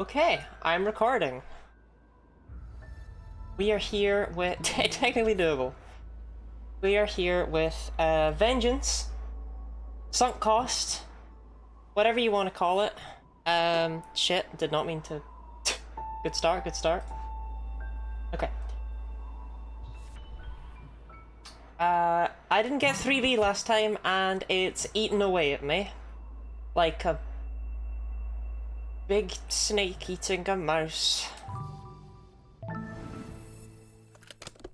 Okay, I'm recording. We are here with technically doable. We are here with Vengeance, Sunk Cost, whatever you want to call it. Shit, did not mean to. Good start, good start. Okay. I didn't get 3B last time, and it's eaten away at me. Like a big snake eating a mouse.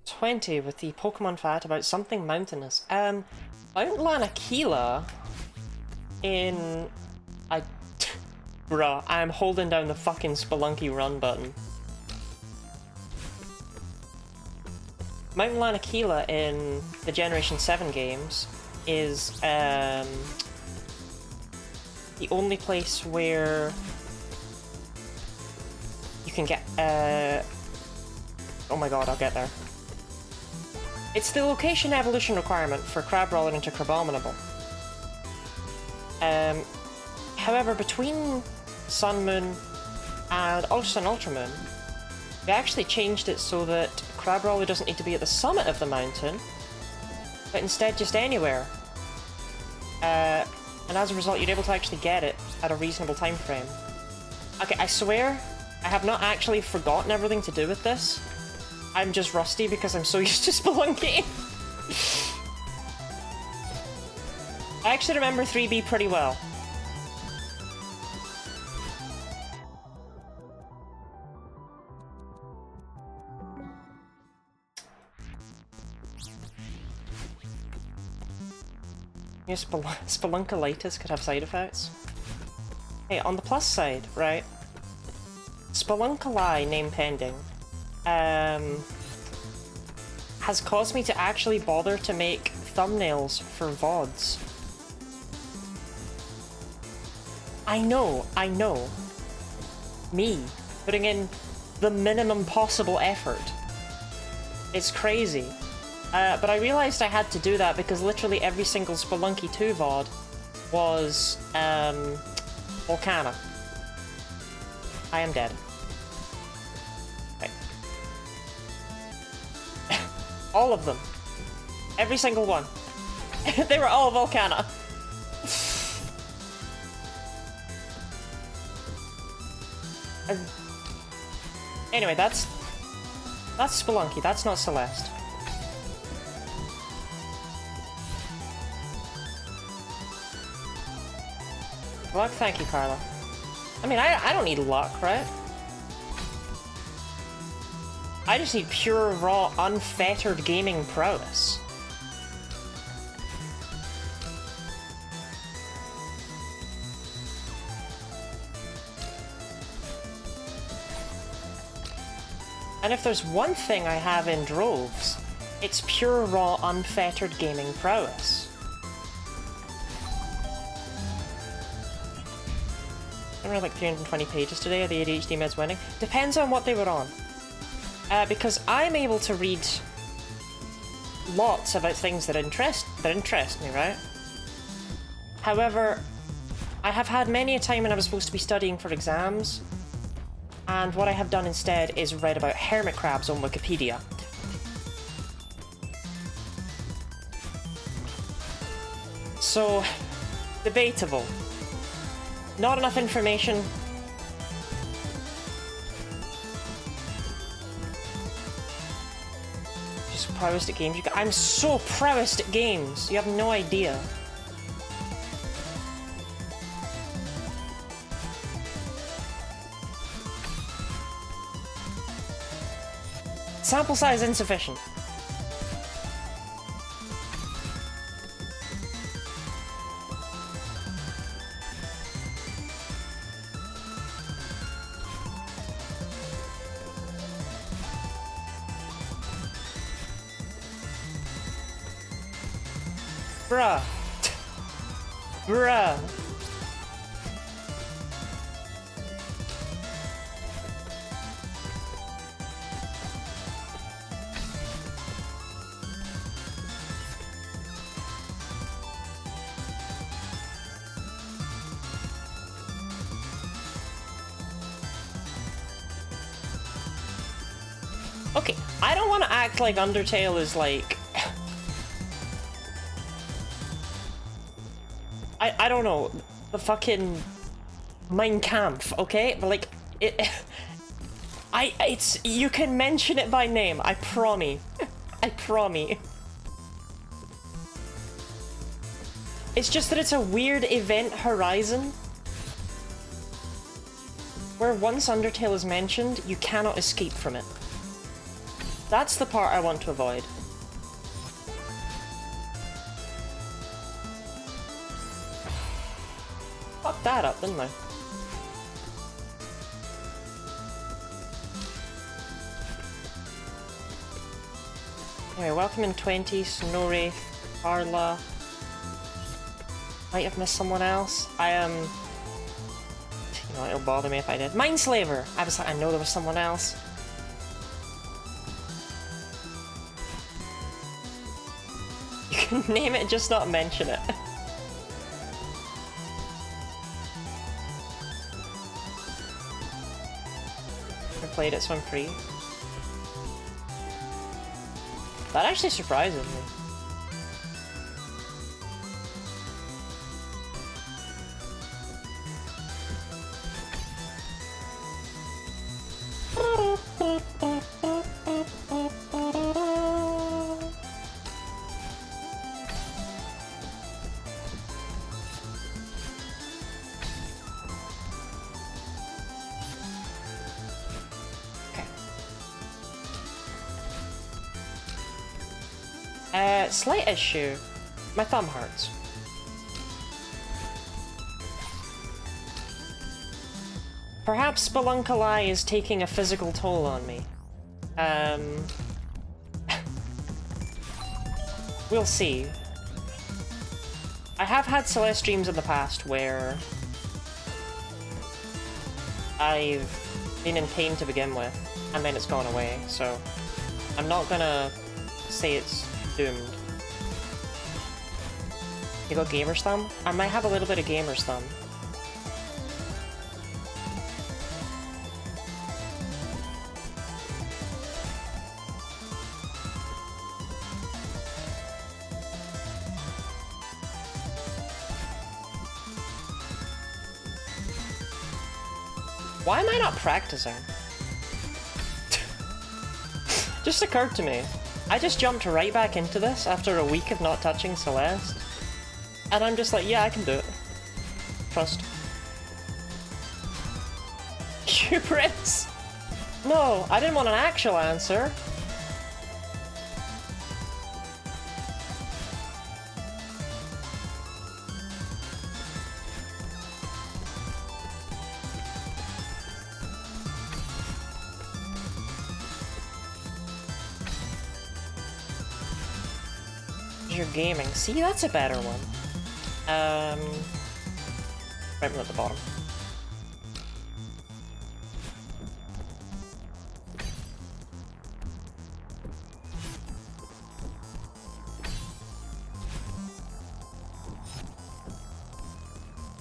20 with the Pokemon fact about something mountainous. Mount Lanakila in... Bruh, I'm holding down the fucking Spelunky run button. Mount Lanakila in the Generation 7 games is the only place where you can get oh my god, I'll get there. It's the location evolution requirement for Crabrawler into Crabominable. However, between Sun Moon and Ultra Sun Ultra Moon, they actually changed it so that Crabrawler doesn't need to be at the summit of the mountain, but instead just anywhere. And as a result, you're able to actually get it at a reasonable time frame. Okay, I swear, I have not actually forgotten everything to do with this. I'm just rusty because I'm so used to Spelunky. I actually remember 3B pretty well. Yeah, Spelunkalitis could have side effects. Hey, on the plus side, right? Spelunkali name pending has caused me to actually bother to make thumbnails for VODs. I know. Me, putting in the minimum possible effort. It's crazy. But I realized I had to do that because literally every single Spelunky 2 VOD was, Volcana. I am dead. Right. All of them. Every single one. They were all Volcana. Anyway, that's Spelunky, that's not Celeste. Luck? Thank you, Carla. I mean, I don't need luck, right? I just need pure, raw, unfettered gaming prowess. And if there's one thing I have in droves, it's pure, raw, unfettered gaming prowess. I read like 320 pages today. Are the ADHD meds winning? Depends on what they were on. Because I'm able to read lots about things that interest me, right? However, I have had many a time when I was supposed to be studying for exams, and what I have done instead is read about hermit crabs on Wikipedia. So, debatable. Not enough information. Just prowess at games. I'm so prowess at games. You have no idea. Sample size insufficient. Bruh. Bruh. Okay, I don't want to act like Undertale is like... I don't know, the fucking Mein Kampf, okay? But like, it's, you can mention it by name, I promise. I promise. It's just that it's a weird event horizon where once Undertale is mentioned, you cannot escape from it. That's the part I want to avoid. Fucked that up, didn't I? Anyway, welcome in 20, Snorri, Carla. Might have missed someone else. I am... you know, it'll bother me if I did. Mindslaver! I was like, I know there was someone else. You can name it, just not mention it. I played it, so I'm free. That actually surprises me. Slight issue. My thumb hurts. Perhaps Spelunkalai is taking a physical toll on me. We'll see. I have had Celeste streams in the past where I've been in pain to begin with, and then it's gone away, so I'm not gonna say it's doomed. You got gamer's thumb? I might have a little bit of gamer's thumb. Why am I not practicing? Just occurred to me. I just jumped right back into this after a week of not touching Celeste. And I'm just like, yeah, I can do it. Trust. Hubris! No, I didn't want an actual answer. You're gaming. See, that's a better one. Right one at the bottom.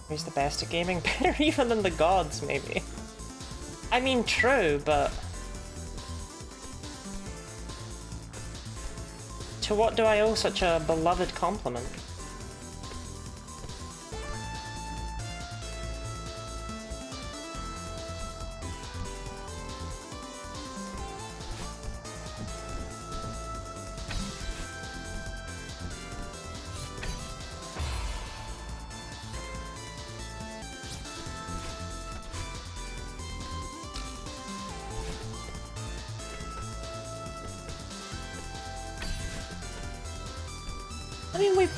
Who's the best at gaming? Better even than the gods, maybe. I mean, true, but... to what do I owe such a beloved compliment? I mean,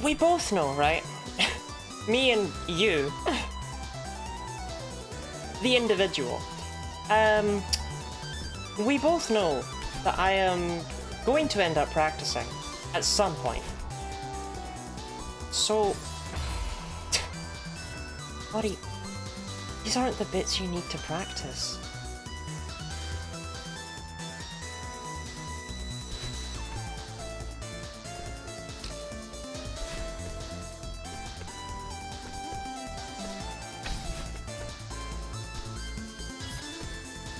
we both know, right? Me and you. The individual. We both know that I am going to end up practicing at some point. So... buddy, these aren't the bits you need to practice.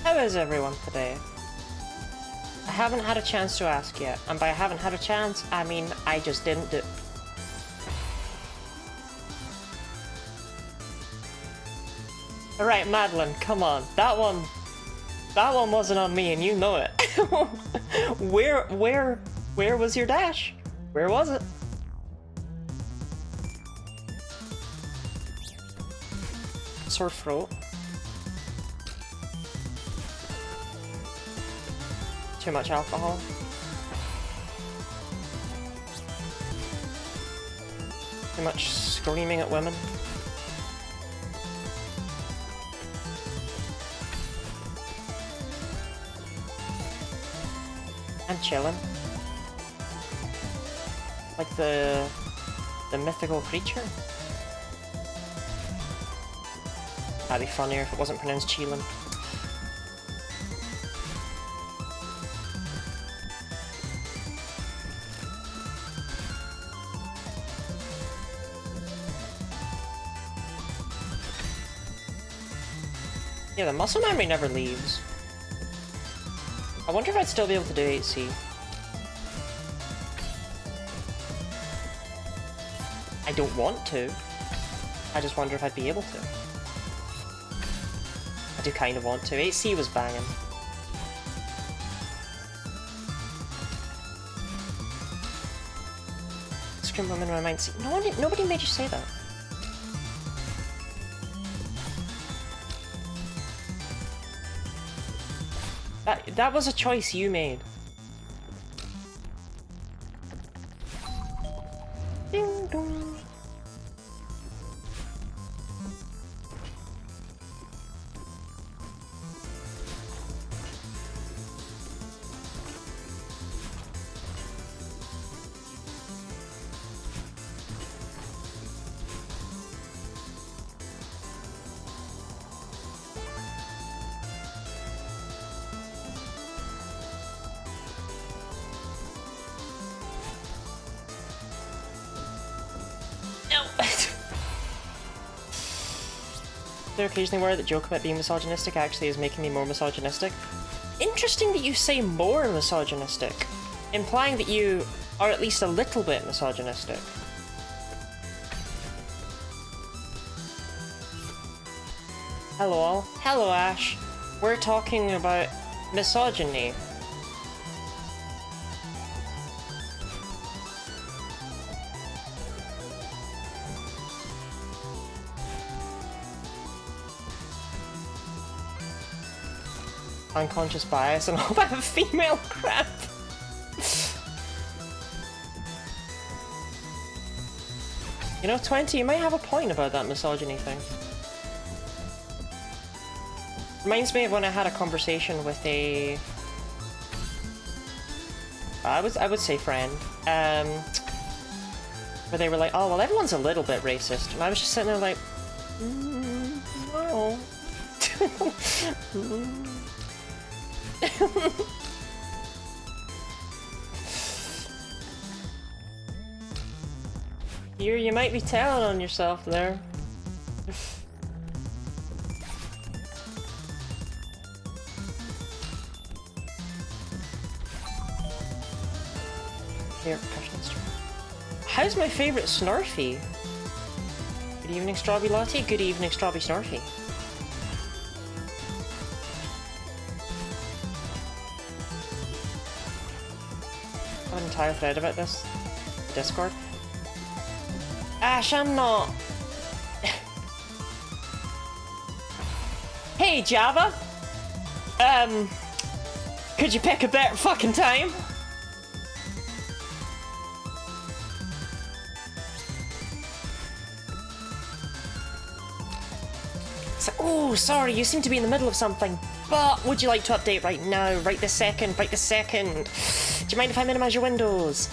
How is everyone today? haven't had a chance to ask yet. And by I haven't had a chance, I mean I just didn't do... Alright, Madeline, come on. That one wasn't on me and you know it. Where was your dash? Where was it? Sore throat. Too much alcohol. Too much screaming at women. And chilling. Like the mythical creature. That'd be funnier if it wasn't pronounced chillin'. Yeah, the muscle memory never leaves. I wonder if I'd still be able to do 8C. I don't want to. I just wonder if I'd be able to. I do kind of want to. 8C was banging. Scream women in my mind. See, nobody made you say that. That was a choice you made. Ding dong. There occasionally where the joke about being misogynistic actually is making me more misogynistic. Interesting that you say more misogynistic, implying that you are at least a little bit misogynistic. Hello all. Hello Ash. We're talking about misogyny. Unconscious bias and all that female crap. You know, 20, you might have a point about that misogyny thing. Reminds me of when I had a conversation with a... I would say friend. Where they were like, oh, well, everyone's a little bit racist. And I was just sitting there like, no. You might be telling on yourself there. Here, percussion instrument. How's my favourite Snarfy? Good evening, Strawby Latte. Good evening, Strawby Snarfy. I have an entire thread about this. Discord. Ash, I'm not... Hey, Java! Could you pick a better fucking time? It's like, oh, sorry, you seem to be in the middle of something, but would you like to update right now? Right this second, right this second. Do you mind if I minimize your windows?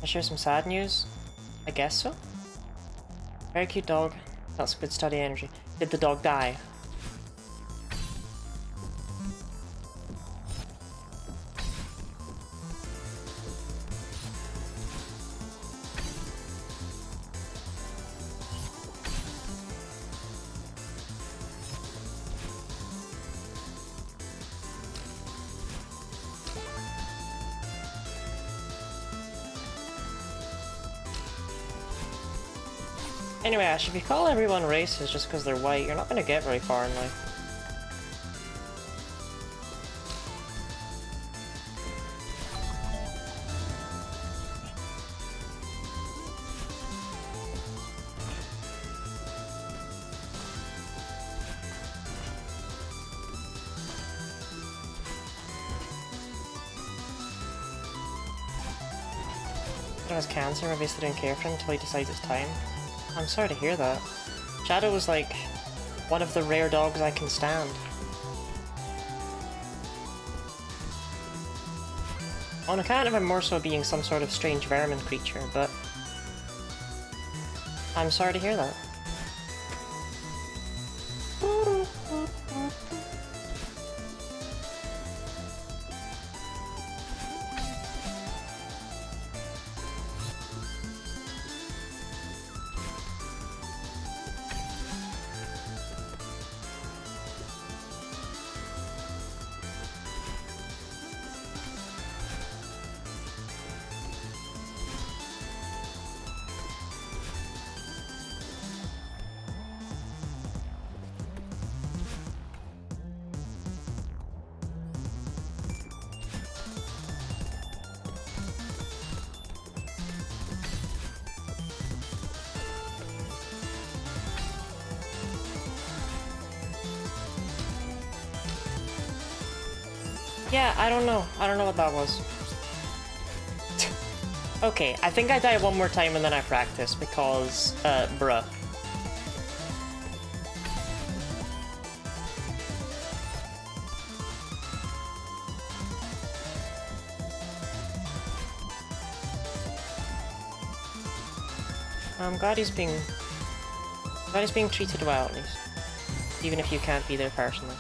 I share some sad news? I guess so. Very cute dog. That's good study energy. Did the dog die? Anyway, Ash, if you call everyone racist just because they're white, you're not going to get very far in life. He has cancer, obviously didn't care for him until he decides it's time. I'm sorry to hear that. Shadow was like one of the rare dogs I can stand. On account of him more so being some sort of strange vermin creature, but I'm sorry to hear that. Yeah, I don't know. I don't know what that was. Okay, I think I die one more time and then I practice because, bruh. I'm glad he's being treated well at least. Even if you can't be there personally.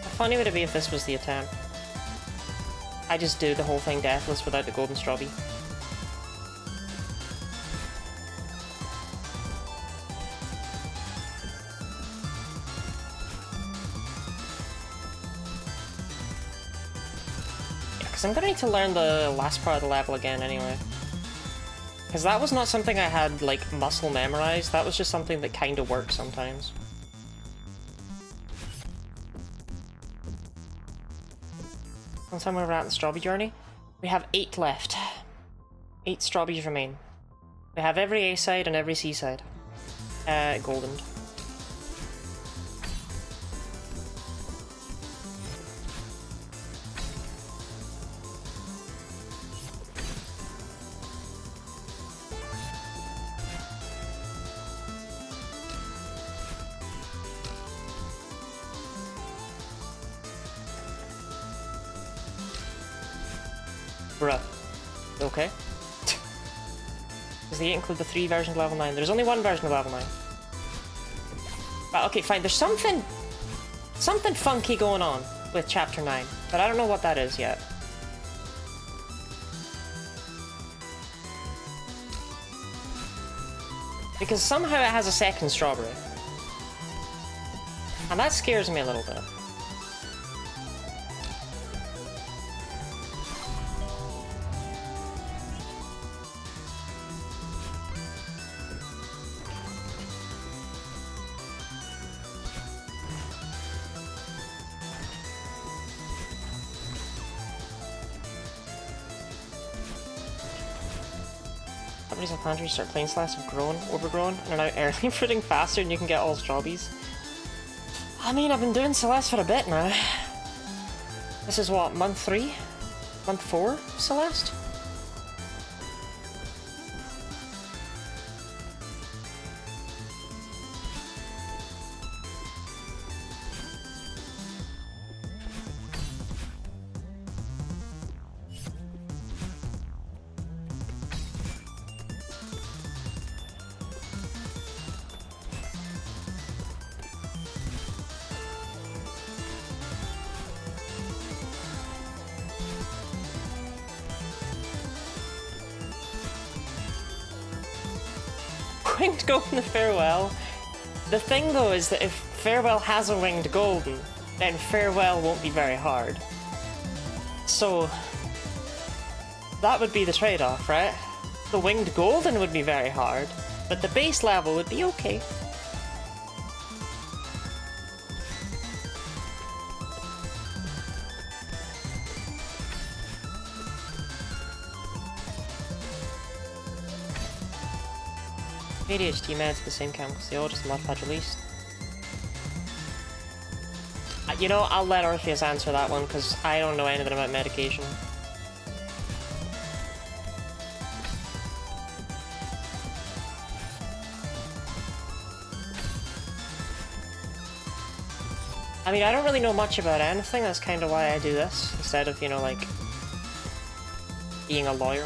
How funny would it be if this was the attempt? I just do the whole thing deathless without the golden strawberry. Yeah, because I'm gonna need to learn the last part of the level again anyway. Because that was not something I had, like, muscle memorized, that was just something that kind of works sometimes. On somewhere we're at in the strawberry journey. We have 8 left. 8 strawberries remain. We have every A side and every C side. Golden. Bruh. Okay. Does the 8 include the 3 versions of level 9? There's only 1 version of level 9. But okay, fine. There's something funky going on with chapter 9, but I don't know what that is yet. Because somehow it has a second strawberry. And that scares me a little bit. Companies and pantries start playing Celeste have grown, overgrown, and are now early fruiting faster and you can get all strawberries. I mean, I've been doing Celeste for a bit now. This is what, month 3? Month 4 Celeste? winged golden farewell. The thing though is that if farewell has a winged golden, then farewell won't be very hard. So that would be the trade-off, right? The winged golden would be very hard, but the base level would be okay. ADHD meds, the same chemicals, they all just mod pad released. You know, I'll let Orpheus answer that one, because I don't know anything about medication. I mean, I don't really know much about anything, that's kind of why I do this, instead of, you know, like, being a lawyer.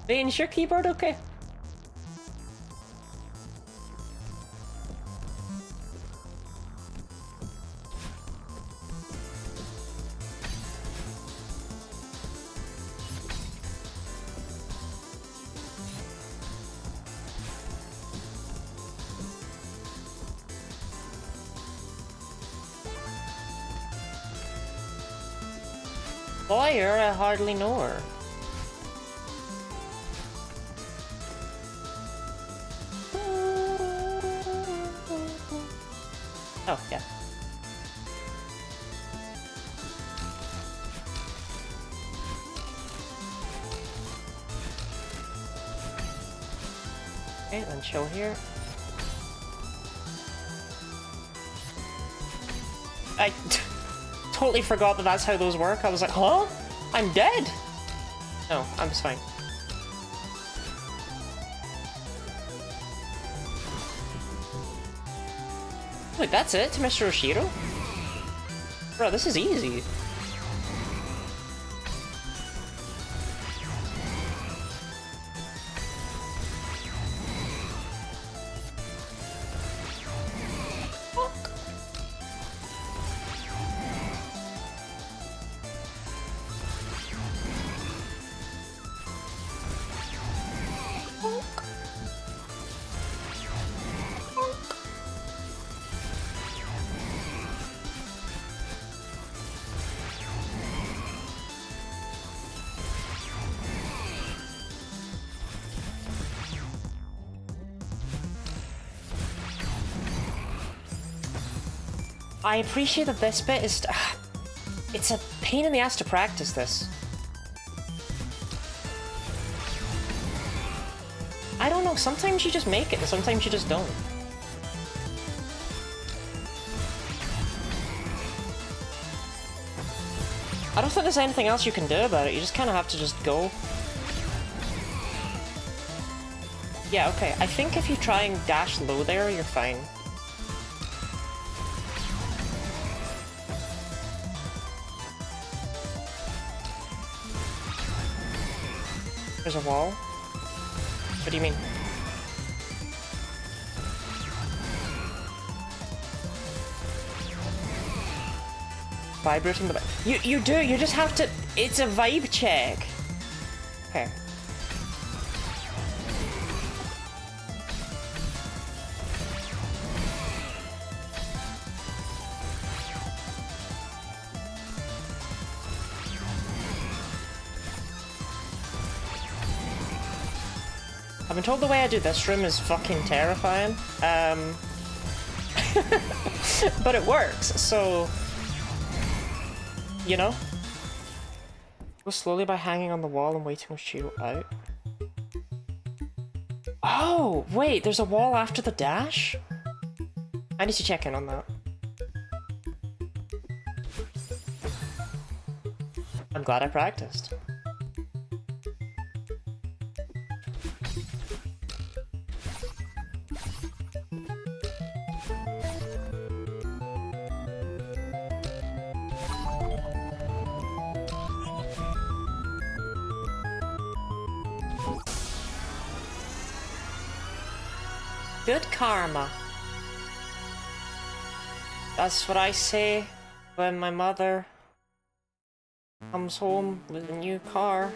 Vane, is your keyboard okay? Lawyer, I hardly know her. Oh, yeah. Okay, then chill here. I totally forgot that that's how those work. I was like, huh? I'm dead? No, I'm just fine. Wait, that's it? To Mr. Oshiro? Bro, this is easy. I appreciate that this bit is... it's a pain in the ass to practice this. I don't know, sometimes you just make it and sometimes you just don't. I don't think there's anything else you can do about it, you just kind of have to just go. Yeah, okay, I think if you try and dash low there, you're fine. There's a wall? What do you mean? Vibrating the... You do, you just have to... It's a vibe check. Okay. I've been told the way I do this room is fucking terrifying. But it works, so... You know? Go slowly by hanging on the wall and waiting with Shiro out. Oh, wait, there's a wall after the dash? I need to check in on that. I'm glad I practiced. Good karma. That's what I say when my mother comes home with a new car.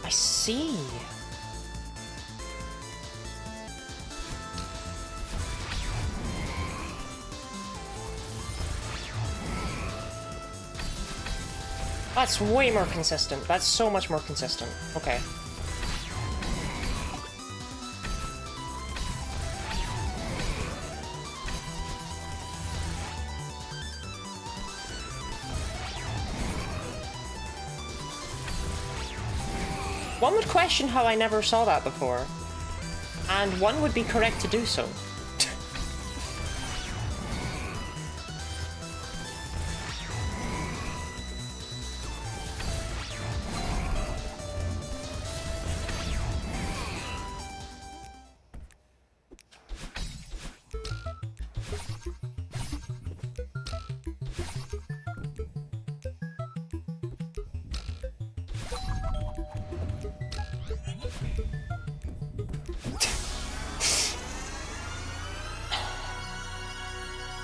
I see. That's way more consistent. That's so much more consistent. Okay. One would question how I never saw that before, and one would be correct to do so.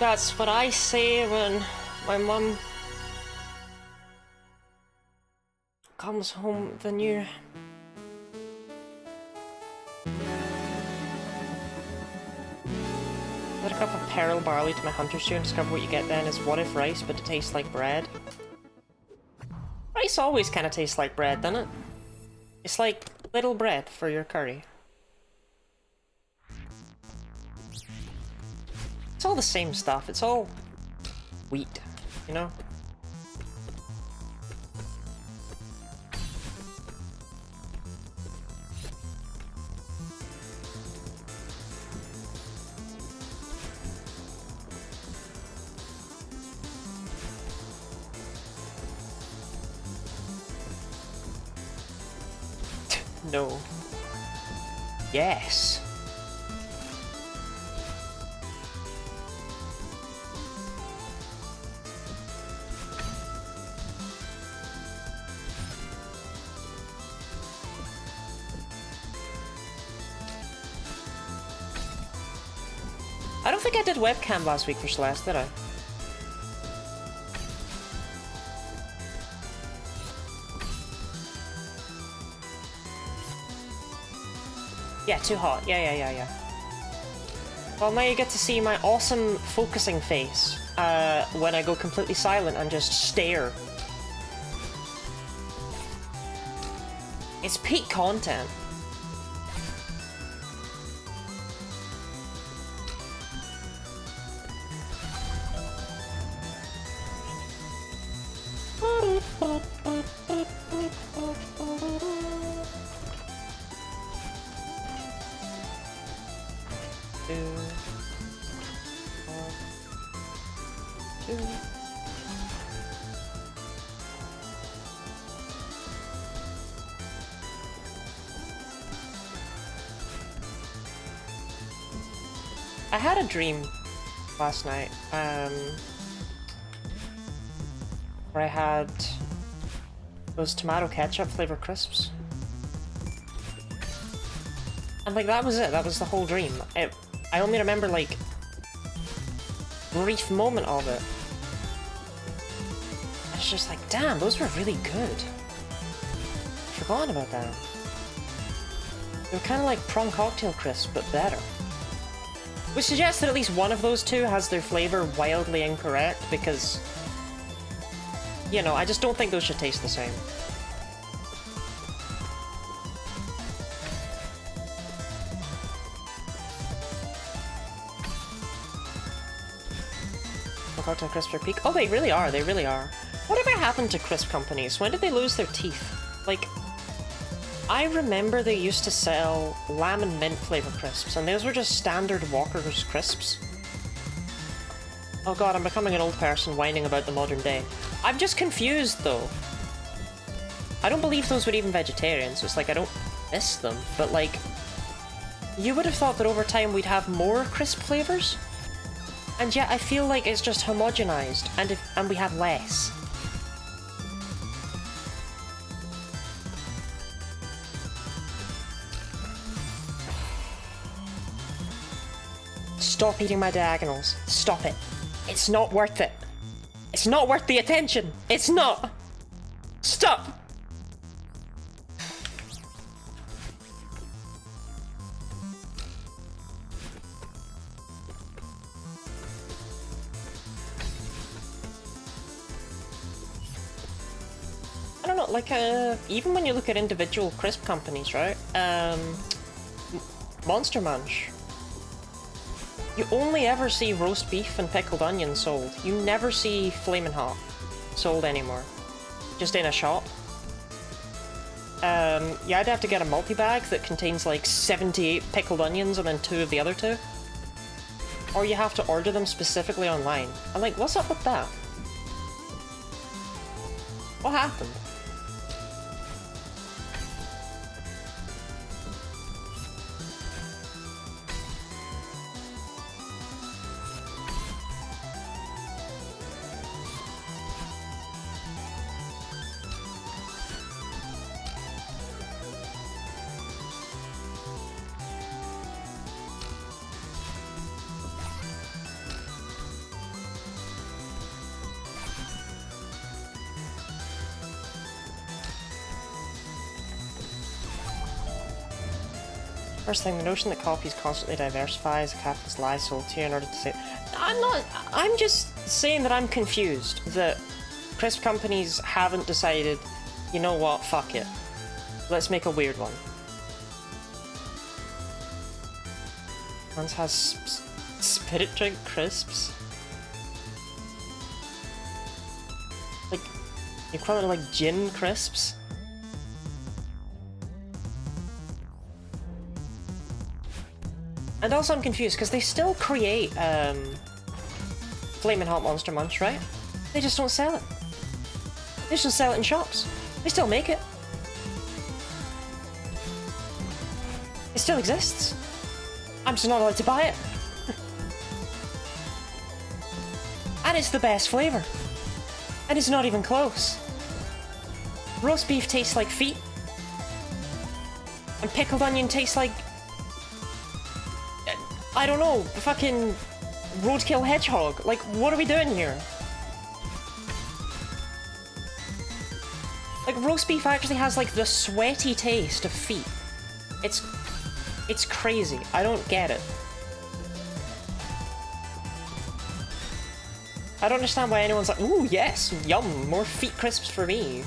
That's what I say when my mum comes home with a new... Add a cup of pearl barley to my hunter's stew and discover what you get then is what if rice, but it tastes like bread. Rice always kind of tastes like bread, doesn't it? It's like little bread for your curry. It's all the same stuff, it's all wheat, you know? No. Yes. I don't think I did webcam last week for Celeste, did I? Yeah, too hot. Yeah. Well, now you get to see my awesome focusing face when I go completely silent and just stare. It's peak content. I had a dream last night, where I had those tomato ketchup flavor crisps. And like, that was it, that was the whole dream. I only remember like, brief moment of it. It's just like, damn, those were really good. Forgotten about that. They were kind of like prawn cocktail crisps, but better. Which suggests that at least one of those two has their flavor wildly incorrect, because, you know, I just don't think those should taste the same. Look out to a crisper peak. Oh, they really are. They really are. Whatever happened to crisp companies? When did they lose their teeth? Like, I remember they used to sell lamb and mint flavor crisps, and those were just standard Walker's crisps. Oh god, I'm becoming an old person whining about the modern day. I'm just confused, though. I don't believe those were even vegetarian, so it's like I don't miss them, but like, you would have thought that over time we'd have more crisp flavors, and yet I feel like it's just homogenized, and we have less. Stop eating my diagonals. Stop it. It's not worth it. It's not worth the attention. It's not. Stop. I don't know, like, even when you look at individual crisp companies, right? Monster Munch. You only ever see roast beef and pickled onion sold. You never see Flamin' Hot sold anymore. Just in a shop. Yeah, I'd have to get a multi-bag that contains like 78 pickled onions and then 2 of the other 2. Or you have to order them specifically online. I'm like, what's up with that? What happened? First thing, the notion that copies constantly diversify is a capitalist lie sold to you in order to say... I'm just saying that I'm confused. That crisp companies haven't decided, you know what, fuck it. Let's make a weird one. Hans has spirit drink crisps. Like, you call it like gin crisps? And also I'm confused, because they still create, Flamin' Hot Monster Munch, right? They just don't sell it. They just don't sell it in shops. They still make it. It still exists. I'm just not allowed to buy it. And it's the best flavour. And it's not even close. Roast beef tastes like feet. And pickled onion tastes like... I don't know, fucking roadkill hedgehog. Like, what are we doing here? Like, roast beef actually has, like, the sweaty taste of feet. It's crazy. I don't get it. I don't understand why anyone's like, ooh, yes, yum, more feet crisps for me.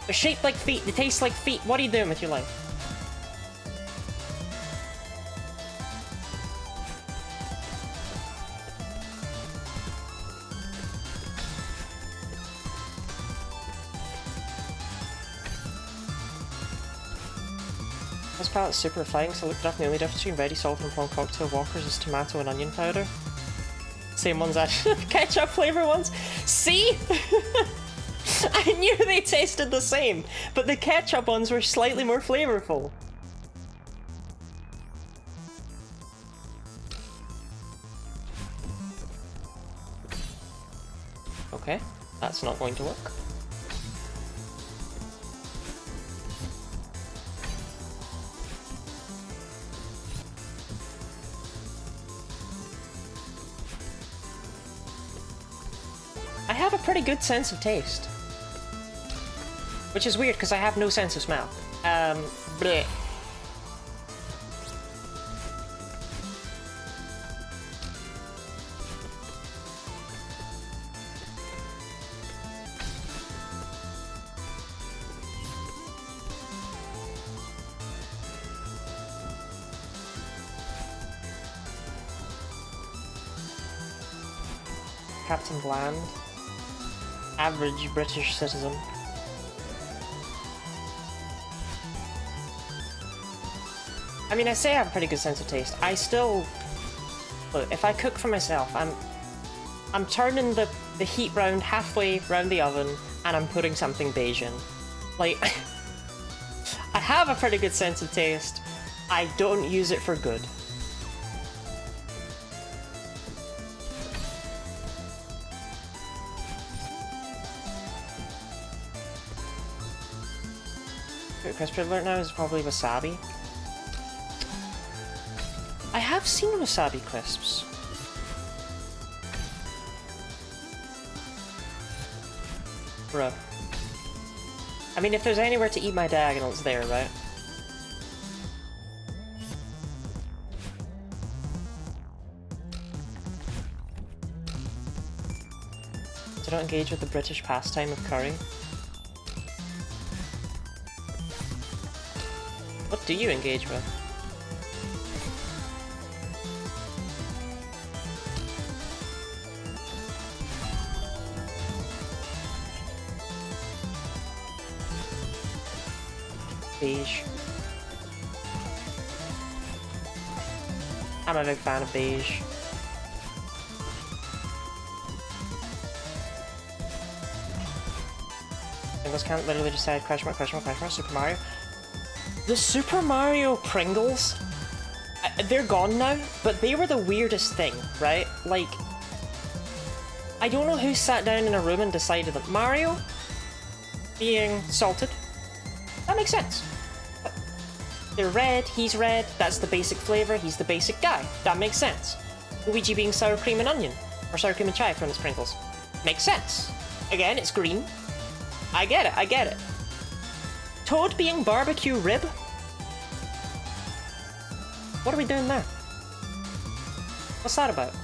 They're shaped like feet, they taste like feet. What are you doing with your life? This palette's super refined, so I looked it up, and the only difference between ready salt and prawn cocktail Walkers is tomato and onion powder. Same ones actually, ketchup flavor ones. See? I knew they tasted the same, but the ketchup ones were slightly more flavorful. Okay, that's not going to work. I have a pretty good sense of taste. Which is weird, because I have no sense of smell. Bleh. Captain Bland. Average British citizen. I mean, I say I have a pretty good sense of taste. I still... Look, if I cook for myself, I'm turning the heat round halfway round the oven, and I'm putting something beige in. Like, I have a pretty good sense of taste. I don't use it for good. Crisp alert now is probably wasabi. I have seen wasabi crisps. Bruh. I mean, if there's anywhere to eat my diagonal, it's there, right? Do not engage with the British pastime of curry. What do you engage with? Beige. I'm a big fan of beige. Pringles can't literally decide question mark, Super Mario. The Super Mario Pringles, they're gone now, but they were the weirdest thing, right? Like, I don't know who sat down in a room and decided that Mario being salted, that makes sense. They're red, he's red, that's the basic flavor, he's the basic guy. That makes sense. Luigi being sour cream and onion, or sour cream and chive from his Pringles. Makes sense. Again, it's green. I get it, I get it. Toad being barbecue rib? What are we doing there? What's that about?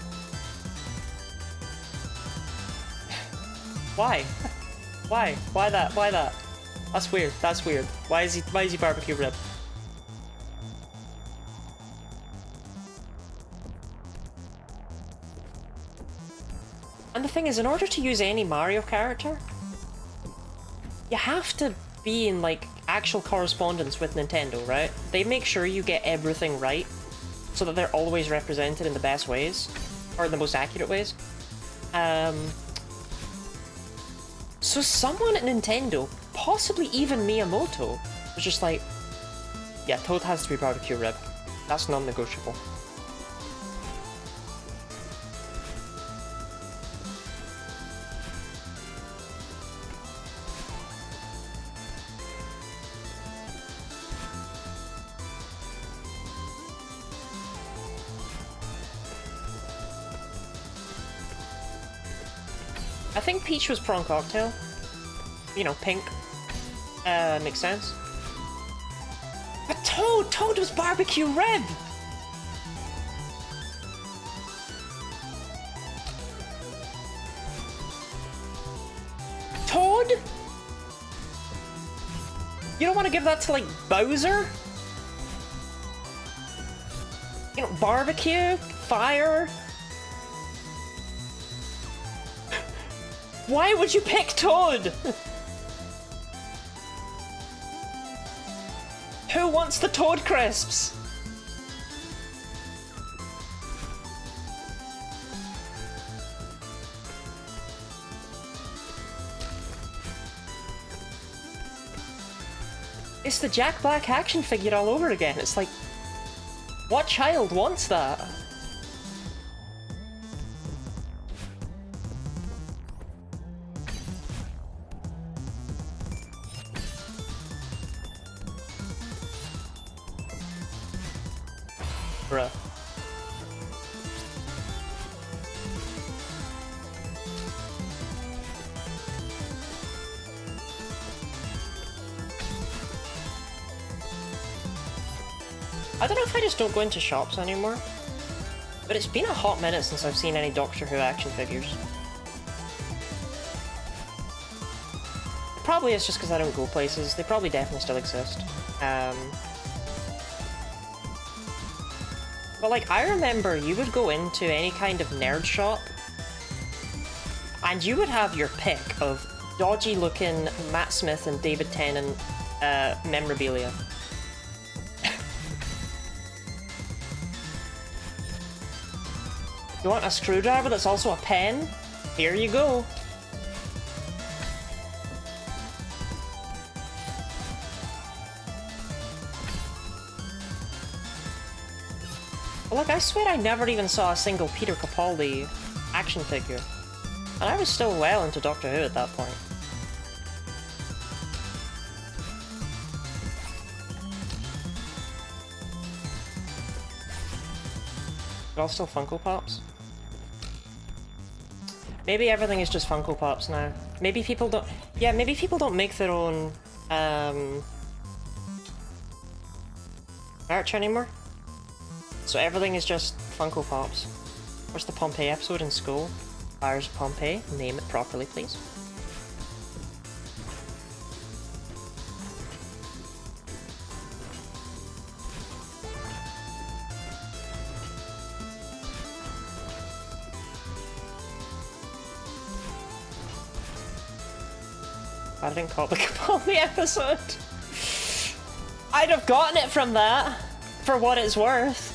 Why? Why? Why that? Why that? That's weird. That's weird. Why is he barbecue rib? And the thing is, in order to use any Mario character, you have to be in, like, actual correspondence with Nintendo, right? They make sure you get everything right, so that they're always represented in the best ways, or in the most accurate ways. So someone at Nintendo, possibly even Miyamoto, was just like, yeah, Toad has to be barbecue rib. That's non-negotiable. I think Peach was prawn cocktail. You know, pink. Makes sense. But Toad was barbecue rib! Toad? You don't want to give that to, like, Bowser? You know, barbecue? Fire? Why would you pick Toad? Who wants the Toad crisps? It's the Jack Black action figure all over again. It's like, what child wants that? Bruh. I don't know if I just don't go into shops anymore, but it's been a hot minute since I've seen any Doctor Who action figures. Probably it's just because I don't go places. They probably definitely still exist. But like, I remember you would go into any kind of nerd shop And you would have your pick of dodgy looking Matt Smith and David Tennant memorabilia. You want a screwdriver that's also a pen? Here you go. Look, I swear I never even saw a single Peter Capaldi action figure. And I was still well into Doctor Who at that point. They're all still Funko Pops? Maybe everything is just Funko Pops now. Maybe people don't... Yeah, maybe people don't make their own, merch anymore. So everything is just Funko Pops. Where's the Pompeii episode in school? Fires of Pompeii. Name it properly, please. I didn't call the Capaldi episode. I'd have gotten it from that, for what it's worth.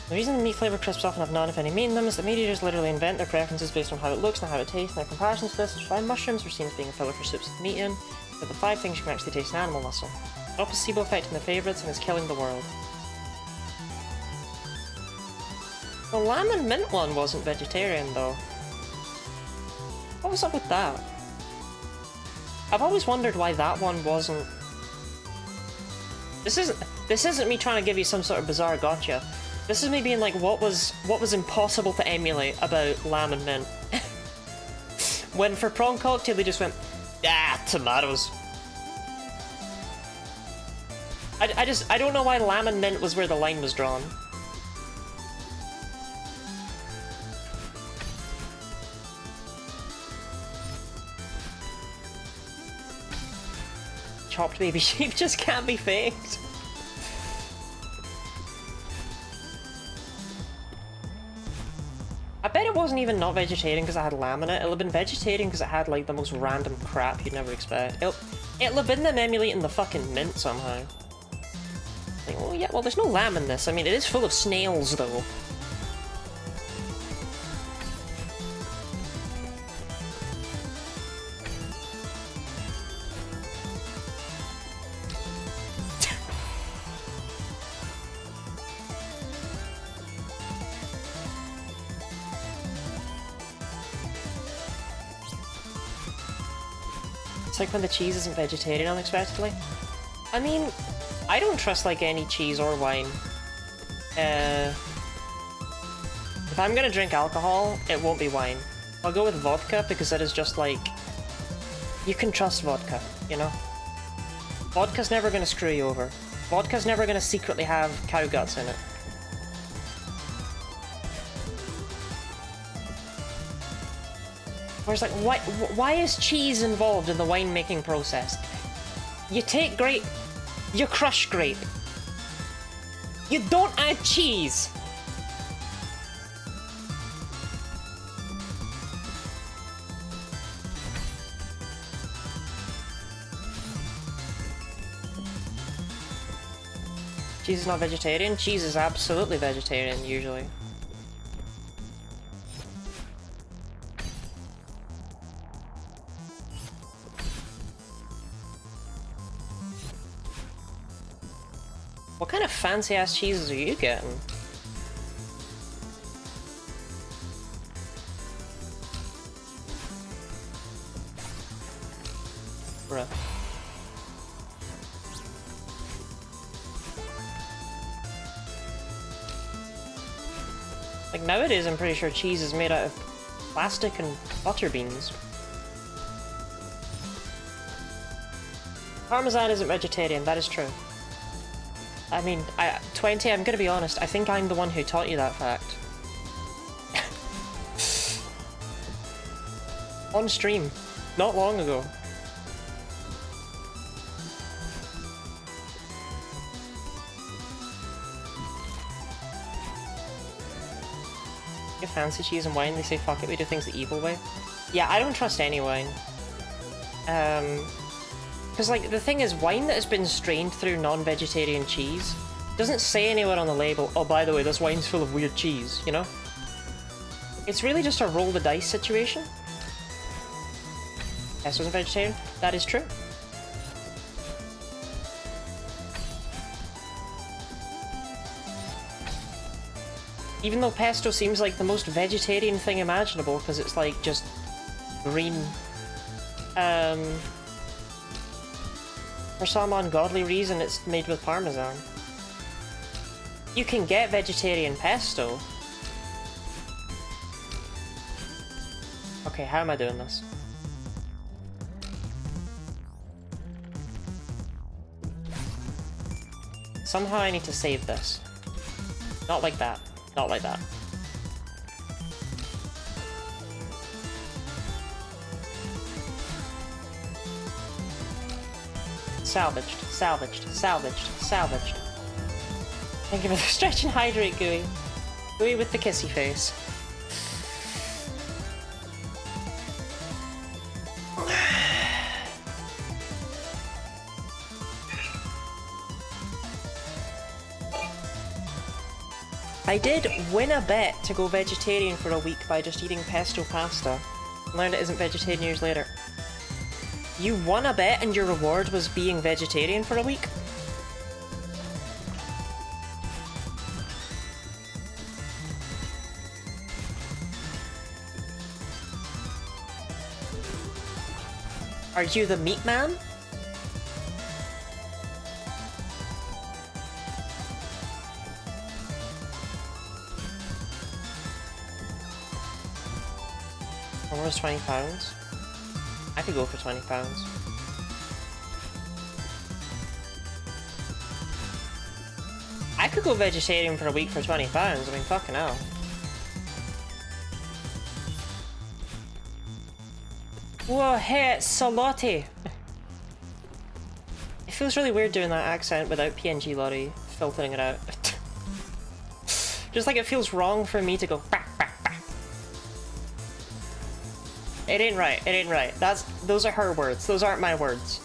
The reason the meat flavor crisps often have none, if any, meat in them is that meat eaters literally invent their preferences based on how it looks and how it tastes, and their comparisons to this is why mushrooms were seen as being a filler for soups with meat in, but the 5 things you can actually taste in animal muscle. A placebo effect in their favourites and is killing the world. The lamb and mint one wasn't vegetarian though. What was up with that? I've always wondered why that one wasn't... This isn't me trying to give you some sort of bizarre gotcha. This is me being like, what was impossible to emulate about lamb and mint? When for prawn cocktail they just went, ah, tomatoes. I don't know why lamb and mint was where the line was drawn. Chopped baby sheep just can't be faked. I bet it wasn't even not vegetarian because it had lamb in it. It'll have been vegetarian because it had like the most random crap you'd never expect. It'll have been them emulating the fucking mint somehow. Like, oh yeah, well there's no lamb in this. I mean, it is full of snails though. It's like when the cheese isn't vegetarian unexpectedly. I mean, I don't trust like any cheese or wine. If I'm gonna drink alcohol, it won't be wine. I'll go with vodka because that is just like... You can trust vodka, you know? Vodka's never gonna screw you over. Vodka's never gonna secretly have cow guts in it. Whereas like, why is cheese involved in the winemaking process? You take grape, you crush grape. You don't add cheese. Cheese is not vegetarian? Cheese is absolutely vegetarian, usually. What kind of fancy-ass cheeses are you getting? Bruh. Like, nowadays I'm pretty sure cheese is made out of plastic and butter beans. Parmesan isn't vegetarian, that is true. I mean, 20, I'm gonna be honest, I think I'm the one who taught you that fact. On stream, not long ago. They fancy cheese and wine, they say fuck it, we do things the evil way. Yeah, I don't trust any wine. Because, like, the thing is, wine that has been strained through non-vegetarian cheese doesn't say anywhere on the label, oh, by the way, this wine's full of weird cheese, you know? It's really just a roll the dice situation. Yes, wasn't vegetarian? That is true. Even though pesto seems like the most vegetarian thing imaginable, because it's like just green. For some ungodly reason, it's made with parmesan. You can get vegetarian pesto. Okay, how am I doing this? Somehow I need to save this. Not like that. Not like that. Salvaged, salvaged, salvaged, salvaged. Thank you for the stretch and hydrate, Gooey. Gooey with the kissy face. I did win a bet to go vegetarian for a week by just eating pesto pasta. Learned it isn't vegetarian years later. You won a bet and your reward was being vegetarian for a week? Are you the meat man? Almost £20. I could go for £20. I could go vegetarian for a week for £20. I mean, fucking hell. Whoa, hey, it's Salotti. It feels really weird doing that accent without PNG Lottie filtering it out. Just like it feels wrong for me to go bah, bah, bah. It ain't right, it ain't right. Those are her words, those aren't my words.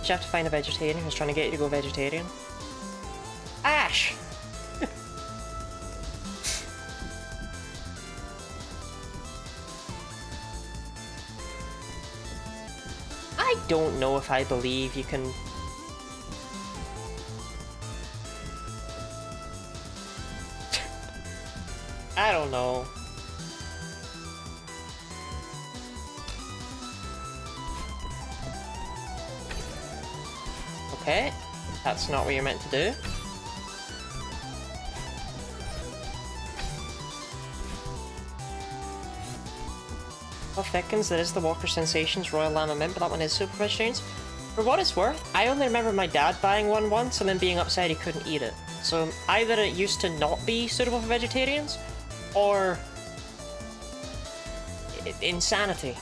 You have to find a vegetarian who's trying to get you to go vegetarian. Ash! I don't know if I believe you can... I don't know. Okay, that's not what you're meant to do. Well, thickens, that is the Walker Sensations Royal Llama Mint, but that one is super vegetarian. For what it's worth, I only remember my dad buying one once and then being upset he couldn't eat it. So either it used to not be suitable for vegetarians, or... insanity.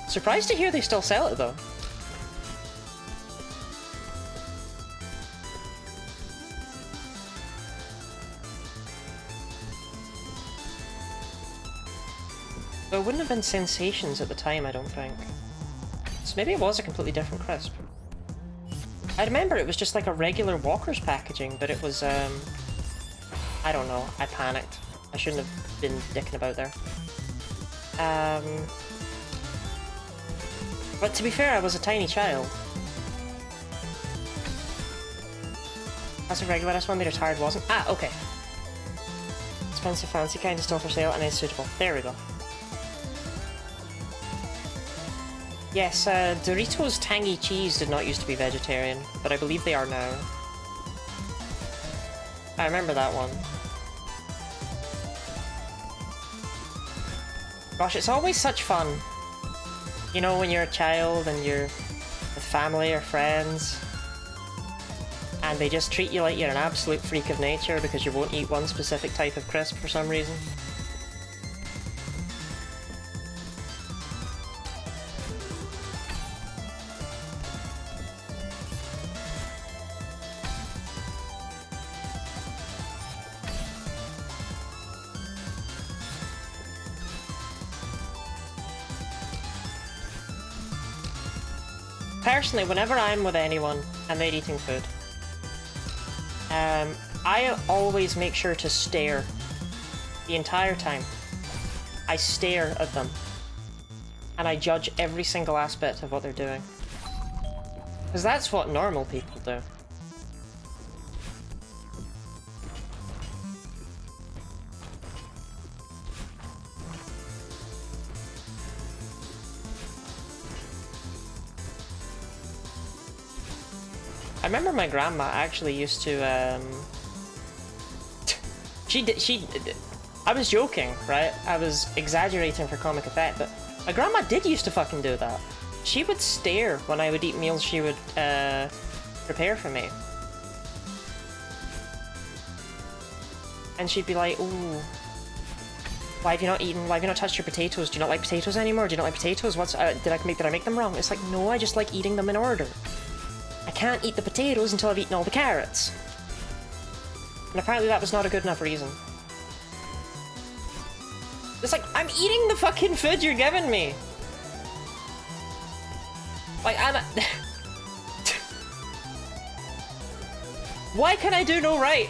Surprised to hear they still sell it, though. But it wouldn't have been Sensations at the time, I don't think. So maybe it was a completely different crisp. I remember it was just like a regular Walker's packaging, but it was, I don't know, I panicked. I shouldn't have been dicking about there. But to be fair, I was a tiny child. That's a regular S1, the retired wasn't. Ah, okay. Expensive fancy kind is still for sale and is suitable. There we go. Yes, Doritos Tangy Cheese did not used to be vegetarian, but I believe they are now. I remember that one. Gosh, it's always such fun. You know, when you're a child and you're with family or friends, and they just treat you like you're an absolute freak of nature because you won't eat one specific type of crisp for some reason. Personally, whenever I'm with anyone and they're eating food, I always make sure to stare the entire time. I stare at them and I judge every single aspect of what they're doing. Because that's what normal people do. I remember my grandma actually used to, I was joking, right? I was exaggerating for comic effect, but my grandma did used to fucking do that. She would stare when I would eat meals she would, prepare for me. And she'd be like, ooh, why have you not touched your potatoes? Do you not like potatoes anymore? Do you not like potatoes? Did I make them wrong? It's like, no, I just like eating them in order. I can't eat the potatoes until I've eaten all the carrots. And apparently that was not a good enough reason. It's like, I'm eating the fucking food you're giving me! Like, why can I do no right?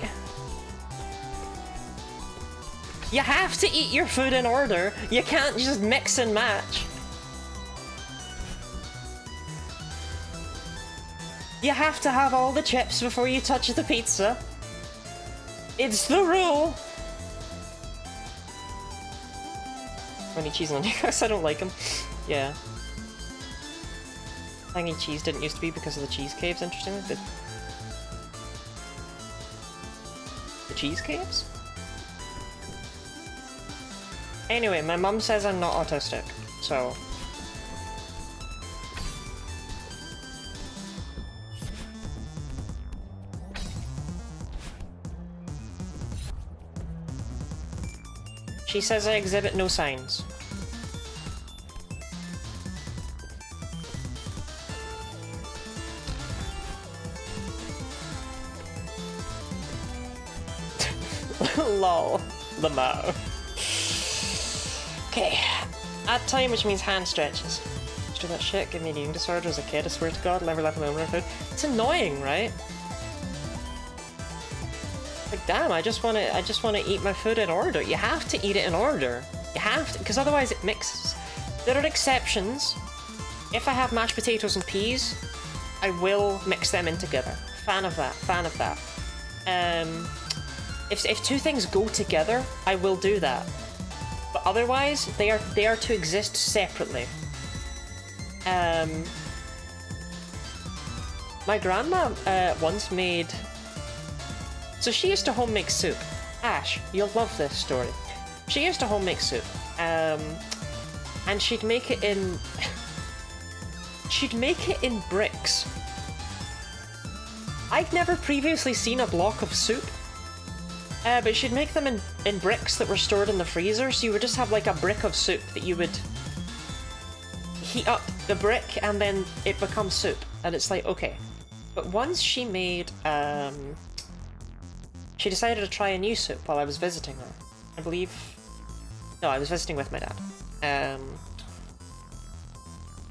You have to eat your food in order. You can't just mix and match. You have to have all the chips before you touch the pizza. It's the rule. Any cheese on guess I don't like them. Yeah. Tangy cheese didn't used to be because of the cheese caves, interestingly. The cheese caves? Anyway, my mum says I'm not autistic, so... She says I exhibit no signs. Lol. The Mao. Okay. At time, which means hand stretches. Do that shit, give me an eating disorder as a kid, I swear to God, never left my own food. It's annoying, right? Like, damn, I just want to eat my food in order. You have to eat it in order. You have to, because otherwise it mixes. There are exceptions. If I have mashed potatoes and peas, I will mix them in together. Fan of that. Fan of that. If two things go together, I will do that. But otherwise, they are to exist separately. My grandma once made. So she used to home make soup. Ash, you'll love this story. She used to home make soup, and she'd make it in. She'd make it in bricks. I'd never previously seen a block of soup, but she'd make them in bricks that were stored in the freezer. So you would just have like a brick of soup that you would heat up the brick, and then it becomes soup. And it's like, okay. But once she made, she decided to try a new soup while I was visiting her. I believe... No, I was visiting with my dad.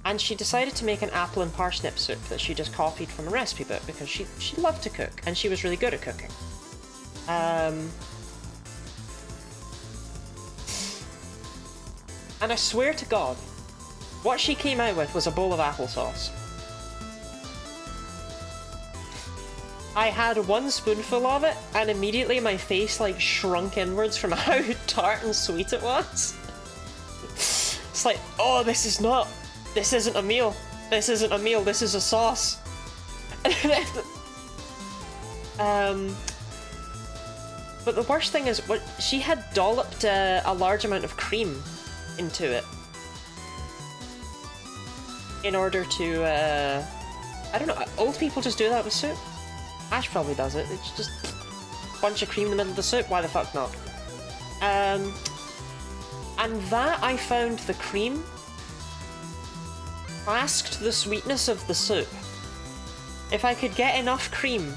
And she decided to make an apple and parsnip soup that she just copied from a recipe book because she loved to cook, and she was really good at cooking. And I swear to God, what she came out with was a bowl of applesauce. I had one spoonful of it, and immediately my face like shrunk inwards from how tart and sweet it was. It's like, oh, this isn't a meal. This isn't a meal, this is a sauce. But the worst thing is, what she had dolloped a large amount of cream into it in order to, I don't know, old people just do that with soup. Ash probably does it. It's just a bunch of cream in the middle of the soup. Why the fuck not? And that I found the cream masked the sweetness of the soup. If I could get enough cream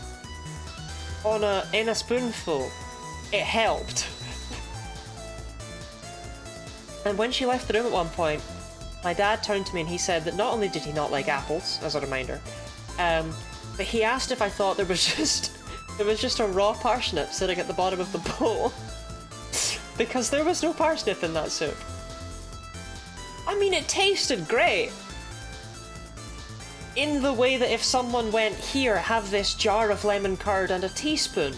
in a spoonful, it helped. And when she left the room at one point, my dad turned to me and he said that not only did he not like apples, as a reminder, but he asked if I thought there was just a raw parsnip sitting at the bottom of the bowl. Because there was no parsnip in that soup. I mean, it tasted great. In the way that if someone went, here, have this jar of lemon curd and a teaspoon,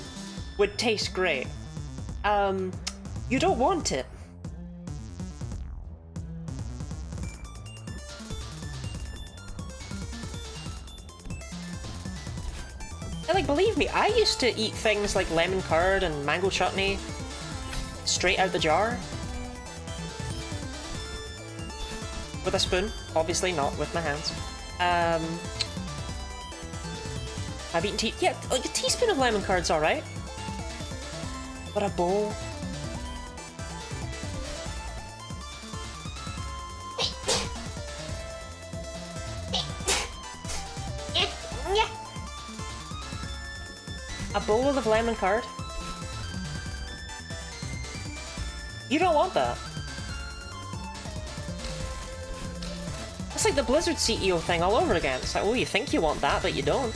would taste great. You don't want it. And, like, believe me, I used to eat things like lemon curd and mango chutney straight out the jar. With a spoon, obviously not with my hands. I've eaten yeah, like a teaspoon of lemon curd's alright. But a bowl? A bowl of lemon curd? You don't want that. It's like the Blizzard CEO thing all over again. It's like, oh, you think you want that, but you don't.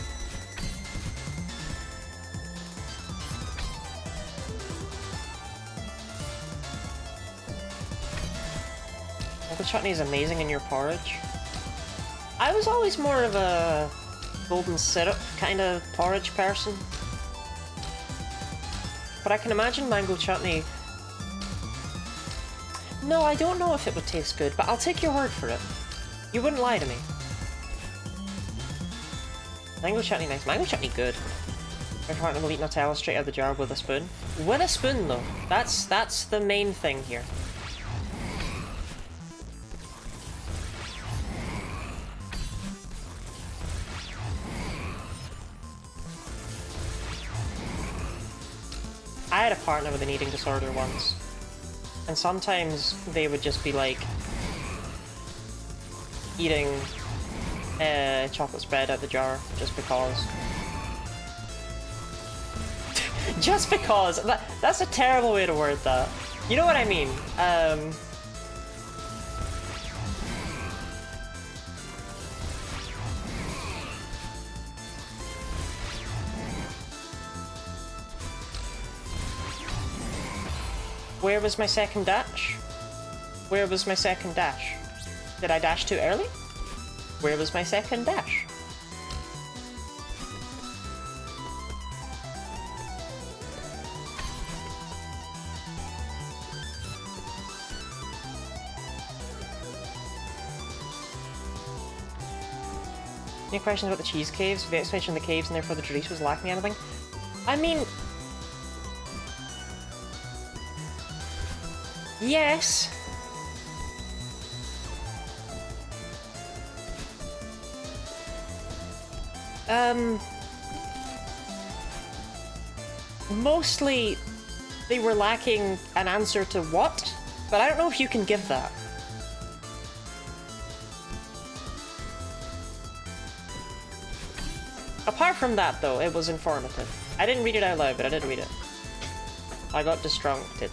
Well, the chutney is amazing in your porridge. I was always more of a golden syrup kind of porridge person. But I can imagine mango chutney. No, I don't know if it would taste good, but I'll take your word for it. You wouldn't lie to me. Mango chutney nice. Mango chutney good. My partner will eat Nutella straight out of the jar with a spoon. With a spoon though. That's the main thing here. I had a partner with an eating disorder once. And sometimes they would just be like eating chocolate spread out the jar just because. Just because! That's a terrible way to word that. You know what I mean? Where was my second dash? Where was my second dash? Did I dash too early? Where was my second dash? Any questions about the cheese caves? The explanation of the caves and therefore the Dries was lacking anything? I mean... yes. Mostly they were lacking an answer to what, but I don't know if you can give that. Apart from that though, it was informative. I didn't read it out loud, but I did read it. I got distracted.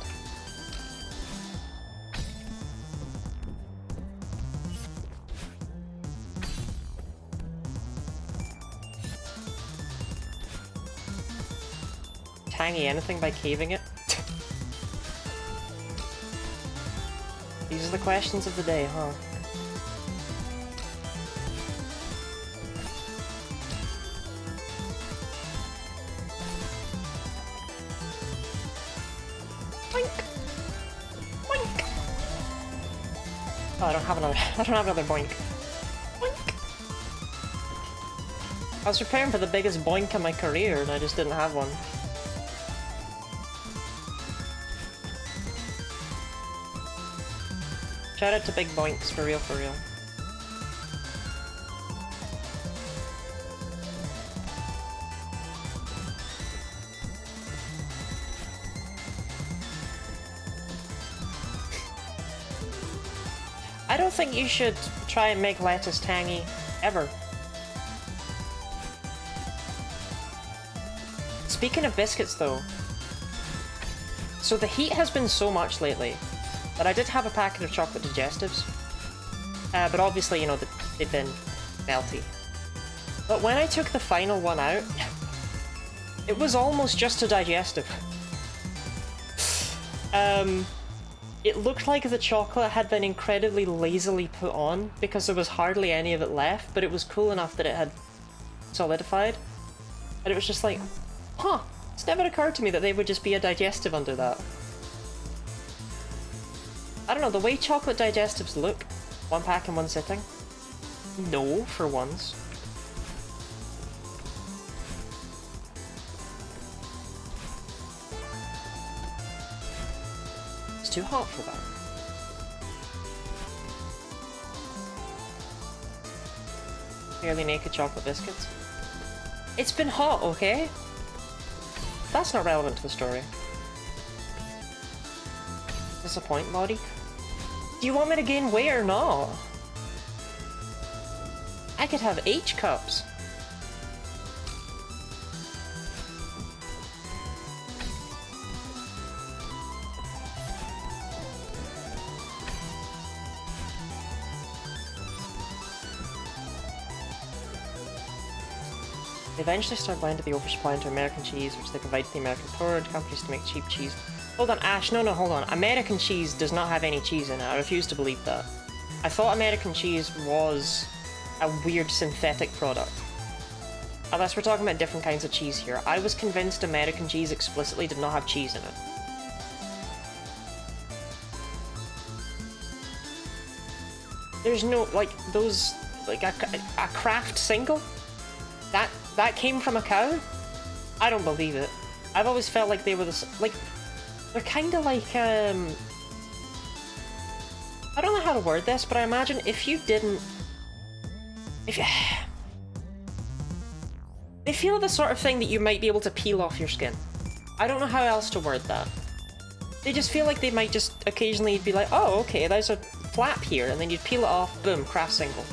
Tangy anything by caving it? These are the questions of the day, huh? Boink! Boink! Oh, I don't have another boink. Boink! I was preparing for the biggest boink of my career and I just didn't have one. Shout out to Big Boinks, for real, for real. I don't think you should try and make lettuce tangy, ever. Speaking of biscuits though, so the heat has been so much lately that I did have a packet of chocolate digestives, but obviously, you know, they've been melty. But when I took the final one out, it was almost just a digestive. It looked like the chocolate had been incredibly lazily put on because there was hardly any of it left, but it was cool enough that it had solidified. And it was just like, huh, it's never occurred to me that they would just be a digestive under that. I don't know, the way chocolate digestives look, one pack in one sitting, no, for once. It's too hot for that. Fairly naked chocolate biscuits. It's been hot, okay? That's not relevant to the story. Is this a point, Lottie? Do you want me to gain weight or not? I could have H cups. They eventually start blind to the oversupply into American cheese, which they provide to the American poor and companies to make cheap cheese. Hold on, Ash, no, hold on. American cheese does not have any cheese in it. I refuse to believe that. I thought American cheese was a weird synthetic product. Unless we're talking about different kinds of cheese here. I was convinced American cheese explicitly did not have cheese in it. There's no, like, those, like, a Kraft single? That came from a cow? I don't believe it. I've always felt like they were the, like, they're kind of like, I don't know how to word this, but I imagine if you didn't, they feel the sort of thing that you might be able to peel off your skin. I don't know how else to word that. They just feel like they might just occasionally be like, oh, okay, there's a flap here, and then you'd peel it off, boom, Kraft single.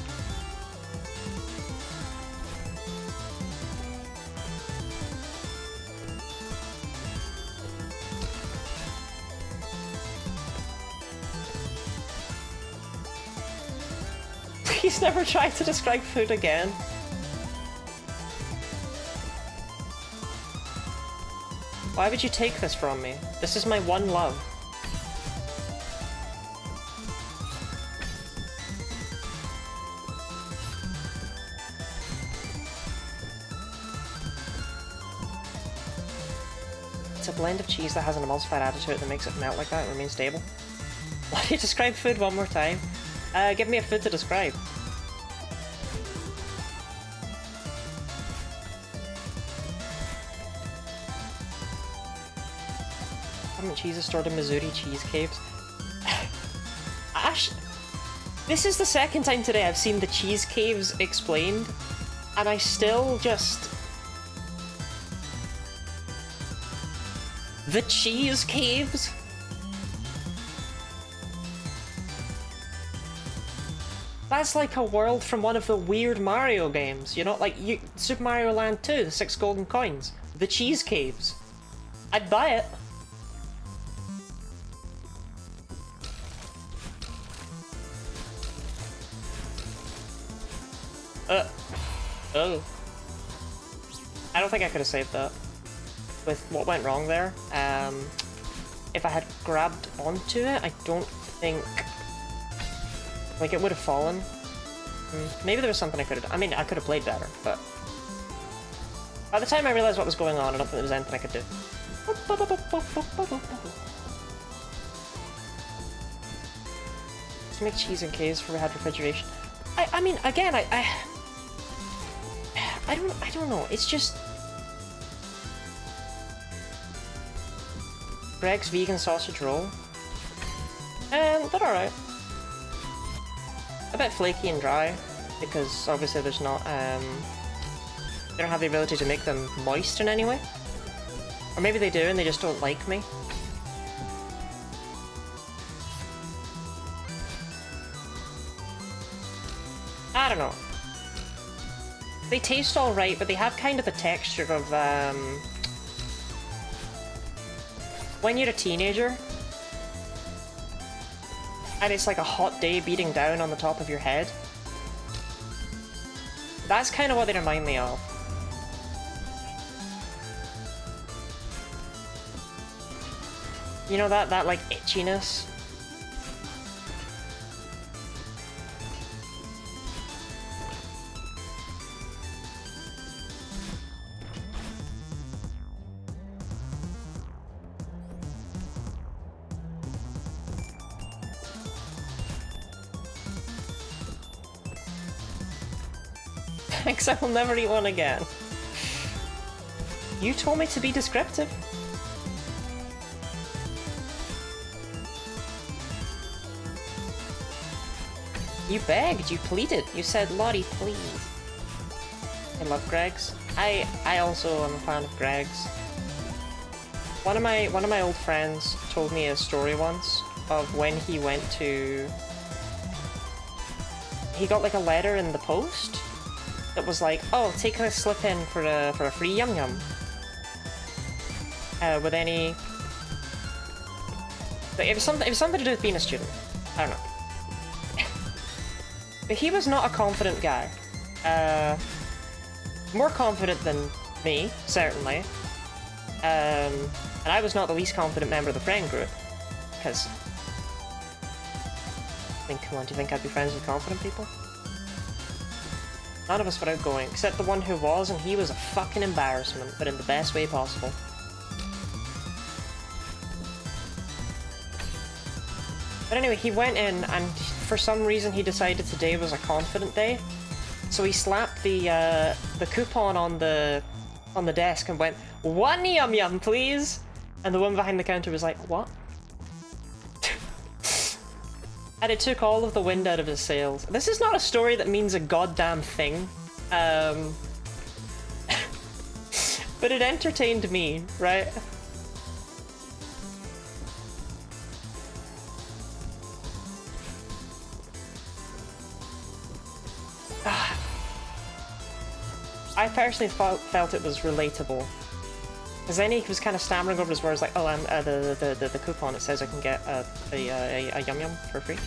Please never try to describe food again. Why would you take this from me? This is my one love. It's a blend of cheese that has an emulsified added to it that makes it melt like that and remain stable. Why do you describe food one more time? Give me a food to describe. Cheese is stored in Missouri cheese caves. Ash, this is the second time today I've seen the cheese caves explained, and I still just... The cheese caves? That's like a world from one of the weird Mario games, you know, like Super Mario Land 2, the 6 golden coins. The cheese caves. I'd buy it. Oh. I don't think I could have saved that. With what went wrong there, if I had grabbed onto it, I don't think... Like, it would have fallen. Maybe there was something I could have done. I mean, I could have played better, but... By the time I realized what was going on, I don't think there was anything I could do. Let's make cheese in caves for had refrigeration. I mean, again, I don't know, it's just... Greg's vegan sausage roll. And they're alright. A bit flaky and dry, because obviously there's not, they don't have the ability to make them moist in any way. Or maybe they do and they just don't like me. I don't know. They taste alright, but they have kind of the texture of, when you're a teenager, and it's like a hot day beating down on the top of your head. That's kind of what they remind me of. You know, that like itchiness? Thanks, I will never eat one again. You told me to be descriptive. You begged, you pleaded, you said, Lottie, please. I love Greg's. I also am a fan of Greg's. One of my old friends told me a story once of when he went to... He got like a letter in the post that was like, oh, take a slip in for a free yum yum. With any... But it was something to do with being a student. I don't know. But he was not a confident guy. More confident than me, certainly. And I was not the least confident member of the friend group. Because... I mean, come on, do you think I'd be friends with confident people? None of us were outgoing, except the one who was, and he was a fucking embarrassment, but in the best way possible. But anyway, he went in, and for some reason he decided today was a confident day. So he slapped the coupon on the desk and went, "One yum yum, please!" And the woman behind the counter was like, "What?" And it took all of the wind out of his sails. This is not a story that means a goddamn thing. But it entertained me, right? I personally felt it was relatable. Because then he was kind of stammering over his words like, oh, the coupon, it says I can get a yum yum for free.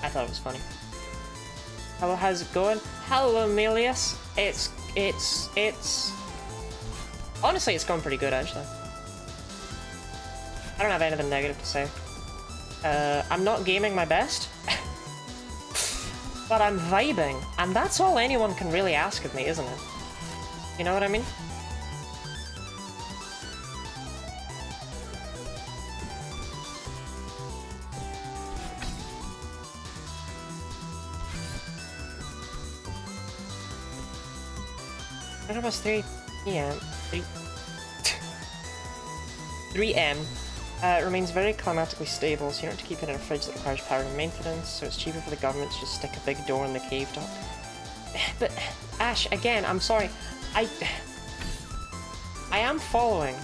I thought it was funny. Hello, how's it going? Hello, Melius. It's... Honestly, it's going pretty good, actually. I don't have anything negative to say. I'm not gaming my best. But I'm vibing, and that's all anyone can really ask of me, isn't it? You know what I mean? It was 3 p.m. 3 m. It remains very climatically stable, so you don't have to keep it in a fridge that requires power and maintenance, so it's cheaper for the government to just stick a big door in the cave top. But, Ash, again, I'm sorry. I am following.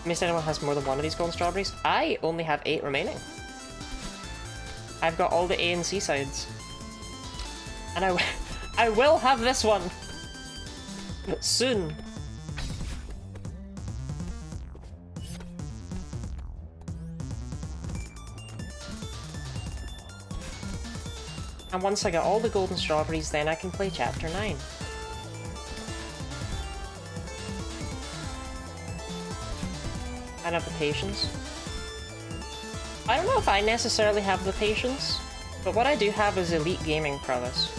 Missed anyone has more than one of these golden strawberries? I only have 8 remaining. I've got all the A and C sides. And I will have this one! Soon. And once I get all the golden strawberries, then I can play Chapter 9. I don't have the patience. I don't know if I necessarily have the patience, but what I do have is elite gaming prowess.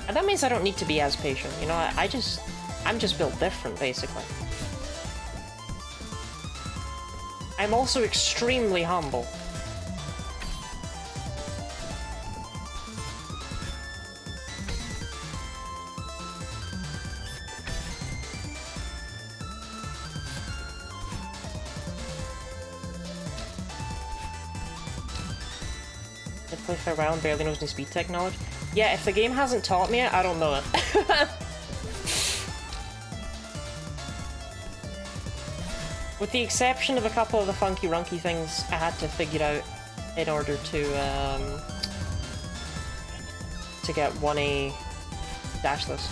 And that means I don't need to be as patient, you know, I'm just built different, basically. I'm also extremely humble. Play for a while and barely knows any speed technology. Yeah, if the game hasn't taught me it, I don't know it. With the exception of a couple of the funky runky things I had to figure out in order to get 1A dashless.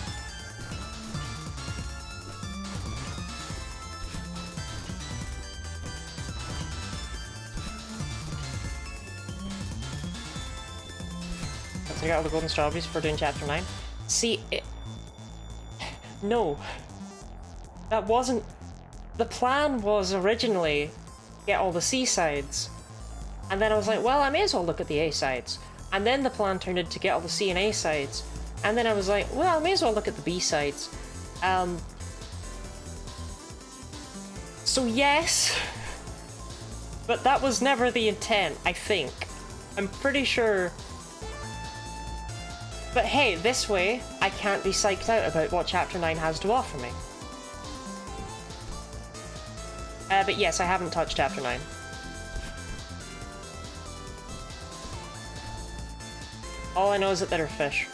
Let's take out all the golden strawberries for doing chapter 9. See, no. That wasn't... The plan was originally get all the C sides. And then I was like, well, I may as well look at the A sides. And then the plan turned into get all the C and A sides. And then I was like, well, I may as well look at the B sides. So yes, but that was never the intent, I think. I'm pretty sure. But hey, this way, I can't be psyched out about what Chapter 9 has to offer me. But yes, I haven't touched Chapter 9. All I know is that there are fish.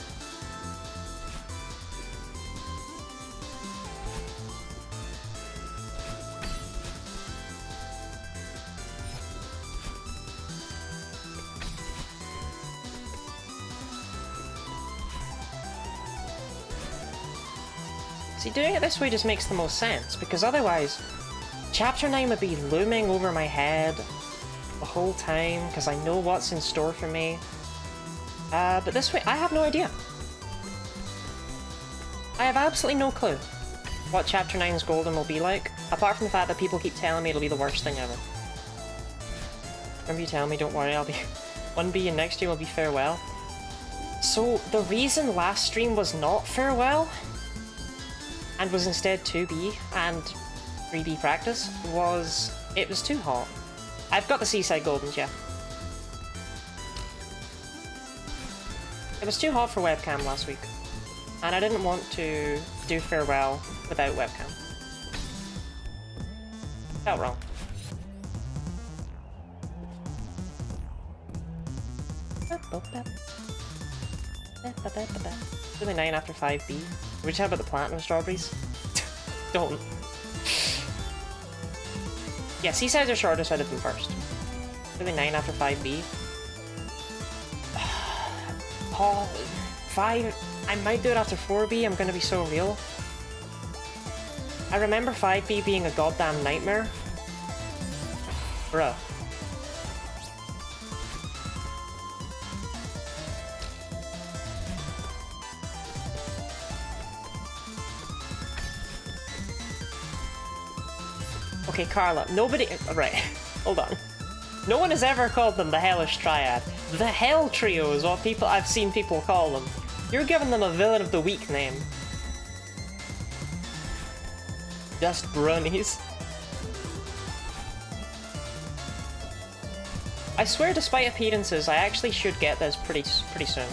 See, doing it this way just makes the most sense, because otherwise, Chapter 9 would be looming over my head the whole time, because I know what's in store for me. But this way, I have no idea. I have absolutely no clue what Chapter 9's Golden will be like, apart from the fact that people keep telling me it'll be the worst thing ever. Remember you telling me, don't worry, I'll be 1B and next year will be Farewell. So, the reason last stream was not Farewell, and was instead 2B and 3B practice, was it was too hot. I've got the Seaside Goldens, yeah. It was too hot for webcam last week, and I didn't want to do Farewell without webcam. Felt wrong. Really 9 after 5B. Are we talking about the platinum strawberries? Don't. Yeah, Seasides are shortest out of them first. Really 9 after 5B. Oh, 5... I might do it after 4B, I'm gonna be so real. I remember 5B being a goddamn nightmare. Bruh. Okay, Carla, nobody... Right, hold on. No one has ever called them the Hellish Triad. The Hell Trio is what I've seen people call them. You're giving them a Villain of the Week name. Just bronies. I swear, despite appearances, I actually should get this pretty soon.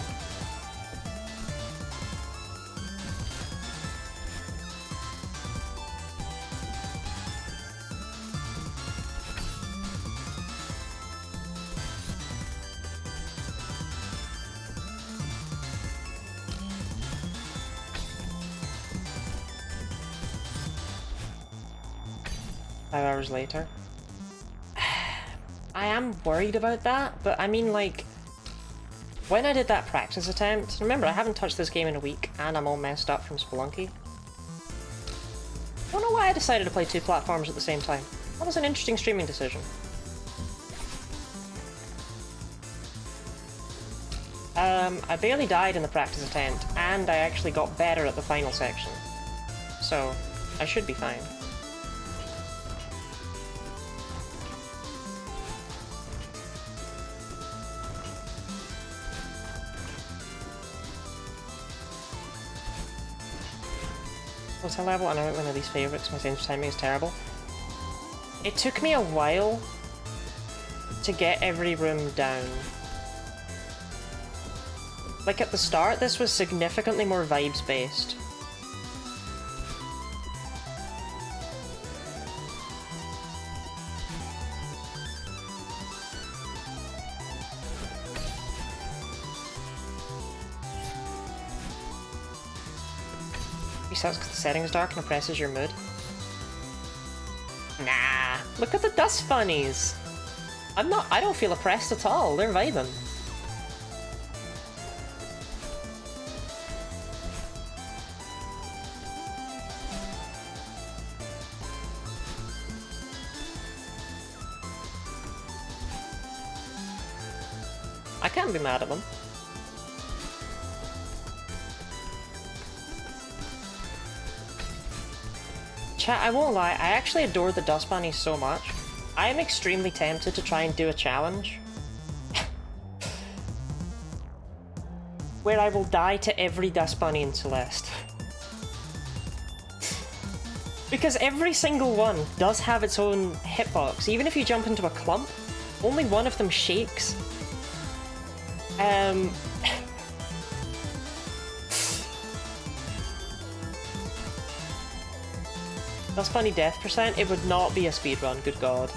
Hours later. I am worried about that, but I mean, like, when I did that practice attempt, remember, I haven't touched this game in a week, and I'm all messed up from Spelunky. I don't know why I decided to play 2 platforms at the same time. That was an interesting streaming decision. I barely died in the practice attempt, and I actually got better at the final section. So, I should be fine. Hotel level, I know one of these favourites, my sense of timing is terrible. It took me a while to get every room down. Like at the start, this was significantly more vibes based. Resets because the setting is dark and oppresses your mood. Nah. Look at the dust bunnies! I don't feel oppressed at all, they're vibing. I can't be mad at them. Chat, I won't lie, I actually adore the dust bunnies so much. I am extremely tempted to try and do a challenge where I will die to every dust bunny in Celeste. Because every single one does have its own hitbox. Even if you jump into a clump, only one of them shakes. Dust bunny death percent, it would not be a speedrun, good god.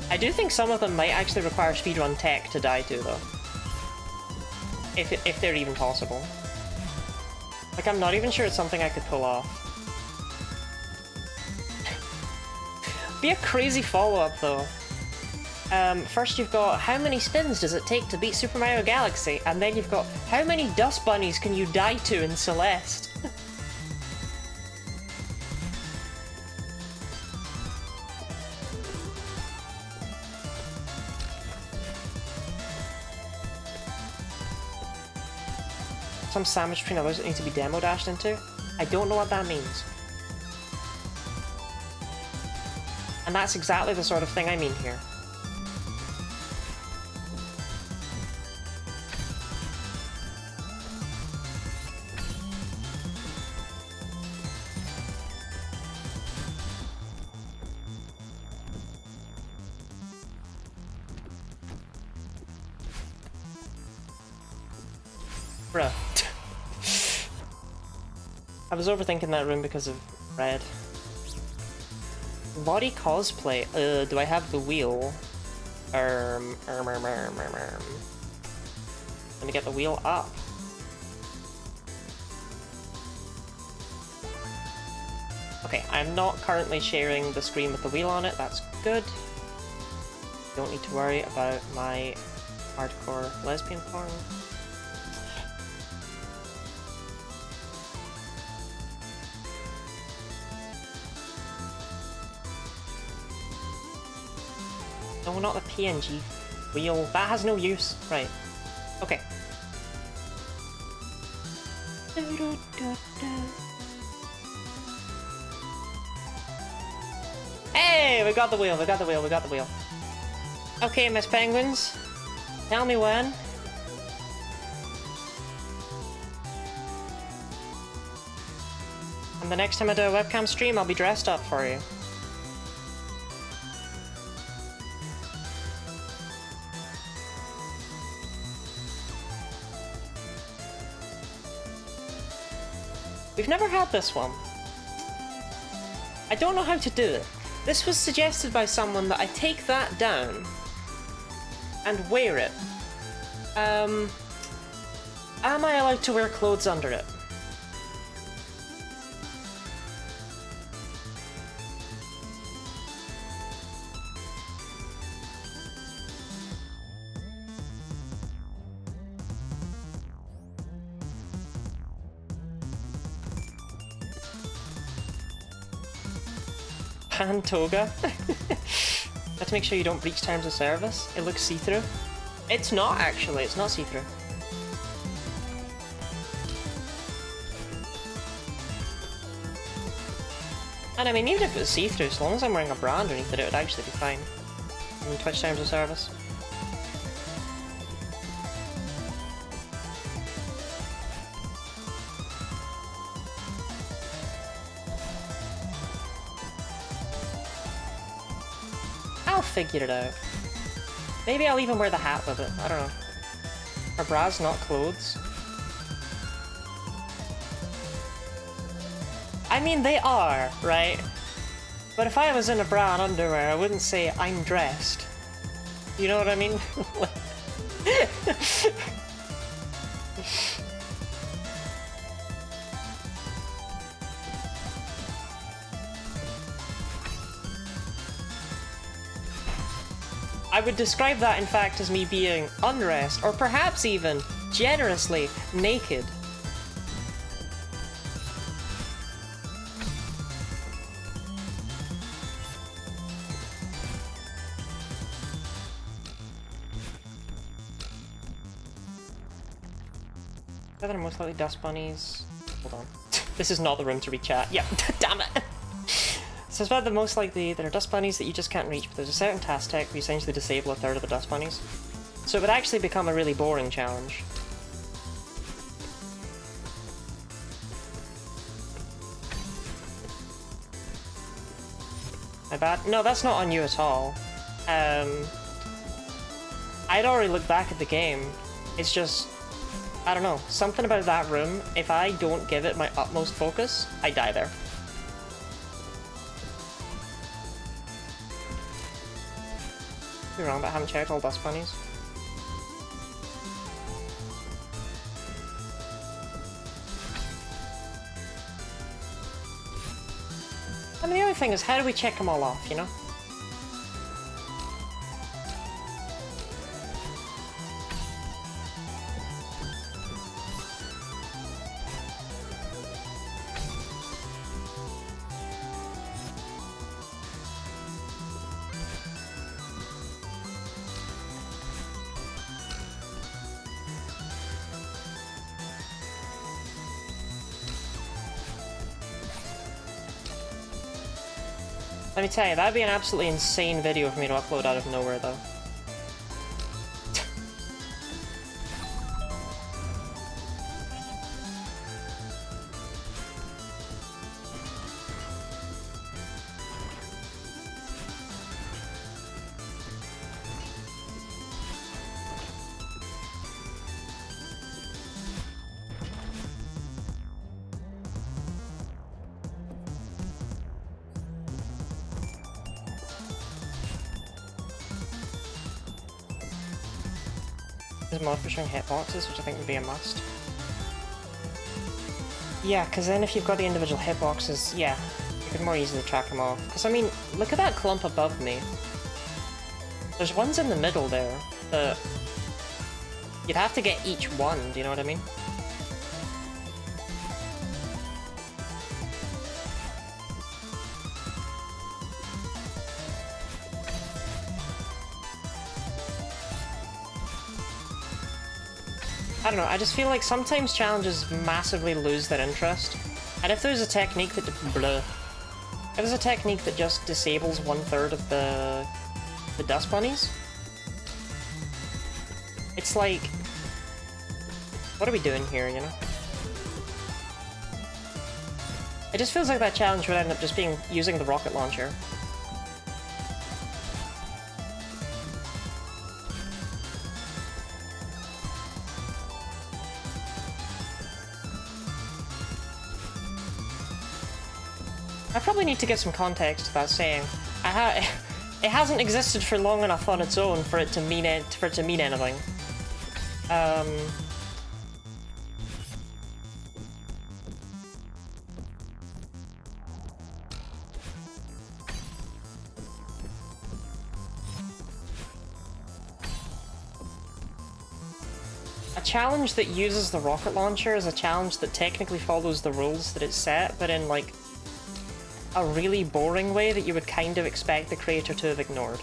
I do think some of them might actually require speedrun tech to die to, though. If they're even possible. Like, I'm not even sure it's something I could pull off. Be a crazy follow-up, though. First you've got, how many spins does it take to beat Super Mario Galaxy? And then you've got, how many dust bunnies can you die to in Celeste? Some sandwich between others that need to be demo dashed into? I don't know what that means. And that's exactly the sort of thing I mean here. Bruh. I was overthinking that room because of red. VOD cosplay. Do I have the wheel? Let me get the wheel up. Okay, I'm not currently sharing the screen with the wheel on it. That's good. Don't need to worry about my hardcore lesbian porn. No, not the PNG wheel. That has no use. Right. Okay. Hey! We got the wheel, we got the wheel, we got the wheel. Okay, Miss Penguins. Tell me when. And the next time I do a webcam stream, I'll be dressed up for you. We've never had this one. I don't know how to do it. This was suggested by someone that I take that down and wear it. Am I allowed to wear clothes under it? Pan toga. Let's make sure you don't breach terms of service. It looks see-through. It's not actually, it's not see-through. And I mean, even if it was see-through, as long as I'm wearing a bra underneath it, it would actually be fine. In Twitch terms of service. I'll figure it out. Maybe I'll even wear the hat with it. I don't know. Are bras not clothes? I mean, they are, right? But if I was in a bra and underwear, I wouldn't say I'm dressed. You know what I mean? would describe that, in fact, as me being undressed, or perhaps even generously naked. Are there most likely dust bunnies? Hold on. This is not the room to re-chat. Yeah, damn it! So it's about the most likely there are dust bunnies that you just can't reach, but there's a certain task tech where you essentially disable a third of the dust bunnies. So it would actually become a really boring challenge. My bad? No, that's not on you at all. I'd already looked back at the game. It's just, I don't know, something about that room, if I don't give it my utmost focus, I die there. You're wrong, but I haven't checked all dust bunnies. I mean, the other thing is, how do we check them all off, you know? Let me tell you, that'd be an absolutely insane video for me to upload out of nowhere, though. There's mod for showing hitboxes, which I think would be a must. Yeah, because then if you've got the individual hitboxes, yeah, you could more easily track them off. Because, I mean, look at that clump above me. There's ones in the middle there that you'd have to get each one, do you know what I mean? I don't know, I just feel like sometimes challenges massively lose their interest. And if there's a technique that if there's a technique that just disables 1/3 of the dust bunnies, it's like, what are we doing here, you know? It just feels like that challenge would end up just being using the rocket launcher. I probably need to give some context to that saying. It hasn't existed for long enough on its own for it to mean anything. A challenge that uses the rocket launcher is a challenge that technically follows the rules that it's set, but in like a really boring way that you would kind of expect the creator to have ignored.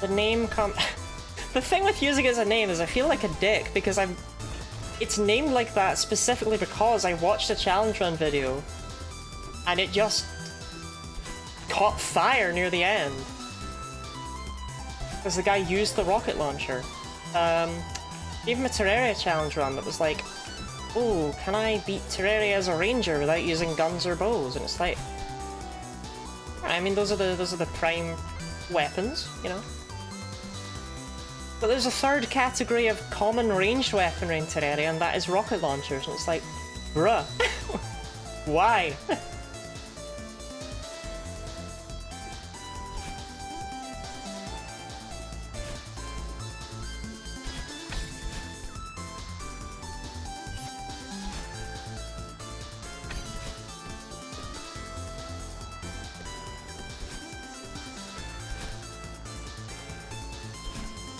The name the thing with using it as a name is I feel like a dick because it's named like that specifically because I watched a challenge run video and it just caught fire near the end. Because the guy used the rocket launcher. Gave him a Terraria challenge run that was like, oh, can I beat Terraria as a ranger without using guns or bows? And it's like, I mean, those are the prime weapons, you know? But there's a third category of common ranged weaponry in Terraria, and that is rocket launchers, and it's like, bruh, why?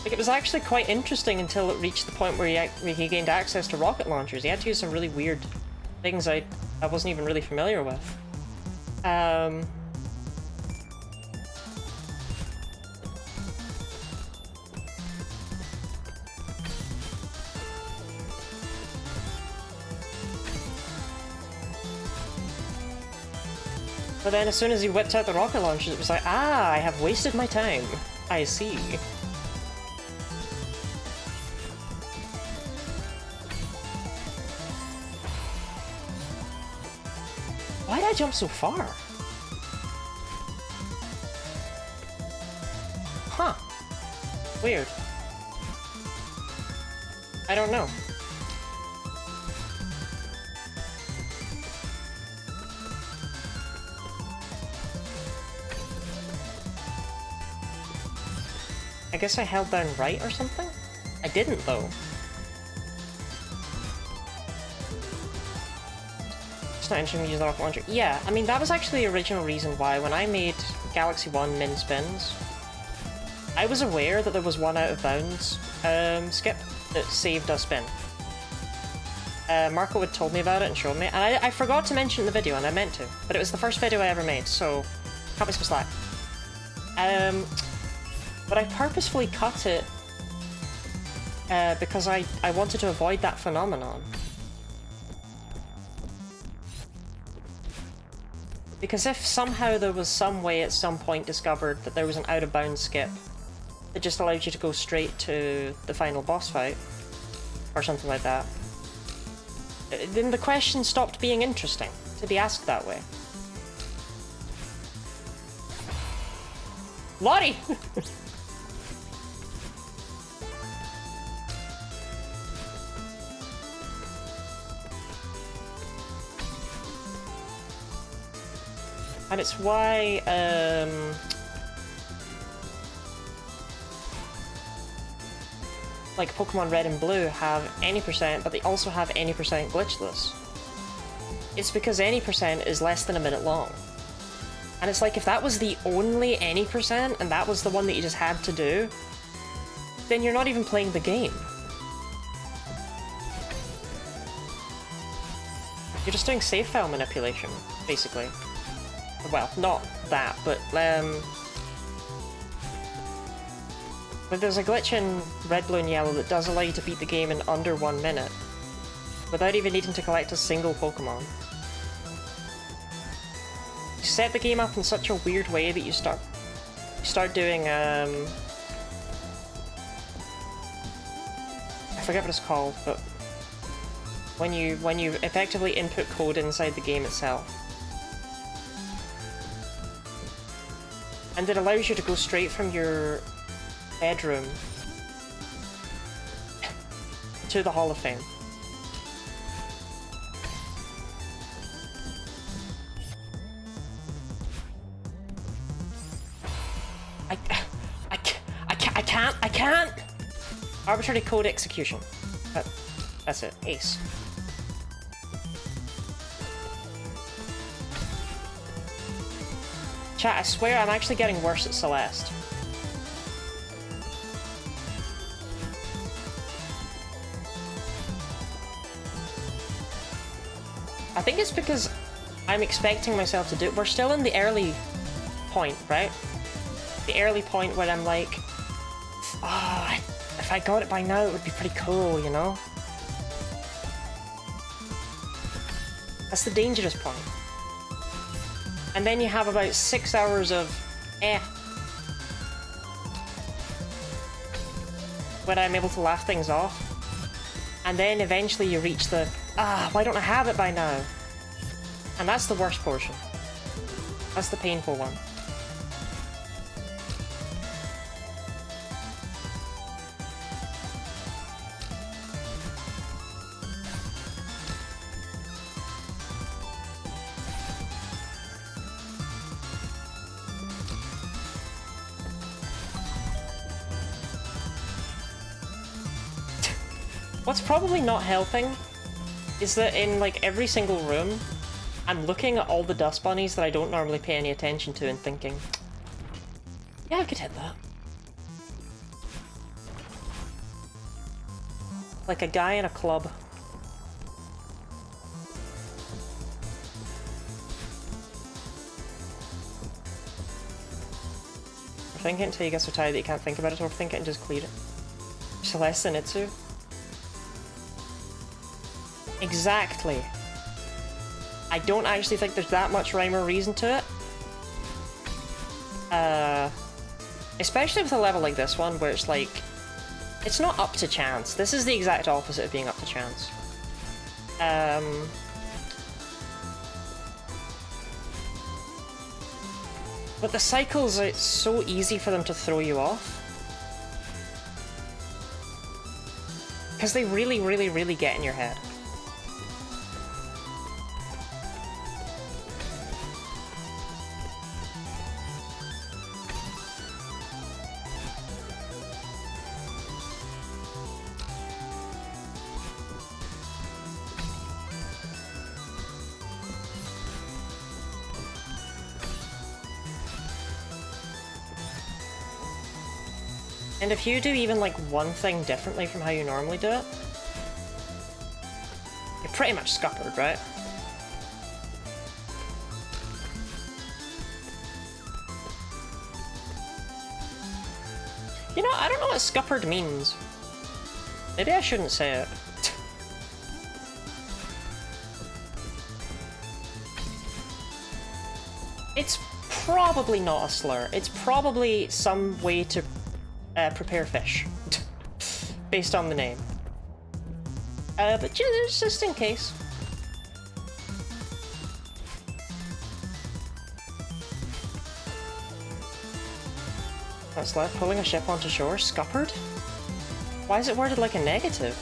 Like, it was actually quite interesting until it reached the point where he gained access to rocket launchers. He had to use some really weird things I wasn't even really familiar with. But then as soon as he whipped out the rocket launchers, it was like, ah, I have wasted my time. I see. Why did I jump so far? Huh. Weird. I don't know. I guess I held down right or something? I didn't, though. It's not interesting to use the rocket launcher. Yeah, I mean, that was actually the original reason why, when I made Galaxy 1 min spins, I was aware that there was one out of bounds skip that saved a spin. Marco had told me about it and showed me, and I forgot to mention it in the video, and I meant to, but it was the first video I ever made, so cut me some slack. But I purposefully cut it because I wanted to avoid that phenomenon. Because if somehow there was some way at some point discovered that there was an out-of-bounds skip that just allowed you to go straight to the final boss fight, or something like that, then the question stopped being interesting to be asked that way. Lottie! And it's why, like Pokemon Red and Blue have any %, but they also have any % glitchless. It's because any % is less than a minute long. And it's like, if that was the only any %, and that was the one that you just had to do, then you're not even playing the game. You're just doing save file manipulation, basically. Well, not that, but there's a glitch in Red, Blue, and Yellow that does allow you to beat the game in under 1 minute, without even needing to collect a single Pokemon. You set the game up in such a weird way that you start doing I forget what it's called, but when you effectively input code inside the game itself. And it allows you to go straight from your bedroom to the Hall of Fame. I can't! Arbitrary code execution. That's it. Ace. Chat, I swear I'm actually getting worse at Celeste. I think it's because I'm expecting myself to do it. We're still in the early point, right? The early point where I'm like, oh, if I got it by now, it would be pretty cool, you know? That's the dangerous point. And then you have about 6 hours of when I'm able to laugh things off. And then eventually you reach the, why don't I have it by now? And that's the worst portion. That's the painful one. What's probably not helping is that in like every single room, I'm looking at all the dust bunnies that I don't normally pay any attention to and thinking, yeah, I could hit that. Like a guy in a club. Overthink it until you get so tired that you can't think about it, overthink it and just clear it. Celeste and Itsu. Exactly. I don't actually think there's that much rhyme or reason to it. Especially with a level like this one, where it's like, it's not up to chance. This is the exact opposite of being up to chance. But the cycles, it's so easy for them to throw you off. Because they really, really, really get in your head. And if you do even like one thing differently from how you normally do it, you're pretty much scuppered, right? You know, I don't know what scuppered means. Maybe I shouldn't say it. It's probably not a slur. It's probably some way to prepare fish, based on the name. But just in case. What's left? Pulling a ship onto shore? Scuppered? Why is it worded like a negative?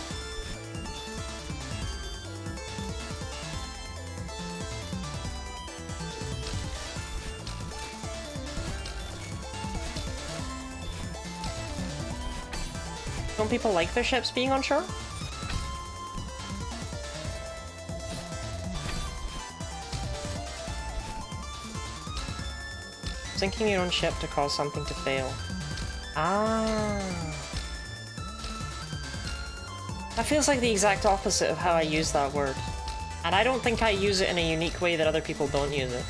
Don't people like their ships being on shore? Sinking your own ship to cause something to fail. Ah. That feels like the exact opposite of how I use that word. And I don't think I use it in a unique way that other people don't use it.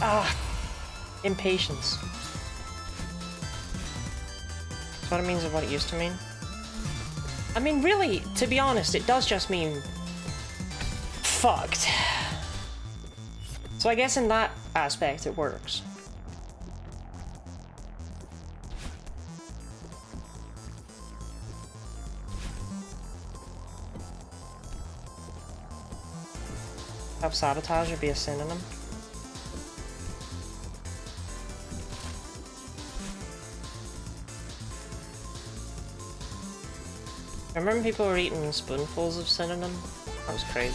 Ah, impatience. That's what it means of what it used to mean. I mean, really, to be honest, it does just mean fucked. So I guess in that aspect it works. Self-sabotage would be a synonym. I remember people were eating spoonfuls of cinnamon. That was crazy.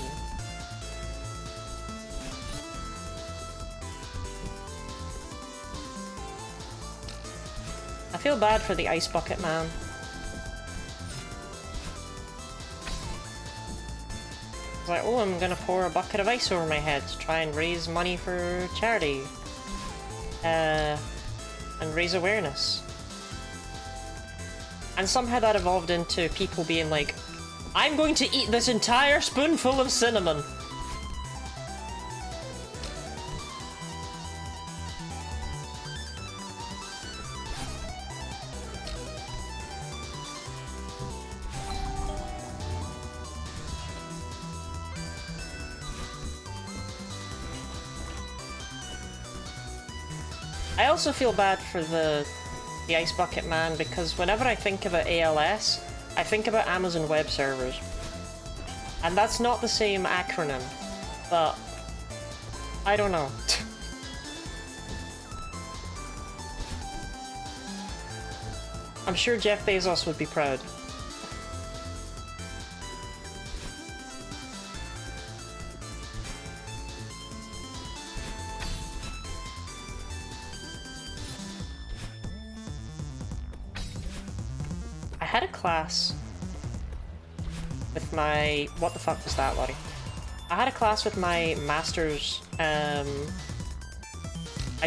I feel bad for the ice bucket man. It's like, oh, I'm gonna pour a bucket of ice over my head to try and raise money for charity. And raise awareness. And somehow that evolved into people being like, I'm going to eat this entire spoonful of cinnamon. I also feel bad for the Ice Bucket Man, because whenever I think about ALS, I think about Amazon Web Servers. And that's not the same acronym, but I don't know. I'm sure Jeff Bezos would be proud. had a class with my... What the fuck was that, Lottie? I had a class with my master's, I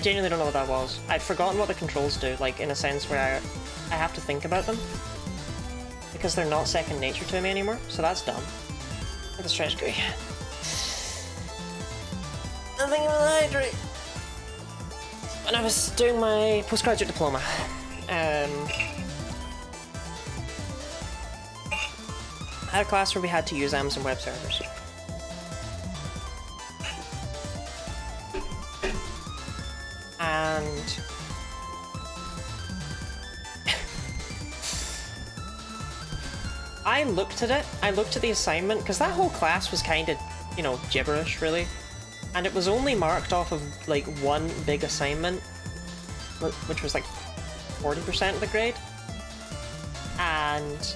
genuinely don't know what that was. I've forgotten what the controls do, like, in a sense where I have to think about them. Because they're not second nature to me anymore, so that's dumb. Look at the stretch gooey. Nothing even hydrate. When I was doing my postgraduate diploma, I had a class where we had to use Amazon Web Servers. And I looked at it, I looked at the assignment, because that whole class was kind of, you know, gibberish, really. And it was only marked off of, like, one big assignment, which was, like, 40% of the grade. And,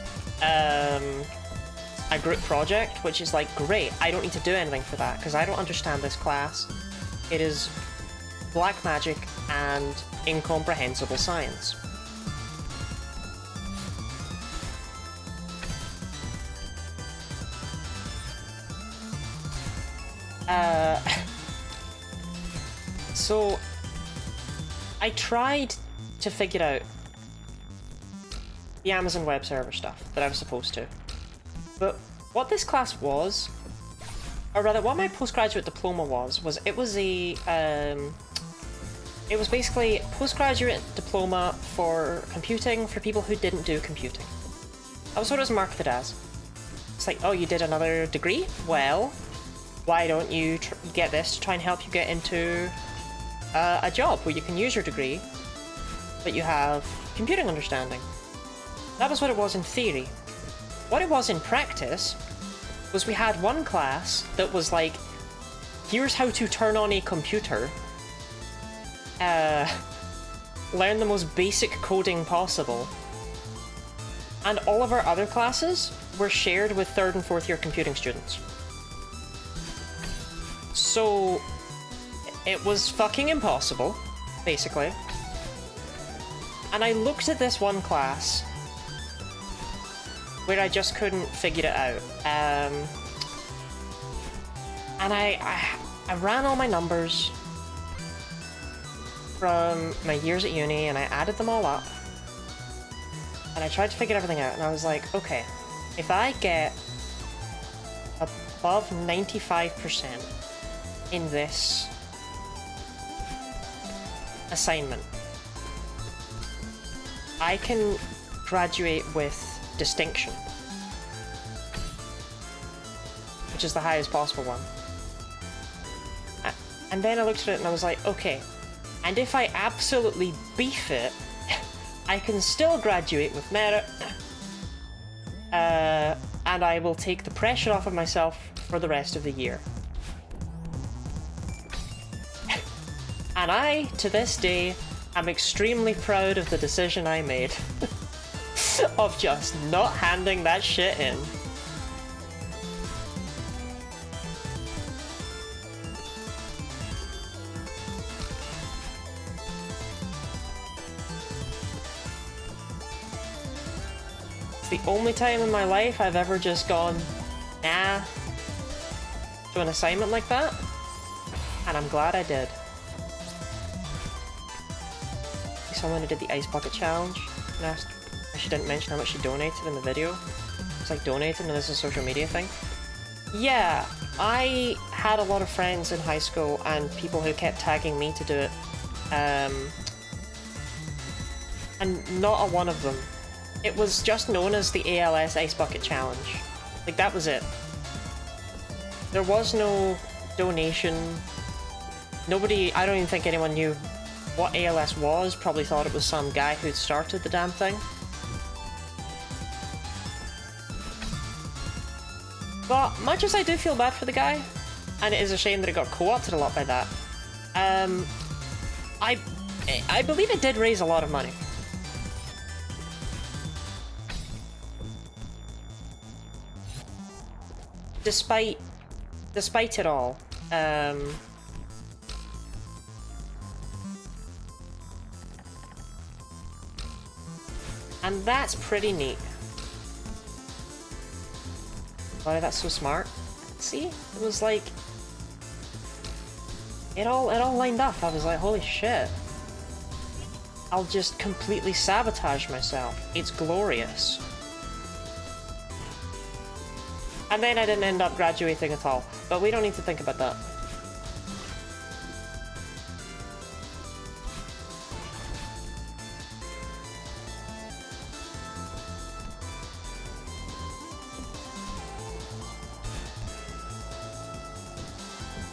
a group project, which is, like, great, I don't need to do anything for that, because I don't understand this class. It is black magic and incomprehensible science. So I tried to figure out the Amazon Web Server stuff that I was supposed to. But what this class was, or rather what my postgraduate diploma was it was a, it was basically postgraduate diploma for computing for people who didn't do computing. That was what it was marketed as. It's like, oh, you did another degree? Well, why don't you get this to try and help you get into a job where you can use your degree, but you have computing understanding. That was what it was in theory. What it was in practice was we had one class that was like, here's how to turn on a computer, learn the most basic coding possible, and all of our other classes were shared with 3rd and 4th year computing students. So it was fucking impossible, basically. And I looked at this one class where I just couldn't figure it out. And I ran all my numbers from my years at uni and I added them all up. And I tried to figure everything out and I was like, okay, if I get above 95% in this assignment, I can graduate with distinction, which is the highest possible one. And then I looked at it and I was like, okay, and if I absolutely beef it, I can still graduate with merit, and I will take the pressure off of myself for the rest of the year. And I, to this day, am extremely proud of the decision I made of just not handing that shit in. It's the only time in my life I've ever just gone, nah, to an assignment like that, and I'm glad I did. Someone who did the ice bucket challenge and asked if she didn't mention how much she donated in the video. It's like donating and this is a social media thing. Yeah, I had a lot of friends in high school and people who kept tagging me to do it. And not a one of them. It was just known as the ALS Ice Bucket Challenge. Like, that was it. There was no donation. Nobody, I don't even think anyone knew what ALS was, probably thought it was some guy who'd started the damn thing. But much as I do feel bad for the guy, and it is a shame that it got co-opted a lot by that, I believe it did raise a lot of money. Despite it all, and that's pretty neat. Wow, that's so smart. See? It was like... It all lined up. I was like, holy shit. I'll just completely sabotage myself. It's glorious. And then I didn't end up graduating at all. But we don't need to think about that.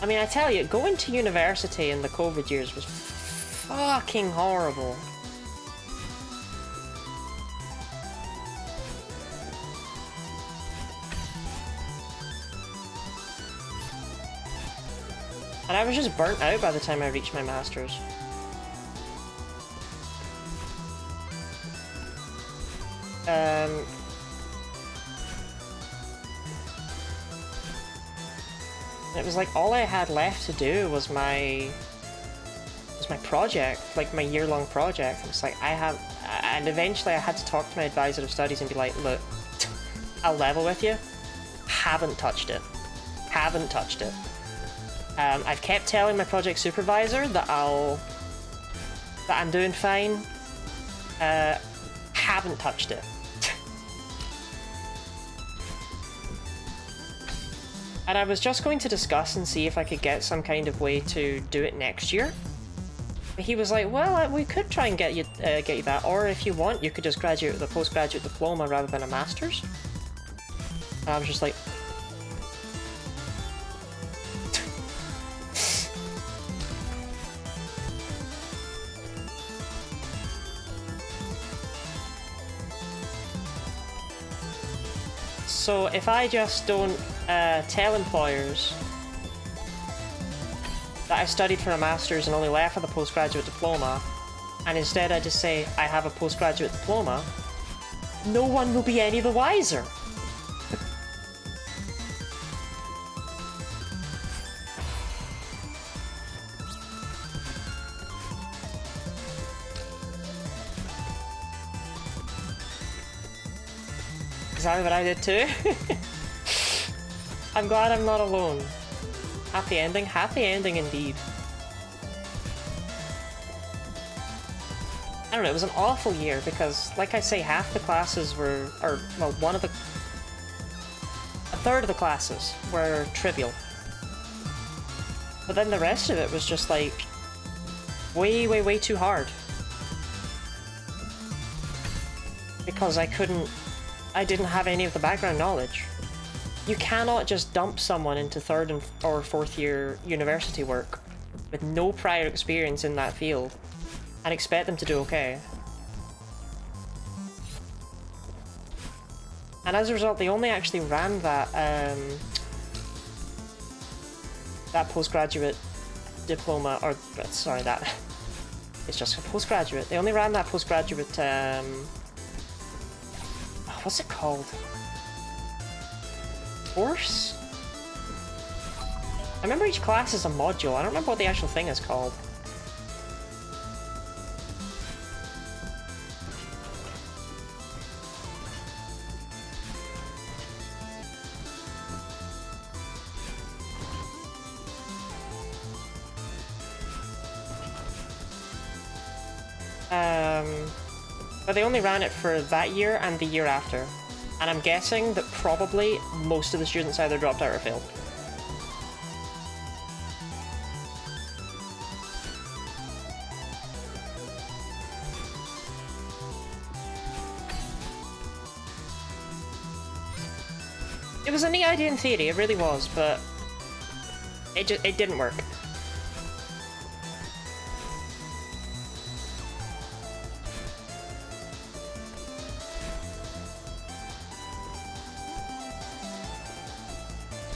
I mean, I tell you, going to university in the COVID years was fucking horrible. And I was just burnt out by the time I reached my master's. It was like all I had left to do was my project, like my year-long project. It's like and eventually I had to talk to my advisor of studies and be like, look, I'll level with you. Haven't touched it. Haven't touched it. I've kept telling my project supervisor that I'm doing fine. Haven't touched it. And I was just going to discuss and see if I could get some kind of way to do it next year. But he was like, well, we could try and get you that, or if you want, you could just graduate with a postgraduate diploma rather than a master's. And I was just like... So if I just don't tell employers that I studied for a master's and only left with a postgraduate diploma, and instead I just say I have a postgraduate diploma, no one will be any the wiser. Exactly what I did too. I'm glad I'm not alone. Happy ending? Happy ending indeed. I don't know, it was an awful year because, like I say, half the classes were, a third of the classes were trivial. But then the rest of it was just like, way, way, way too hard. Because I didn't have any of the background knowledge. You cannot just dump someone into third or fourth year university work with no prior experience in that field and expect them to do okay. And as a result, they only actually ran that that postgraduate diploma, or sorry, that it's just a postgraduate. They only ran that postgraduate what's it called? Course? I remember each class is a module. I don't remember what the actual thing is called. But they only ran it for that year and the year after. And I'm guessing that probably most of the students either dropped out or failed. It was a neat idea in theory, it really was, but it didn't work.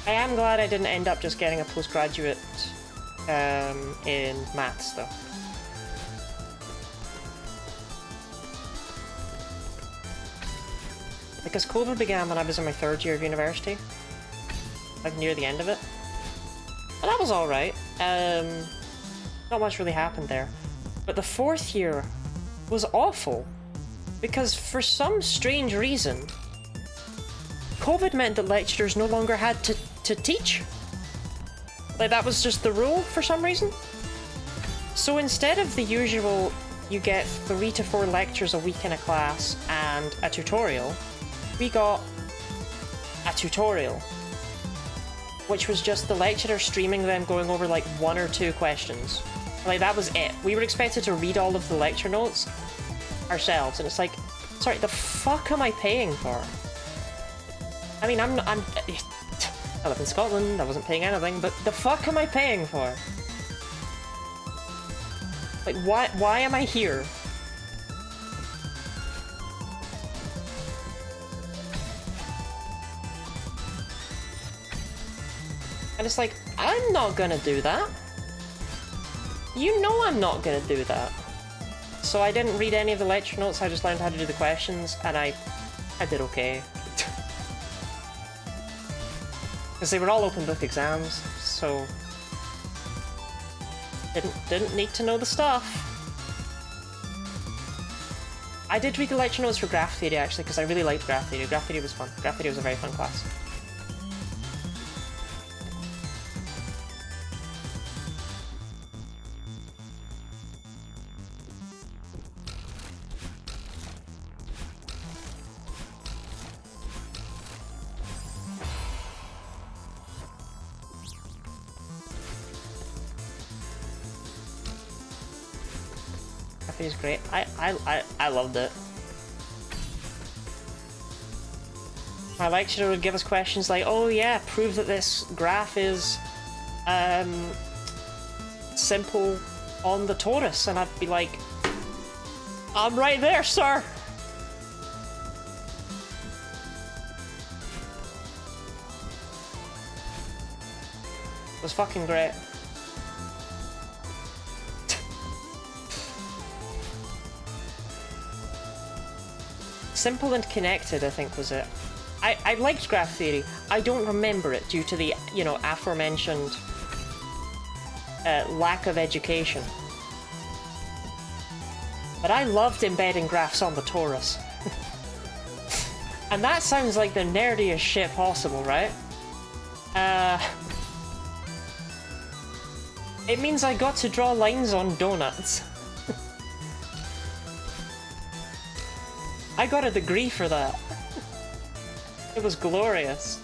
I am glad I didn't end up just getting a postgraduate in maths, though. Because COVID began when I was in my third year of university, like near the end of it. And that was alright. Not much really happened there. But the fourth year was awful, because for some strange reason, COVID meant that lecturers no longer had to teach. Like, that was just the rule for some reason. So instead of the usual, you get 3 to 4 lectures a week in a class and a tutorial, we got a tutorial, which was just the lecturer streaming them going over like 1 or 2 questions. Like, that was it. We were expected to read all of the lecture notes ourselves, and it's like, sorry, the fuck am I paying for? I mean, I live in Scotland, I wasn't paying anything, but the fuck am I paying for? Like, why am I here? And it's like, I'm not gonna do that. You know I'm not gonna do that. So I didn't read any of the lecture notes, I just learned how to do the questions, and I did okay. Because they were all open book exams, so didn't need to know the stuff. I did read the lecture notes for graph theory actually, because I really liked graph theory. Graph theory was fun. Graph theory was a very fun class. Is great. I loved it. My lecturer would give us questions like, oh yeah, prove that this graph is simple on the torus, and I'd be like, I'm right there, sir. It was fucking great. Simple and connected, I think, was it. I liked graph theory. I don't remember it due to the, you know, aforementioned lack of education. But I loved embedding graphs on the torus. And that sounds like the nerdiest shit possible, right? It means I got to draw lines on donuts. I got a degree for that. It was glorious.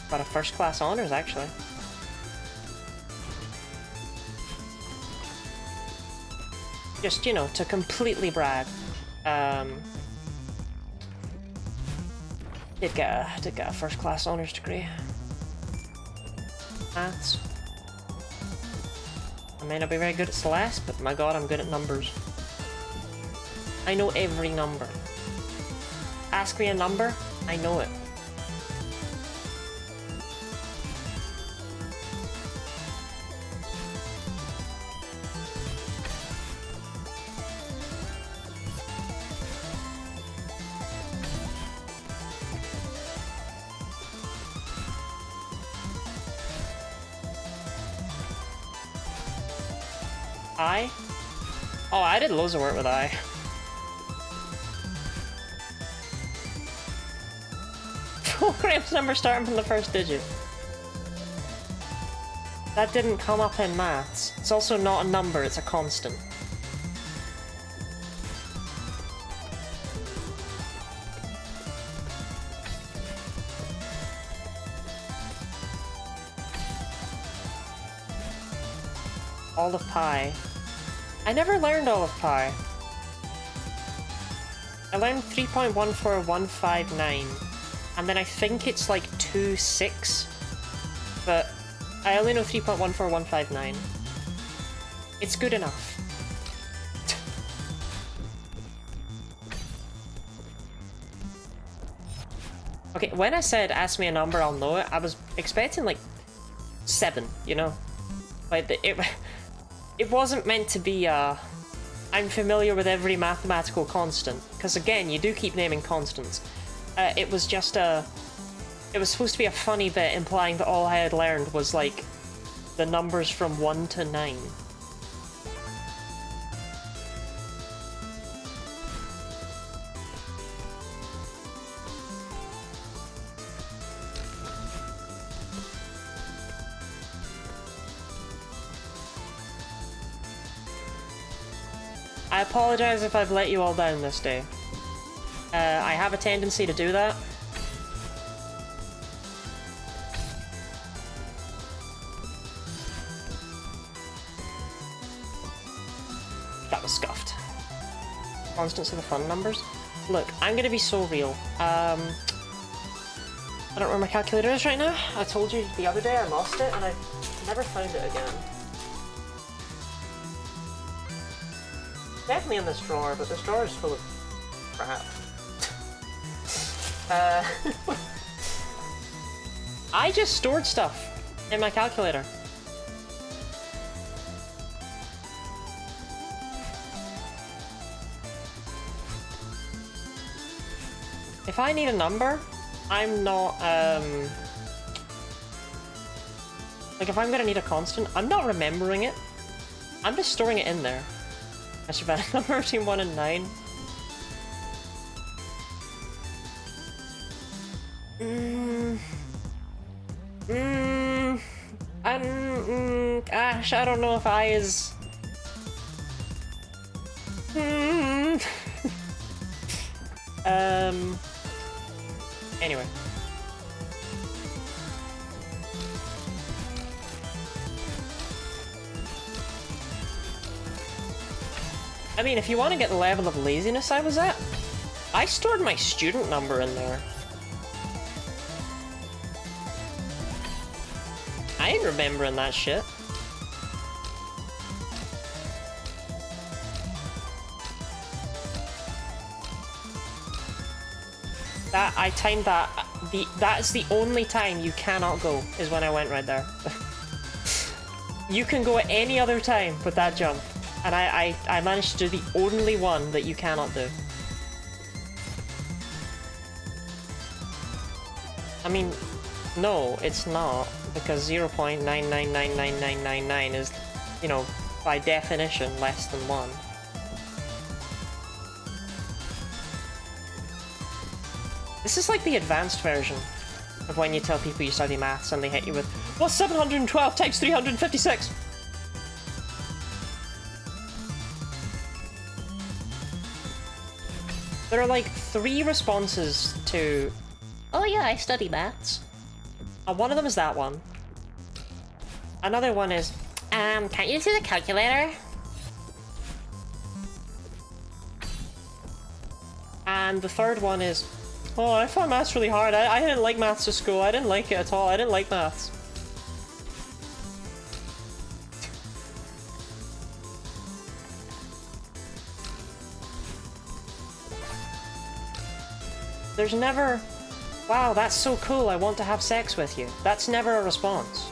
Got a first class honors, actually. Just, you know, to completely brag. Did get a first class honors degree. Maths. I may not be very good at Celeste, but my god, I'm good at numbers. I know every number. Ask me a number, I know it. I? Oh, I did loads of work with I. Program's number starting from the first digit. That didn't come up in maths. It's also not a number, it's a constant. All of pi. I never learned all of pi. I learned 3.14159, and then I think it's like 2.6, but I only know 3.14159. It's good enough. Okay, when I said ask me a number, I'll know it, I was expecting like 7, you know? Like, it wasn't meant to be, I'm familiar with every mathematical constant, because again, you do keep naming constants. It was just It was supposed to be a funny bit implying that all I had learned was, like, the numbers from 1 to 9. I apologize if I've let you all down this day. I have a tendency to do that. That was scuffed. Constants of the fun numbers. Look, I'm gonna be so real. I don't know where my calculator is right now. I told you the other day I lost it and I never found it again. Definitely in this drawer, but this drawer is full of crap. I just stored stuff in my calculator. If I need a number, I'm not, like if I'm gonna need a constant, I'm not remembering it. I'm just storing it in there. I should bet a number between 1 and 9. Gosh, I don't know if I is... Anyway. I mean, if you want to get the level of laziness I was at, I stored my student number in there. I ain't remembering that shit. That, I timed that, that's the only time you cannot go, is when I went right there. You can go at any other time with that jump. And I managed to do the only one that you cannot do. I mean, no, it's not, because 0.999999 is, you know, by definition, less than 1. This is like the advanced version of when you tell people you study maths and they hit you with, what's 712 times 356? There are like 3 responses to, oh yeah, I study maths. One of them is that one. Another one is, can't you see the calculator? And the third one is, oh, I found maths really hard. I didn't like maths at school. I didn't like it at all. I didn't like maths. There's never, wow, that's so cool, I want to have sex with you. That's never a response.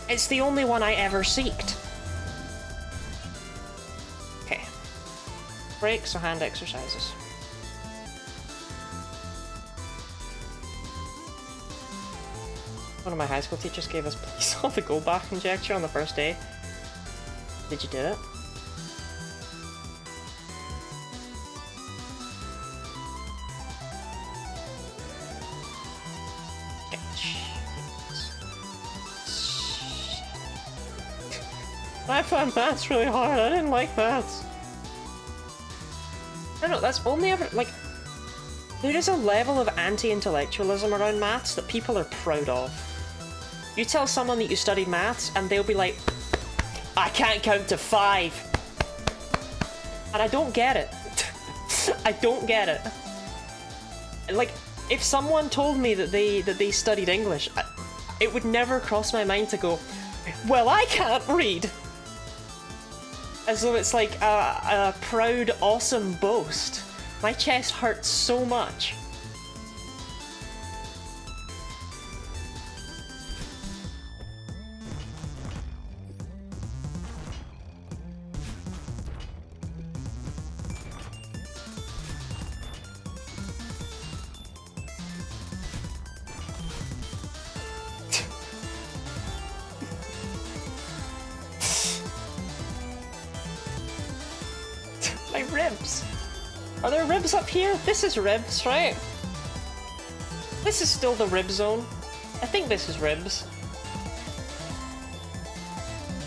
It's the only one I ever seeked. Okay. Breaks or hand exercises. One of my high school teachers gave us police on the go back injection on the first day. Did you do it? I found maths really hard. I didn't like maths. I don't know, that's only ever, like, there is a level of anti-intellectualism around maths that people are proud of. You tell someone that you studied maths and they'll be like, I can't count to 5. And I don't get it. I don't get it. Like, if someone told me that they studied English, it would never cross my mind to go, well, I can't read. As though it's like a proud, awesome boast. My chest hurts so much. Ribs. Are there ribs up here? This is ribs, right? This is still the rib zone. I think this is ribs.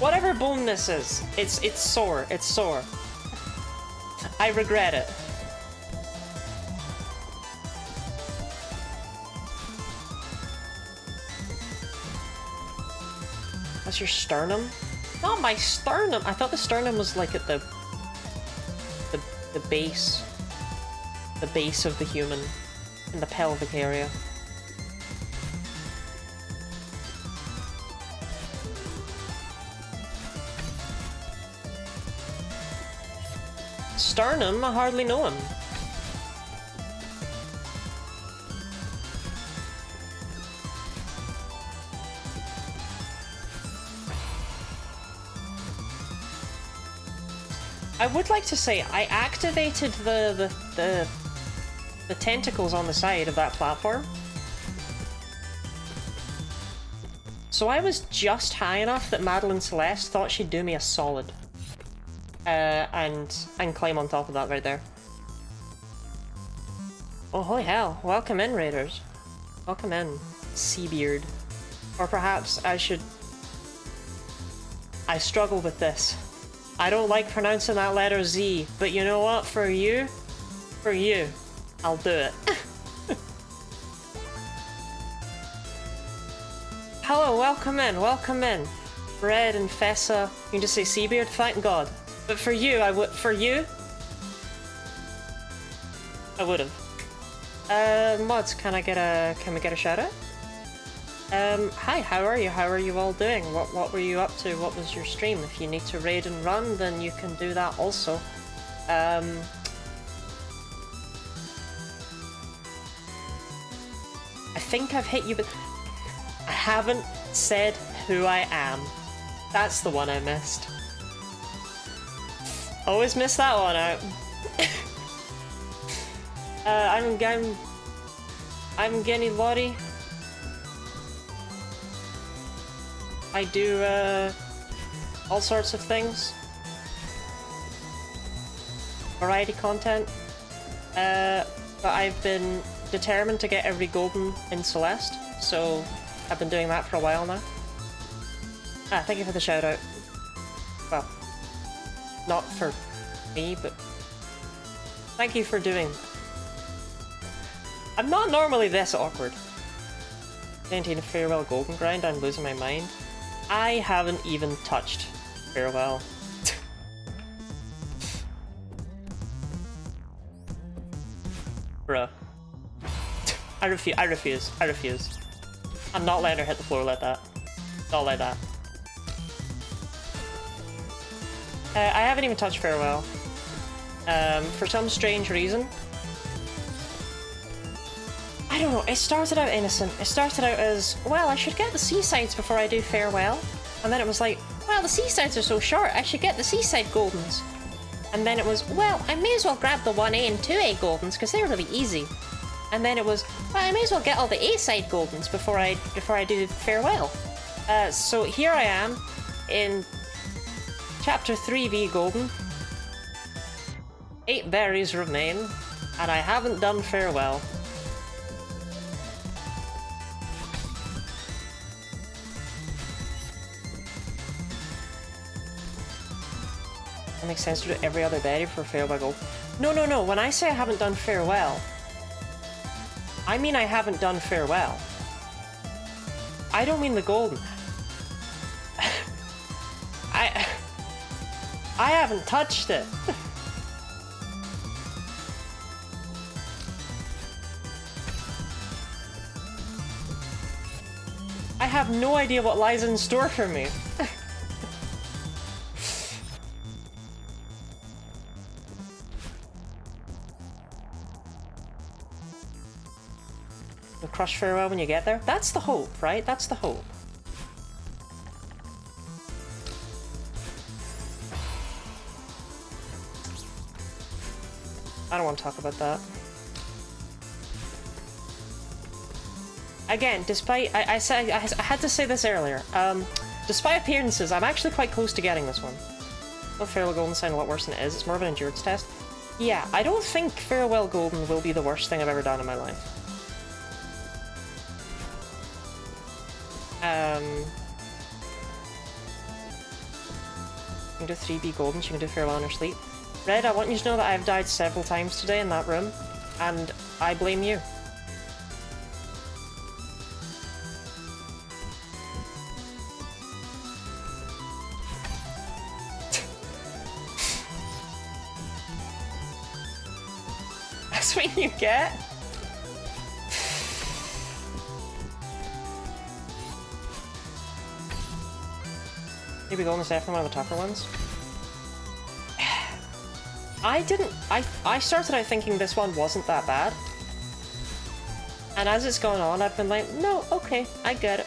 Whatever bone this is, it's sore. It's sore. I regret it. That's your sternum? Not my sternum! I thought the sternum was like at the base. The base of the human. In the pelvic area. Sternum? I hardly know him. I would like to say I activated the tentacles on the side of that platform. So I was just high enough that Madeline Celeste thought she'd do me a solid. And climb on top of that right there. Oh, holy hell. Welcome in, Raiders. Welcome in, Seabeard. Or perhaps I should... I struggle with this. I don't like pronouncing that letter Z, but you know what? For you, I'll do it. Hello, welcome in, welcome in. Red and Fessa, you can just say Seabeard, thank God. But for you, I would've. Mods, can we get a shout out? Hi, how are you? How are you all doing? What were you up to? What was your stream? If you need to raid and run, then you can do that also. I think I've hit you, but I haven't said who I am. That's the one I missed. Always miss that one out. I'm Genny Lottie. I do all sorts of things. Variety content. But I've been determined to get every golden in Celeste, so I've been doing that for a while now. Ah, thank you for the shout out. Well, not for me, but thank you for doing. I'm not normally this awkward. 19 Farewell Golden Grind, I'm losing my mind. I haven't even touched Farewell. Bruh. I refuse. I'm not letting her hit the floor like that. Not like that. I haven't even touched Farewell. For some strange reason. I don't know, it started out innocent. It started out as, well, I should get the seasides before I do Farewell. And then it was like, well, the seasides are so short, I should get the seaside goldens. And then it was, well, I may as well grab the 1A and 2A goldens because they're really easy. And then it was, well, I may as well get all the A-side goldens before I do Farewell. So here I am in Chapter 3V Golden. 8 berries remain, and I haven't done Farewell. That makes sense to do every other berry for Farewell Gold. No, when I say I haven't done Farewell, I mean I haven't done Farewell. I don't mean the golden. I haven't touched it. I have no idea what lies in store for me. You'll crush Farewell when you get there? That's the hope, right? That's the hope. I don't want to talk about that. Again, despite... I had to say this earlier. Despite appearances, I'm actually quite close to getting this one. Well, Farewell Golden sound a lot worse than it is. It's more of an endurance test. Yeah, I don't think Farewell Golden will be the worst thing I've ever done in my life. You can do 3B Golden, she can do Farewell in her sleep. Red, I want you to know that I've died several times today in that room, and I blame you. That's what you get? Maybe Golden's definitely one of the tougher ones. I started out thinking this one wasn't that bad. And as it's gone on, I've been like, no, okay, I get it.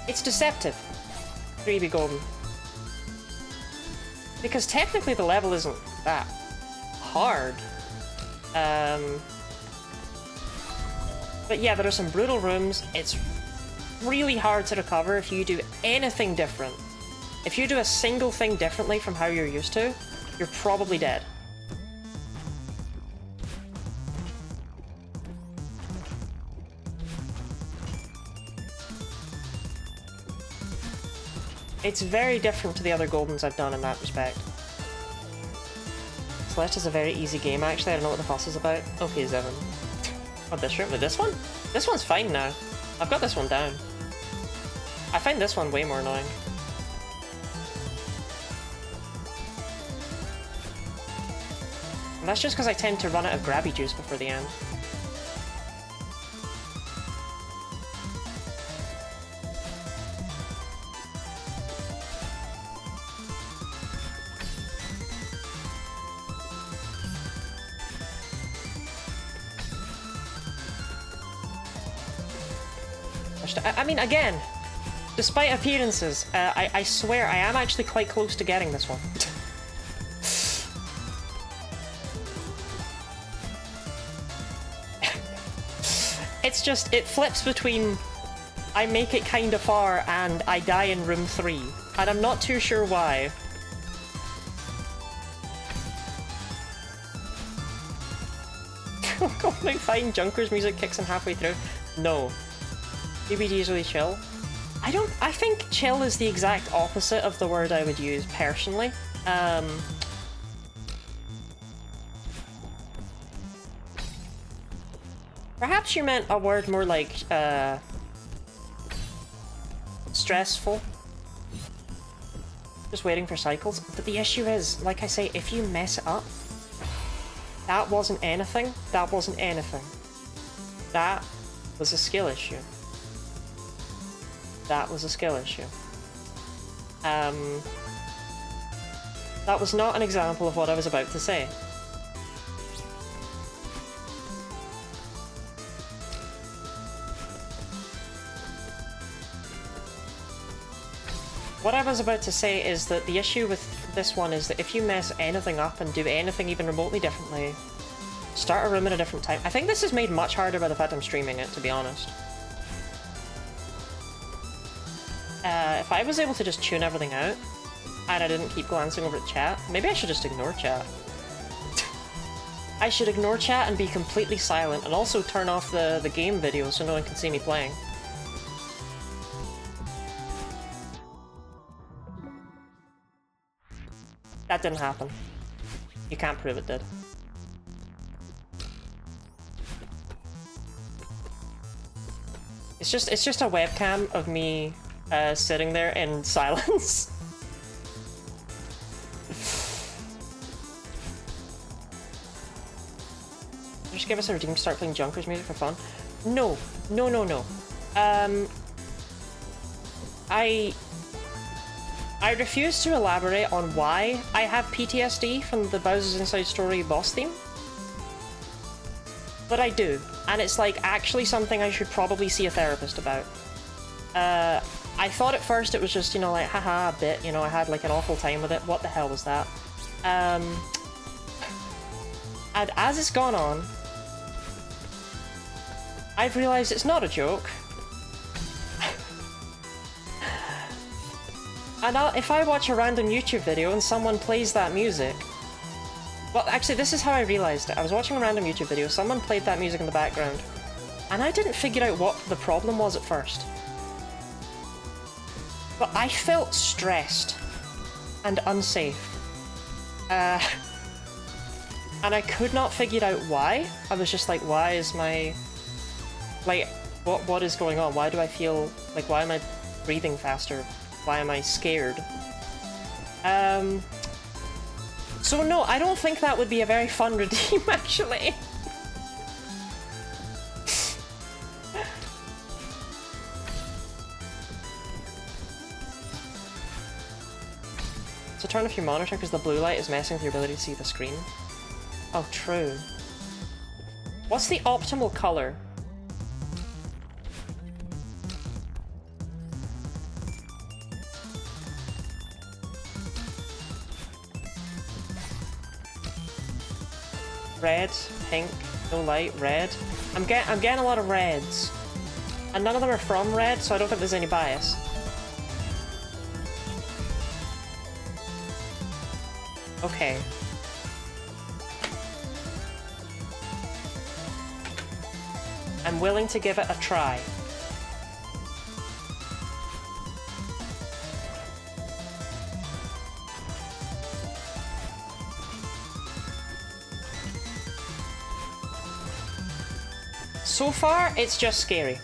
It's deceptive. 3B Golden. Because technically the level isn't that hard. But yeah, there are some brutal rooms. It's really hard to recover if you do anything different. If you do a single thing differently from how you're used to, you're probably dead. It's very different to the other Goldens I've done in that respect. Celeste is a very easy game, actually. I don't know what the fuss is about. Okay, Zevin. Oh, this room? With this one? This one's fine now. I've got this one down. I find this one way more annoying. And that's just because I tend to run out of grabby juice before the end. I mean, again, despite appearances, I swear I am actually quite close to getting this one. It's just, it flips between I make it kinda far and I die in room 3, and I'm not too sure why. Going fine, Junker's music kicks in halfway through. No. BBD is really chill. I think chill is the exact opposite of the word I would use personally. Perhaps you meant a word more like, stressful. Just waiting for cycles. But the issue is, like I say, if you mess it up, that wasn't anything. That wasn't anything. That was a skill issue. That was a skill issue. That was not an example of what I was about to say. What I was about to say is that the issue with this one is that if you mess anything up and do anything even remotely differently, start a room at a different time. I think this is made much harder by the fact I'm streaming it, to be honest. If I was able to just tune everything out, and I didn't keep glancing over at chat, maybe I should just ignore chat. I should ignore chat and be completely silent, and also turn off the game video so no one can see me playing. That didn't happen. You can't prove it did. It's just a webcam of me sitting there in silence. Just give us a redeem to start playing Junker's music for fun. No. No, no, no. I refuse to elaborate on why I have PTSD from the Bowser's Inside Story boss theme. But I do, and it's like actually something I should probably see a therapist about. I thought at first it was just, you know, like, haha, a bit, you know, I had like an awful time with it. What the hell was that? And as it's gone on, I've realized it's not a joke. And if I watch a random YouTube video and someone plays that music... Well, actually, this is how I realized it. I was watching a random YouTube video, someone played that music in the background, and I didn't figure out what the problem was at first. But I felt stressed and unsafe. And I could not figure out why. I was just like, why is my... Like, what is going on? Why do I feel... Like, why am I breathing faster? Why am I scared? So no, I don't think that would be a very fun redeem, actually. So turn off your monitor because the blue light is messing with your ability to see the screen. Oh, true. What's the optimal color? Red, pink, no light, red. I'm getting a lot of reds. And none of them are from red, so I don't think there's any bias. Okay. I'm willing to give it a try. So far, it's just scary.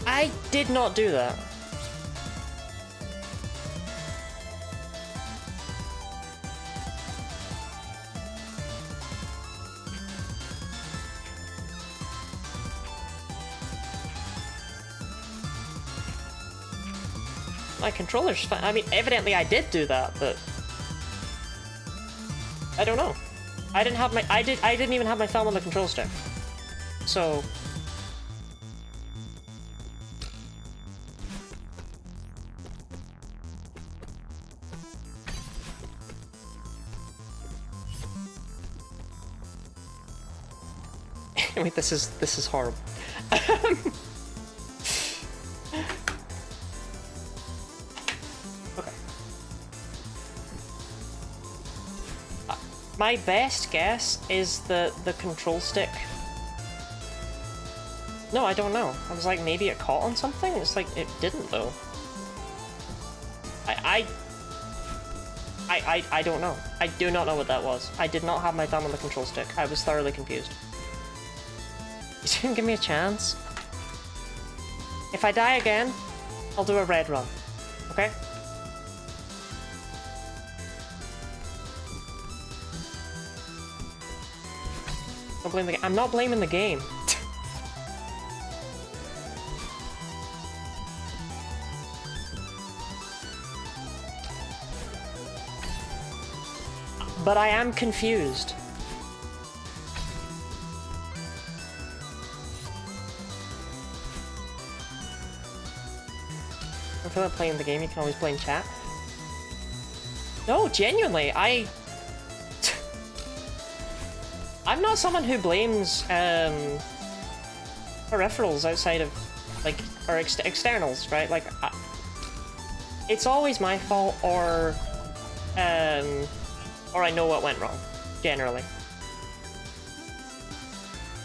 I did not do that. My controller's fine. I mean, evidently I did do that, but I don't know. I didn't have my I didn't even have my thumb on the control stick. So wait, this is horrible. My best guess is the control stick. No, I don't know. I was like, maybe it caught on something? It's like, it didn't though. I don't know. I do not know what that was. I did not have my thumb on the control stick. I was thoroughly confused. You didn't give me a chance. If I die again, I'll do a red run. Okay? Don't blame the game. I'm not blaming the game. But I am confused. I feel like playing the game, you can always blame chat. No, genuinely, I'm not someone who blames peripherals outside of, like, or externals, right? Like, it's always my fault, or I know what went wrong, generally.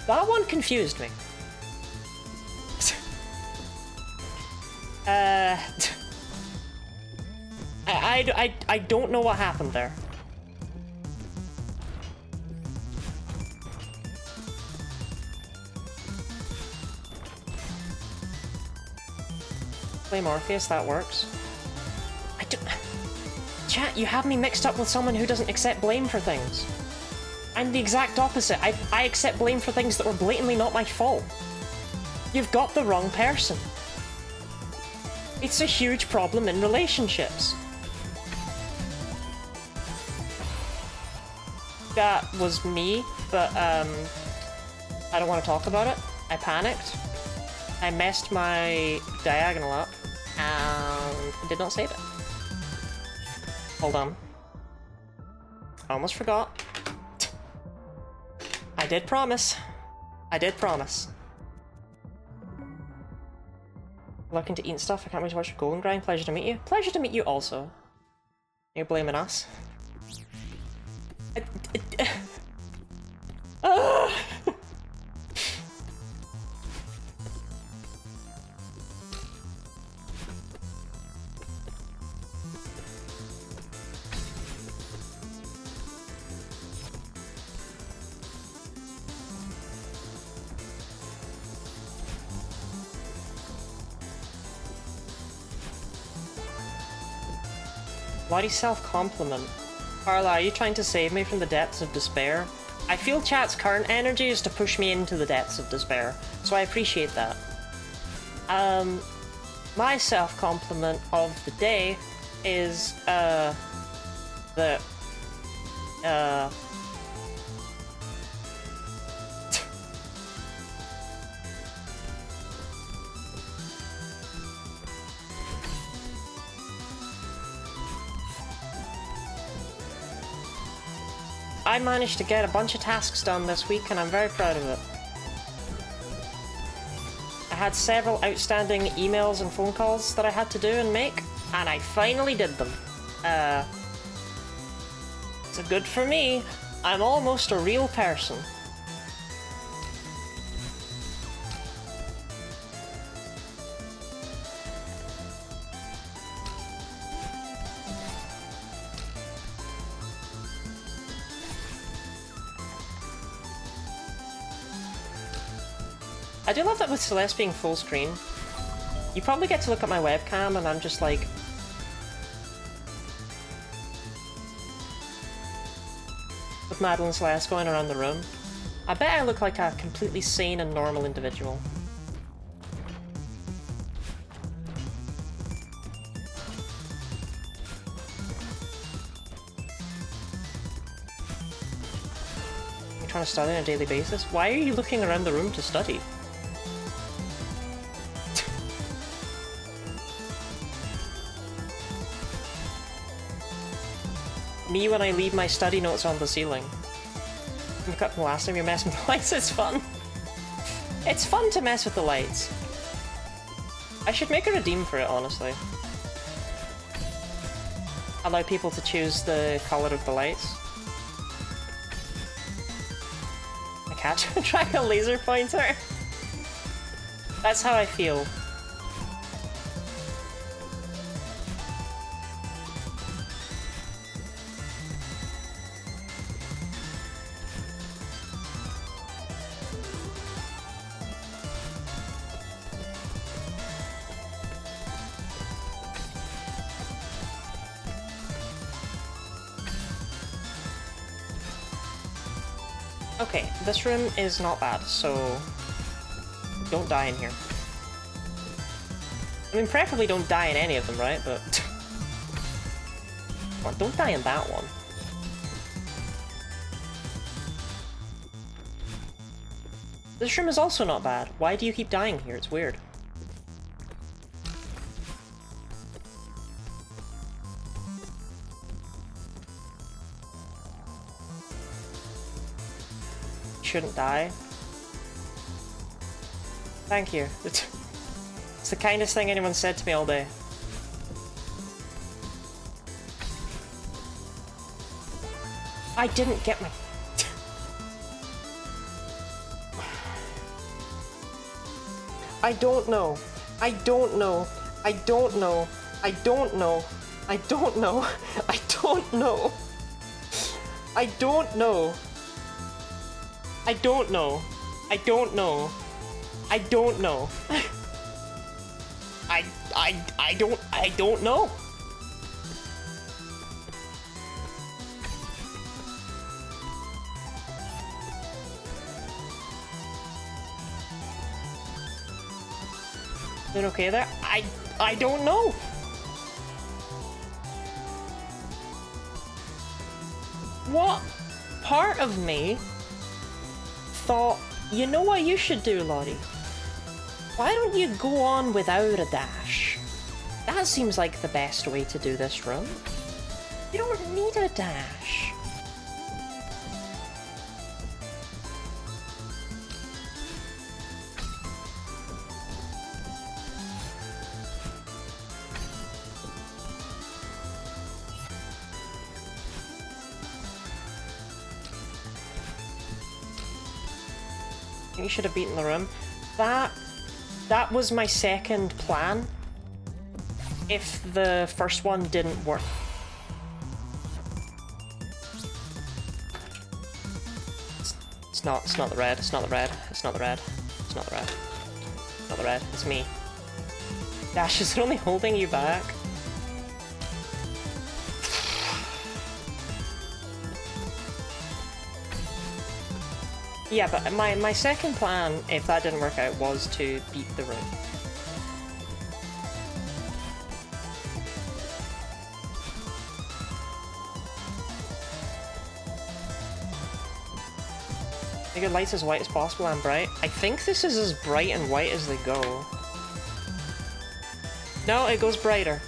That one confused me. I don't know what happened there. Blame Orpheus, that works. Chat, you have me mixed up with someone who doesn't accept blame for things. I'm the exact opposite. I accept blame for things that were blatantly not my fault. You've got the wrong person. It's a huge problem in relationships. That was me, but I don't want to talk about it. I panicked. I messed my diagonal up and did not save it. Hold on. almost forgot. I did promise. I did promise. Looking to eat and stuff. I can't wait to watch your golden grind. Pleasure to meet you. Pleasure to meet you also. You're blaming us. Bloody self-compliment. Carla, are you trying to save me from the depths of despair? I feel chat's current energy is to push me into the depths of despair, so I appreciate that. My self-compliment of the day is, that, I managed to get a bunch of tasks done this week and I'm very proud of it. I had several outstanding emails and phone calls that I had to do and make, and I finally did them. So good for me. I'm almost a real person. I do love that with Celeste being full screen. You probably get to look at my webcam and I'm just like... with Madeline and Celeste going around the room. I bet I look like a completely sane and normal individual. You're trying to study on a daily basis? Why are you looking around the room to study? Me when I leave my study notes on the ceiling. You cut from last time you're messing with the lights, it's fun. It's fun to mess with the lights. I should make a redeem for it, honestly. Allow people to choose the color of the lights. I can't track a laser pointer. That's how I feel. Okay, this room is not bad, so don't die in here. I mean, preferably don't die in any of them, right? But well, don't die in that one. This room is also not bad. Why do you keep dying here? It's weird. Shouldn't die. Thank you. It's the kindest thing anyone said to me all day. I didn't get my... I don't know. I don't know. I don't know. I don't know. I don't know. I don't know. I don't know. I don't know. I don't know. I don't know. I don't know. Is it okay there? I don't know. What part of me thought, you know what you should do, Lottie? Why don't you go on without a dash? That seems like the best way to do this run. You don't need a dash. You should have beaten the room. That was my second plan. If the first one didn't work. It's not the red, it's not the red, it's not the red, it's not the red. It's not the red, it's me. Dash, is it only holding you back? Yeah, but my second plan, if that didn't work out, was to beat the room. Make your lights as white as possible and bright. I think this is as bright and white as they go. No, it goes brighter.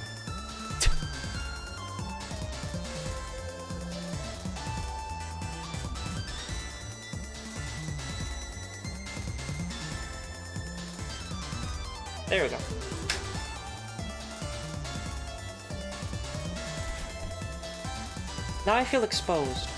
There we go. Now I feel exposed.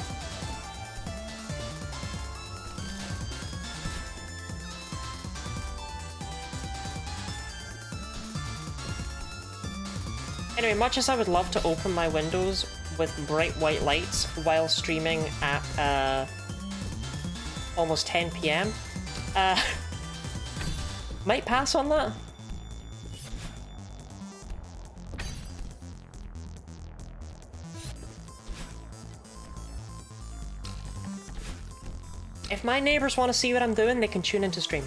Anyway, much as I would love to open my windows with bright white lights while streaming at almost 10 PM, might pass on that. If my neighbors want to see what I'm doing, they can tune into stream.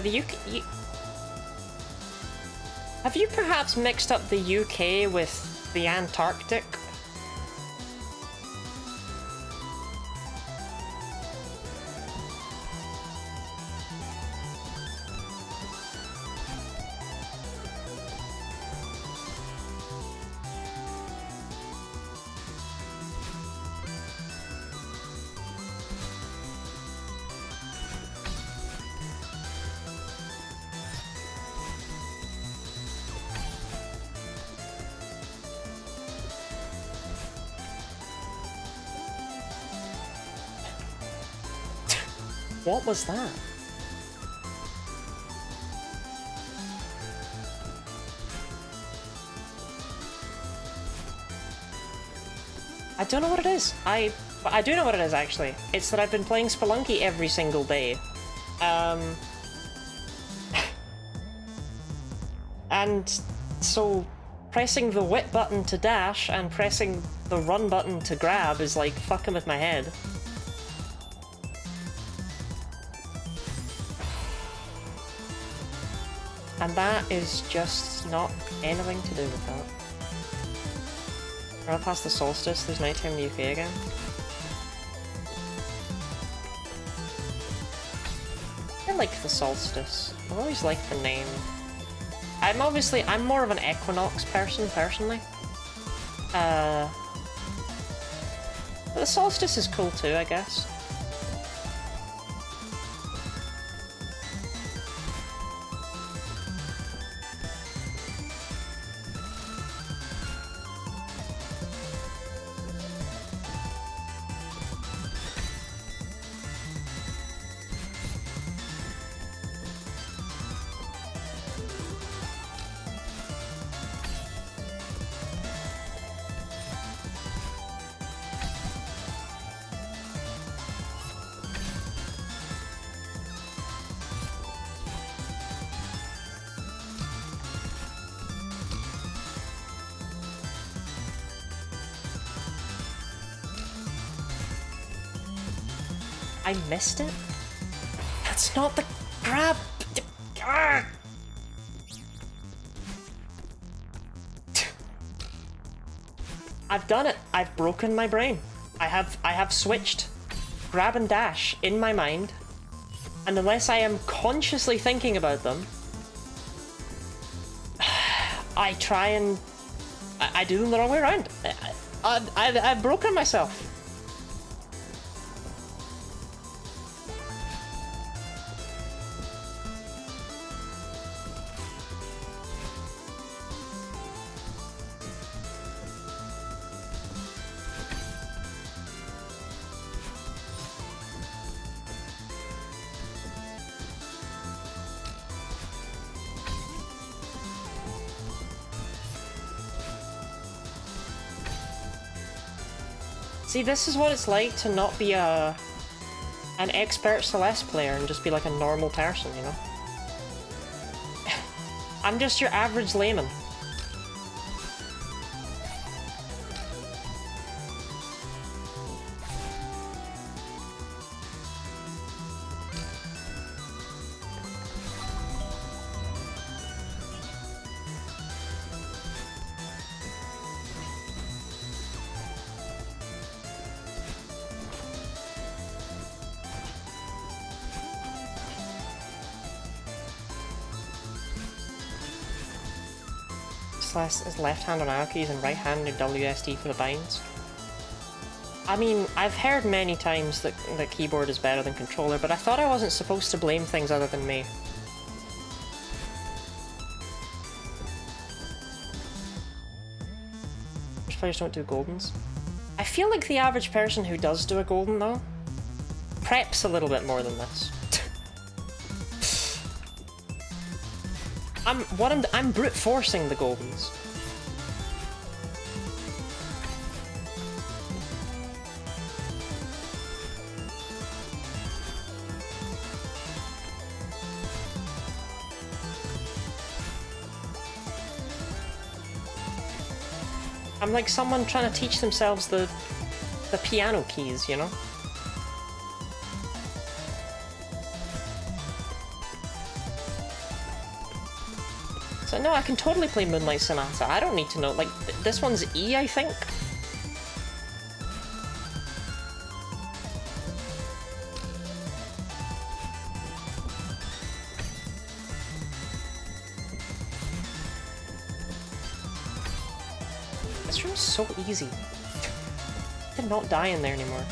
The UK... Have you perhaps mixed up the UK with the Antarctic? What was that? I don't know what it is. I do know what it is, actually. It's that I've been playing Spelunky every single day. And so pressing the whip button to dash and pressing the run button to grab is like fucking with my head. And that is just not anything to do with that. We're past the solstice, there's nighttime in the UK again. I like the solstice. I've always liked the name. I'm more of an equinox person, personally. But the solstice is cool too, I guess. I missed it? That's not the grab! I've done it! I've broken my brain. I have switched grab and dash in my mind, and unless I am consciously thinking about them, I try and I do them the wrong way around. I've broken myself. See, this is what it's like to not be an expert Celeste player and just be like a normal person, you know? I'm just your average layman. Celeste is left hand on arrow keys and right hand on WSD for the binds. I mean, I've heard many times that keyboard is better than controller, but I thought I wasn't supposed to blame things other than me. Most players don't do goldens. I feel like the average person who does do a golden, though, preps a little bit more than this. I'm brute forcing the goldens. I'm like someone trying to teach themselves the piano keys, you know? So no, I can totally play Moonlight Sonata. I don't need to know, like, this one's E, I think? This room's so easy. I did not die in there anymore.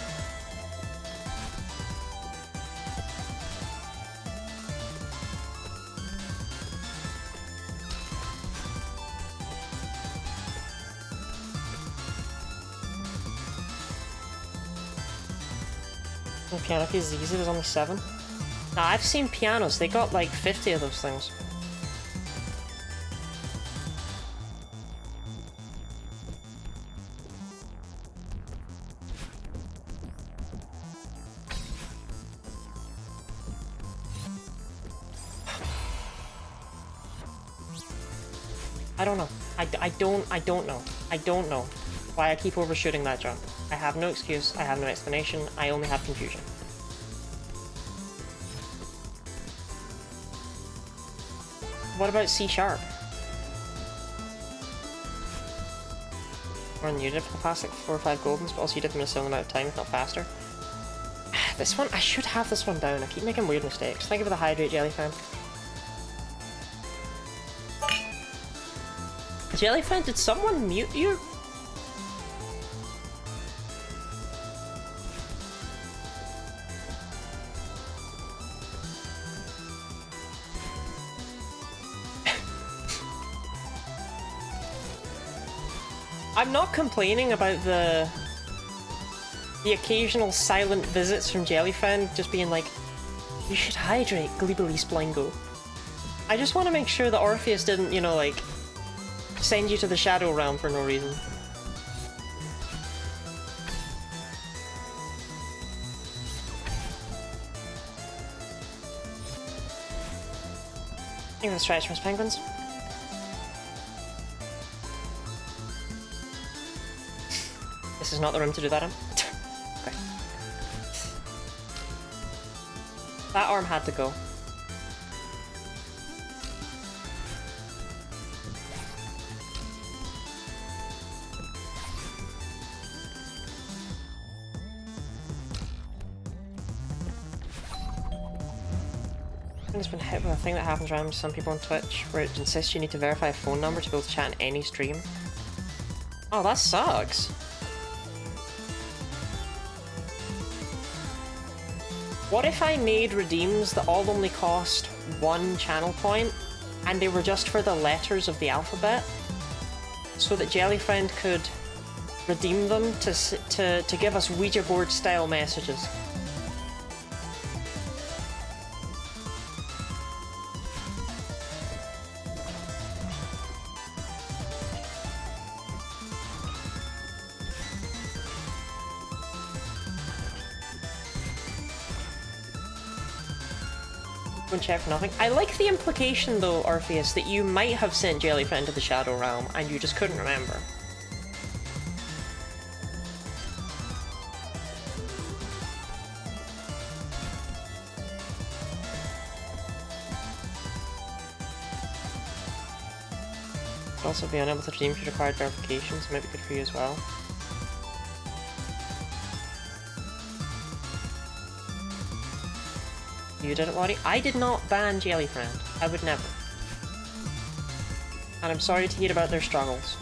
The piano keys is easy, there's only 7. Now, I've seen pianos, they got like 50 of those things. I don't know. I don't know. I don't know why I keep overshooting that jump. I have no excuse, I have no explanation, I only have confusion. What about C sharp? Or you did it for the past like 4 or 5 goldens, but also you did them in a similar amount of time, if not faster. This one, I should have this one down, I keep making weird mistakes. Thank you for the hydrate, Jellyfan. Jellyfan, did someone mute you? I'm not complaining about the occasional silent visits from Jellyfan just being like, you should hydrate, Gleebly Splingo. I just want to make sure that Orpheus didn't, you know, like, send you to the Shadow Realm for no reason. Thank you for the stretch, Miss Penguins. This is not the room to do that in. Okay. That arm had to go. It's been hit with a thing that happens randomly to some people on Twitch, where it insists you need to verify a phone number to be able to chat in any stream. Oh, that sucks. What if I made redeems that all only cost 1 channel point, and they were just for the letters of the alphabet, so that Jellyfriend could redeem them to give us Ouija board style messages? Check for nothing. I like the implication though, Orpheus, that you might have sent Jellyfriend to the Shadow Realm and you just couldn't remember. Could also be unable to redeem if you required verification, so maybe good for you as well. You did it, Lottie? I did not ban Jellyfriend. I would never. And I'm sorry to hear about their struggles.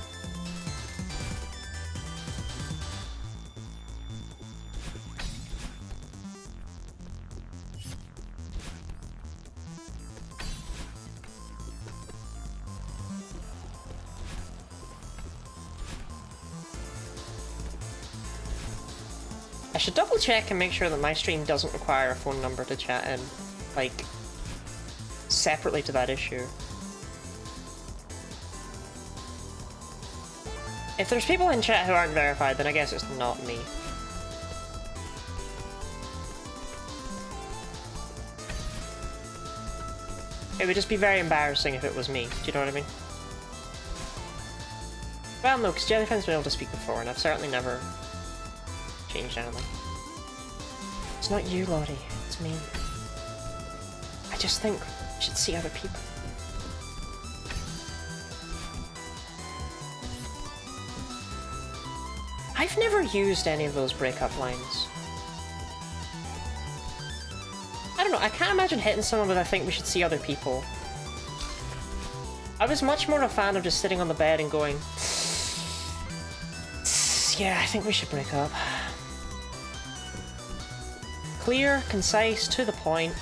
I should double check and make sure that my stream doesn't require a phone number to chat in, like, separately to that issue. If there's people in chat who aren't verified, then I guess it's not me. It would just be very embarrassing if it was me, do you know what I mean? Well, no, because Jellyfriend's been able to speak before, and I've certainly never changed anything. It's not you, Lottie, it's me. I just think we should see other people. I've never used any of those breakup lines. I don't know, I can't imagine hitting someone with I think we should see other people. I was much more a fan of just sitting on the bed and going, yeah, I think we should break up. Clear, concise, to the point.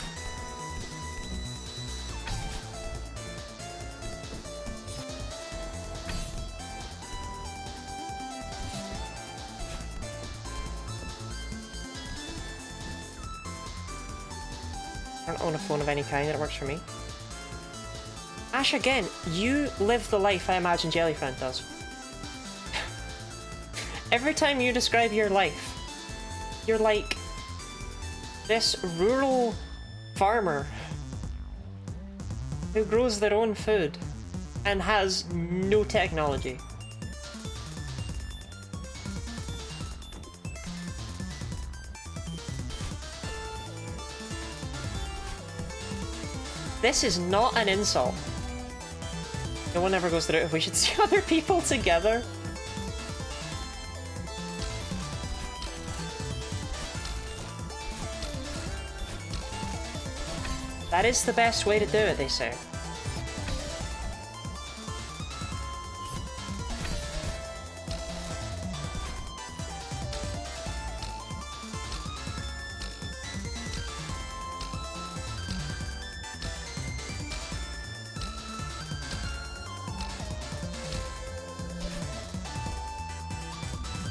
I don't own a phone of any kind that works for me. Ash, again, you live the life I imagine Jellyfriend does. Every time you describe your life, you're like this rural farmer who grows their own food and has no technology. This is not an insult. No one ever goes through it if we should see other people together. That is the best way to do it, they say.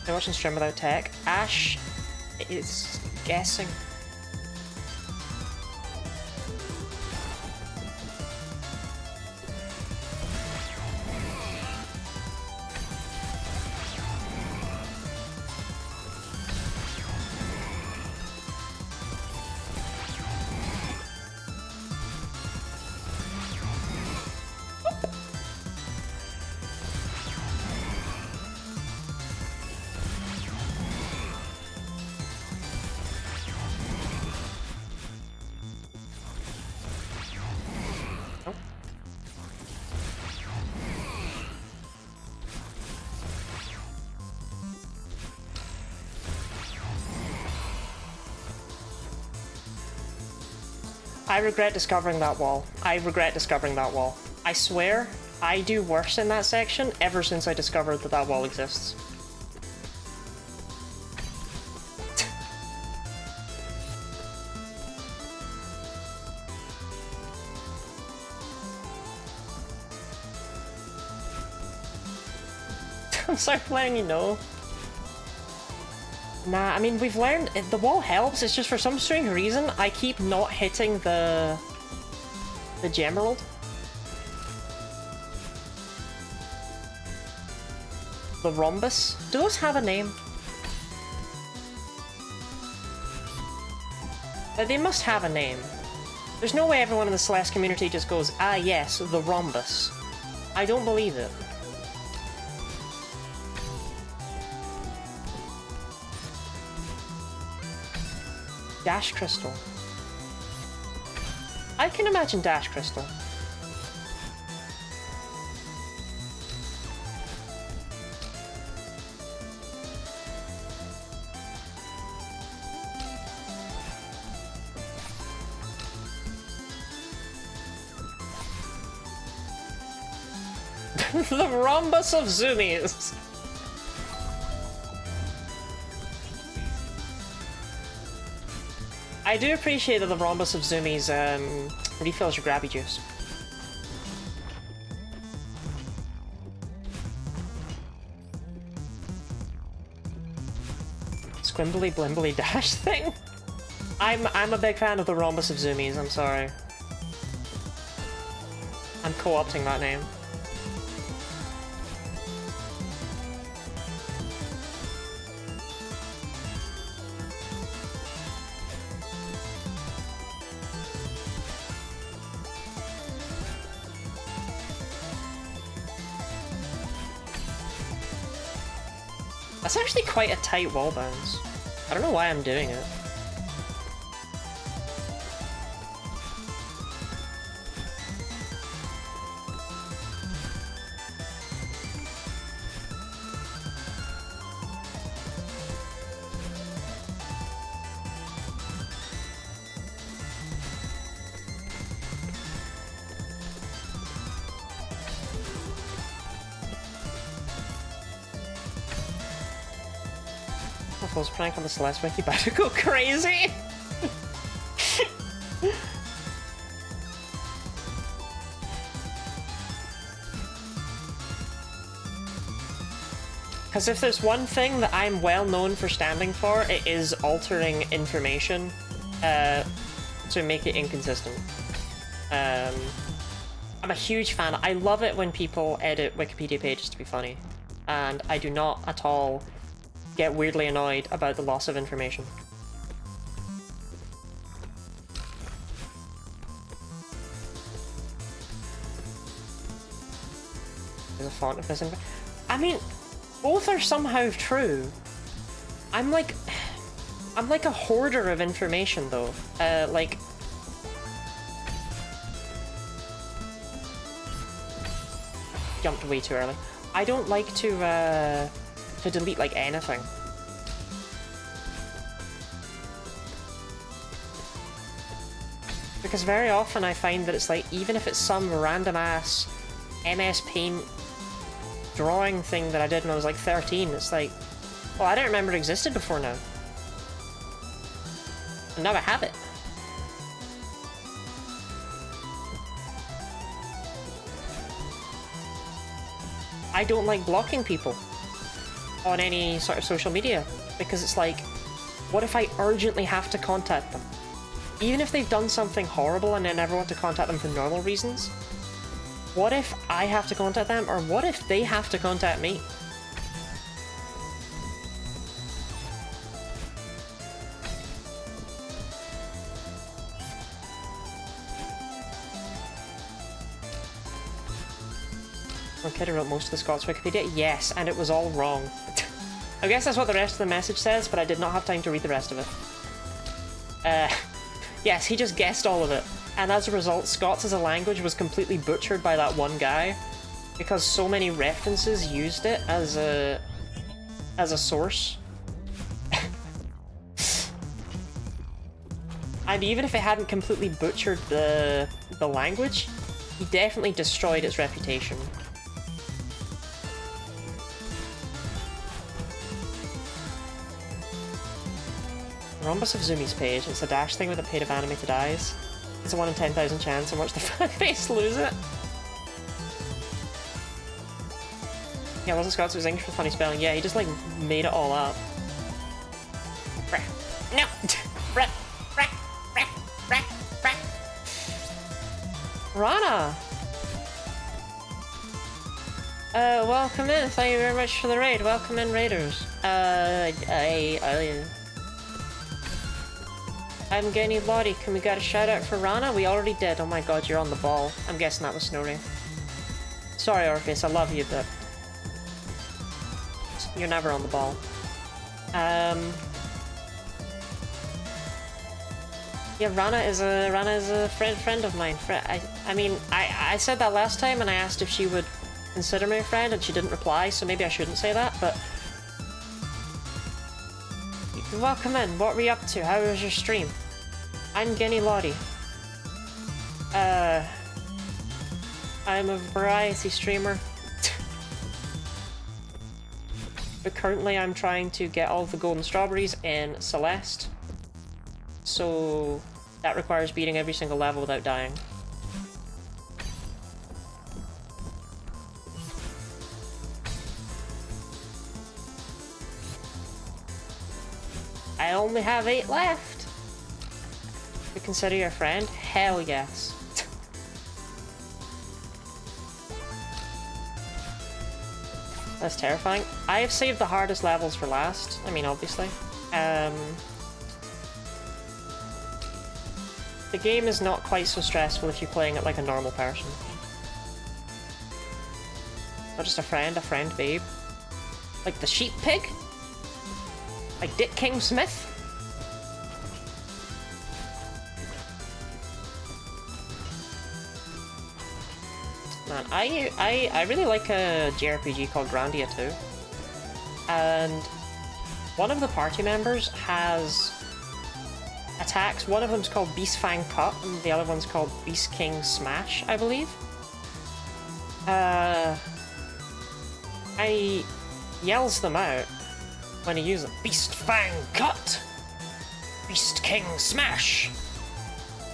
I'm watching stream without tech. Ash is guessing. I regret discovering that wall. I regret discovering that wall. I swear, I do worse in that section ever since I discovered that that wall exists. I'm sorry for letting you know. Nah, I mean, we've learned the wall helps. It's just for some strange reason I keep not hitting the Gemerald. The rhombus. Do those have a name? They must have a name. There's no way everyone in the Celeste community just goes, ah yes, the rhombus. I don't believe it. Dash Crystal. I can imagine Dash Crystal. The rhombus of zoomies. I do appreciate that the rhombus of zoomies refills your grabby juice. Squimbly blimbly dash thing? I'm a big fan of the rhombus of zoomies, I'm sorry. I'm co-opting that name. That's actually quite a tight wall bounce. I don't know why I'm doing it. Prank on the Celeste wiki, about to go crazy. Because if there's one thing that I'm well known for standing for, it is altering information to make it inconsistent. I'm a huge fan. I love it when people edit Wikipedia pages to be funny, and I do not at all get weirdly annoyed about the loss of information. There's a font of this. I mean, both are somehow true. I'm like a hoarder of information, though. Like, jumped way too early. I don't like to delete like anything. Because very often I find that it's like, even if it's some random ass MS Paint drawing thing that I did when I was like 13, it's like, well, I didn't remember it existed before now. And now I have it. I don't like blocking people on any sort of social media, because it's like, what if I urgently have to contact them? Even if they've done something horrible and I never want to contact them for normal reasons, what if I have to contact them, or what if they have to contact me? One kid who wrote most of the Scots Wikipedia? Yes, and it was all wrong. I guess that's what the rest of the message says, but I did not have time to read the rest of it. Yes, he just guessed all of it. And as a result, Scots as a language was completely butchered by that one guy, because so many references used it as a And even if it hadn't completely butchered the language, he definitely destroyed its reputation. Rhombus of Zumi's page. It's a dash thing with a pair of animated eyes. It's a 1 in 10,000 chance and watch the fan base lose it. Yeah, wasn't Scots, it was English with funny spelling. Yeah, he just like made it all up. No! Rana! Welcome in. Thank you very much for the raid. Welcome in, raiders. I'm Genny Lottie. Can we get a shout out for Rana? We already did. Oh my god, you're on the ball. I'm guessing that was Snorri. Sorry, Orpheus, I love you, but you're never on the ball. Yeah, Rana is a friend of mine. I mean, I said that last time, and I asked if she would consider me a friend, and she didn't reply. So maybe I shouldn't say that. But welcome in. What were you up to? How was your stream? I'm Genny Lottie. I'm a variety streamer. But currently I'm trying to get all the golden strawberries in Celeste. So that requires beating every single level without dying. I only have 8 left. We consider you a friend? Hell yes. That's terrifying. I have saved the hardest levels for last. I mean, obviously. The game is not quite so stressful if you're playing it like a normal person. Not just a friend babe. Like the sheep pig? Like Dick King Smith? Man, I really like a JRPG called Grandia too. And one of the party members has attacks. One of them's called Beast Fang Cut, and the other one's called Beast King Smash, I believe. I yells them out when he uses Beast Fang Cut! Beast King Smash!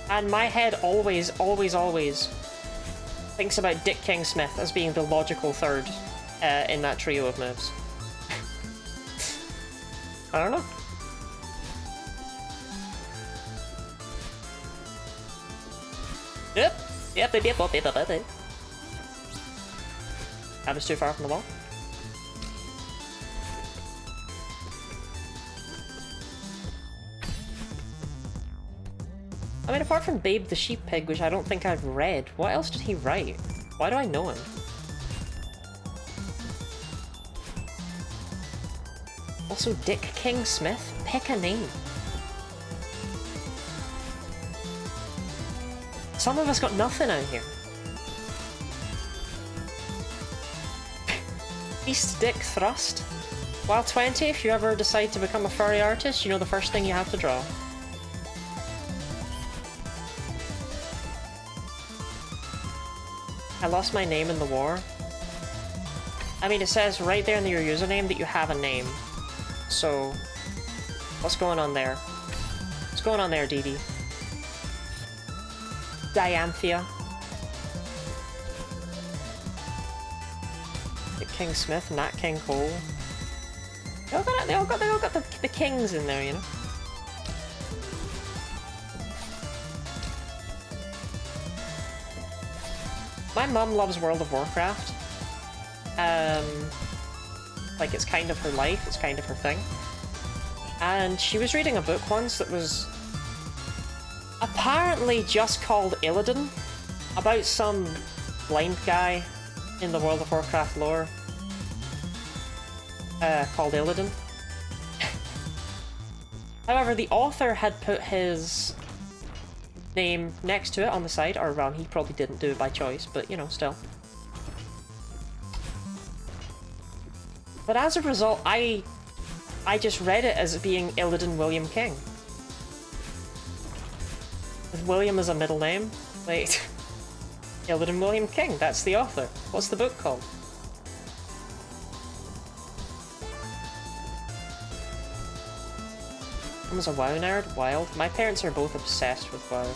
And my head always thinks about Dick King Smith as being the logical third in that trio of moves. I don't know. Yep. I was too far from the wall. I mean, apart from Babe the Sheep Pig, which I don't think I've read, what else did he write? Why do I know him? Also, Dick King Smith? Pick a name. Some of us got nothing out here. Beast Dick Thrust. While 20, if you ever decide to become a furry artist, you know the first thing you have to draw. I lost my name in the war. I mean, it says right there in your username that you have a name. So, what's going on there? What's going on there, Dee Dee? Dianthea. King Smith, Nat King Cole. They all got the kings in there, you know? My mum loves World of Warcraft. Like, it's kind of her life, it's kind of her thing. And she was reading a book once that was apparently just called Illidan, about some blind guy in the World of Warcraft lore called Illidan. However, the author had put his name next to it on the side, or well, he probably didn't do it by choice, but you know, still. But as a result, I just read it as being Illidan William King. William is a middle name? Wait. Illidan William King, that's the author. What's the book called? I was a WoW nerd? Wild? My parents are both obsessed with WoW.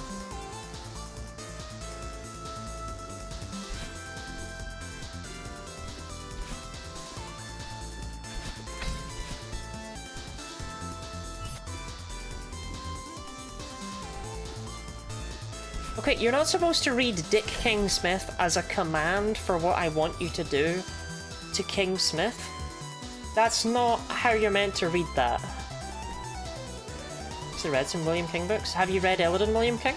Okay, you're not supposed to read Dick King Smith as a command for what I want you to do to King Smith. That's not how you're meant to read that. So read some William King books. Have you read Illidan William King?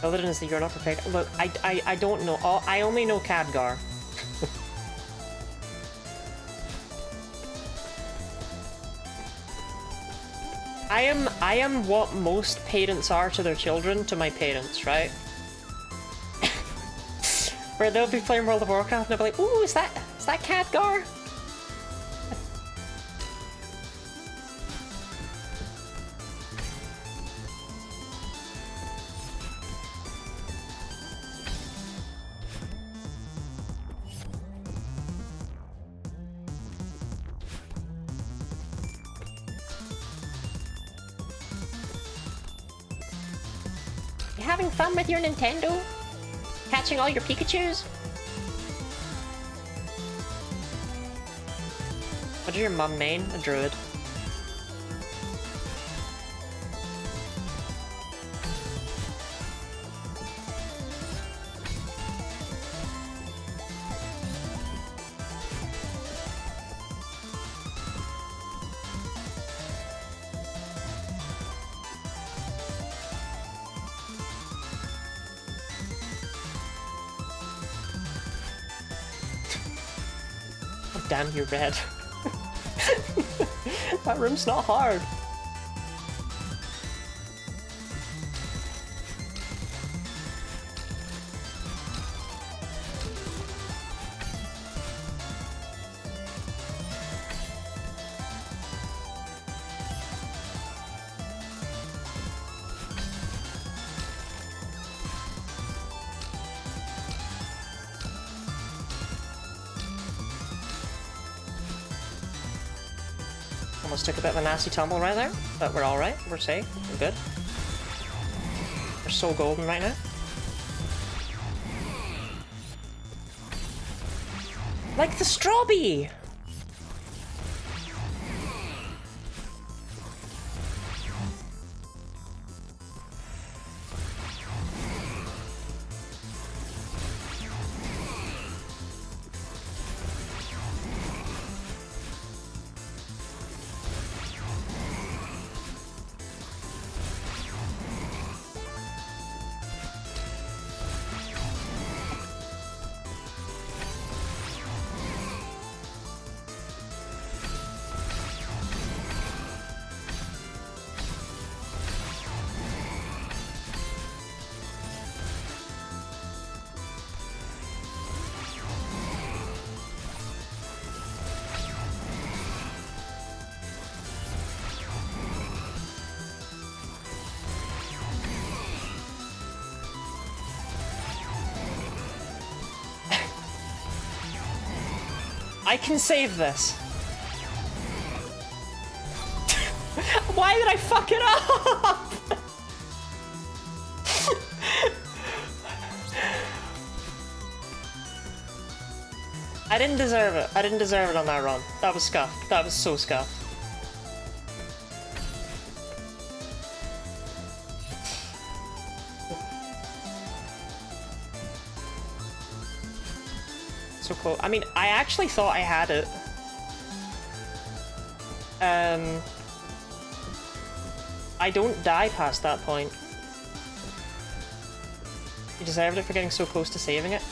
Illidan is the you're not prepared. Look, I don't know. I only know Khadgar. I am what most parents are to their children to my parents, right? Where they'll be playing World of Warcraft and they'll be like, ooh, is that Khadgar? Having fun with your Nintendo? Catching all your Pikachus? What did your mum main? A druid. Damn, you're red. That room's not hard. Almost took a bit of a nasty tumble right there, but we're alright, we're safe, we're good. We're so golden right now. Like the Strawbee! I can save this. Why did I fuck it up? I didn't deserve it. I didn't deserve it on that run. That was scuffed. That was so scuffed. So close. I mean, I actually thought I had it. I don't die past that point. You deserved it for getting so close to saving it.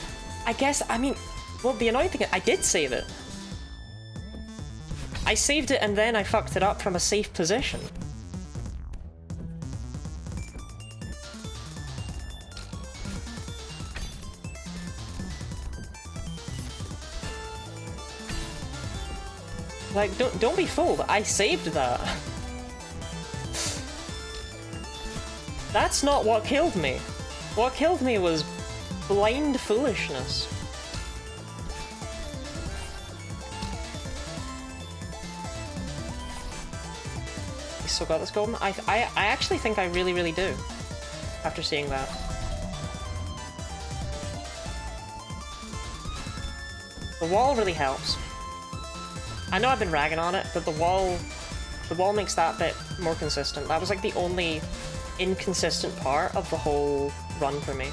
I guess, I mean, well, the annoying thing is I did save it. I saved it and then I fucked it up from a safe position. Like, don't be fooled. I saved that. That's not what killed me. What killed me was blind foolishness. You still got this golden? I actually think I really, really do. After seeing that. The wall really helps. I know I've been ragging on it, but the wall makes that bit more consistent. That was like the only inconsistent part of the whole run for me.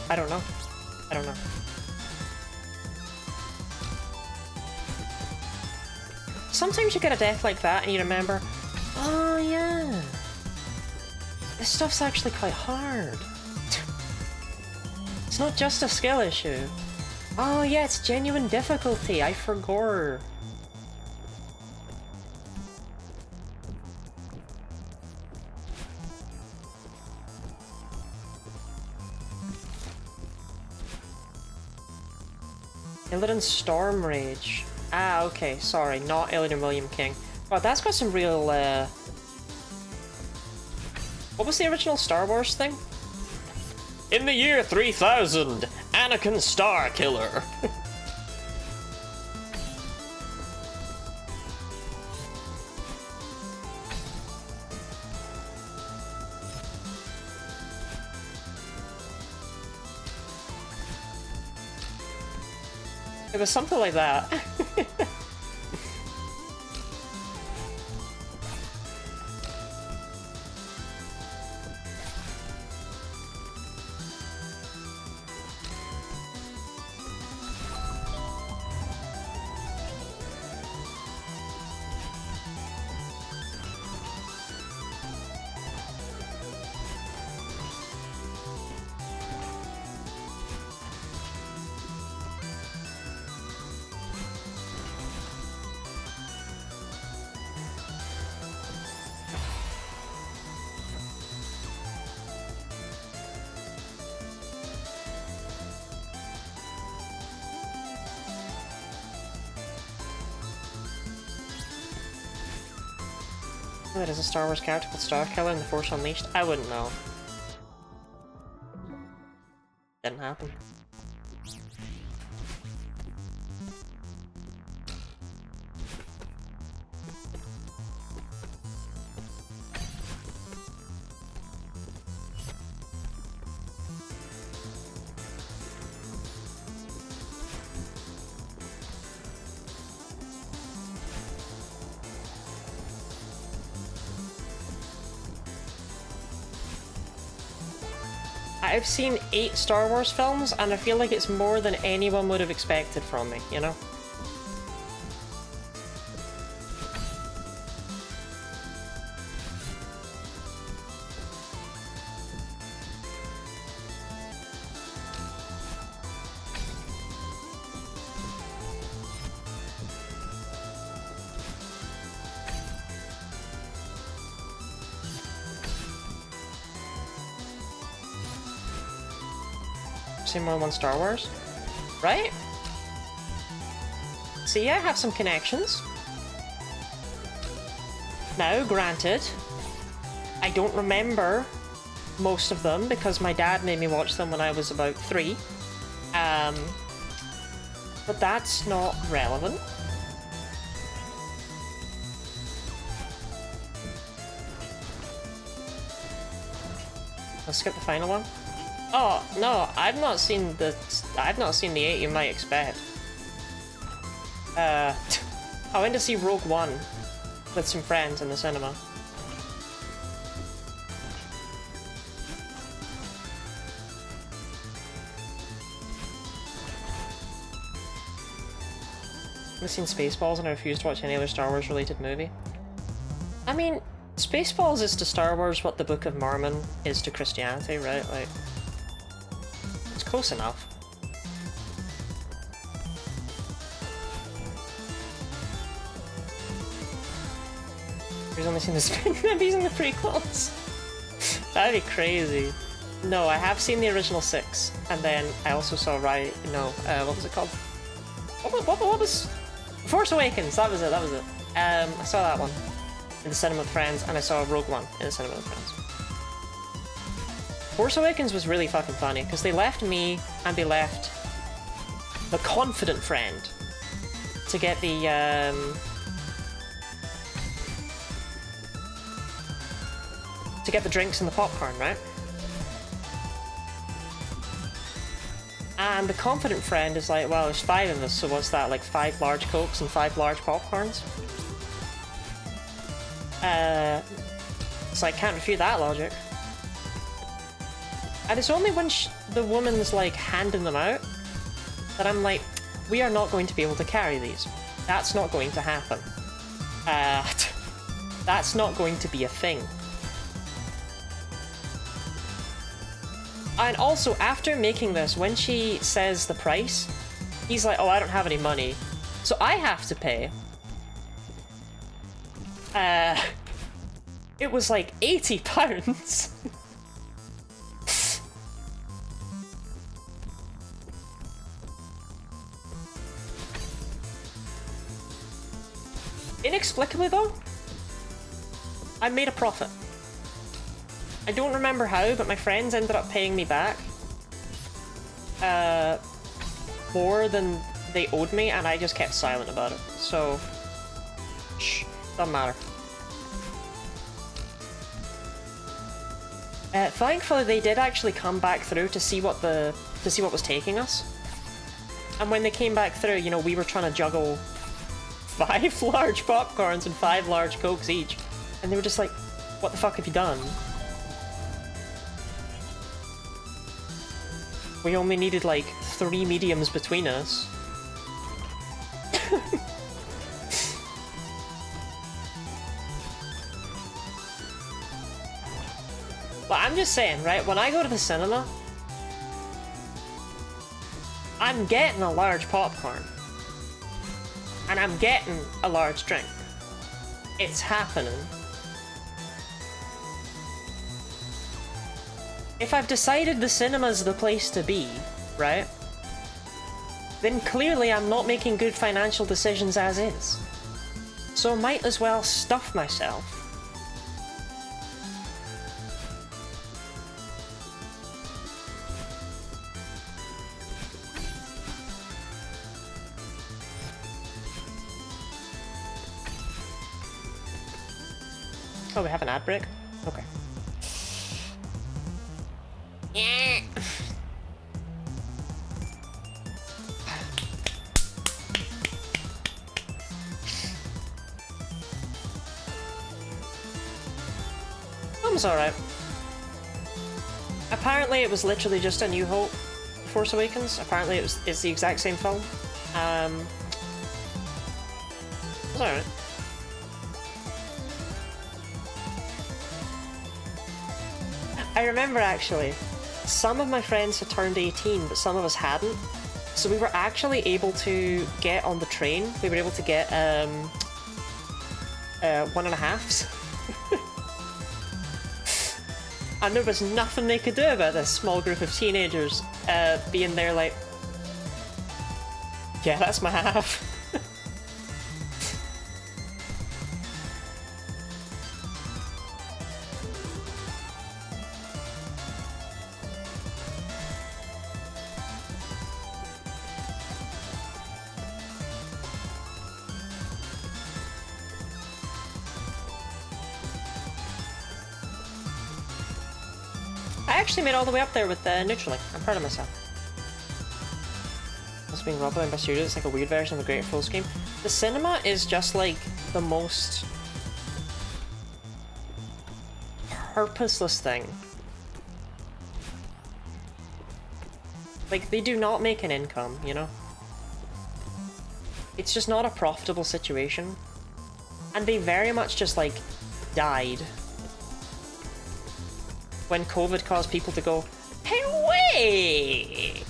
I don't know. I don't know. Sometimes you get a death like that and you remember, oh yeah, this stuff's actually quite hard. It's not just a skill issue. Oh yeah, it's genuine difficulty, I forgot. Illidan Storm Rage. Ah, okay, sorry, not Illidan William King. Wow, that's got some real, What was the original Star Wars thing? In the year 3000, Anakin Starkiller. It was something like that. That is a Star Wars character called Starkiller in The Force Unleashed? I wouldn't know. Didn't happen. I've seen 8 Star Wars films, and I feel like it's more than anyone would have expected from me, you know? Seen more than one Star Wars, right? See, I have some connections. Now, granted, I don't remember most of them because my dad made me watch them when I was about 3. But that's not relevant. Let's skip the final one. Oh, no, I've not seen the 8 you might expect. I went to see Rogue One with some friends in the cinema. I've seen Spaceballs and I refuse to watch any other Star Wars related movie. I mean, Spaceballs is to Star Wars what the Book of Mormon is to Christianity, right? Like, it's close enough. He's only seen the spin movies in the prequels. That'd be crazy. No, I have seen the original 6, and then I also saw what was it called? What was Force Awakens? That was it. I saw that one in the cinema with friends, and I saw Rogue One in the cinema with friends. Force Awakens was really fucking funny because they left me and they left the confident friend to get the drinks and the popcorn, right? And the confident friend is like, well, there's 5 of us, so what's that, like 5 large Cokes and 5 large popcorns? So I can't refute that logic. And it's only when the woman's like handing them out that I'm like, we are not going to be able to carry these. That's not going to happen. That's not going to be a thing. And also, after making this, when she says the price, he's like, oh, I don't have any money, so I have to pay. It was like £80. Inexplicably though, I made a profit. I don't remember how, but my friends ended up paying me back more than they owed me, and I just kept silent about it. So, shh, doesn't matter. Thankfully, they did actually come back through to see what was taking us. And when they came back through, you know, we were trying to juggle 5 large popcorns and 5 large Cokes each, and they were just like, "What the fuck have you done?" We only needed like 3 mediums between us. But I'm just saying, right, when I go to the cinema, I'm getting a large popcorn. And I'm getting a large drink. It's happening. If I've decided the cinema's the place to be, right, then clearly I'm not making good financial decisions as is. So I might as well stuff myself. Oh, we have an ad break? Okay. Yeah. That was alright. Apparently it was literally just A New Hope, Force Awakens. Apparently it's the exact same film. It was alright. I remember actually, some of my friends had turned 18, but some of us hadn't. So we were actually able to get on the train. We were able to get 1.5s. And there was nothing they could do about this small group of teenagers being there like, yeah, that's my half. I actually made all the way up there with Neutralink. I'm proud of myself. It's being robbed by studios. It's like a weird version of the Great Full Scheme. The cinema is just like the most purposeless thing. Like, they do not make an income, you know? It's just not a profitable situation. And they very much just, like, died when COVID caused people to go, hey, wait!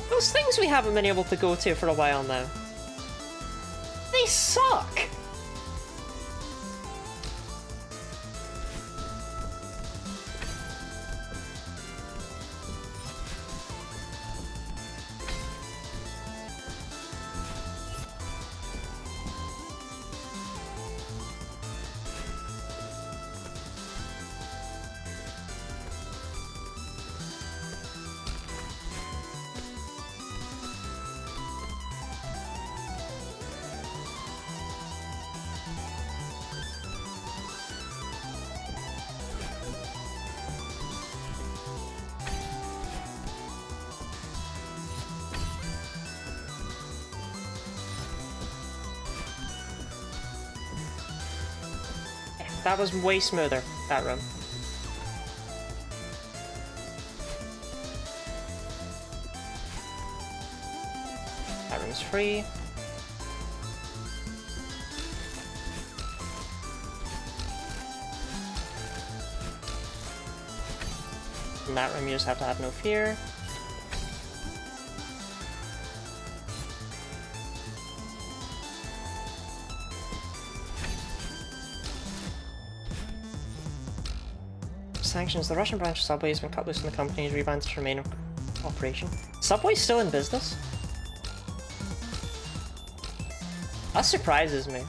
Those things we haven't been able to go to for a while now. suck! That was way smoother, that run. That room's free. In that room you just have to have no fear. Sanctions. The Russian branch of Subway has been cut loose from the company's revamped to remain in operation. Subway's still in business? That surprises me.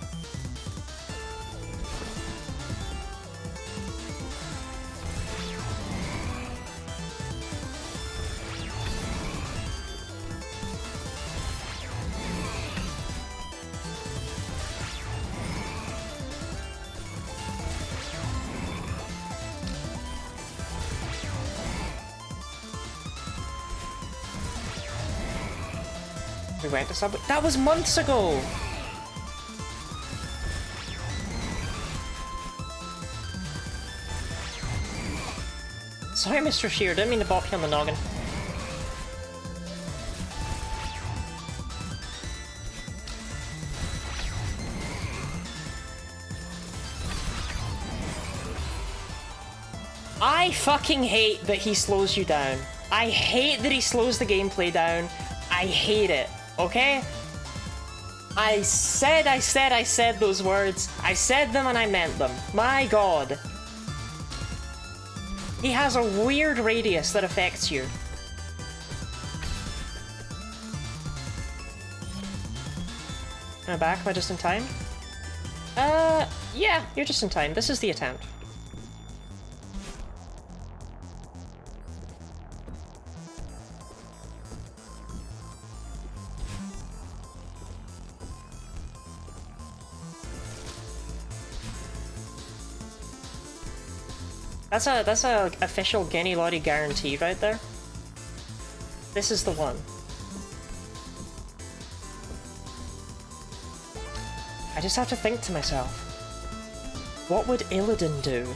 We went to Subway. That was months ago! Sorry, Mr. Shear, didn't mean to bop you on the noggin. I fucking hate that he slows you down. I hate that he slows the gameplay down. I hate it. Okay? I said those words. I said them and I meant them. My god. He has a weird radius that affects you. Am I back? Am I just in time? Yeah, you're just in time. This is the attempt. That's a official Genny Lottie guarantee right there. This is the one. I just have to think to myself, what would Illidan do?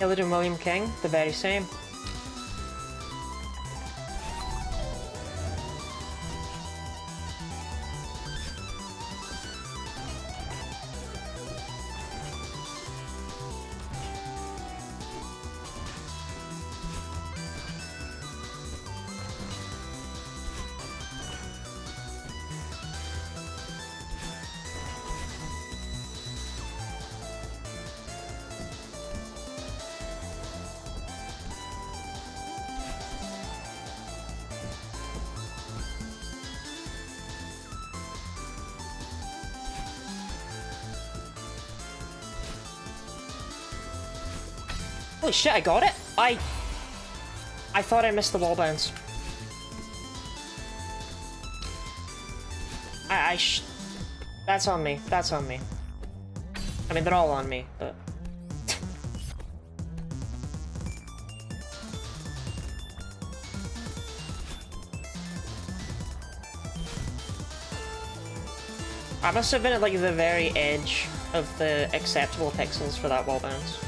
Illidan William King, the very same. Holy shit, I got it? I thought I missed the wall bounce. That's on me. That's on me. I mean, they're all on me, but... I must have been at, like, the very edge of the acceptable pixels for that wall bounce.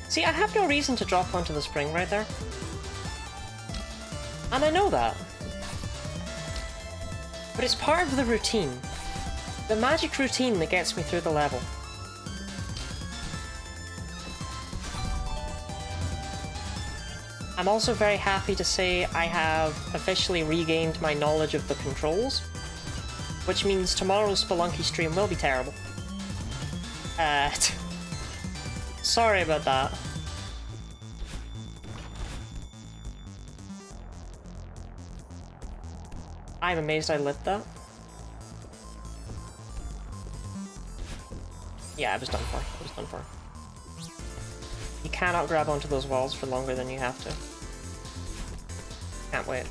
See, I have no reason to drop onto the spring right there. And I know that. But it's part of the routine. The magic routine that gets me through the level. I'm also very happy to say I have officially regained my knowledge of the controls, which means tomorrow's Spelunky stream will be terrible. Sorry about that. I'm amazed I lit that. Yeah, I was done for. I was done for. You cannot grab onto those walls for longer than you have to. Can't wait.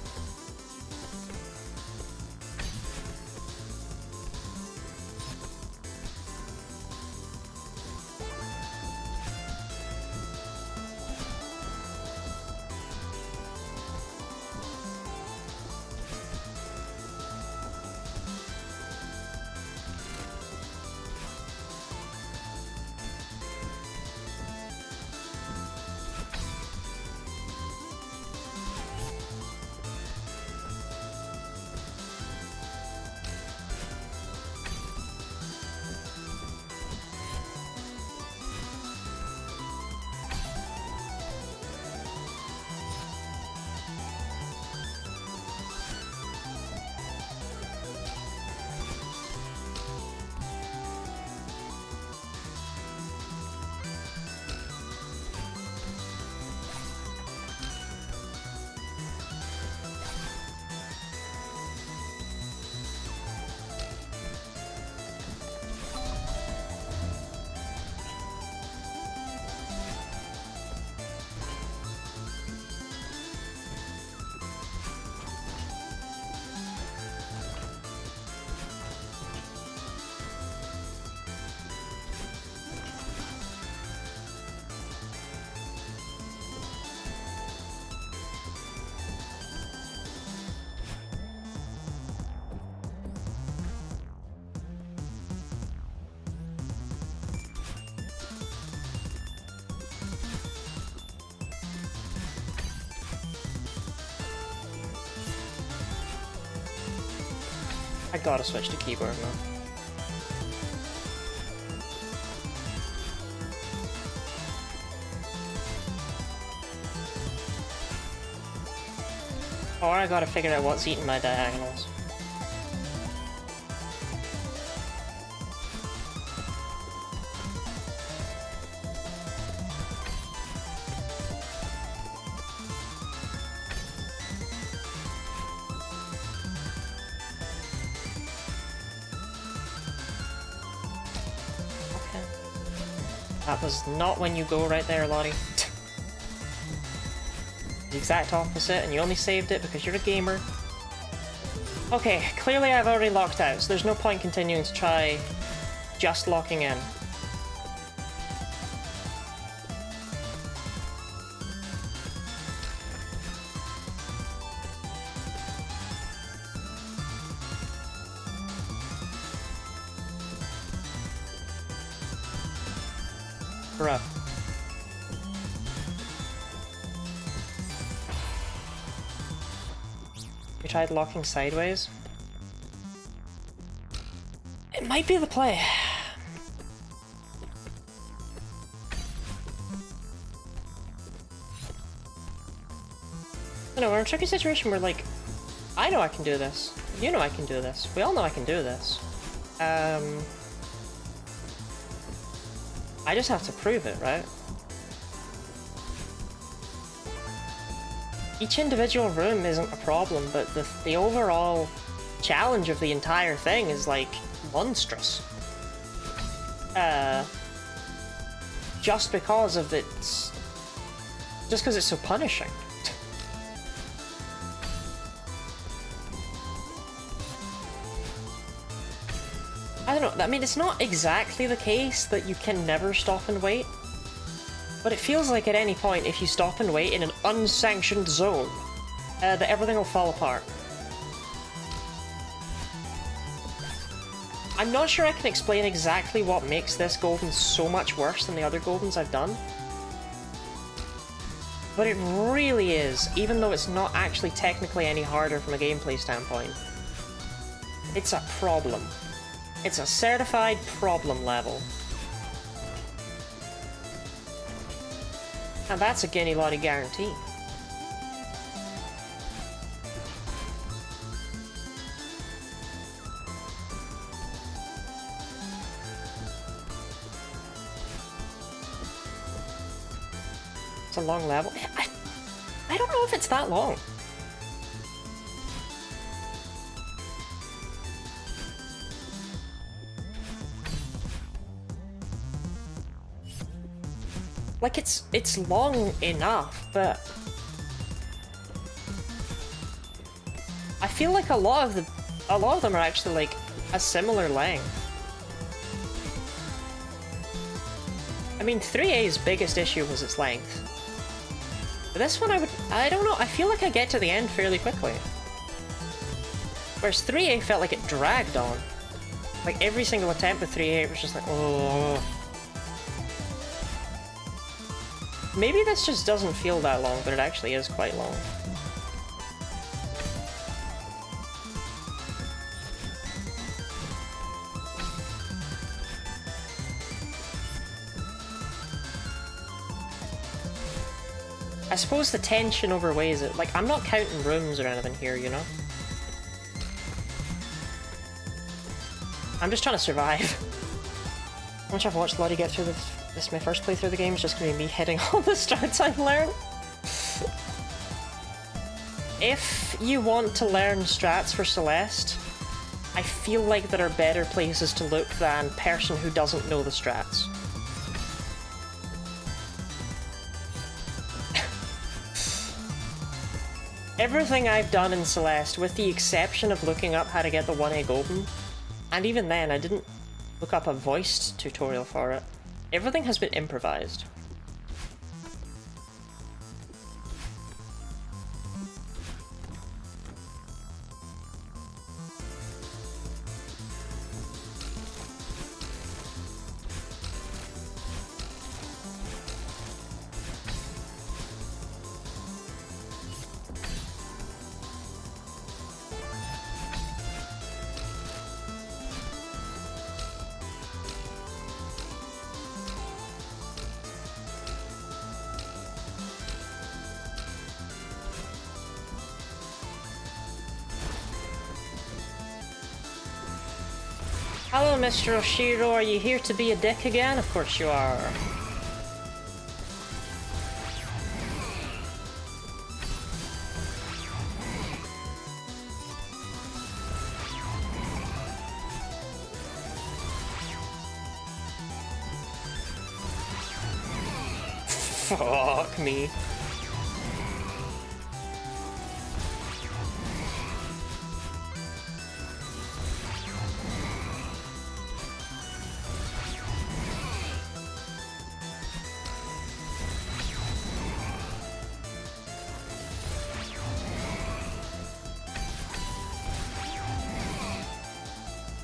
I gotta switch to keyboard now. Or I gotta figure out what's eating my diagonals. That was not when you go right there, Lottie. The exact opposite, and you only saved it because you're a gamer. Okay, clearly I've already locked out, so there's no point continuing to try just locking in. Bruh. You tried locking sideways? It might be the play. I know, we're in a tricky situation where, like, I know I can do this. You know I can do this. We all know I can do this. I just have to prove it, right? Each individual room isn't a problem, but the overall challenge of the entire thing is, like, monstrous. Just because of its... Just because it's so punishing. I don't know, I mean, it's not exactly the case that you can never stop and wait, but it feels like at any point, if you stop and wait in an unsanctioned zone, that everything will fall apart. I'm not sure I can explain exactly what makes this golden so much worse than the other goldens I've done, But it really is, even though it's not actually technically any harder from a gameplay standpoint. It's a problem. It's a certified problem level. And that's a Guinea Lottie guarantee. It's a long level. I don't know if it's that long. Like, it's long enough, but I feel like a lot of them are actually like a similar length. I mean, 3A's biggest issue was its length. But this one I don't know, I feel like I get to the end fairly quickly. Whereas 3A felt like it dragged on. Like, every single attempt with 3A was just like, oh. Maybe this just doesn't feel that long, but it actually is quite long. I suppose the tension overweighs it. Like, I'm not counting rooms or anything here, you know? I'm just trying to survive. Once I've watched Lottie get through this is my first playthrough of the game, it's just gonna be me hitting all the strats I've learned. If you want to learn strats for Celeste, I feel like there are better places to look than person who doesn't know the strats. Everything I've done in Celeste, with the exception of looking up how to get the 1A Golden, and even then I didn't look up a voiced tutorial for it, everything has been improvised. Hello, Mr. Oshiro, are you here to be a dick again? Of course you are. Fuck me.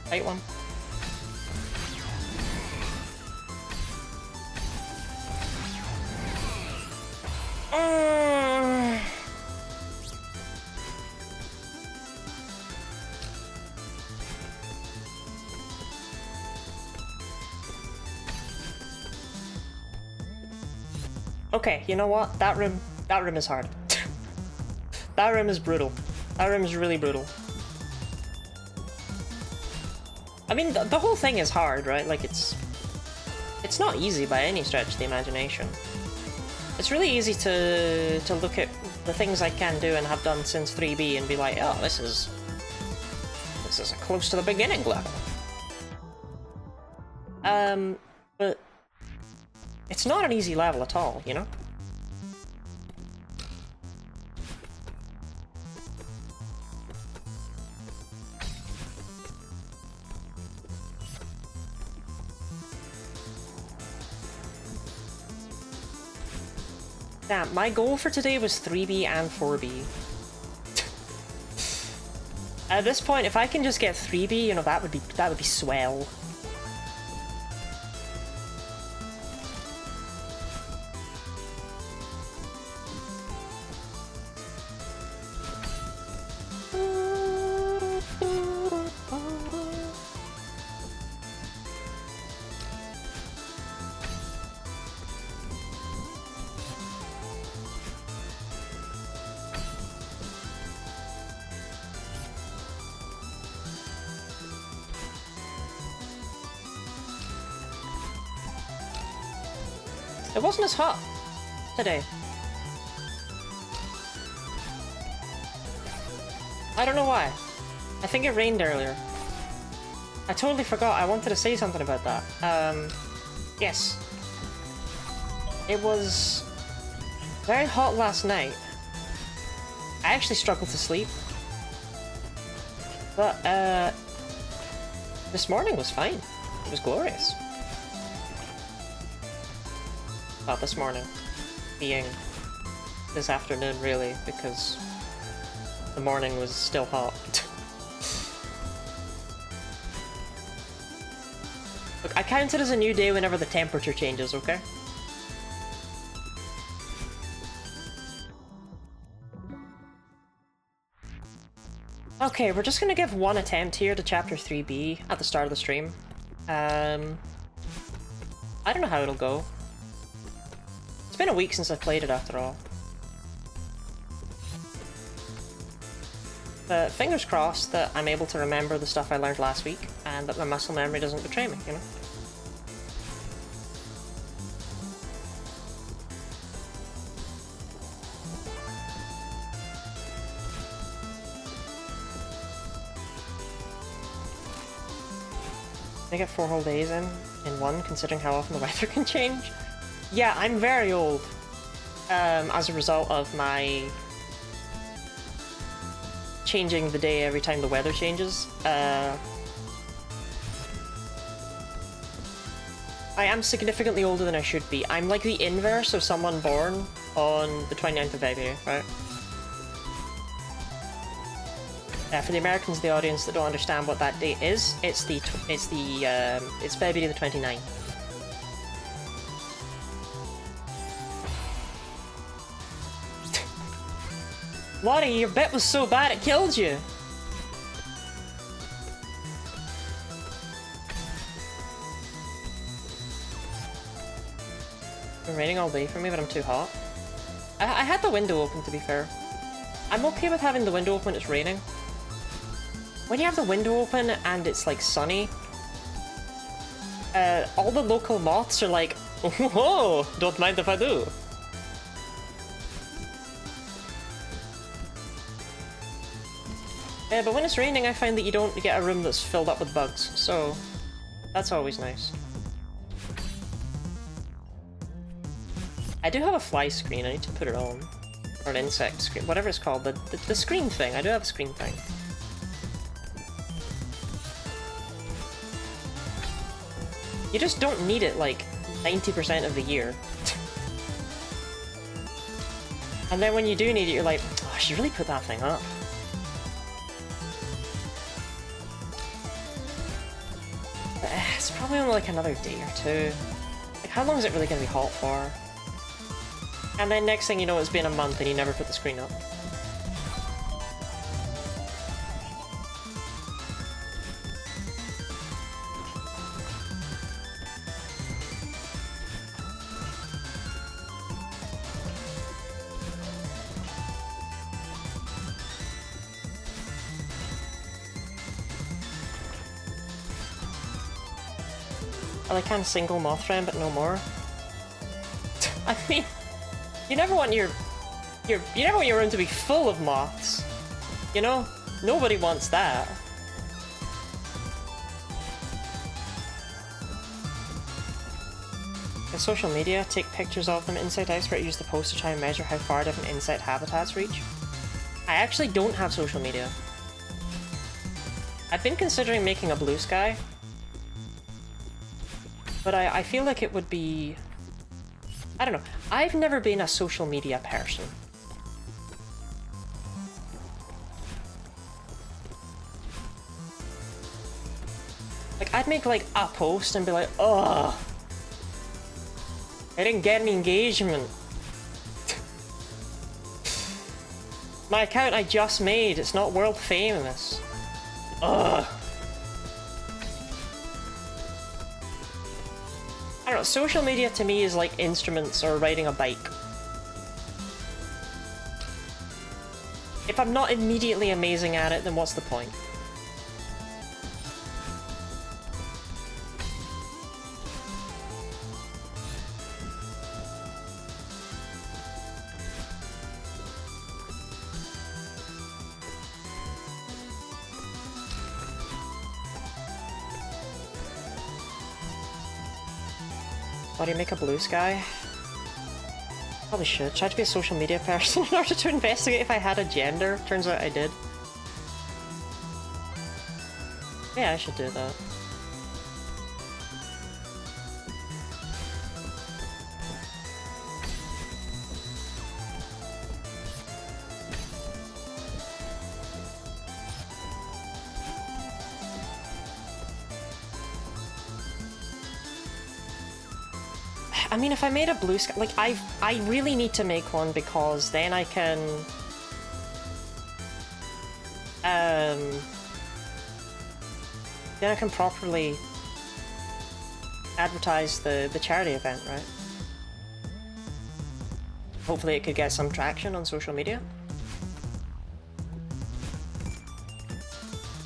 Tight one. Okay, you know what? That room is hard. That room is brutal. That room is really brutal. I mean, the whole thing is hard, right? Like, it's not easy by any stretch of the imagination. It's really easy to look at the things I can do and have done since 3B and be like, oh, this is close to the beginning level. But it's not an easy level at all, you know? Damn, my goal for today was 3B and 4B. At this point, if I can just get 3B, you know, that would be swell. It wasn't as hot today. I don't know why. I think it rained earlier. I totally forgot. I wanted to say something about that. Yes. It was very hot last night. I actually struggled to sleep. But, this morning was fine. It was glorious. Well, this morning. Being this afternoon, really, because the morning was still hot. Look, I count it as a new day whenever the temperature changes, okay? Okay, we're just gonna give one attempt here to Chapter 3B at the start of the stream. I don't know how it'll go. It's been a week since I've played it, after all. But fingers crossed that I'm able to remember the stuff I learned last week, and that my muscle memory doesn't betray me, you know? I get 4 whole days in one, considering how often the weather can change. Yeah, I'm very old, as a result of my changing the day every time the weather changes. I am significantly older than I should be. I'm like the inverse of someone born on the 29th of February, right? For the Americans in the audience that don't understand what that date is, it's February the 29th. Lottie, your bit was so bad it killed you! It's been raining all day for me, but I'm too hot. I had the window open, to be fair. I'm okay with having the window open when it's raining. When you have the window open and it's like sunny, all the local moths are like, oh, don't mind if I do. But when it's raining, I find that you don't get a room that's filled up with bugs, so that's always nice. I do have a fly screen, I need to put it on. Or an insect screen, whatever it's called, the screen thing. I do have a screen thing. You just don't need it, like, 90% of the year. And then when you do need it, you're like, oh, I should really put that thing up. But, it's probably only like another day or two. Like, how long is it really going to be hot for? And then next thing you know, it's been a month and you never put the screen up. I like kind of single moth friend, but no more. I mean, you never want your room to be full of moths. You know? Nobody wants that. In social media, take pictures of them. Insect expert use the post to try and measure how far different insect habitats reach. I actually don't have social media. I've been considering making a Blue Sky. But I feel like it would be... I don't know. I've never been a social media person. Like, I'd make, like, a post and be like, ugh, I didn't get any engagement. My account I just made, it's not world famous. Ugh. I don't know, social media to me is like instruments or riding a bike. If I'm not immediately amazing at it, then what's the point? How do you make a blue sky? Probably should. Try to be a social media person in order to investigate if I had a gender. Turns out I did. Yeah, I should do that. I mean, if I made a blue sky, like, I really need to make one because then I can, properly advertise the charity event, right? Hopefully it could get some traction on social media.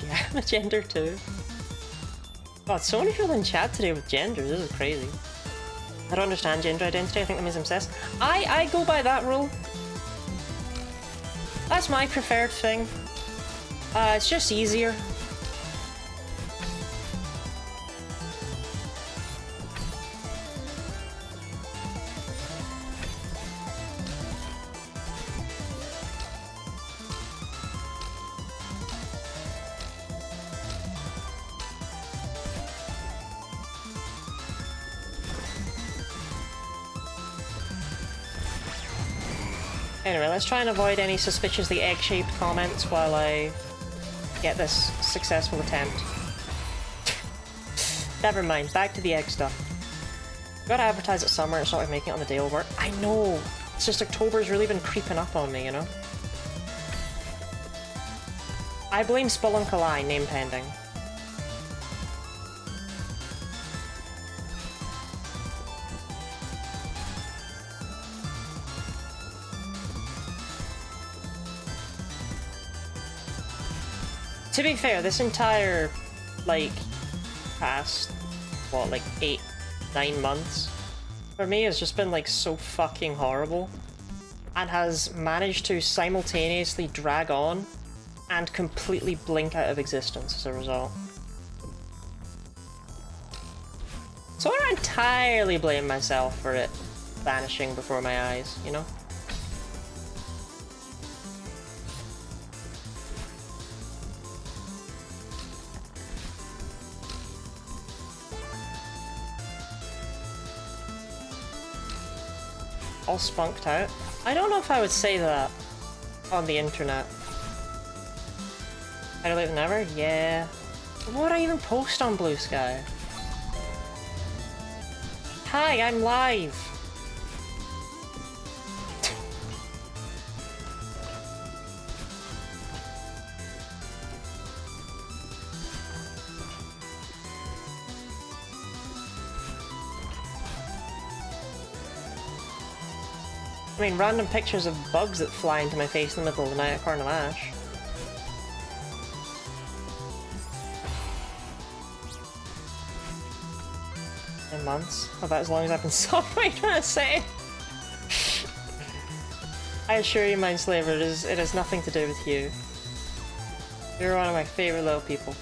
Yeah, I'm a gender too. God, so many people in chat today with genders, this is crazy. I don't understand gender identity, I think that means I'm cis. I go by that rule. That's my preferred thing. It's just easier. Anyway, let's try and avoid any suspiciously egg-shaped comments while I get this successful attempt. Never mind, back to the egg stuff. Gotta advertise it somewhere, it's not like making it on the day of work. I know! It's just October's really been creeping up on me, you know? I blame Spelunkalai, name pending. To be fair, this entire, like, past, what, like 8, 9 months, for me has just been, like, so fucking horrible, and has managed to simultaneously drag on and completely blink out of existence as a result. So I don't entirely blame myself for it vanishing before my eyes, you know? All spunked out. I don't know if I would say that on the internet. Better late than never? Yeah. What would I even post on Blue Sky? Hi, I'm live! I mean, random pictures of bugs that fly into my face in the middle of the night at Corner of Ash. In months? About as long as I've been sub, what are you trying to say? I assure you, Mindslaver, it has nothing to do with you. You're one of my favourite little people.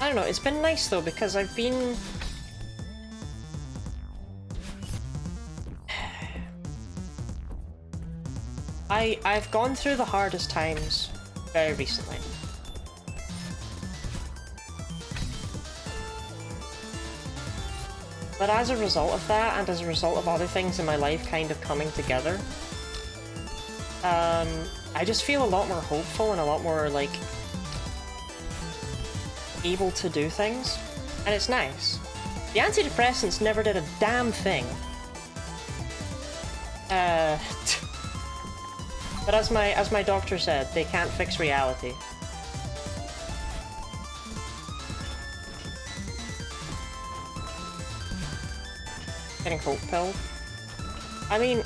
I don't know, it's been nice though, because I've been... I've gone through the hardest times very recently. But as a result of that, and as a result of other things in my life kind of coming together, I just feel a lot more hopeful and a lot more, like, able to do things, and it's nice. The antidepressants never did a damn thing. But as my doctor said, they can't fix reality. Getting hope pilled. I mean,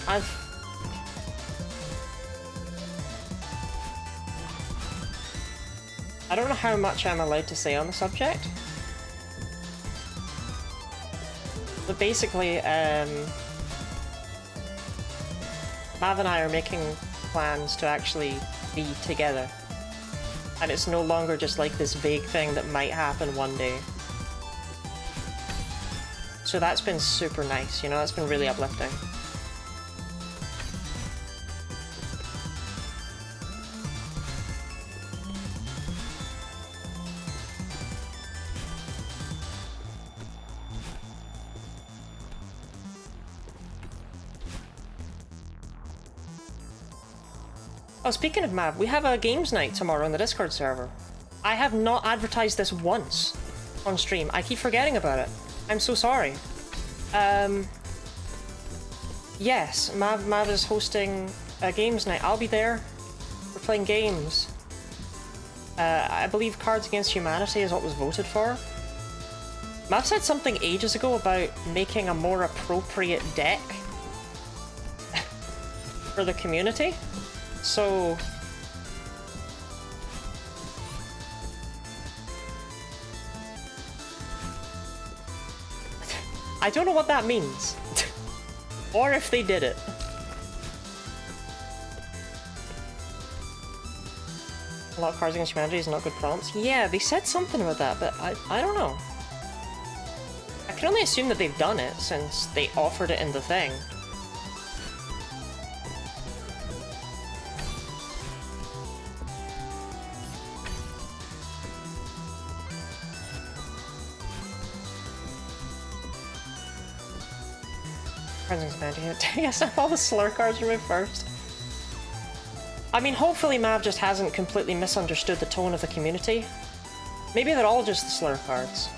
I don't know how much I'm allowed to say on the subject. But basically, Mav and I are making plans to actually be together. And it's no longer just like this vague thing that might happen one day. So that's been super nice, you know, that's been really uplifting. Oh, speaking of Mav, we have a games night tomorrow on the Discord server. I have not advertised this once on stream. I keep forgetting about it. I'm so sorry. Yes, Mav is hosting a games night. I'll be there. We're playing games. I believe Cards Against Humanity is what was voted for. Mav said something ages ago about making a more appropriate deck for the community. So... I don't know what that means. Or if they did it. A lot of Cards Against Humanity is not good prompts. Yeah, they said something about that, but I don't know. I can only assume that they've done it since they offered it in the thing. Yes, all the slur cards removed first. I mean, hopefully Mav just hasn't completely misunderstood the tone of the community. Maybe they're all just the slur cards.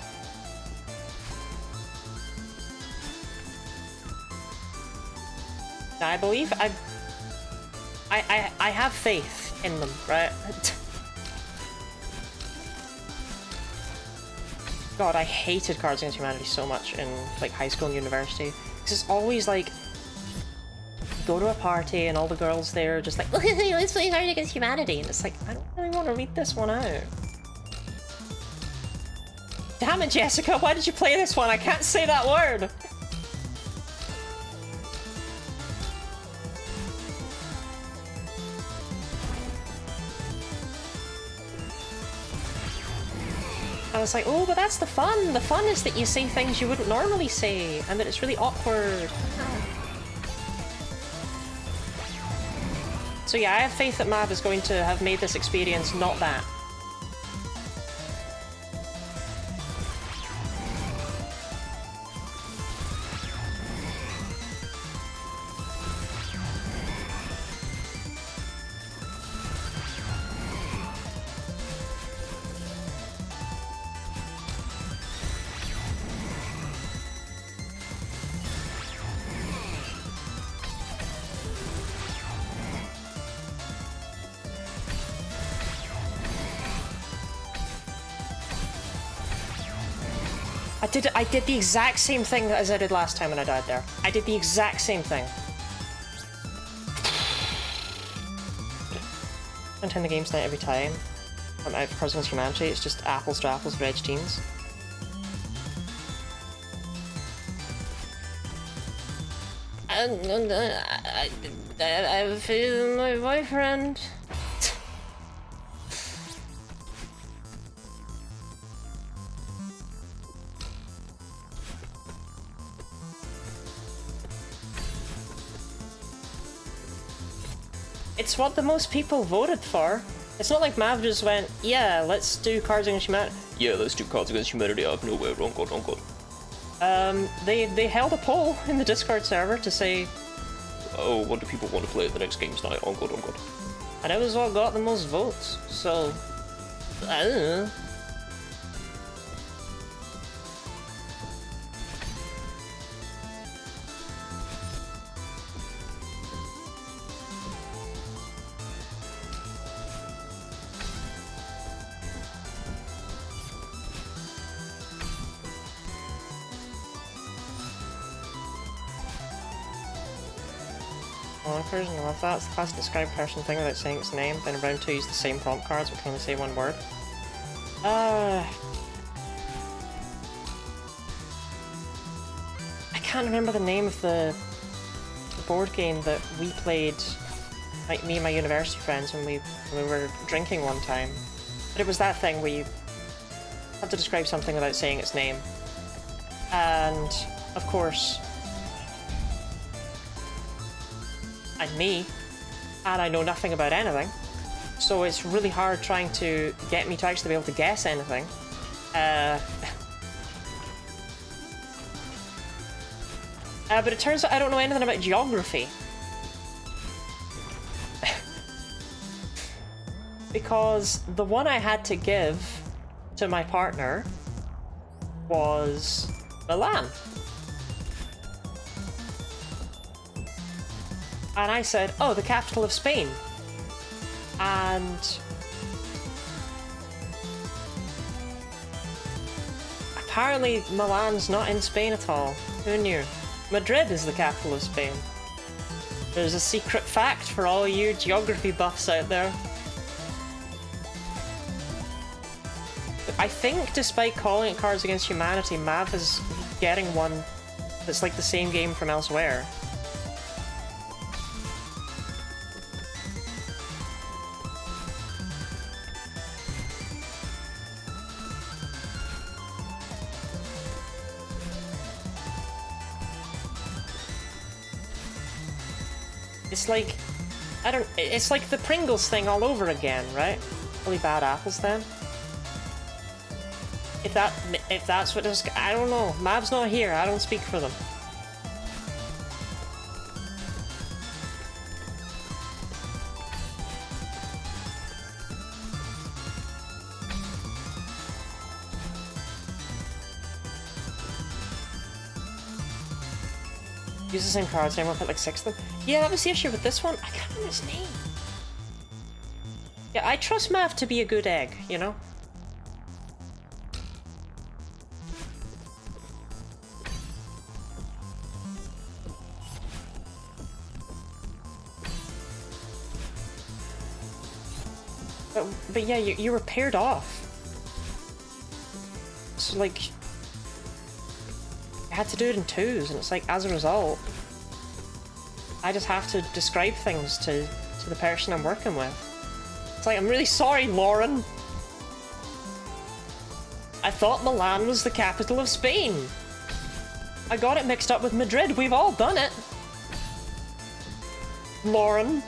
I believe I have faith in them, right? God, I hated Cards Against Humanity so much in like high school and university. It's always like, go to a party and all the girls there are just like, let's play Cards Against Humanity, and it's like, I don't really want to read this one out. Damn it, Jessica, why did you play this one? I can't say that word! I was like, oh, but that's the fun! The fun is that you say things you wouldn't normally say, and that it's really awkward. So yeah, I have faith that Mav is going to have made this experience not that. I did the exact same thing as I did last time when I died there. I did the exact same thing. I attend the games night every time. I'm out for Cards Against Humanity. It's just apples to apples, veg teams. I have a feeling my boyfriend. It's what the most people voted for. It's not like Mav just went, yeah, let's do Cards Against Humanity. Yeah, let's do Cards Against Humanity out of nowhere. Wrong god, wrong god. They held a poll in the Discord server to say, oh, what do people want to play at the next games night? On god, on god. And it was what got the most votes, so... I don't know. Person, I love that. It's the classic describe person thing without saying its name. Then in round 2 use the same prompt cards but can only say one word. I can't remember the name of the board game that we played, like me and my university friends, when we were drinking one time. But it was that thing where you had to describe something without saying its name. And, of course, I'm me, and I know nothing about anything, so it's really hard trying to get me to actually be able to guess anything. But it turns out I don't know anything about geography. Because the one I had to give to my partner was Milan. And I said, oh, the capital of Spain. And apparently Milan's not in Spain at all. Who knew? Madrid is the capital of Spain. There's a secret fact for all you geography buffs out there. I think, despite calling it Cards Against Humanity, Mav is getting one that's like the same game from elsewhere. It's like, it's like the Pringles thing all over again, right? Really bad apples then? If that's what this, I don't know. Mav's not here, I don't speak for them. Use the same cards, and we'll put like 6 of them. Yeah, that was the issue with this one. I can't remember his name. Yeah, I trust Mav to be a good egg, you know? But yeah, you were paired off. So like, you had to do it in 2s, and it's like, as a result, I just have to describe things to the person I'm working with. It's like, I'm really sorry, Lauren. I thought Milan was the capital of Spain. I got it mixed up with Madrid. We've all done it. Lauren.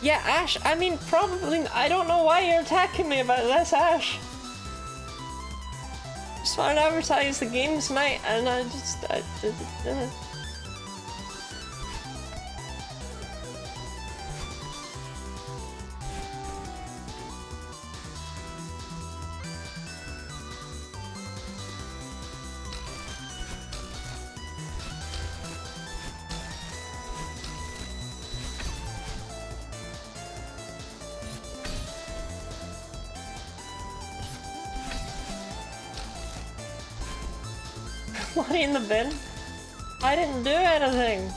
Yeah, Ash, I mean, probably, I don't know why you're attacking me about this, Ash. Just wanted to advertise the game tonight, and I just, money in the bin? I didn't do anything.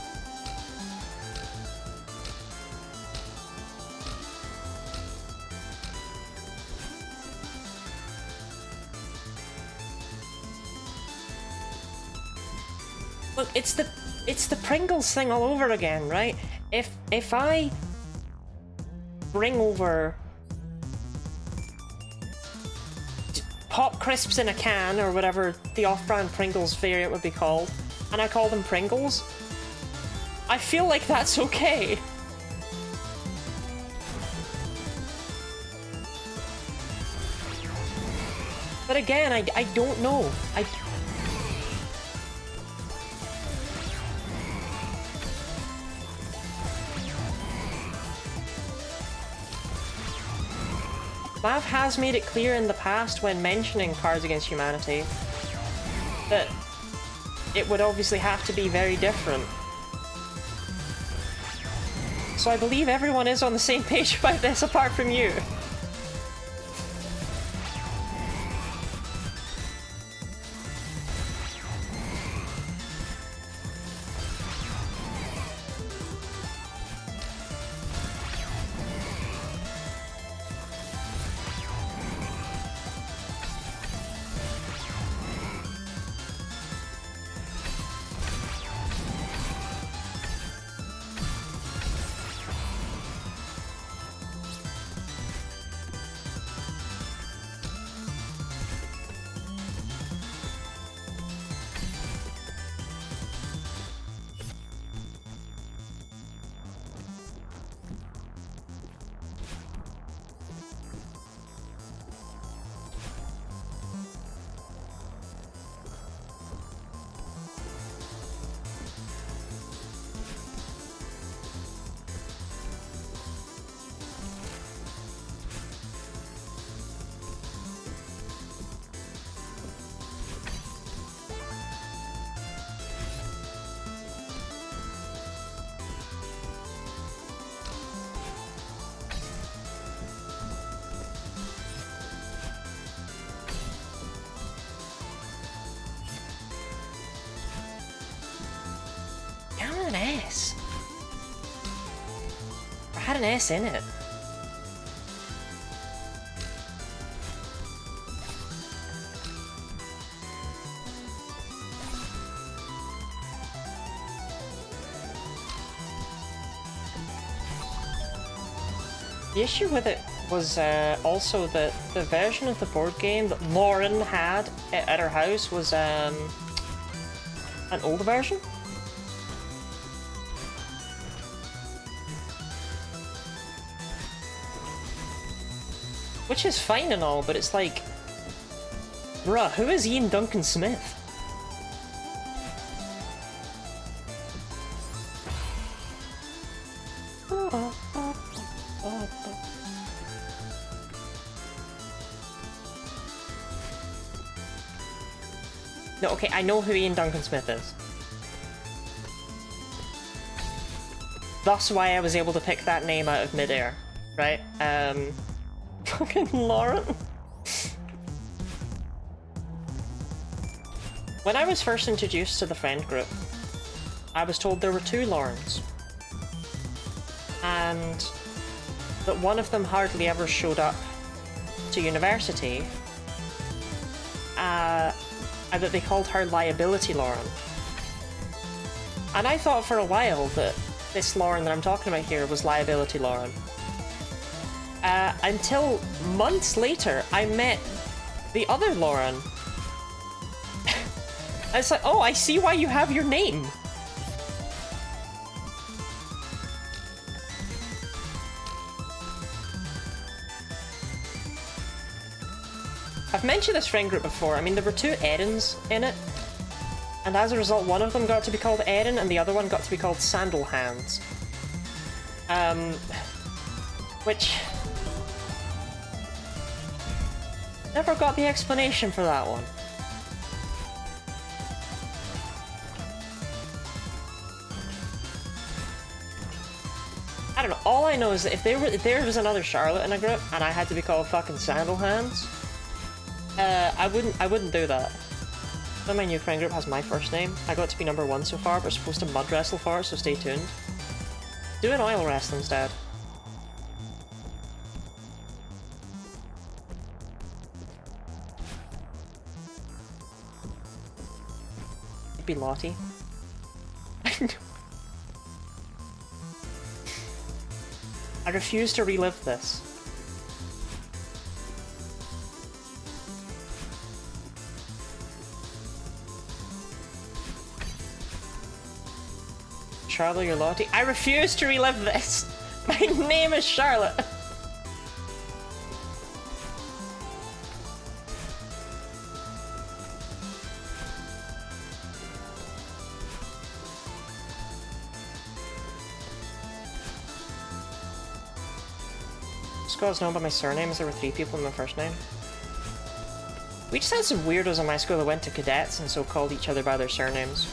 Look, it's the Pringles thing all over again, right? If I bring over Pop Crisps in a can, or whatever the off-brand Pringles variant would be called, and I call them Pringles, I feel like that's okay. But again, I don't know. Mav has made it clear in the past when mentioning Cards Against Humanity that it would obviously have to be very different. So I believe everyone is on the same page about this apart from you. an S. I had an S in it. The issue with it was also that the version of the board game that Lauren had at her house was an older version. Which is fine and all, but it's like, bruh, who is Ian Duncan Smith? No, okay, I know who Ian Duncan Smith is. That's why I was able to pick that name out of midair, right? Fucking Lauren. When I was first introduced to the friend group, I was told there were 2 Laurens. And that one of them hardly ever showed up to university. And that they called her Liability Lauren. And I thought for a while that this Lauren that I'm talking about here was Liability Lauren. Until months later, I met the other Lauren. I was like, oh, I see why you have your name. I've mentioned this friend group before. I mean, there were 2 Edens in it. And as a result, one of them got to be called Eden and the other one got to be called Sandal Hands. Which... never got the explanation for that one. I don't know, all I know is that if there was another Charlotte in a group and I had to be called fucking Sandal Hands, I wouldn't do that. So my new friend group has my first name. I got to be number 1 so far, but we're supposed to mud wrestle for it, so stay tuned. Do an oil wrestle instead. It'd be Lottie. I refuse to relive this. Charlotte, you're Lottie. I refuse to relive this! My name is Charlotte! I was known by my surname as there were 3 people in my first name. We just had some weirdos in my school that went to cadets and so called each other by their surnames.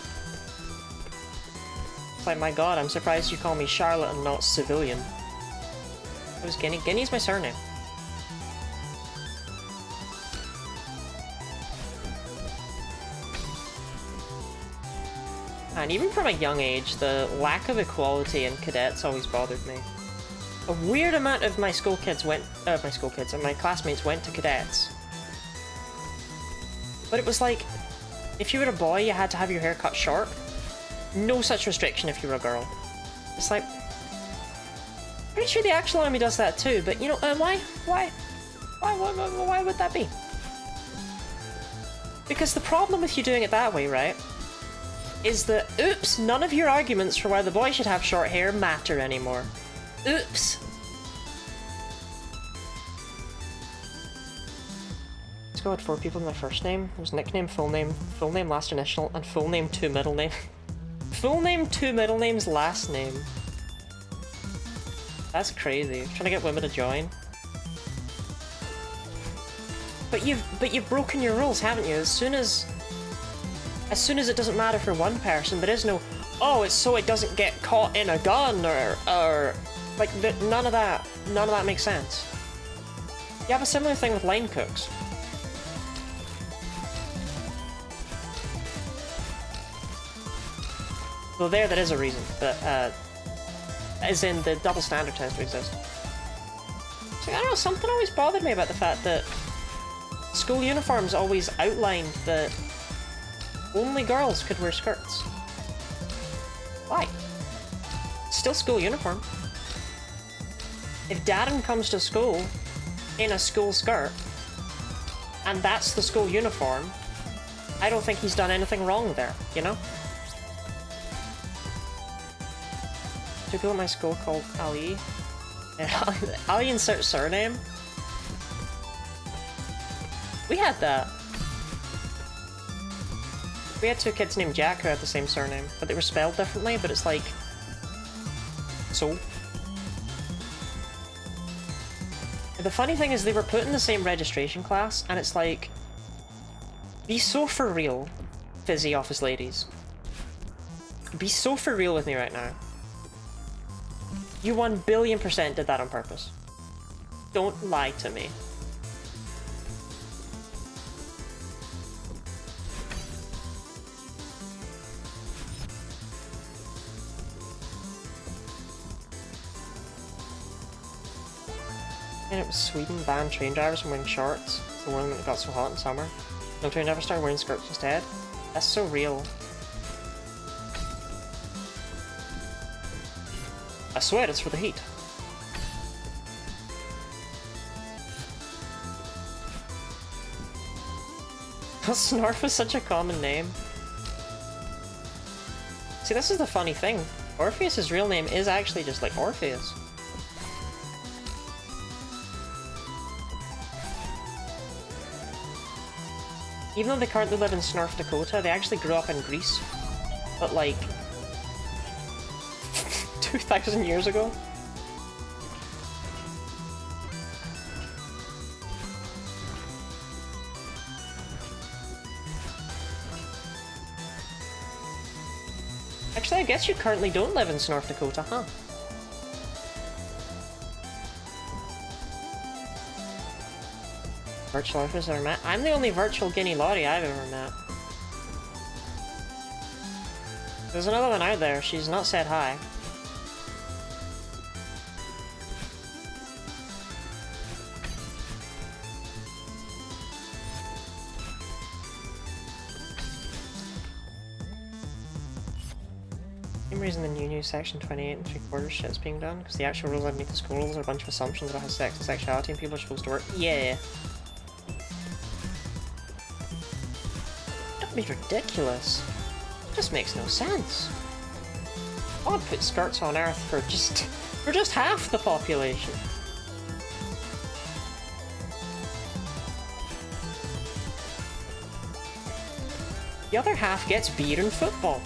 It's like, my god, I'm surprised you call me Charlotte and not Civilian. It was Guinea. Guinea's my surname. And even from a young age, the lack of equality in cadets always bothered me. A weird amount of my school kids went, and my classmates went to cadets. But it was like, if you were a boy, you had to have your hair cut short. No such restriction if you were a girl. It's like, pretty sure the actual army does that too, but you know, why would that be? Because the problem with you doing it that way, right, is that, oops, none of your arguments for why the boy should have short hair matter anymore. Oops. Let's go with 4 people in my first name. It was nickname, full name, last initial, and full name, 2 middle name. Full name, 2 middle names, last name. That's crazy. Trying to get women to join. But you've broken your rules, haven't you? As soon as it doesn't matter for one person, there is no, oh, it's so it doesn't get caught in a gun or like none of that makes sense. You have a similar thing with line cooks. Though there is a reason, but as in the double standard tends to exist. So I don't know, something always bothered me about the fact that school uniforms always outlined that only girls could wear skirts. Why? Still school uniform. If Darren comes to school in a school skirt, and that's the school uniform, I don't think he's done anything wrong there, you know? Do people at my school called Ali? Ali insert surname? We had that. We had two kids named Jack who had the same surname, but they were spelled differently, but it's like... So? The funny thing is they were put in the same registration class, and it's like... Be so for real, Fizzy office ladies. Be so for real with me right now. You 1,000,000,000% did that on purpose. Don't lie to me. And it was Sweden banned train drivers from wearing shorts. It's the one that got so hot in summer. No train drivers started wearing skirts instead. That's so real. I swear it's for the heat. Snarf is such a common name. See, this is the funny thing. Orpheus's real name is actually just like Orpheus. Even though they currently live in Snarf, Dakota, they actually grew up in Greece. But like... 2,000 years ago? Actually, I guess you currently don't live in Snarf, Dakota, huh? Virtual Orpheus I've ever met? I'm the only virtual Guinea Lottie I've ever met. There's another one out there, she's not said hi. Same reason the new section 28 and 3/4 shit's being done, because the actual rules underneath the school rules are a bunch of assumptions about how sex and sexuality and people are supposed to work. Yeah. Don't be ridiculous. It just makes no sense. God put skirts on Earth for just half the population. The other half gets beer and football.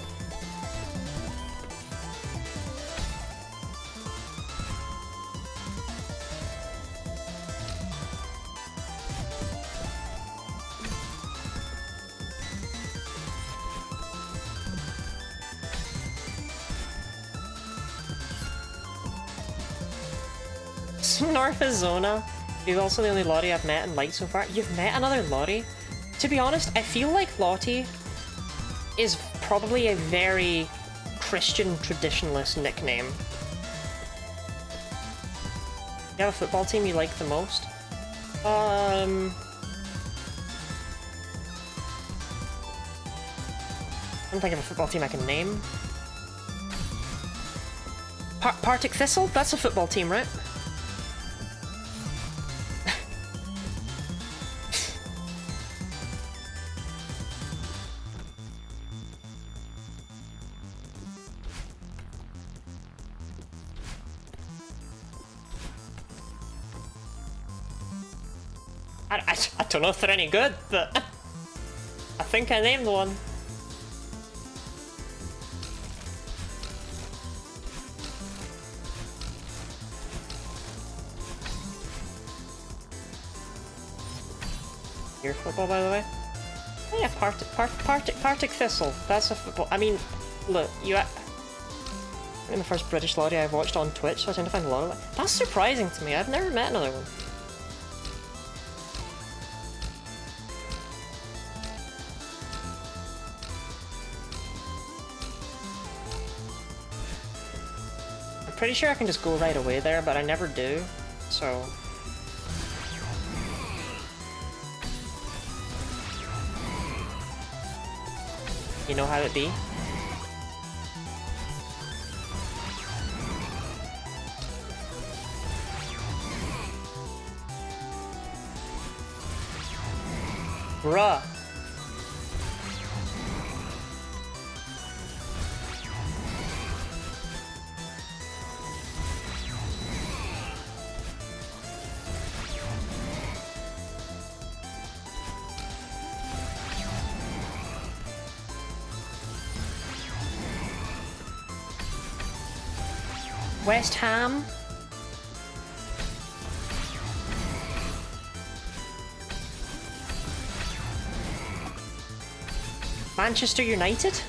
Snarfazona. He's also the only Lottie I've met and liked so far. You've met another Lottie? To be honest, I feel like Lottie is probably a very Christian traditionalist nickname. You have a football team you like the most? I'm thinking of a football team I can name. Partick Thistle? That's a football team, right? I don't know if they're any good, but I think I named one. Your football, by the way? Oh yeah, Partick Thistle. That's a football. I mean, look, I'm the first British Lottie I've watched on Twitch, so I tend to find a lot of that. That's surprising to me. I've never met another one. pretty sure I can just go right away there, but I never do, so... You know how it be? Bruh. West Ham. Manchester United?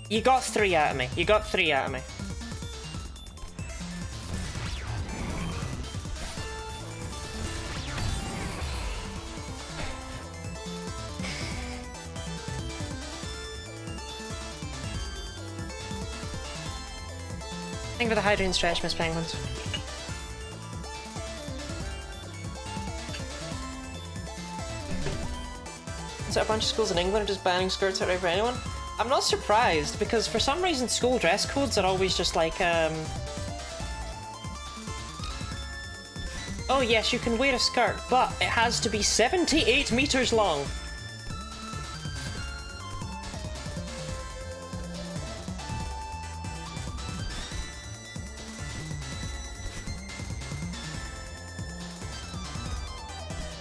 You got 3 out of me. You got 3 out of me. Thank you for the hydrating stretch, Miss Penguins. So a bunch of schools in England are just banning skirts outright for anyone? I'm not surprised, because for some reason school dress codes are always just like, oh yes, you can wear a skirt, but it has to be 78 meters long.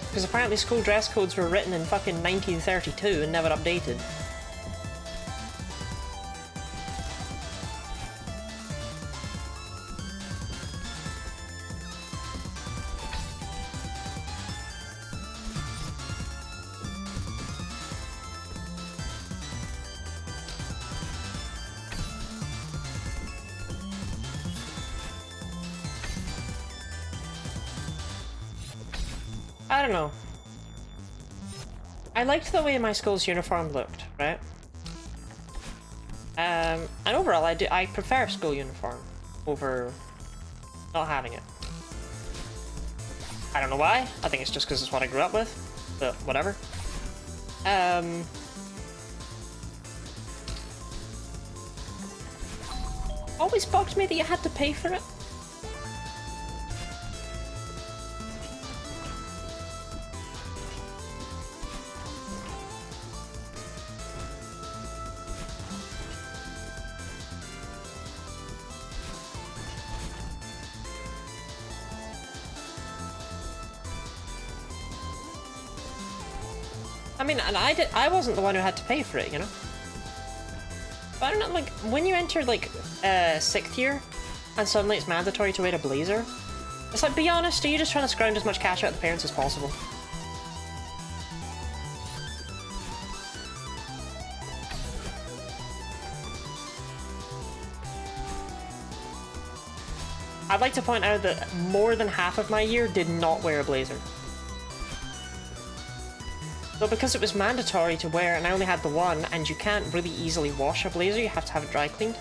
Because apparently school dress codes were written in fucking 1932 and never updated. I don't know. I liked the way my school's uniform looked, right? And overall, I prefer school uniform over not having it. I don't know why. I think it's just because it's what I grew up with, but whatever. Always bugged me that you had to pay for it. I mean, and I wasn't the one who had to pay for it, you know? But I don't know, like, when you enter, like, 6th year, and suddenly it's mandatory to wear a blazer, it's like, be honest, are you just trying to scrounge as much cash out of the parents as possible? I'd like to point out that more than half of my year did not wear a blazer. But because it was mandatory to wear, and I only had the one, and you can't really easily wash a blazer, you have to have it dry cleaned.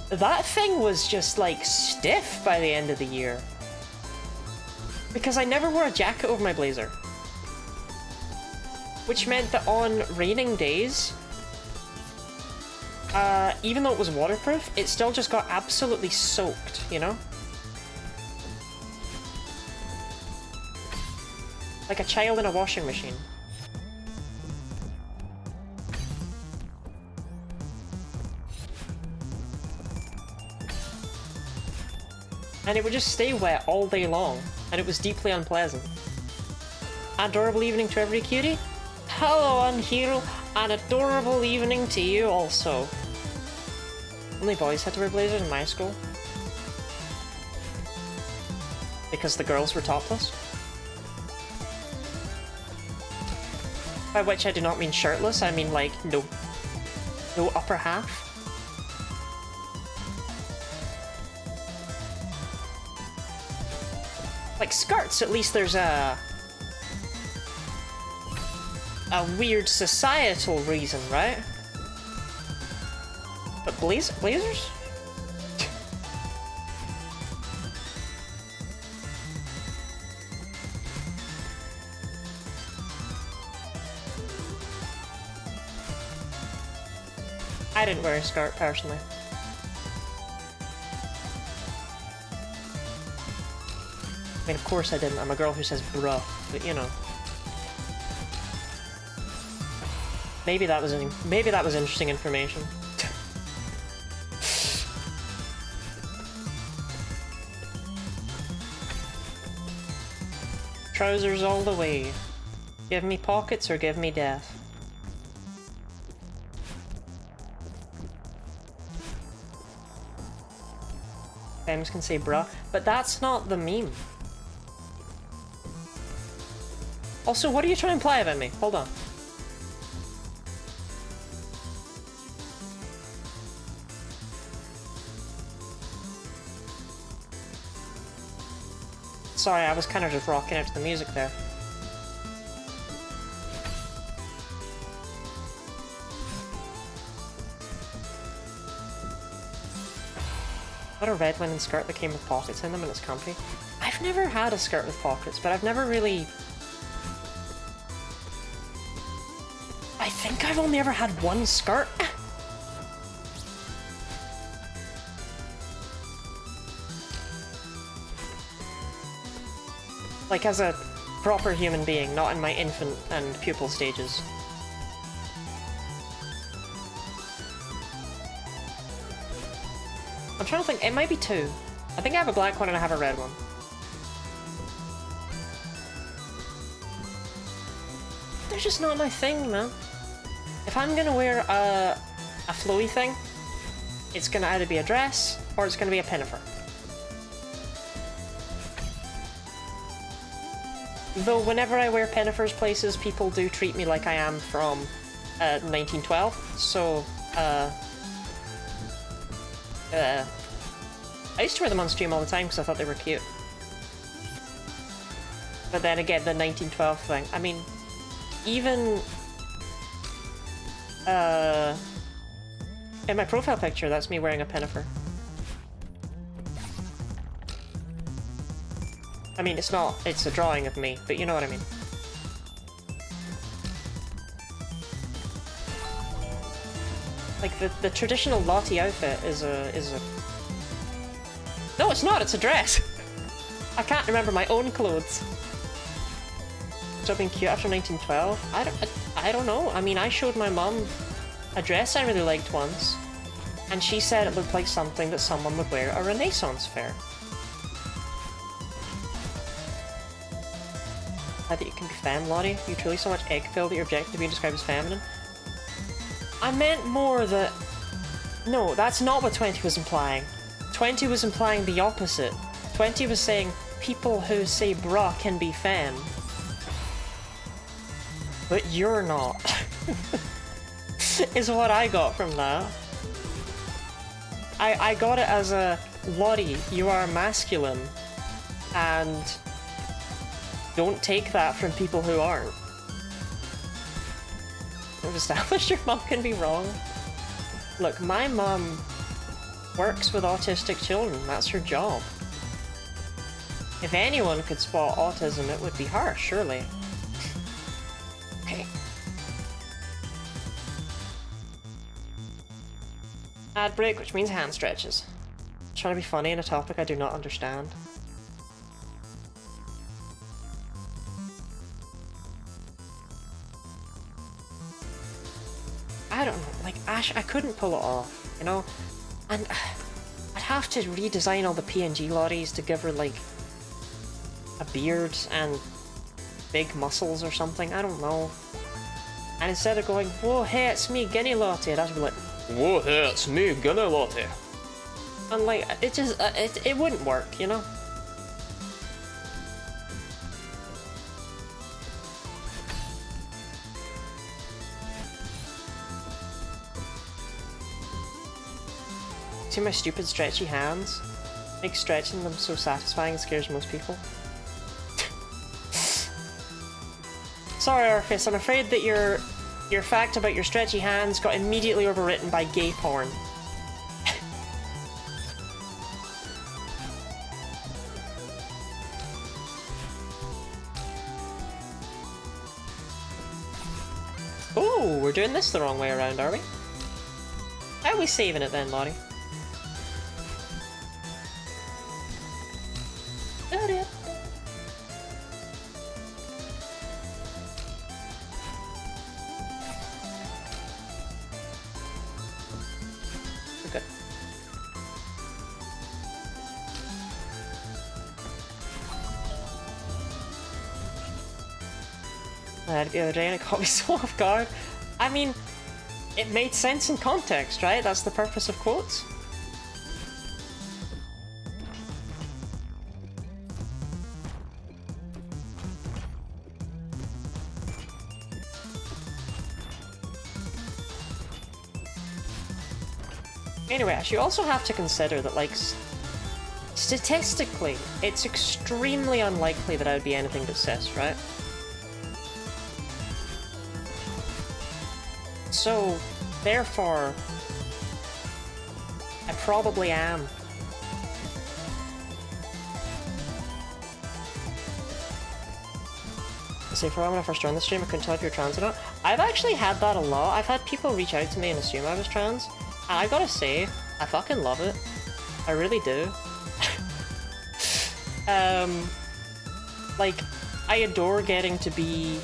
That thing was just, like, stiff by the end of the year. Because I never wore a jacket over my blazer. Which meant that on raining days, even though it was waterproof, it still just got absolutely soaked, you know? Like a child in a washing machine. And it would just stay wet all day long, and it was deeply unpleasant. Adorable evening to every cutie. Hello, Unhero. An adorable evening to you also. Only boys had to wear blazers in my school. Because the girls were topless. By which I do not mean shirtless, I mean like no upper half. Like, skirts, at least there's a weird societal reason, right? But blazers? I didn't wear a skirt, personally. I mean, of course I didn't. I'm a girl who says bruh, but you know. Maybe that was interesting information. Trousers all the way. Give me pockets or give me death. Femmes can say bruh, but that's not the meme. Also, what are you trying to imply about me? Hold on. Sorry, I was kind of just rocking out to the music there. What a red linen skirt that came with pockets in them and it's comfy. I've never had a skirt with pockets, but I've never really... I think I've only ever had one skirt. Like as a proper human being, not in my infant and pupil stages. I'm trying to think, it might be two. I think I have a black one and I have a red one. They're just not my thing, man. If I'm gonna wear a flowy thing, it's gonna either be a dress or it's gonna be a pinafore. Though whenever I wear pinafores places, people do treat me like I am from 1912, so I used to wear them on stream all the time because I thought they were cute. But then again, the 1912 thing, I mean, even in my profile picture, that's me wearing a pinafore. I mean, it's a drawing of me, but you know what I mean. Like, the traditional Lottie outfit is a... No, it's not, it's a dress! I can't remember my own clothes. Stop being cute after 1912? I don't know. I mean, I showed my mum a dress I really liked once, and she said it looked like something that someone would wear at a Renaissance fair. That you can be femme, Lottie. You truly so much egg pill that your objective being described as feminine. I meant more that... No, that's not what 20 was implying. 20 was implying the opposite. 20 was saying people who say bra can be femme. But you're not. Is what I got from that. I got it as a, Lottie, you are masculine. And don't take that from people who aren't. We've established your mum can be wrong. Look, my mum works with autistic children. That's her job. If anyone could spot autism, it would be her, surely. Okay. Ad break, which means hand stretches. I'm trying to be funny in a topic I do not understand. I don't know, like, Ash, I couldn't pull it off, you know? And I'd have to redesign all the PNG Lotties to give her, like, a beard and big muscles or something, I don't know. And instead of going, whoa, hey, it's me, Guinea Lottie, I'd have to be like, whoa, hey, it's me, Guinea Lottie. And, like, it just, it wouldn't work, you know? See my stupid stretchy hands? Makes stretching them so satisfying it scares most people. Sorry, Orcus, I'm afraid that your fact about your stretchy hands got immediately overwritten by gay porn. Oh, we're doing this the wrong way around, are we? How are we saving it then, Lottie? Good. I had it the other day and it caught me so off guard. I mean, it made sense in context, right? That's the purpose of quotes. Anyway, you also have to consider that, like, statistically, it's extremely unlikely that I would be anything but cis, right? So, therefore, I probably am. Say, for when I first joined the stream, I couldn't tell if you're trans or not. I've actually had that a lot. I've had people reach out to me and assume I was trans. And I gotta say, I fucking love it. I really do. Like, I adore getting to be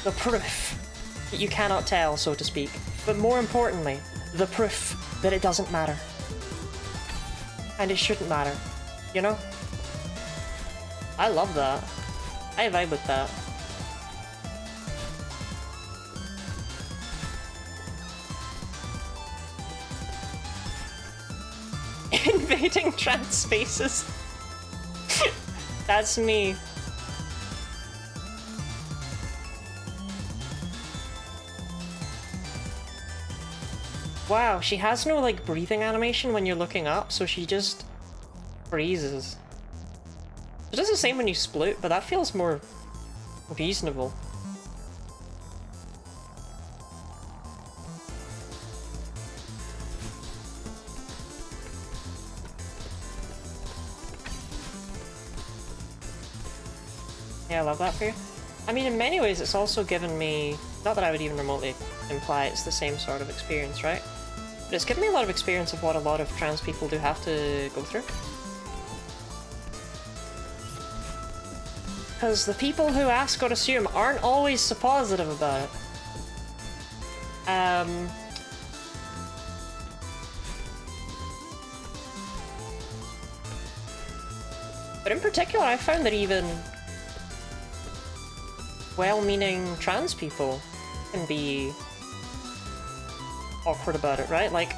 the proof that you cannot tell, so to speak. But more importantly, the proof that it doesn't matter. And it shouldn't matter, you know? I love that. I vibe with that. Invading trans spaces. That's me. Wow, she has no, like, breathing animation when you're looking up, so she just freezes. It does the same when you split, but that feels more reasonable. Yeah, I love that for you. I mean, in many ways, it's also given me... Not that I would even remotely imply it's the same sort of experience, right? But it's given me a lot of experience of what a lot of trans people do have to go through. Because the people who ask or assume aren't always so positive about it. But in particular, I found that even well-meaning trans people can be awkward about it, right? Like,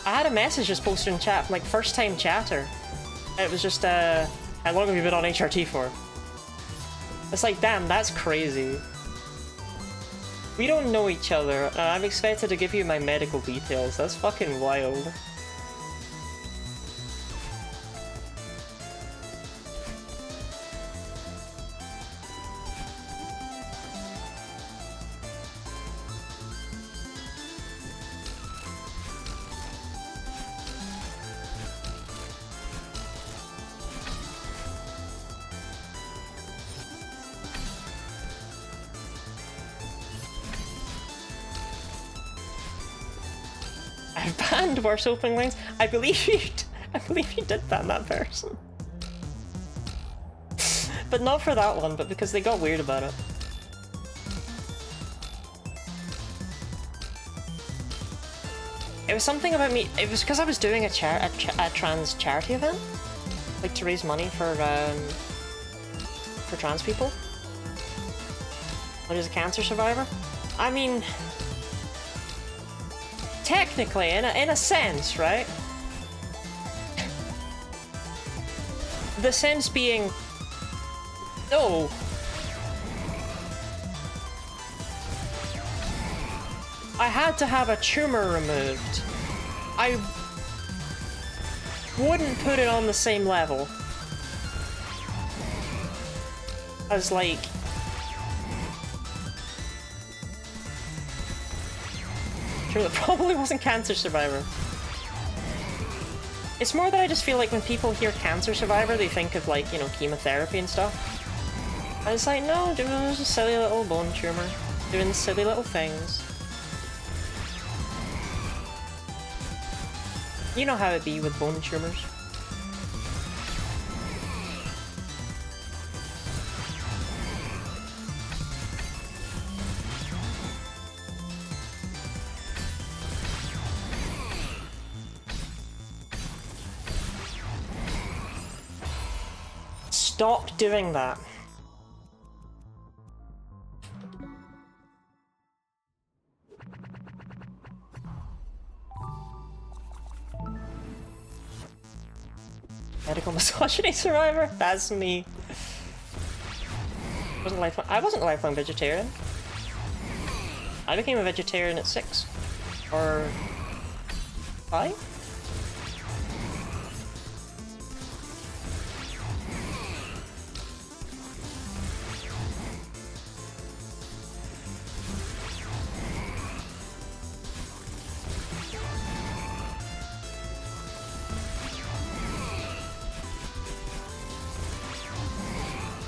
I had a message just posted in chat from, like, first-time chatter. It was just, how long have you been on HRT for? It's like, damn, that's crazy. We don't know each other, and I'm expected to give you my medical details. That's fucking wild. Banned worse opening lines. I believe you did ban that person. But not for that one, but because they got weird about it. It was something about me. It was because I was doing a trans charity event, like to raise money for trans people. What is a cancer survivor? I mean, technically, in a sense, right? The sense being, no. I had to have a tumor removed. wouldn't put it on the same level as, like... Sure, that probably wasn't Cancer Survivor. It's more that I just feel like when people hear Cancer Survivor, they think of, like, you know, chemotherapy and stuff. And it's like, no, dude, it was a silly little bone tumor. Doing silly little things. You know how it be with bone tumors. Stop doing that. Medical misogyny survivor? That's me. I wasn't a lifelong vegetarian. I became a vegetarian at 6. Or... 5?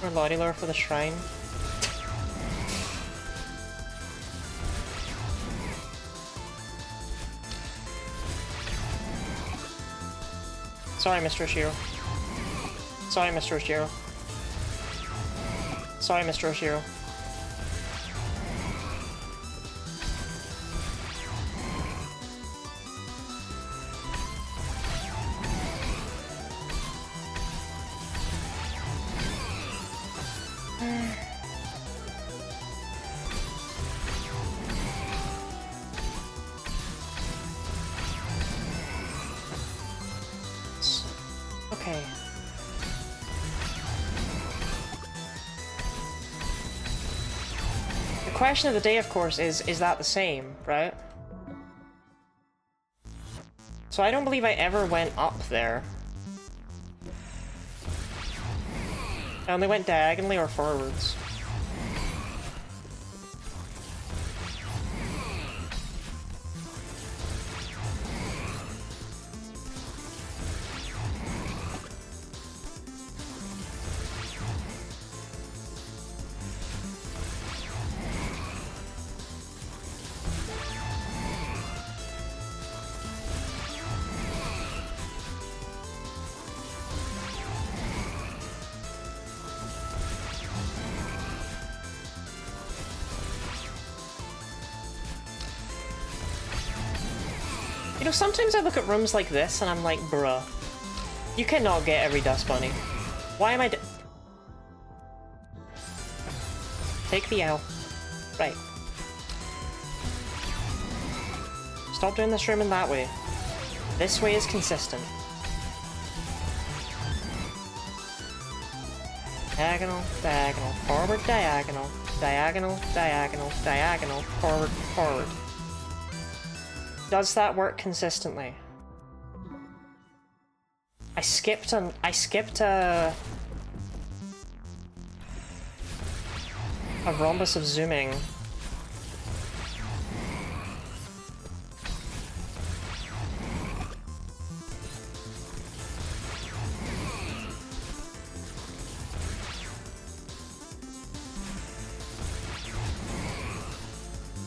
Or Lottie Lore for the shrine. Sorry, Mr. Oshiro. Sorry, Mr. Oshiro. Sorry, Mr. Oshiro. Okay. The question of the day, of course, is that the same, right? So I don't believe I ever went up there. I only went diagonally or forwards. You know, sometimes I look at rooms like this and I'm like, bruh, you cannot get every dust bunny. Why am I Take the L. Right. Stop doing this room in that way. This way is consistent. Diagonal, diagonal, forward, diagonal, diagonal, diagonal, diagonal, forward, forward. Does that work consistently? I skipped a rhombus of zooming.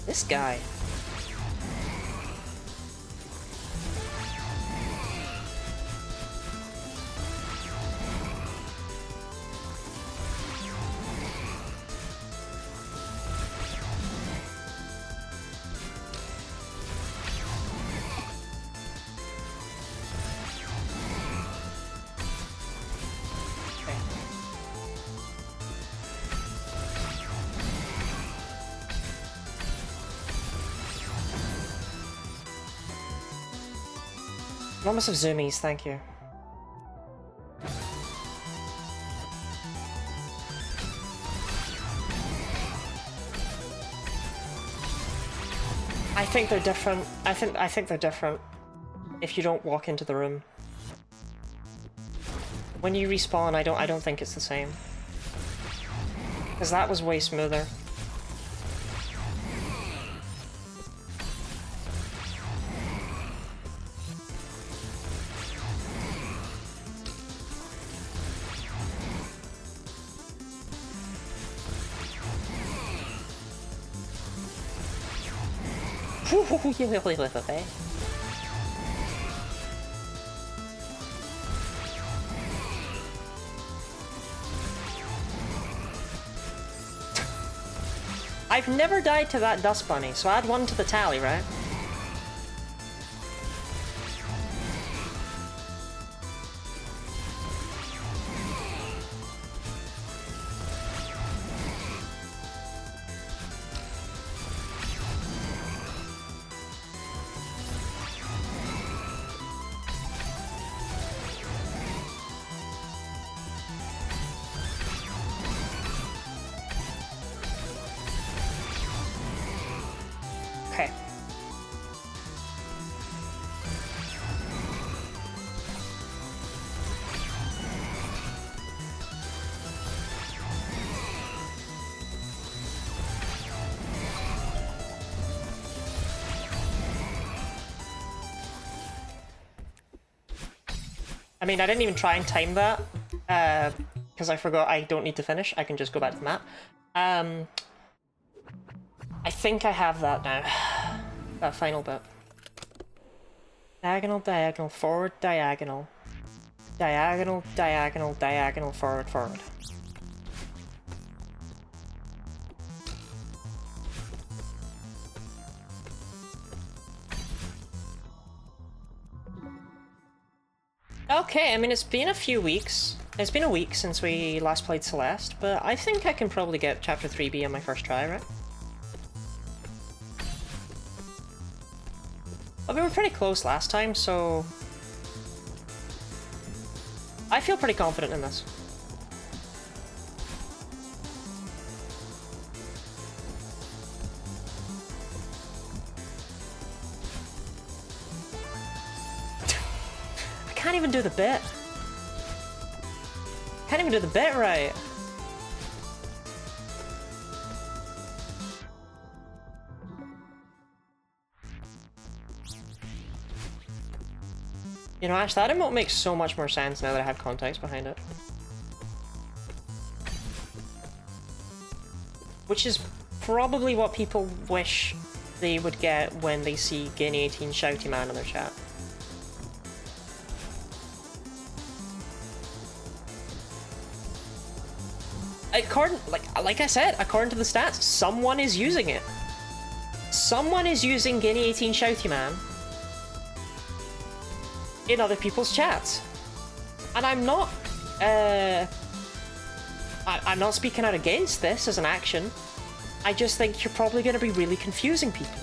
This guy. Rhombus of zoomies, thank you. I think they're different. I think they're different if you don't walk into the room. When you respawn, I don't think it's the same. Because that was way smoother. I've never died to that dust bunny, so add 1 to the tally, right? Okay. I mean, I didn't even try and time that, because I forgot I don't need to finish. I can just go back to the map. I think I have that now. That final bit. Diagonal, diagonal, forward, diagonal. Diagonal, diagonal, diagonal, forward, forward. Okay, I mean, it's been a few weeks. It's been a week since we last played Celeste, but I think I can probably get Chapter 3B on my first try, right? Well, we were pretty close last time, so... I feel pretty confident in this. I can't even do the bit. Can't even do the bit right. You know, Ash, that emote makes so much more sense now that I have context behind it. Which is probably what people wish they would get when they see Guinea18 Shouty Man in their chat. According, like I said, according to the stats, someone is using it. Someone is using Guinea18 Shouty Man in other people's chats. And I'm not, I'm not speaking out against this as an action. I just think you're probably going to be really confusing people.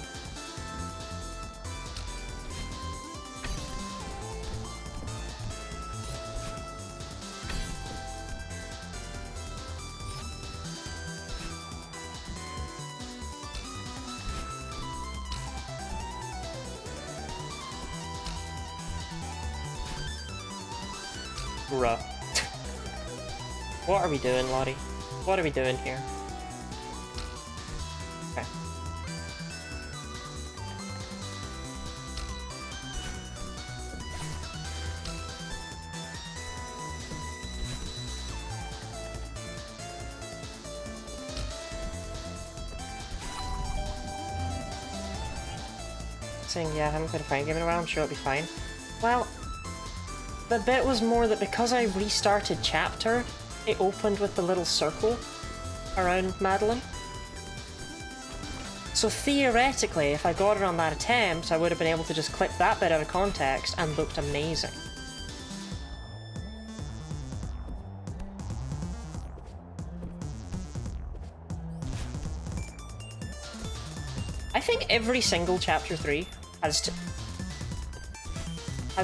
Bruh. What are we doing, Lottie? What are we doing here? Okay. Saying, yeah, I haven't played a fighting game in a while, I'm sure it'll be fine. Well, the bit was more that because I restarted chapter, it opened with the little circle around Madeline. So theoretically, if I got it on that attempt, I would have been able to just clip that bit out of context and looked amazing. I think every single chapter 3 has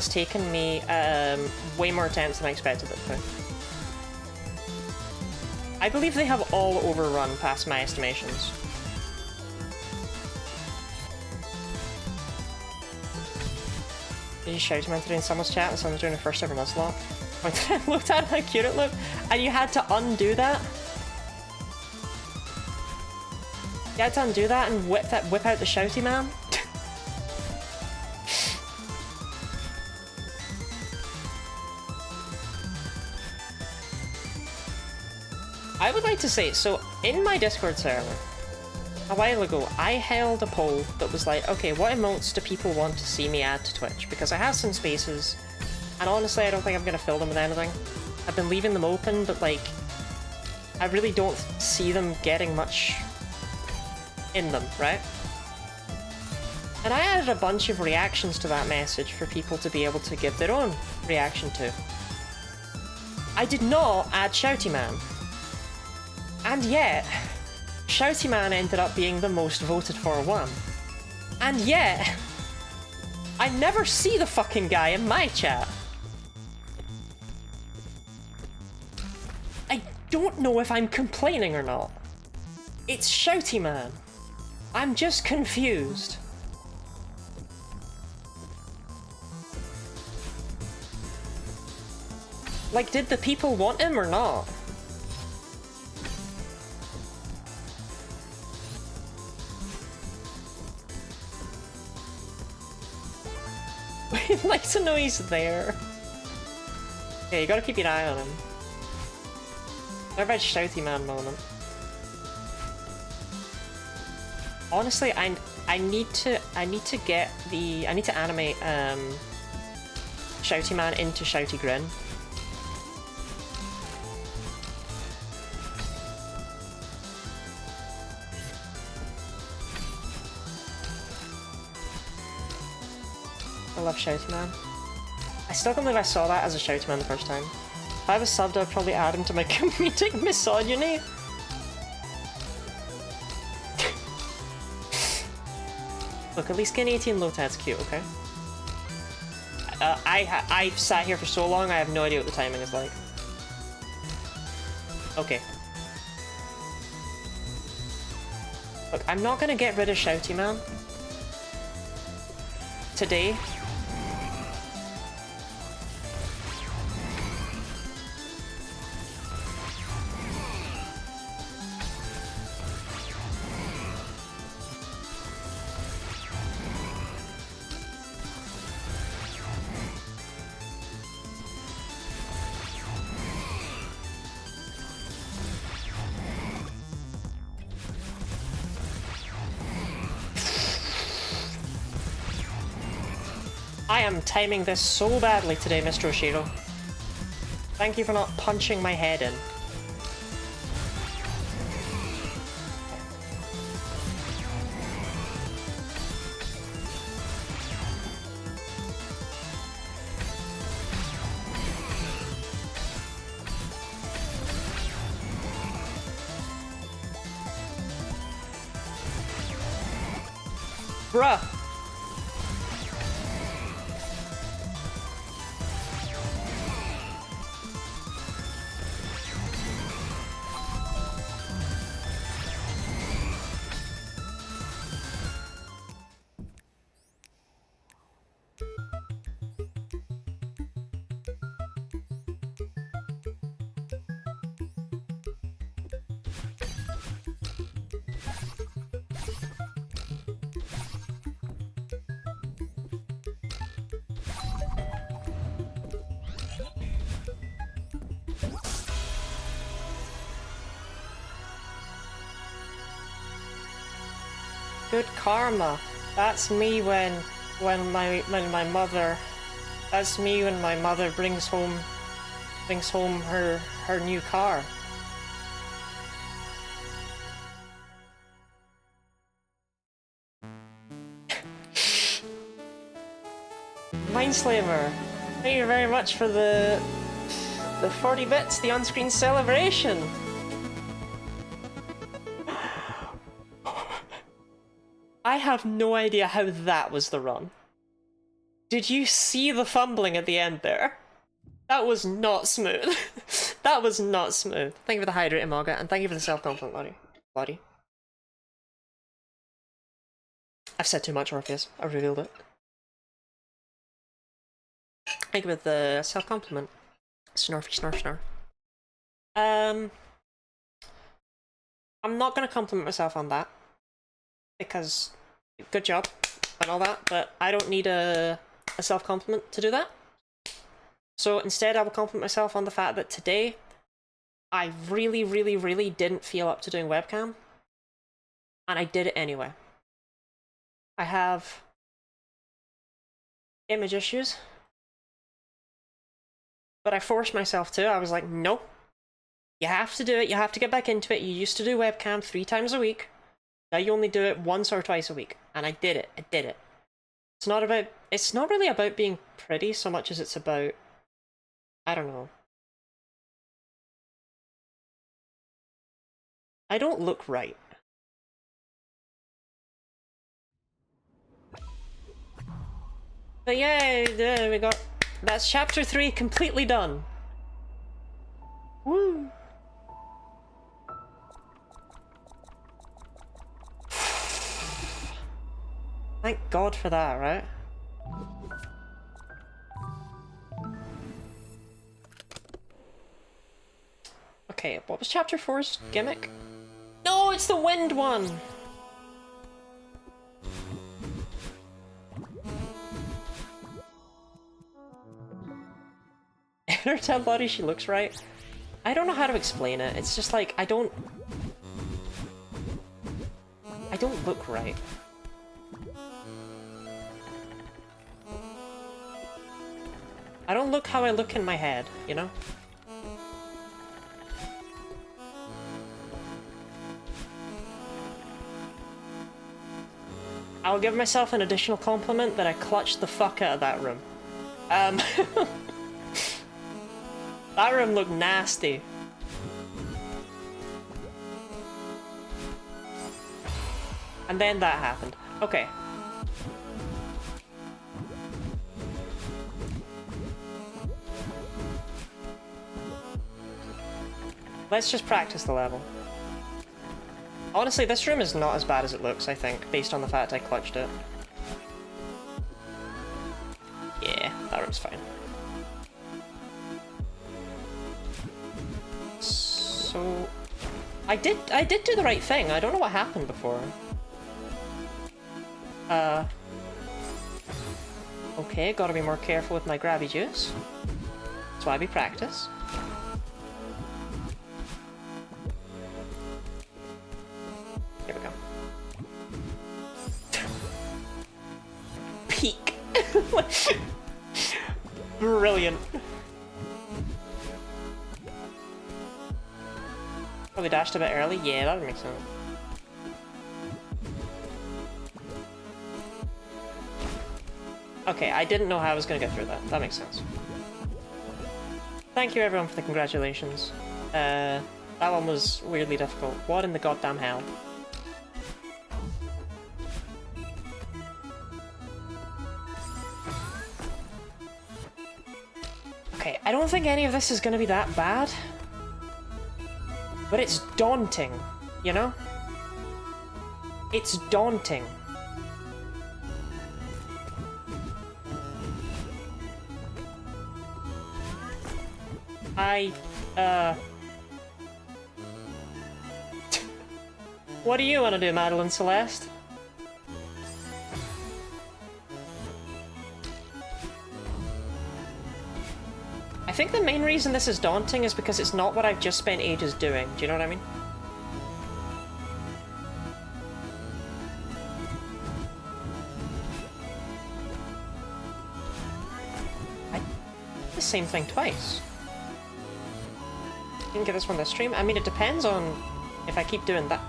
taken me way more attempts than I expected it to. I believe they have all overrun past my estimations. Did you shout him today in someone's chat and someone's doing a first ever Nuzlocke? Looked at how cute it looked, and you had to undo that. You had to undo that and whip out the shouty man. I would like to say, so in my Discord server, a while ago, I held a poll that was like, okay, what emotes do people want to see me add to Twitch? Because I have some spaces, and honestly, I don't think I'm going to fill them with anything. I've been leaving them open, but like, I really don't see them getting much in them, right? And I added a bunch of reactions to that message for people to be able to give their own reaction to. I did not add Shouty Man. And yet, Shouty Man ended up being the most voted for one. And yet, I never see the fucking guy in my chat. I don't know if I'm complaining or not. It's Shouty Man. I'm just confused. Like, did the people want him or not? We'd like to know he's there. Yeah, you gotta keep your eye on him. What about Shouty Man moment? Honestly, I need to animate Shouty Man into Shouty Grin. I love Shouty Man. I still can't believe I saw that as a Shouty Man the first time. If I was subbed, I'd probably add him to my comedic misogyny. Look, at least getting 18 Lotad's cute, okay? I've sat here for so long, I have no idea what the timing is like. Okay. Look, I'm not gonna get rid of Shouty Man today. I am timing this so badly today, Mr. Oshiro. Thank you for not punching my head in. Bruh! Good karma. That's me when my mother. That's me when my mother brings home her new car. Mindslaver, thank you very much for the 40 bits, the on-screen celebration. I have no idea how that was the run. Did you see the fumbling at the end there? That was not smooth. That was not smooth. Thank you for the hydrate, Imaga, and thank you for the self-compliment, buddy. I've said too much, Orpheus. I revealed it. Thank you for the self-compliment. Snarfy snarf snarf. I'm not gonna compliment myself on that, because good job and all that, but I don't need a self-compliment to do that. So instead I will compliment myself on the fact that today I really, really, really didn't feel up to doing webcam, and I did it anyway. I have image issues, but I forced myself to. I was like, no, you have to do it, you have to get back into it. You used to do webcam 3 times a week. Now you only do it once or twice a week. And I did it. I did it. It's not really about being pretty so much as it's about, I don't know. I don't look right. But yeah, we got, that's chapter 3 completely done. Woo! Thank God for that, right? Okay, what was chapter 4's gimmick? No, it's the wind one! In her tail body, she looks right. I don't know how to explain it. It's just like, I don't look right. I don't look how I look in my head, you know? I'll give myself an additional compliment that I clutched the fuck out of that room. That room looked nasty. And then that happened. Okay. Let's just practice the level. Honestly, this room is not as bad as it looks, I think, based on the fact I clutched it. Yeah, that room's fine. So... I did do the right thing. I don't know what happened before. Okay, gotta be more careful with my grabby juice. That's why we practice. Here we go. Peak. Brilliant. Probably dashed a bit early? Yeah, that would make sense. Okay, I didn't know how I was gonna get through that. That makes sense. Thank you everyone for the congratulations. That one was weirdly difficult. What in the goddamn hell? Okay, I don't think any of this is gonna be that bad. But it's daunting, you know? It's daunting. What do you want to do, Madeline Celeste? I think the main reason this is daunting is because it's not what I've just spent ages doing. Do you know what I mean? I did the same thing twice. Didn't get this one this stream. I mean, it depends on if I keep doing that.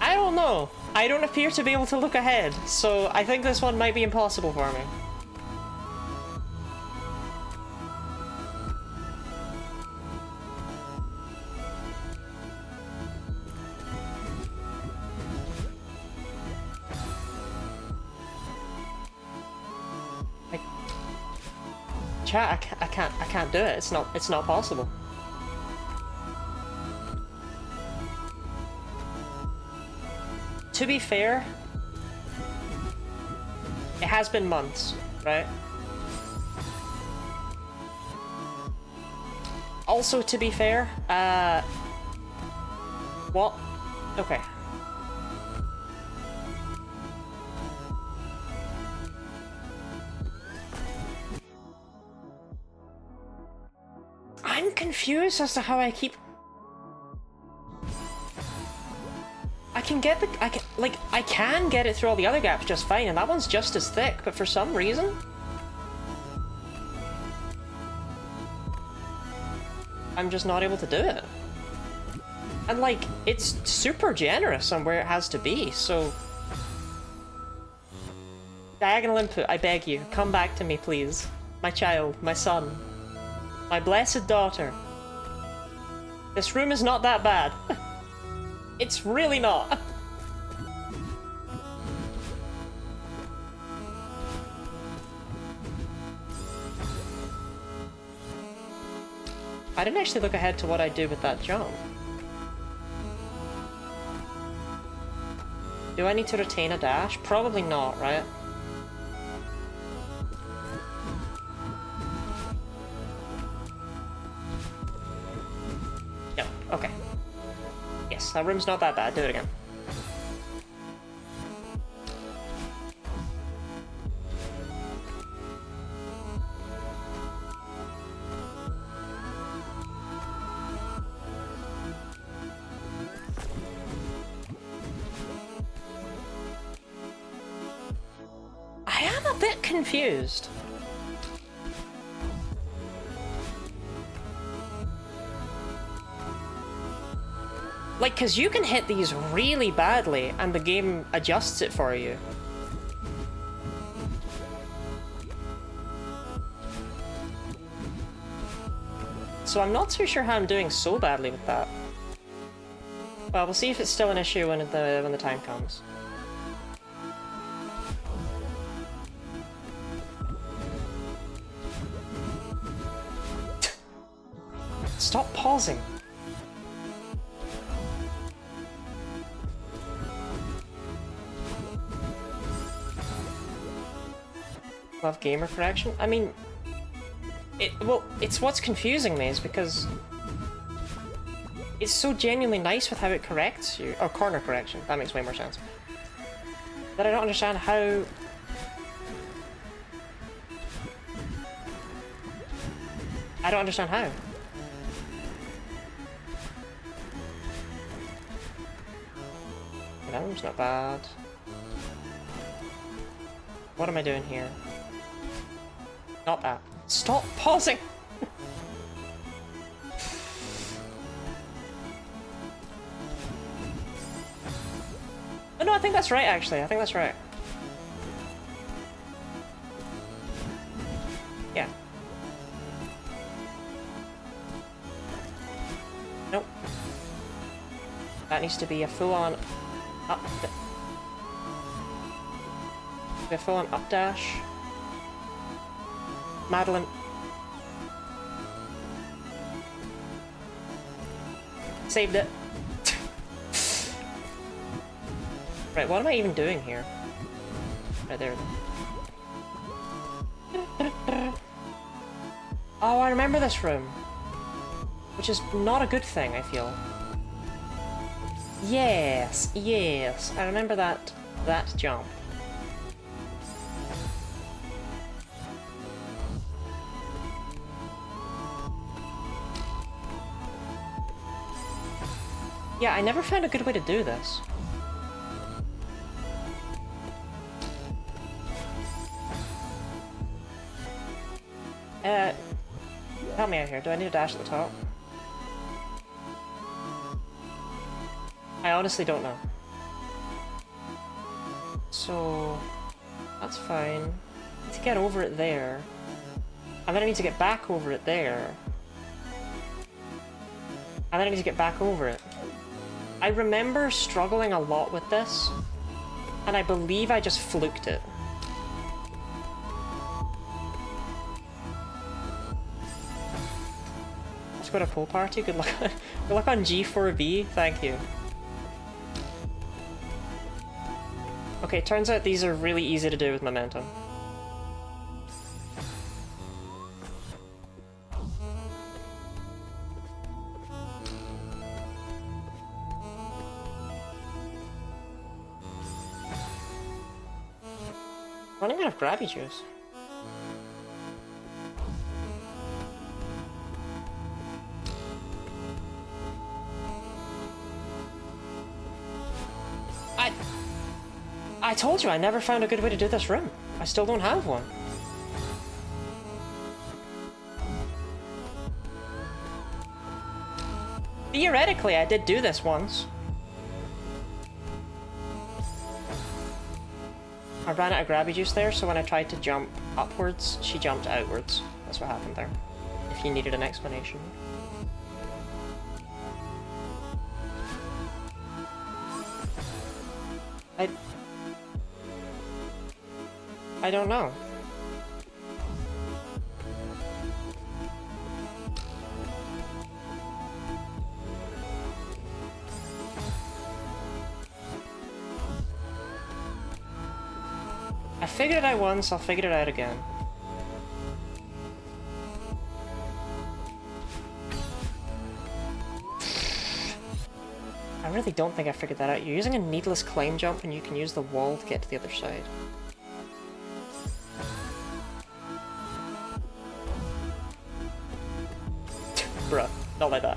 I don't know. I don't appear to be able to look ahead, so I think this one might be impossible for me. Chat, I can't do it. It's not possible. to be fair, it has been months, right? Also, to be fair, what? Okay. I'm confused as to how I keep... I can get the... I can get it through all the other gaps just fine, and that one's just as thick, but for some reason... I'm just not able to do it. And, like, it's super generous on where it has to be, so... Diagonal input, I beg you, come back to me, please. My child, my son. My blessed daughter. This room is not that bad. It's really not. I didn't actually look ahead to what I'd do with that jump. Do I need to retain a dash? Probably not, right? No, okay. Yes, that room's not that bad. Do it again. I am a bit confused. Like, cause you can hit these really badly and the game adjusts it for you. So I'm not too sure how I'm doing so badly with that. Well, we'll see if it's still an issue when the time comes. Stop pausing. Love gamer correction? I mean, well, it's what's confusing me is because it's so genuinely nice with how it corrects you. Or corner correction, that makes way more sense. That I don't understand how... I don't understand how. That one's not bad. What am I doing here? Not that. Stop pausing! Oh no, I think that's right actually. I think that's right. Yeah. Nope. That needs to be a full-on up... A full-on up dash. Madeline. Saved it. Right, what am I even doing here? Right there. Oh, I remember this room. Which is not a good thing, I feel. Yes, yes. I remember that jump. Yeah, I never found a good way to do this. Help me out here. Do I need a dash at the top? I honestly don't know. So... that's fine. I need to get over it there. And then I need to get back over it there. And then I need to get back over it. I remember struggling a lot with this, and I believe I just fluked it. Let's go to pool party. Good luck. Good luck on G4B. Thank you. Okay, turns out these are really easy to do with momentum. Running out of grabby juice. I told you I never found a good way to do this room. I still don't have one. Theoretically, I did do this once. I ran out of grabby juice there, so when I tried to jump upwards, she jumped outwards. That's what happened there. If you needed an explanation. I don't know. I figured it out once, I'll figure it out again. I really don't think I figured that out. You're using a needless climb jump and you can use the wall to get to the other side. Bruh, not like that.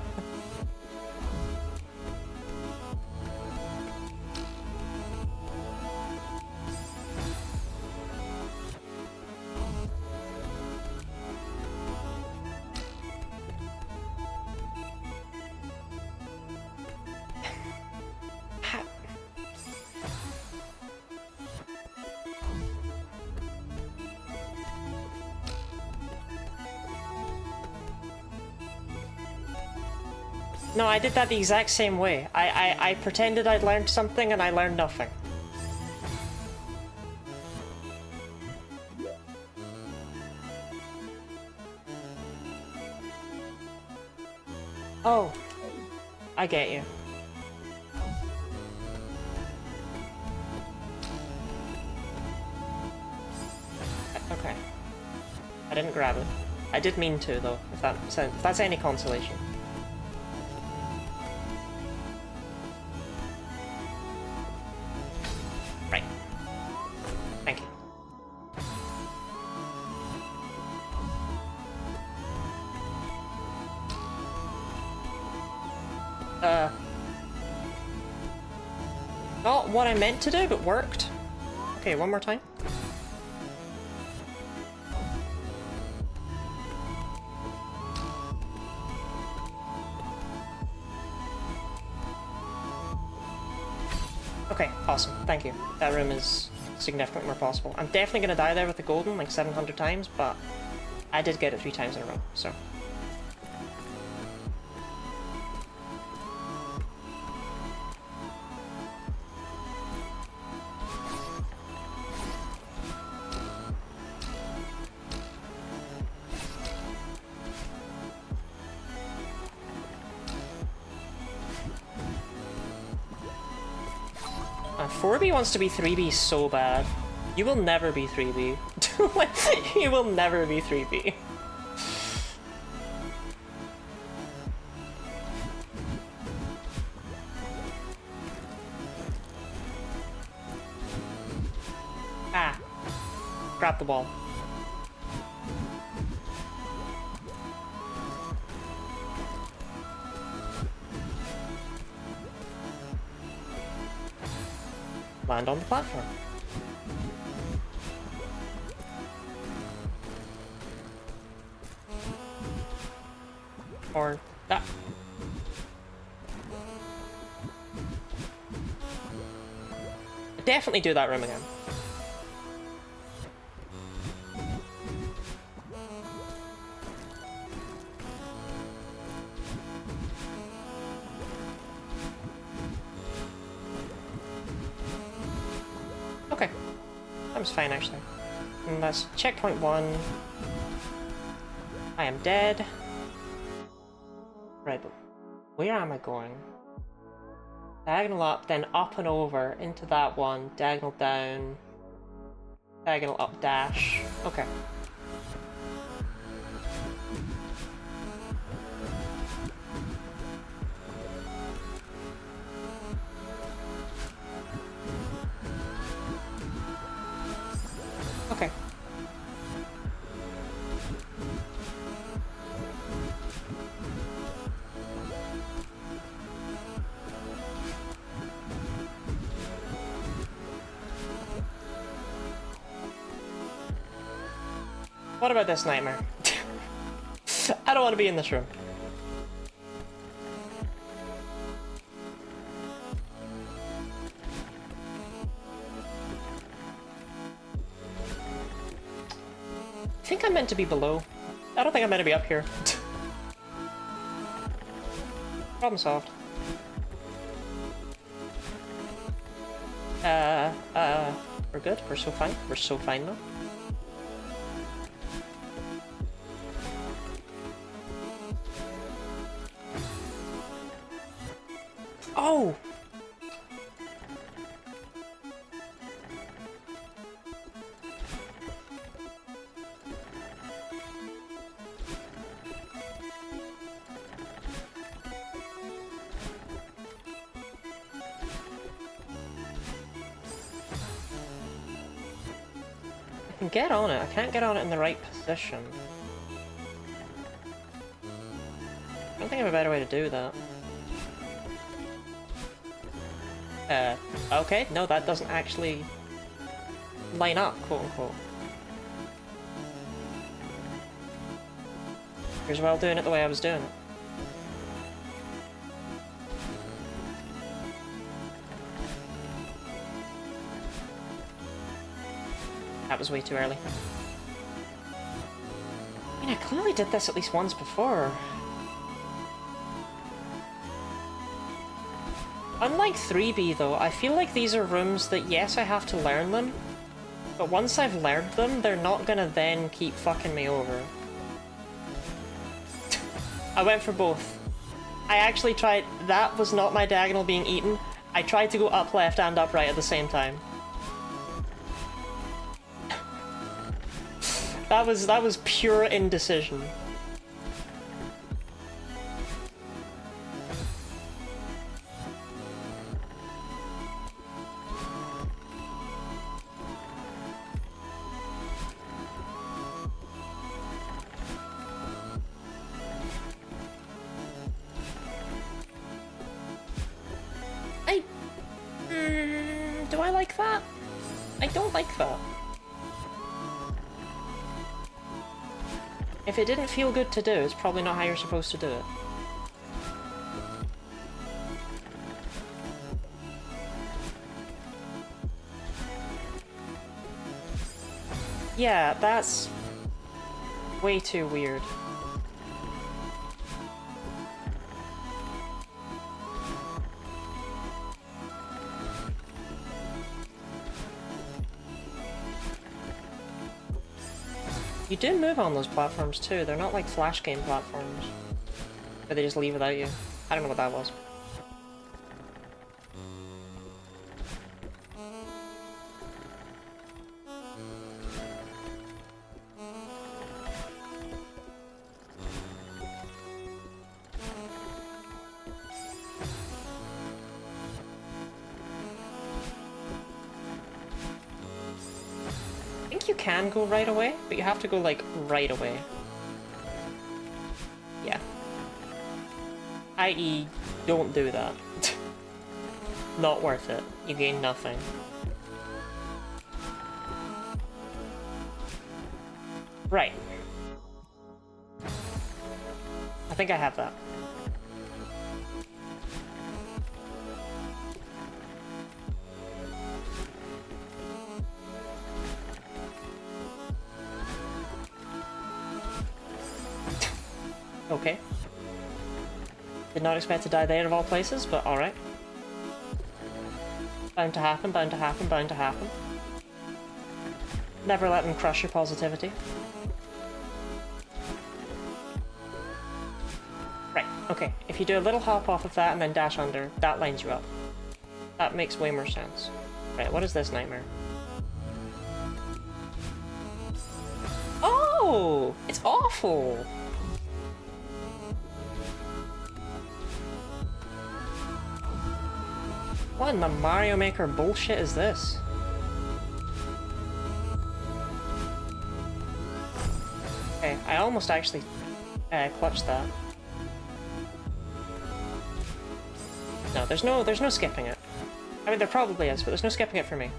No, I did that the exact same way. I pretended I'd learned something and I learned nothing. Oh, I get you. Okay. I didn't grab it. I did mean to, though, if that's any consolation. Right. Thank you. Not what I meant to do, but worked. Okay, one more time. Okay, awesome. Thank you. That room is significantly more possible. I'm definitely gonna die there with the golden like 700 times, but I did get it 3 times in a row, so. And 4B wants to be 3B so bad. You will never be 3B. You will never be 3B. Ah. Grab the ball. Land on the platform. Or that. Definitely do that room again. Okay. That was fine, actually. And that's checkpoint 1. I am dead. Right, but where am I going? Diagonal up, then up and over into that one. Diagonal down. Diagonal up dash. Okay. Okay. What about this nightmare? I don't want to be in this room. I think I'm meant to be below. I don't think I'm meant to be up here. Problem solved. We're good. We're so fine. We're so fine now. Oh! I can get on it. I can't get on it in the right position. I don't think I have a better way to do that. Okay, no, that doesn't actually line up, quote-unquote. Here's well doing it the way I was doing it. That was way too early. I mean, I clearly did this at least once before. Unlike 3B though, I feel like these are rooms that, yes, I have to learn them, but once I've learned them, they're not gonna then keep fucking me over. I went for both. I actually tried— that was not my diagonal being eaten. I tried to go up left and up right at the same time. That was pure indecision. Do I like that? I don't like that. If it didn't feel good to do, it's probably not how you're supposed to do it. Yeah, that's way too weird. You do move on those platforms too, they're not like Flash game platforms, where they just leave without you. I don't know what that was. I think you can go right away, but you have to go like right away. Yeah. I.e., don't do that. Not worth it. You gain nothing. Right. I think I have that. Okay. Did not expect to die there of all places, but alright. Bound to happen, bound to happen, bound to happen. Never let them crush your positivity. Right, okay. If you do a little hop off of that and then dash under, that lines you up. That makes way more sense. Right, what is this nightmare? Oh! It's awful! What in the Mario Maker bullshit is this? Okay, I almost actually clutched that. No, there's no skipping it. I mean, there probably is, but there's no skipping it for me.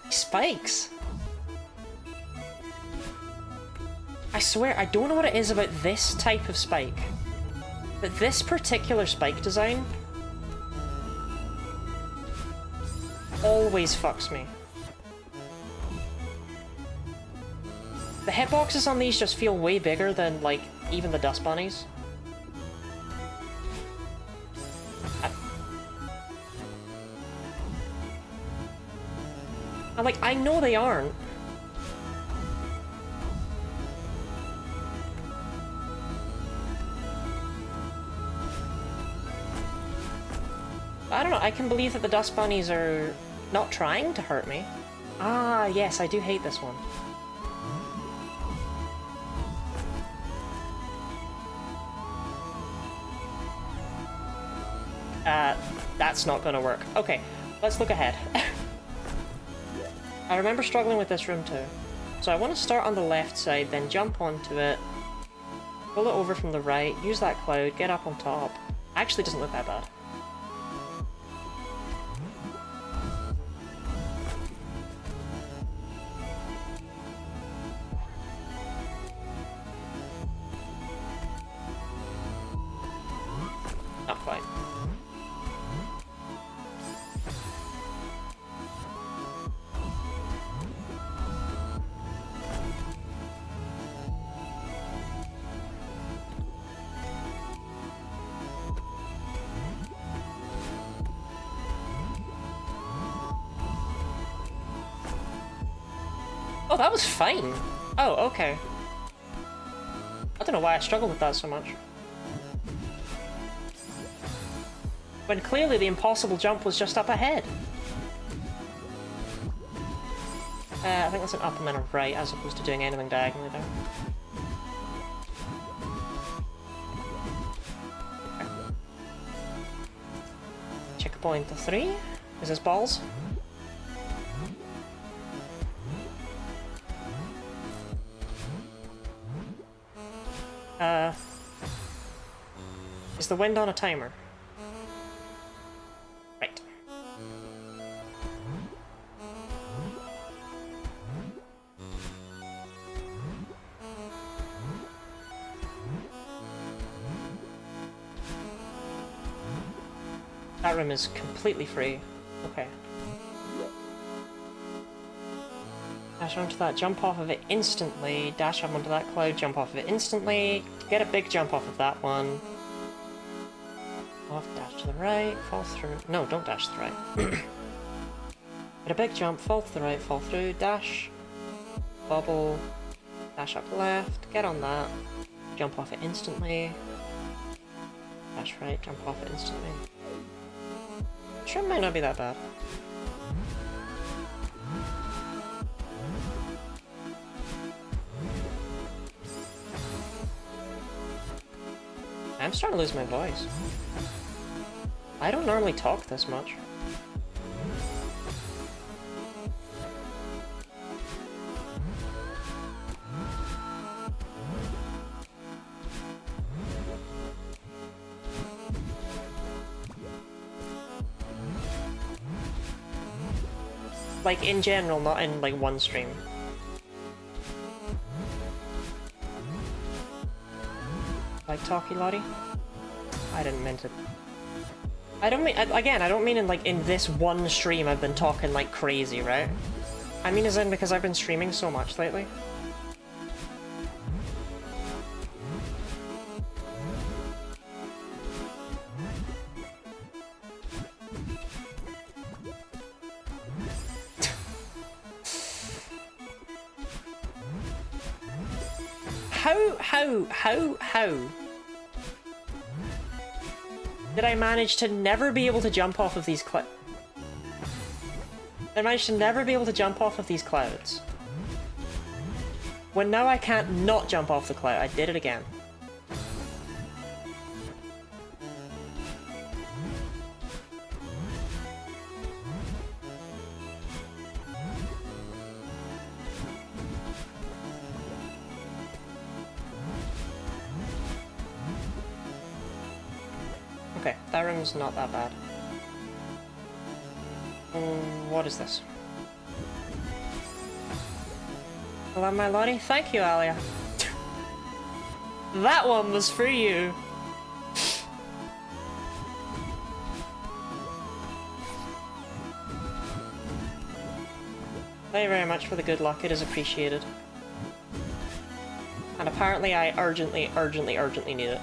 Spikes! I swear, I don't know what it is about this type of spike, but this particular spike design always fucks me. The hitboxes on these just feel way bigger than, like, even the dust bunnies. I'm like, I know they aren't. I don't know, I can believe that the dust bunnies are not trying to hurt me. Ah, yes, I do hate this one. That's not gonna work. Okay, let's look ahead. I remember struggling with this room too. So I want to start on the left side, then jump onto it, pull it over from the right, use that cloud, get up on top. Actually doesn't look that bad. Not quite. Oh, that was fine. Oh, okay. I don't know why I struggled with that so much. When clearly the impossible jump was just up ahead. I think that's an up and then a right, as opposed to doing anything diagonally there. Okay. Checkpoint 3. Is this balls? Is the wind on a timer? Right. That room is completely free. Okay. Dash onto that, jump off of it instantly, dash up onto that cloud, jump off of it instantly, get a big jump off of that one. Off, dash to the right, fall through. No, don't dash to the right. Get a big jump, fall to the right, fall through, dash, bubble, dash up left, get on that, jump off it instantly, dash right, jump off it instantly. Sure, it might not be that bad. I'm starting to lose my voice. I don't normally talk this much. Like, in general, not in, like, one stream. Like talkie lottie? I didn't mean to. I don't mean, again, I don't mean in this one stream I've been talking like crazy, right? I mean as in because I've been streaming so much lately. How did I manage to never be able to jump off of these clouds? I managed to never be able to jump off of these clouds. When now I can't not jump off the cloud. I did it again. Okay, that room's not that bad. What is this? Hello, my lottie. Thank you, Alia. That one was for you. Thank you very much for the good luck. It is appreciated. And apparently I urgently need it.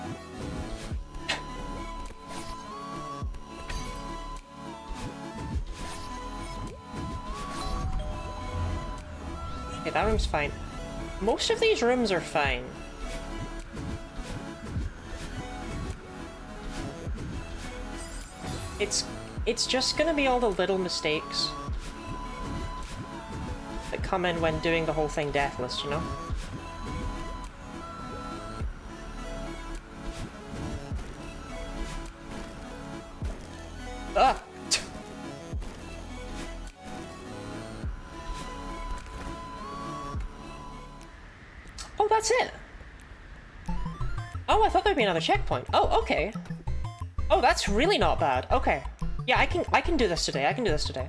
Okay, that room's fine. Most of these rooms are fine. It's just gonna be all the little mistakes that come in when doing the whole thing deathless, you know? Ah! Oh, that's it! Oh, I thought there'd be another checkpoint. Oh, okay. Oh, that's really not bad. Okay. Yeah, I can do this today. I can do this today.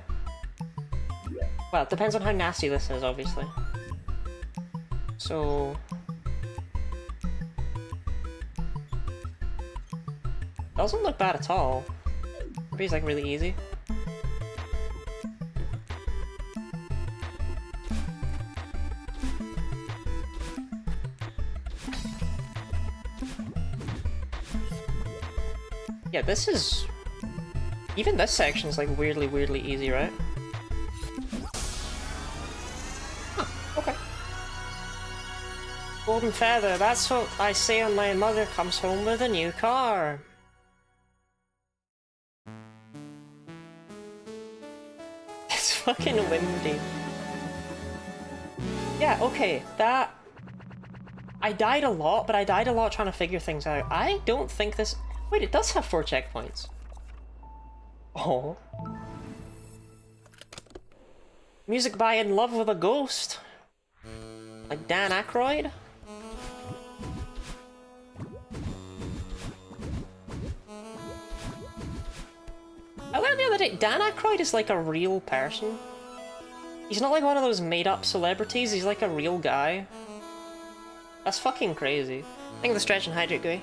Well, it depends on how nasty this is, obviously. So... doesn't look bad at all. Maybe it's like really easy. Yeah, this is... even this section's like weirdly easy, right? Huh, okay. Golden feather, that's what I say when my mother comes home with a new car. It's fucking windy. Yeah, okay, that... I died a lot, but I died a lot trying to figure things out. I don't think this... wait, it does have 4 checkpoints. Oh. Music by In Love with a Ghost. Like Dan Aykroyd. I learned the other day, Dan Aykroyd is like a real person. He's not like one of those made-up celebrities, he's like a real guy. That's fucking crazy. Think of the stretch and hydrate, Gooey.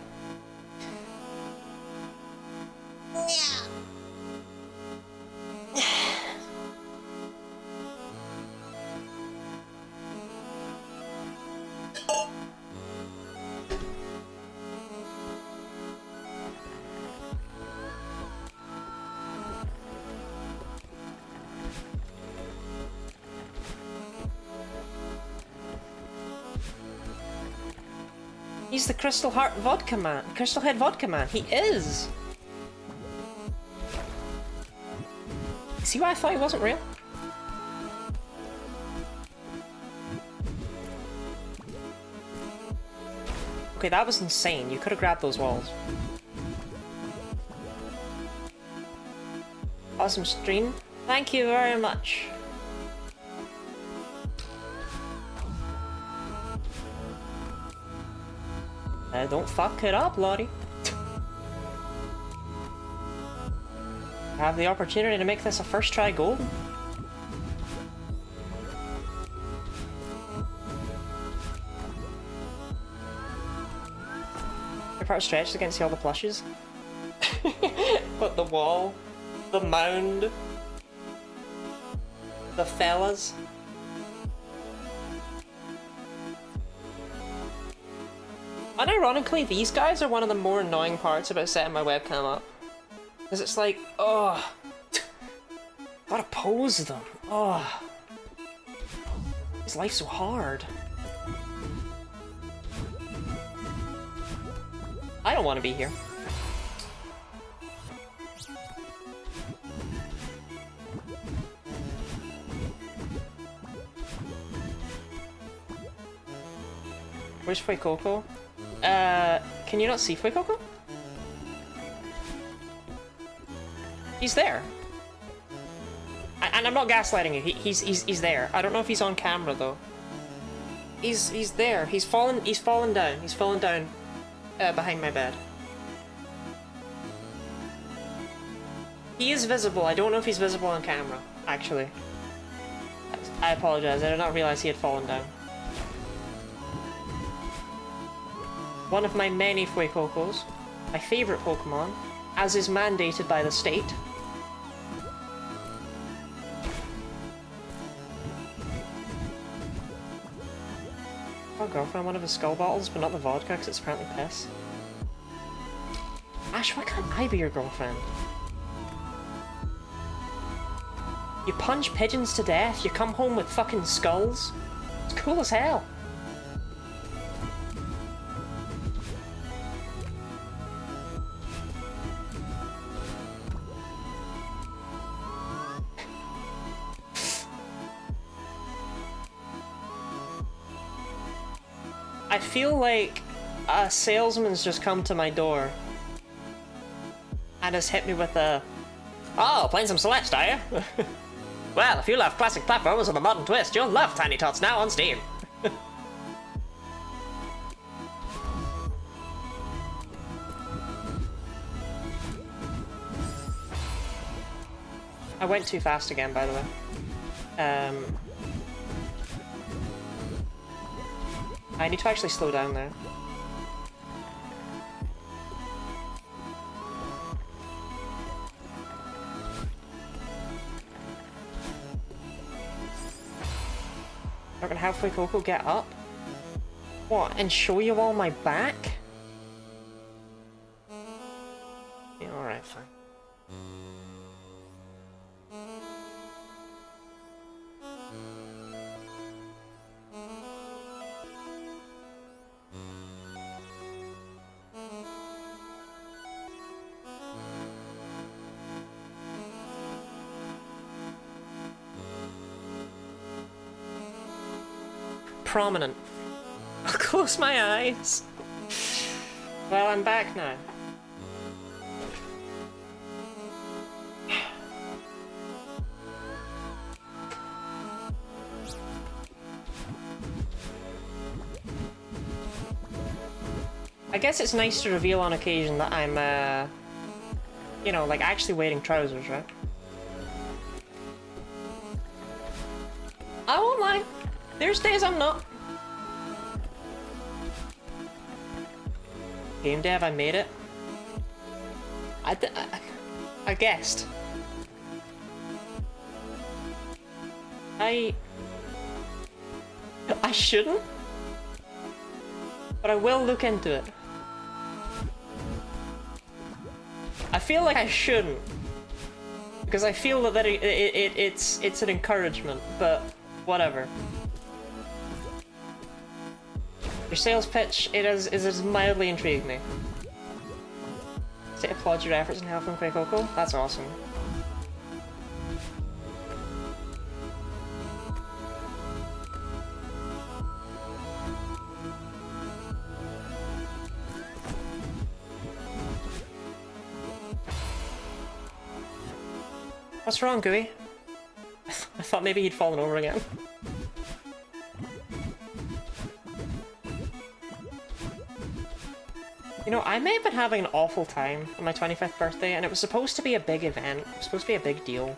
He's the Crystal Heart Vodka Man. Crystal Head Vodka Man. He is! See why I thought he wasn't real? Okay, that was insane. You could have grabbed those walls. Awesome stream. Thank you very much. Don't fuck it up, Lottie. I have the opportunity to make this a first try golden. Your part stretched against all the plushes. But the wall, the mound, the fellas. Unironically, these guys are one of the more annoying parts about setting my webcam up. Because it's like, oh, gotta pose them. Oh, is life so hard? I don't want to be here. Where's Fuecoco? Can you not see Fuecoco? He's there. And I'm not gaslighting you. He's there. I don't know if he's on camera though. He's there. He's fallen down. He's fallen down behind my bed. He is visible. I don't know if he's visible on camera, actually. I apologize. I did not realize he had fallen down. One of my many Fuecocos, my favorite Pokemon, as is mandated by the state. Oh, girlfriend, one of his skull bottles, but not the vodka, because it's apparently piss. Ash, why can't I be your girlfriend? You punch pigeons to death, you come home with fucking skulls. It's cool as hell. I feel like a salesman's just come to my door and has hit me with a, "Oh, playing some Celeste, are you?" Well, if you love classic platformers with a modern twist, you'll love Tiny Tots now on Steam. I went too fast again, by the way. I need to actually slow down there. Not gonna have Fuecoco get up? What, and show you all my back? Yeah, alright, fine. Prominent. I'll close my eyes. Well, I'm back now. I guess it's nice to reveal on occasion that I'm, you know, like actually wearing trousers, right? I won't lie. There's days I'm not. Game dev, I made it. I guessed. I shouldn't, but I will look into it. I feel like I shouldn't, because I feel that it's an encouragement, but whatever. Your sales pitch, it has mildly intrigued me. To applaud your efforts in helping Fuecoco. That's awesome. What's wrong, Gooey? I thought maybe he'd fallen over again. You know, I may have been having an awful time on my 25th birthday, and it was supposed to be a big event. It was supposed to be a big deal.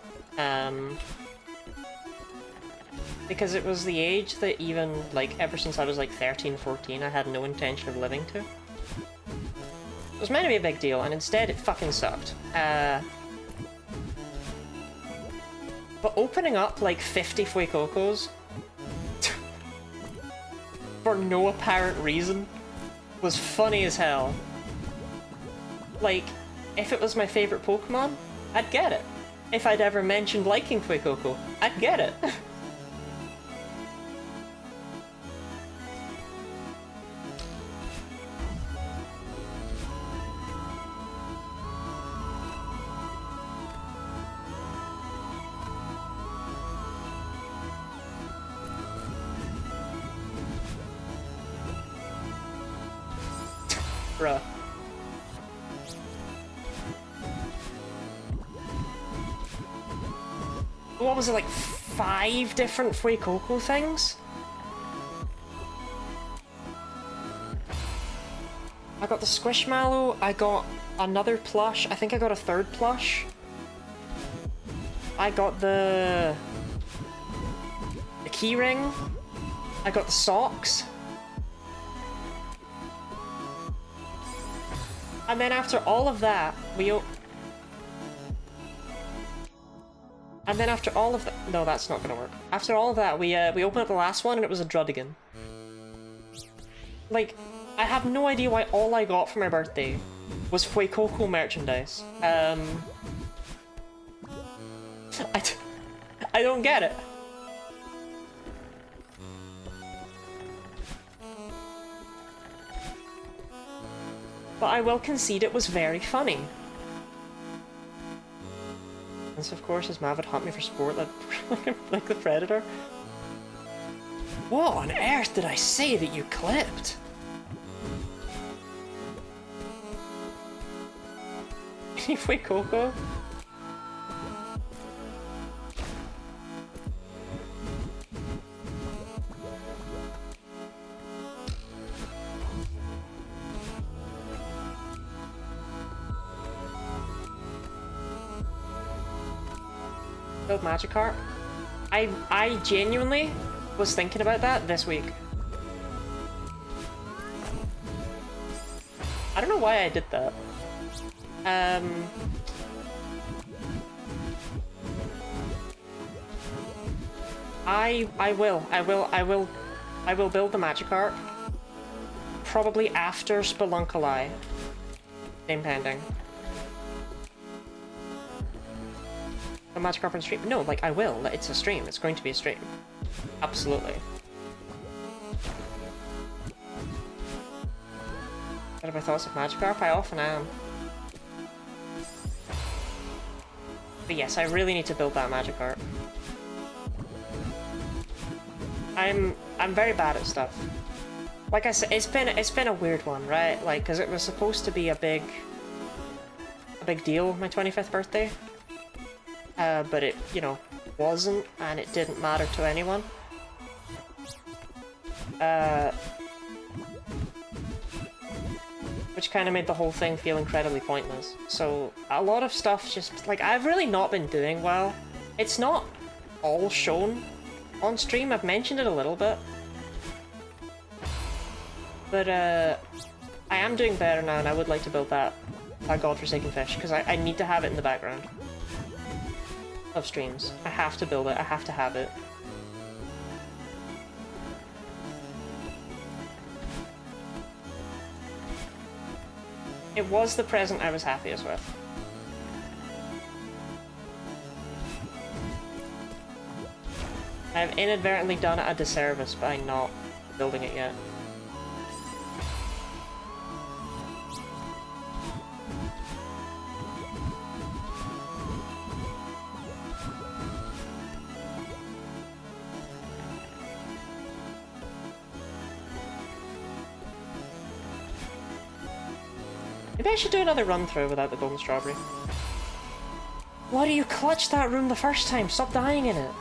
Because it was the age that even, like, ever since I was, like, 13, 14, I had no intention of living to. It was meant to be a big deal, and instead it fucking sucked. But opening up, like, 50 Fuecocos for no apparent reason was funny as hell. Like, if it was my favorite Pokemon, I'd get it. If I'd ever mentioned liking Fuecoco, I'd get it. Bruh. What was it, like 5 different Fuecoco things? I got the Squishmallow, I got another plush, I think I got a 3rd plush. I got the key ring, I got the socks. And then after all of that, and then after all of that, no, that's not gonna work. After all of that, we opened up the last one and it was a Drudigan. Like, I have no idea why all I got for my birthday was Fuecoco merchandise. I don't get it. But I will concede it was very funny. This, of course, is Mav would hunt me for sport like the Predator. What on earth did I say that you clipped? Anyway, Coco. Build Magikarp. I genuinely was thinking about that this week. I don't know why I did that. I will build the Magikarp. Probably after Spelunkalai. Name pending. The Magikarp on stream? No, like I will. It's a stream. It's going to be a stream. Absolutely. What are my thoughts of Magikarp? I often am. But yes, I really need to build that Magikarp. I'm very bad at stuff. Like I said, it's been a weird one, right? Like, because it was supposed to be a big deal, my 25th birthday. But it, you know, wasn't, and it didn't matter to anyone. Which kind of made the whole thing feel incredibly pointless. So, a lot of stuff just, like, I've really not been doing well. It's not all shown on stream, I've mentioned it a little bit. But, I am doing better now, and I would like to build that godforsaken fish, because I need to have it in the background of streams. I have to build it, I have to have it. It was the present I was happiest with. I've inadvertently done it a disservice by not building it yet. Maybe I should do another run through without the golden strawberry. Why do you clutch that room the first time? Stop dying in it.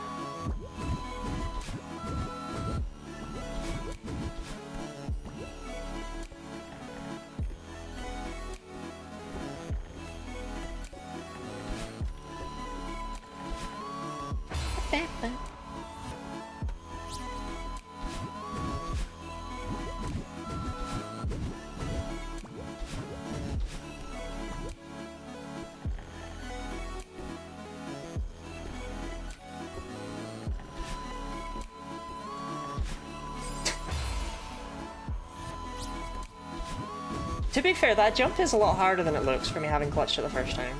To be fair, that jump is a lot harder than it looks for me having clutched it the first time.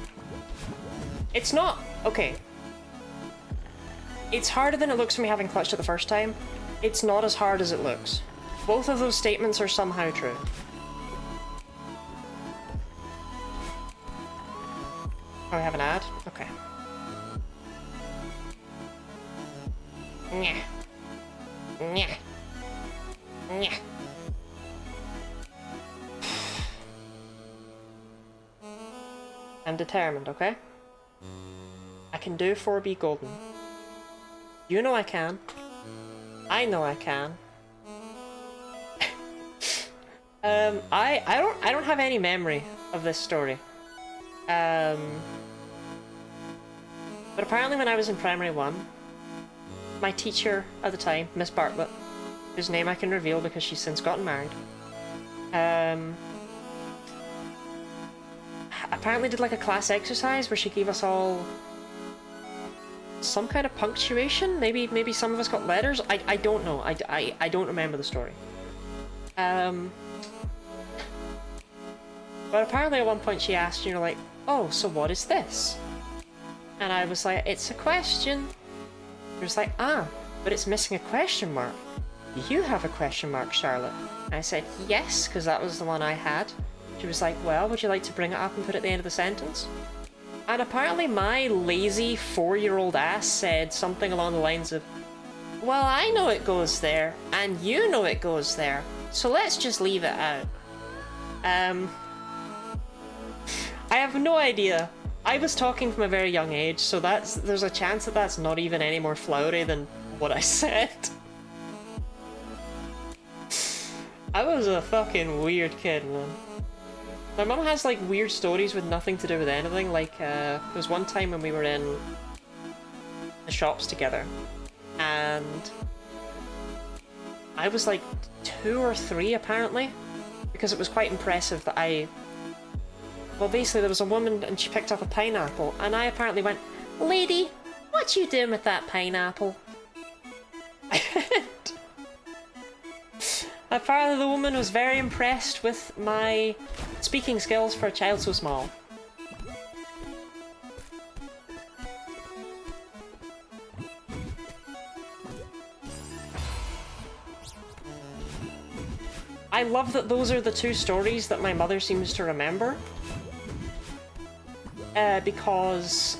It's not... okay. It's harder than it looks for me having clutched it the first time. It's not as hard as it looks. Both of those statements are somehow true. Oh, we have an ad? Okay. Nyeh. Nyeh. Nyeh. I'm determined, okay? I can do 4B Golden. You know I can. I know I can. I don't have any memory of this story. But apparently when I was in primary 1, my teacher at the time, Miss Bartlett, whose name I can reveal because she's since gotten married, apparently did like a class exercise where she gave us all some kind of punctuation. Maybe some of us got letters. I don't know. I don't remember the story. But apparently at one point she asked, you know, like, oh, so what is this? And I was like, it's a question. She was like, ah, but it's missing a question mark. You have a question mark, Charlotte. And I said, yes, because that was the one I had. She was like, well, would you like to bring it up and put it at the end of the sentence? And apparently my lazy 4-year-old ass said something along the lines of, well, I know it goes there, and you know it goes there, so let's just leave it out. I have no idea. I was talking from a very young age, so there's a chance that that's not even any more flowery than what I said. I was a fucking weird kid, man. My mum has like weird stories with nothing to do with anything. Like there was one time when we were in the shops together, and I was like 2 or 3 apparently, because it was quite impressive that well, basically there was a woman and she picked up a pineapple, and I apparently went, lady, what you doing with that pineapple? Apparently the woman was very impressed with my speaking skills for a child so small. I love that those are the 2 stories that my mother seems to remember. Because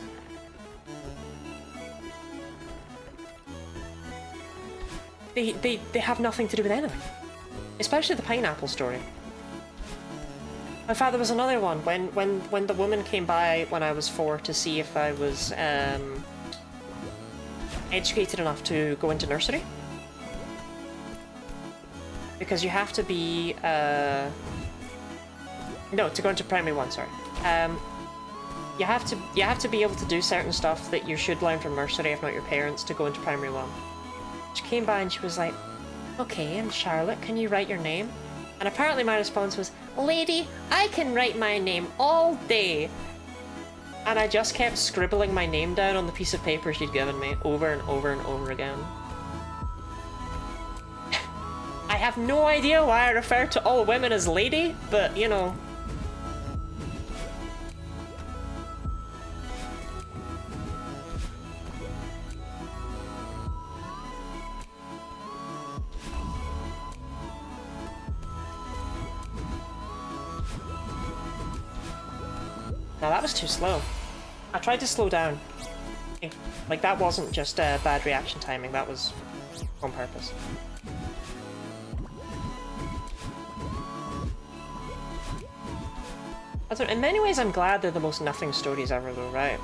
they have nothing to do with anything. Especially the pineapple story. In fact, there was another one when the woman came by when I was 4 to see if I was educated enough to go into nursery. Because you have to be no, to go into primary 1, sorry. You have to be able to do certain stuff that you should learn from nursery, if not your parents, to go into primary 1. She came by and she was like, okay, and Charlotte, can you write your name? And apparently my response was, lady, I can write my name all day. And I just kept scribbling my name down on the piece of paper she'd given me over and over and over again. I have no idea why I refer to all women as lady, but you know. Now that was too slow. I tried to slow down. Like that wasn't just bad reaction timing, that was on purpose. In many ways I'm glad they're the most nothing stories ever though, right?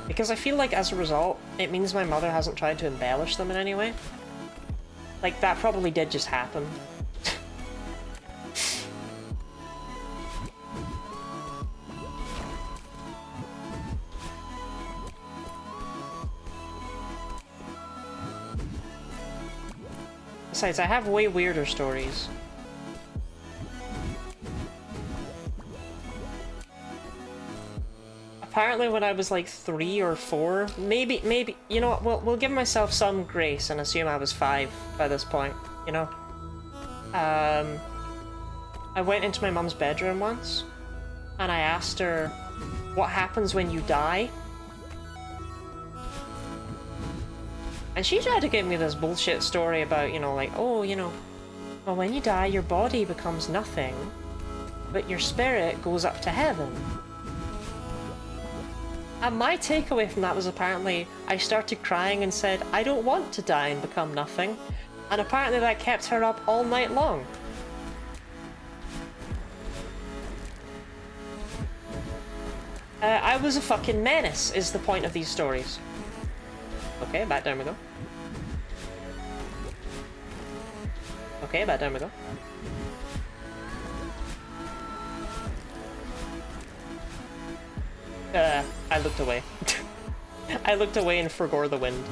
Because I feel like as a result, it means my mother hasn't tried to embellish them in any way. Like that probably did just happen. Besides, I have way weirder stories. Apparently when I was like 3 or 4, maybe, you know what, we'll give myself some grace and assume I was 5 by this point, you know? I went into my mum's bedroom once, and I asked her, what happens when you die? And she tried to give me this bullshit story about, you know, like, oh, you know, well, when you die, your body becomes nothing, but your spirit goes up to heaven. And my takeaway from that was apparently, I started crying and said, I don't want to die and become nothing. And apparently that kept her up all night long. I was a fucking menace, is the point of these stories. Okay, back down we go. Okay, back down we go. I looked away. I looked away and forgore the wind.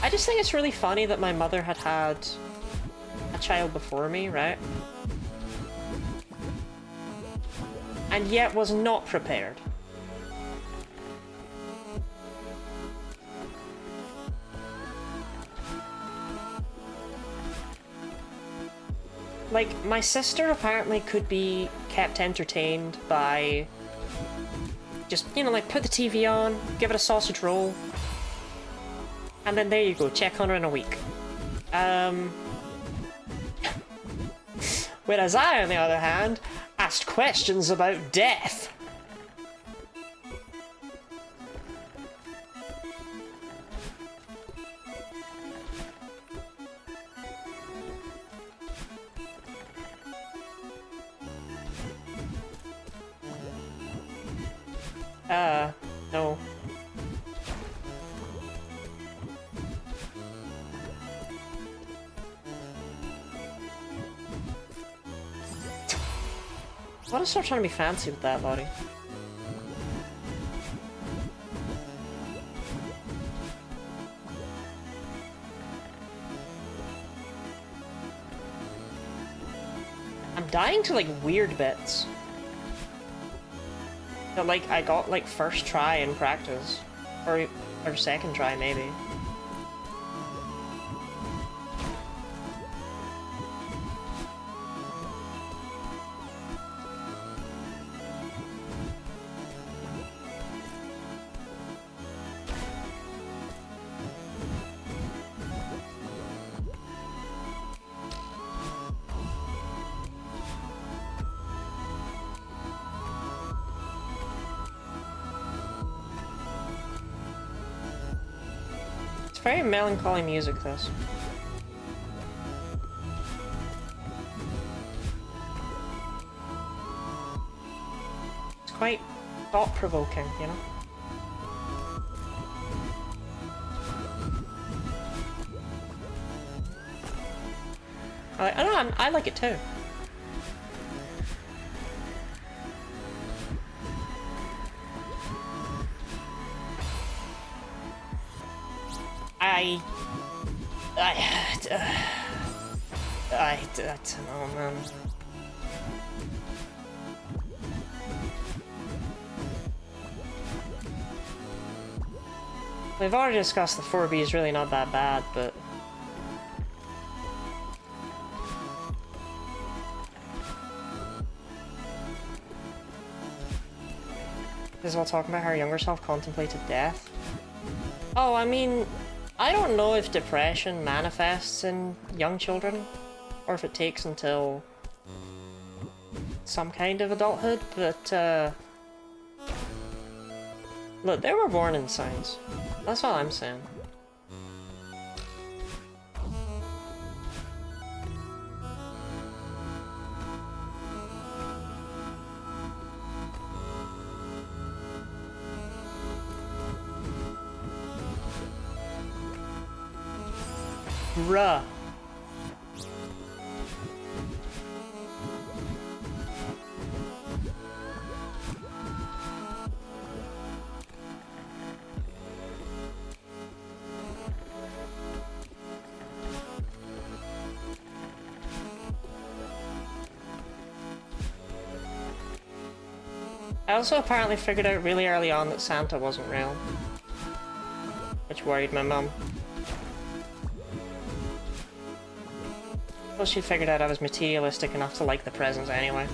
I just think it's really funny that my mother had had a child before me, right? And yet was not prepared. Like, my sister apparently could be kept entertained by just, you know, like, put the TV on, give it a sausage roll, and then there you go, check on her in a week. Whereas I, on the other hand, asked questions about death. No. Why stop trying to be fancy with that, buddy? I'm dying to, like, weird bits. That, like, I got, like, first try in practice. Or second try, maybe. Very melancholy music, this. It's quite thought-provoking, you know? I don't know, I like it too. I don't know, man. We've already discussed the 4B is really not that bad, but... This is all talking about how her younger self contemplated death. Oh, I mean... I don't know if depression manifests in young children, or if it takes until some kind of adulthood, but, look, they were born in science. That's all I'm saying. Bruh. I also apparently figured out really early on that Santa wasn't real, which worried my mum. Well, she figured out I was materialistic enough to like the presents anyway.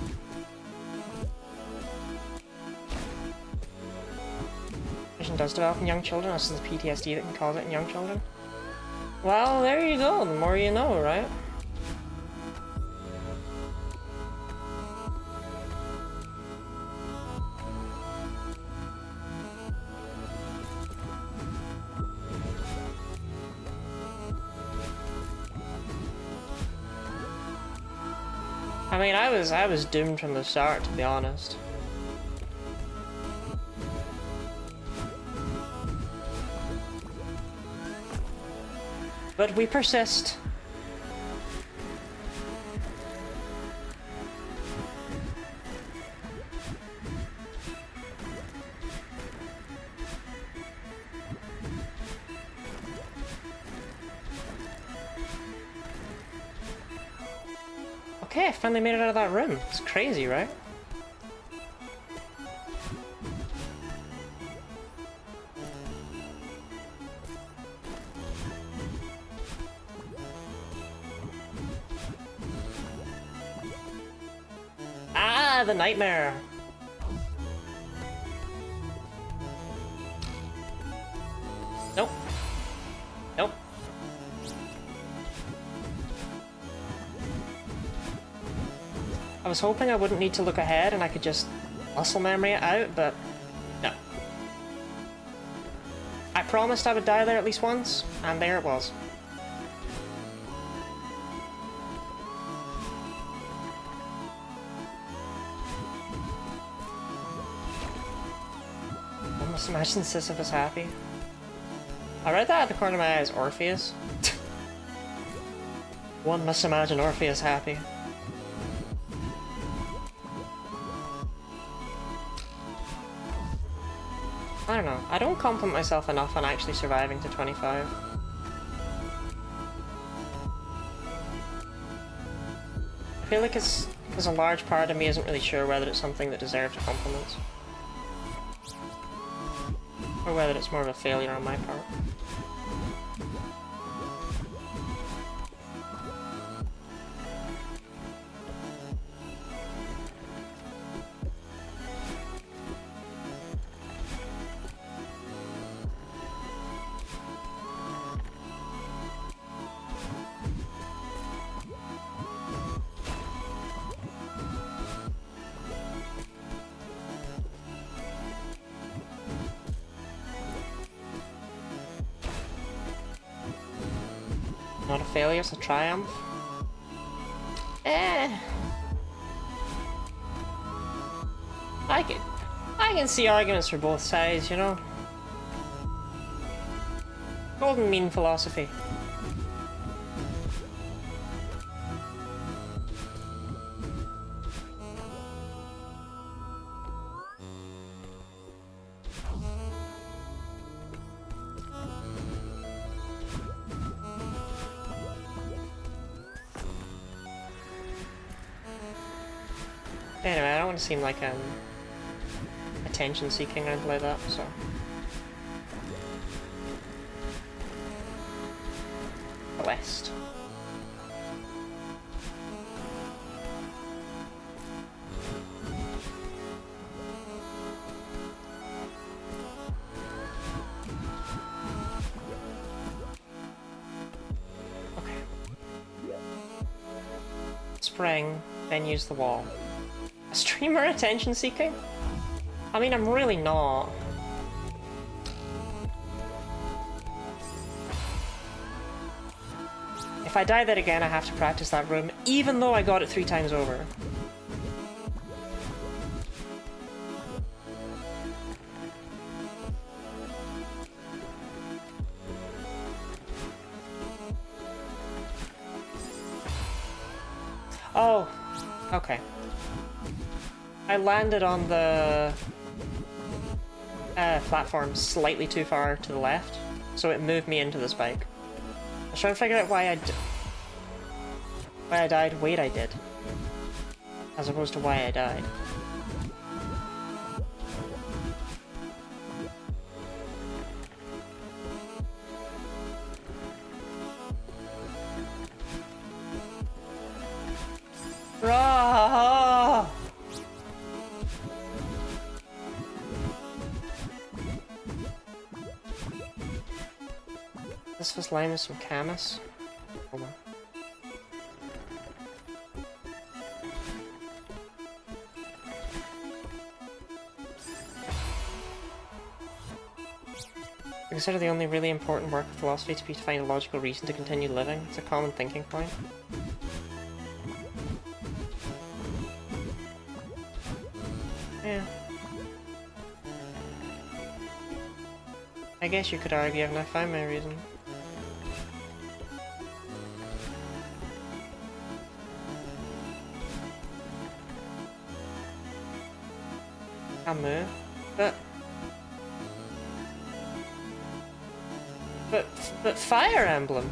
Depression does develop in young children. This is the PTSD that can cause it in young children. Well, there you go. The more you know, right? I mean, I was doomed from the start, to be honest. But we persist. Okay, I finally made it out of that room. It's crazy, right? Ah, the nightmare! Nope. Nope. I was hoping I wouldn't need to look ahead and I could just muscle memory it out, but no. I promised I would die there at least once, and there it was. I must imagine Sisyphus happy. I read that at the corner of my eye as Orpheus. One must imagine Orpheus happy. I don't know. I don't compliment myself enough on actually surviving to 25. I feel like it's because a large part of me isn't really sure whether it's something that deserves compliments. Or whether it's more of a failure on my part. Not a failure, it's a triumph. I can see arguments for both sides, you know? Golden mean philosophy. Anyway, I don't want to seem like I'm attention-seeking or anything like that, so... Celeste. Okay. Spring, then use the wall. A streamer attention-seeking? I mean, I'm really not. If I die there again, I have to practice that room, even though I got it 3 times over. Oh, okay. I landed on the platform slightly too far to the left, so it moved me into the spike. I was trying to figure out why I died. Wait, I did, as opposed to why I died. Rah! This was Limus from Camus. Hold on. I consider the only really important work of philosophy to be to find a logical reason to continue living. It's a common thinking point. I guess you could argue I've not found my reason. Camus, but Fire Emblem.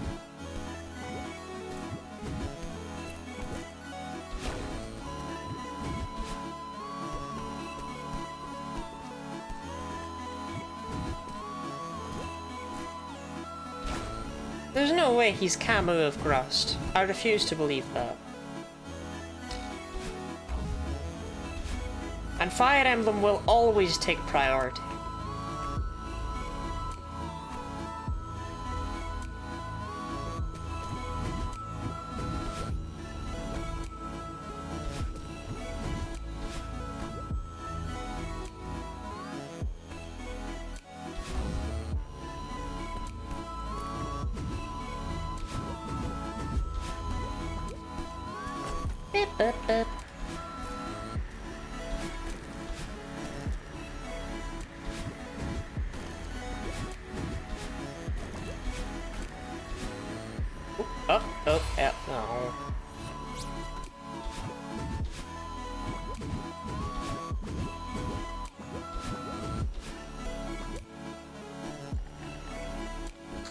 There's no way he's Camus of Grust. I refuse to believe that. And Fire Emblem will always take priority. Beep, beep, beep. Yeah, no.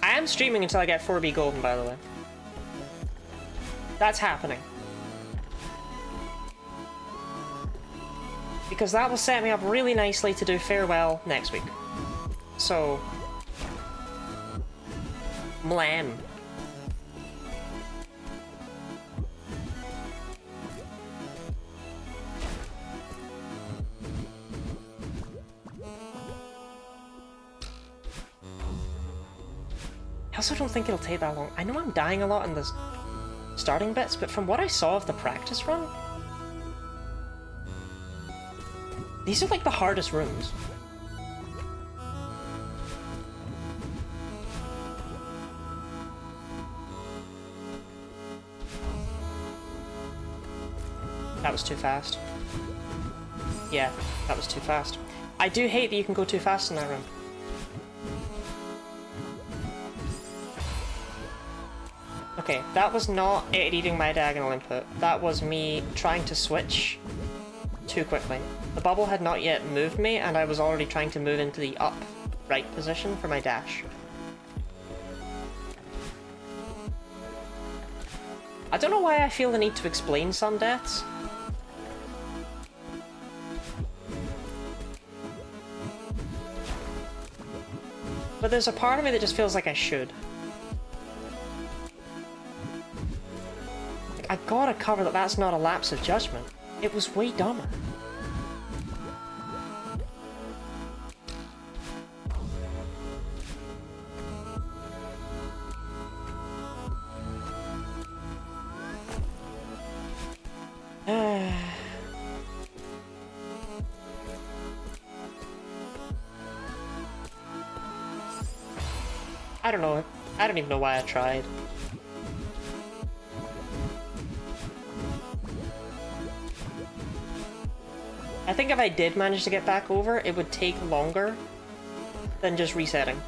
I am streaming until I get 4B Golden, by the way. That's happening. Because that will set me up really nicely to do Farewell next week. So... Mlam. I also don't think it'll take that long. I know I'm dying a lot in the starting bits, but from what I saw of the practice run, these are like the hardest rooms. That was too fast. Yeah, that was too fast. I do hate that you can go too fast in that room. Okay, that was not it eating my diagonal input. That was me trying to switch too quickly. The bubble had not yet moved me, and I was already trying to move into the up right position for my dash. I don't know why I feel the need to explain some deaths. But there's a part of me that just feels like I should. I gotta cover that that's not a lapse of judgment. It was way dumber. I don't know. I don't even know why I tried. I think if I did manage to get back over, it would take longer than just resetting.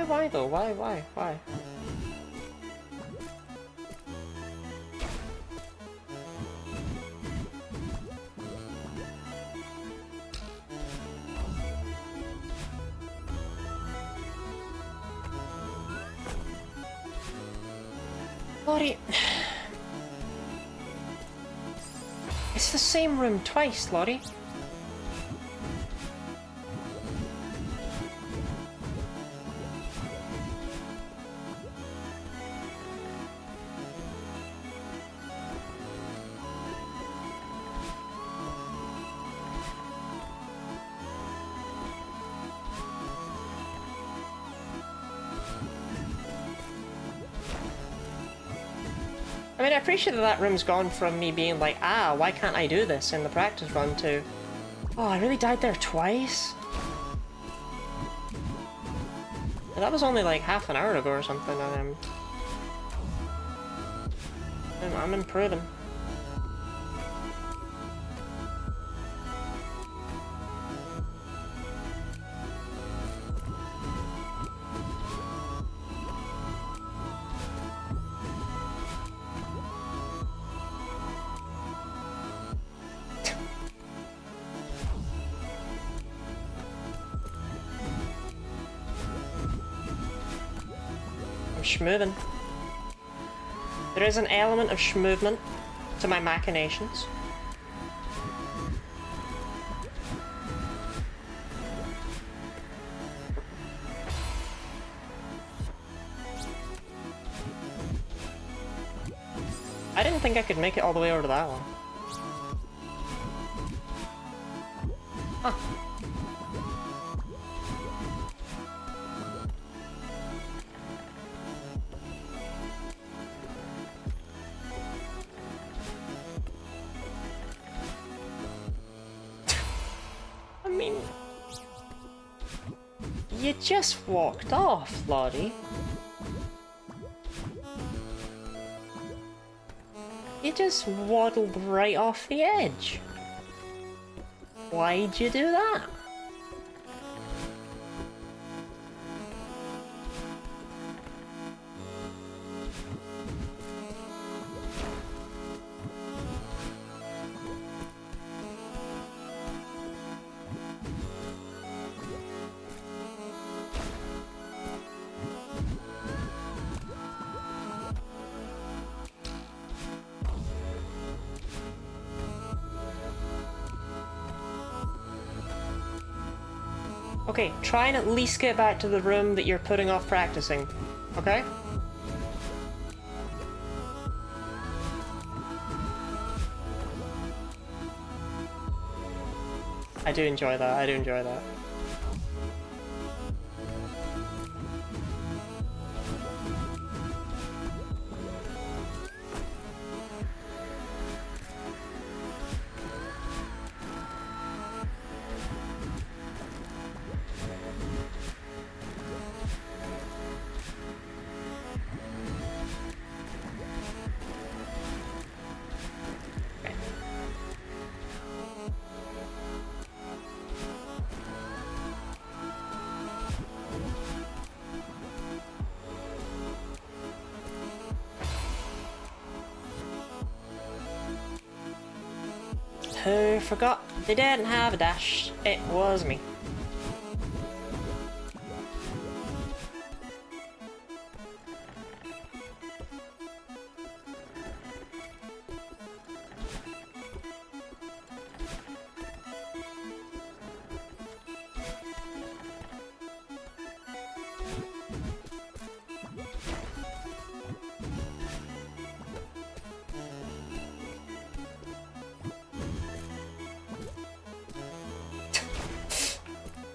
Why though? Why? Lottie... It's the same room twice, Lottie. I mean, I appreciate that that room's gone from me being like, ah, why can't I do this in the practice run to, Oh, I really died there twice? That was only like half an hour ago or something, and I'm improving. Schmoving. There is an element of schmovement to my machinations. I didn't think I could make it all the way over to that one. Huh. I mean... You just walked off, Lottie. You just waddled right off the edge. Why'd you do that? Okay, try and at least get back to the room that you're putting off practicing, okay? I do enjoy that, I do enjoy that. Who forgot they didn't have a dash? It was me.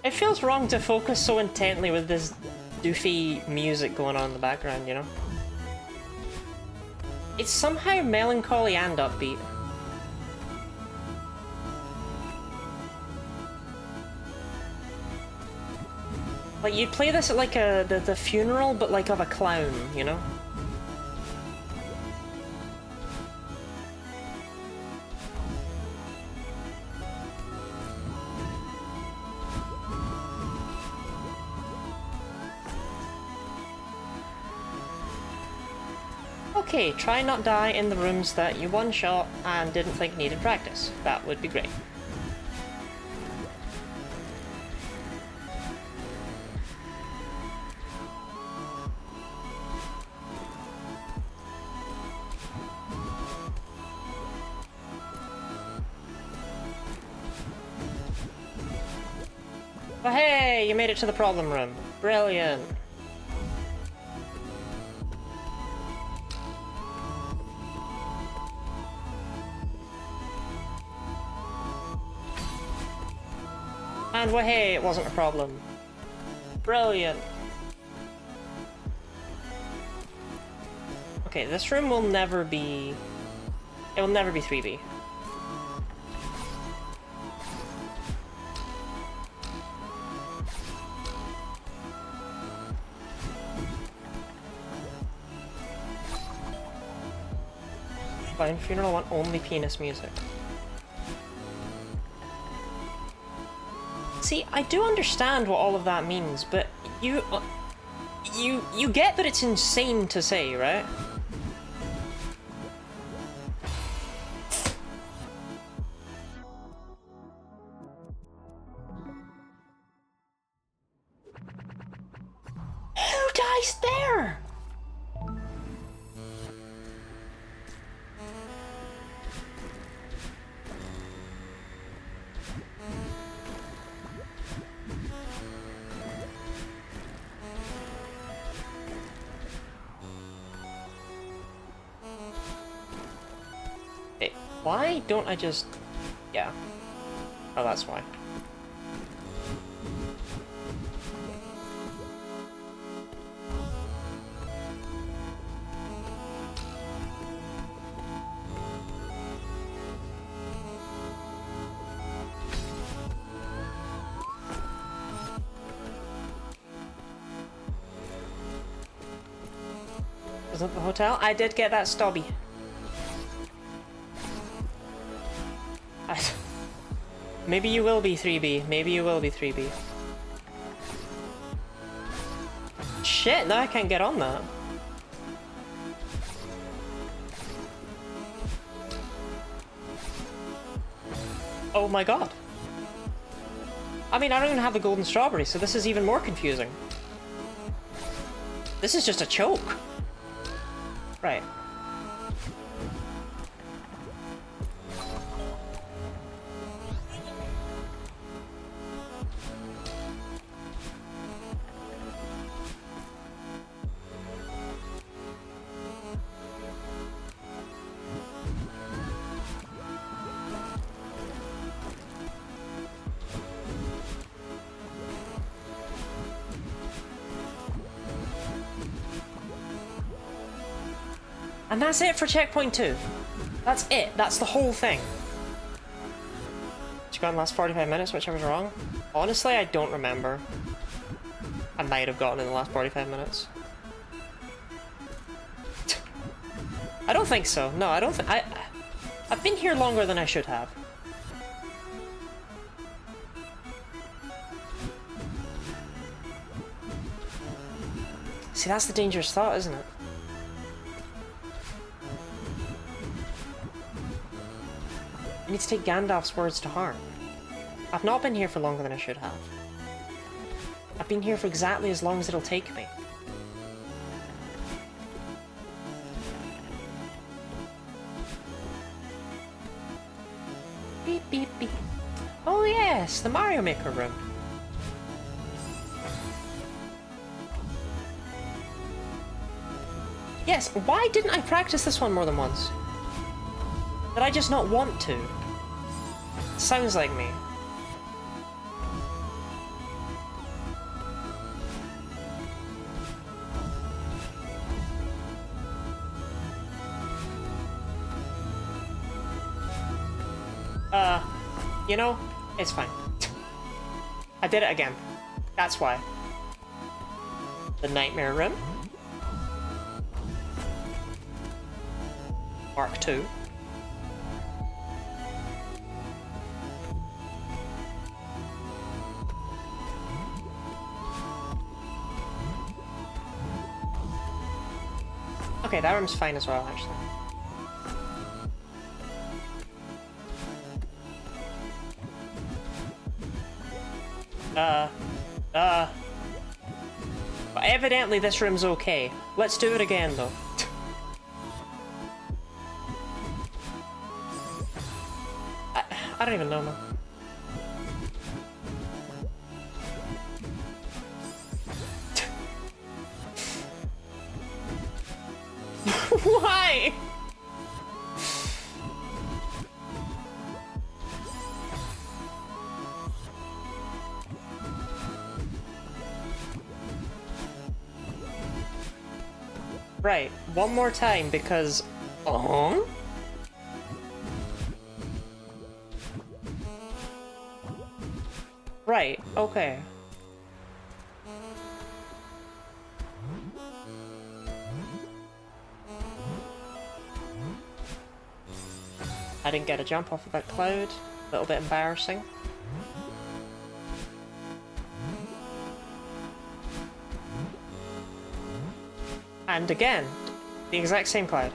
It feels wrong to focus so intently with this doofy music going on in the background, you know? It's somehow melancholy and upbeat. Like, you'd play this at like the funeral, but like of a clown, you know? Okay, try not die in the rooms that you one-shot and didn't think needed practice. That would be great. Oh hey, you made it to the problem room. Brilliant. And well, hey, it wasn't a problem. Brilliant. Okay, this room will never be... It will never be 3B. Fine, funeral want only penis music. See, I do understand what all of that means, but you get that it's insane to say, right? Who dies there? Hey, why don't I just... Yeah. Oh, that's why. Isn't the hotel? I did get that stobby. Maybe you will be 3B. Maybe you will be 3B. Shit, now I can't get on that. Oh my god. I mean, I don't even have the golden strawberry, so this is even more confusing. This is just a choke. Right. And that's it for checkpoint 2. That's it. That's the whole thing. Did you go in the last 45 minutes, whichever's wrong? Honestly, I don't remember. I might have gotten in the last 45 minutes. I don't think so. No, I don't think... I've been here longer than I should have. See, that's the dangerous thought, isn't it? I need to take Gandalf's words to heart. I've not been here for longer than I should have. I've been here for exactly as long as it'll take me. Beep, beep, beep. Oh yes, the Mario Maker room. Yes, why didn't I practice this one more than once? Did I just not want to? Sounds like me. You know, it's fine. I did it again. That's why. The Nightmare Room. Mark II. Okay, that room's fine as well, actually. But evidently this room's okay. Let's do it again, though. I don't even know, man. Why? Right, one more time because... Right, okay. I didn't get a jump off of that cloud. A little bit embarrassing. And again, the exact same cloud.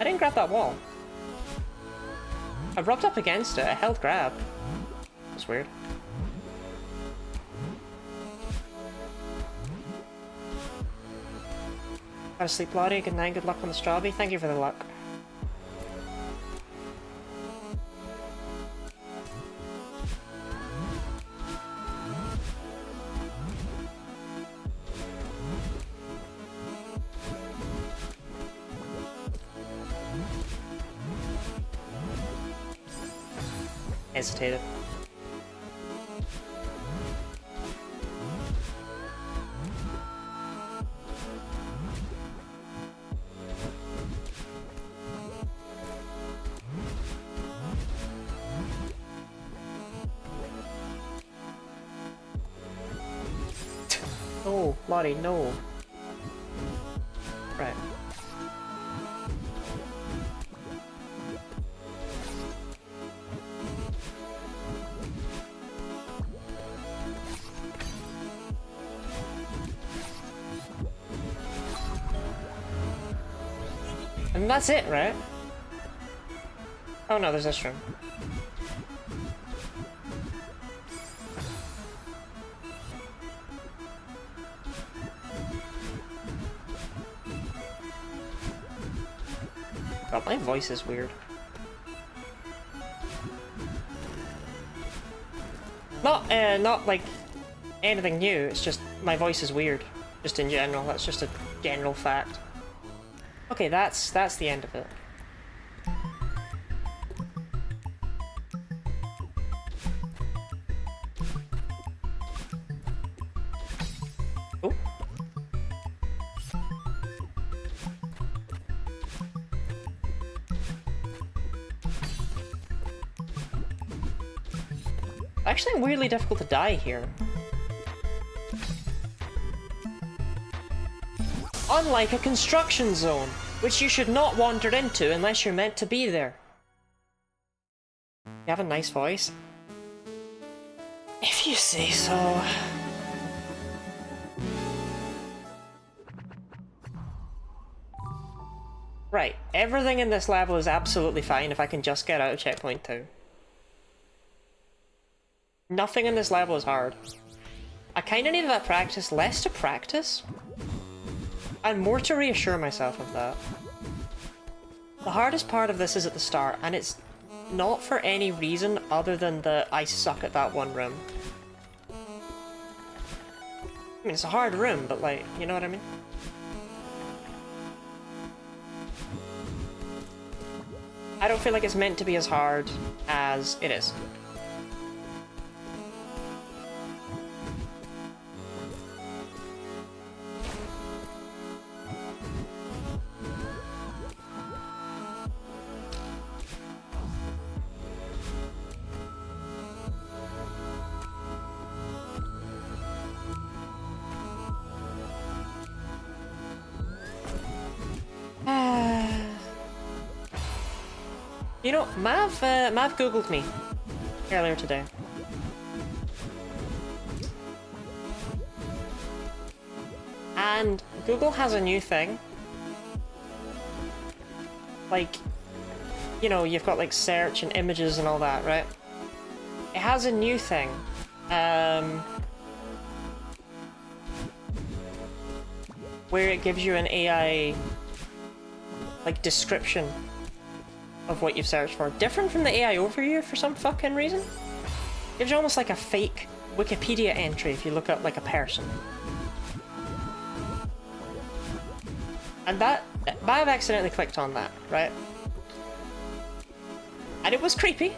I didn't grab that wall. I rubbed up against it, I held grab. That's weird. Have a sleep, Lottie. Good night, good luck on the strawberry. Thank you for the luck. Hesitated. No, Lottie, no. Right. And that's it, right? Oh no, there's this room. God, my voice is weird. Not like anything new, it's just my voice is weird. Just in general, that's just a general fact. Okay, that's the end of it. Oh. Actually, weirdly difficult to die here. Unlike a construction zone, which you should not wander into unless you're meant to be there. You have a nice voice. If you say so. Right, everything in this level is absolutely fine if I can just get out of checkpoint 2. Nothing in this level is hard. I kinda need that practice, less to practice, and more to reassure myself of that. The hardest part of this is at the start, and it's not for any reason other than that I suck at that one room. I mean, it's a hard room, but like, you know what I mean? I don't feel like it's meant to be as hard as it is. You know, Mav googled me earlier today. And Google has a new thing. Like, you know, you've got like search and images and all that, right? It has a new thing. Where it gives you an AI like description of what you've searched for. Different from the AI overview for some fucking reason. Gives you almost like a fake Wikipedia entry if you look up like a person. And that, I've accidentally clicked on that, right? And it was creepy,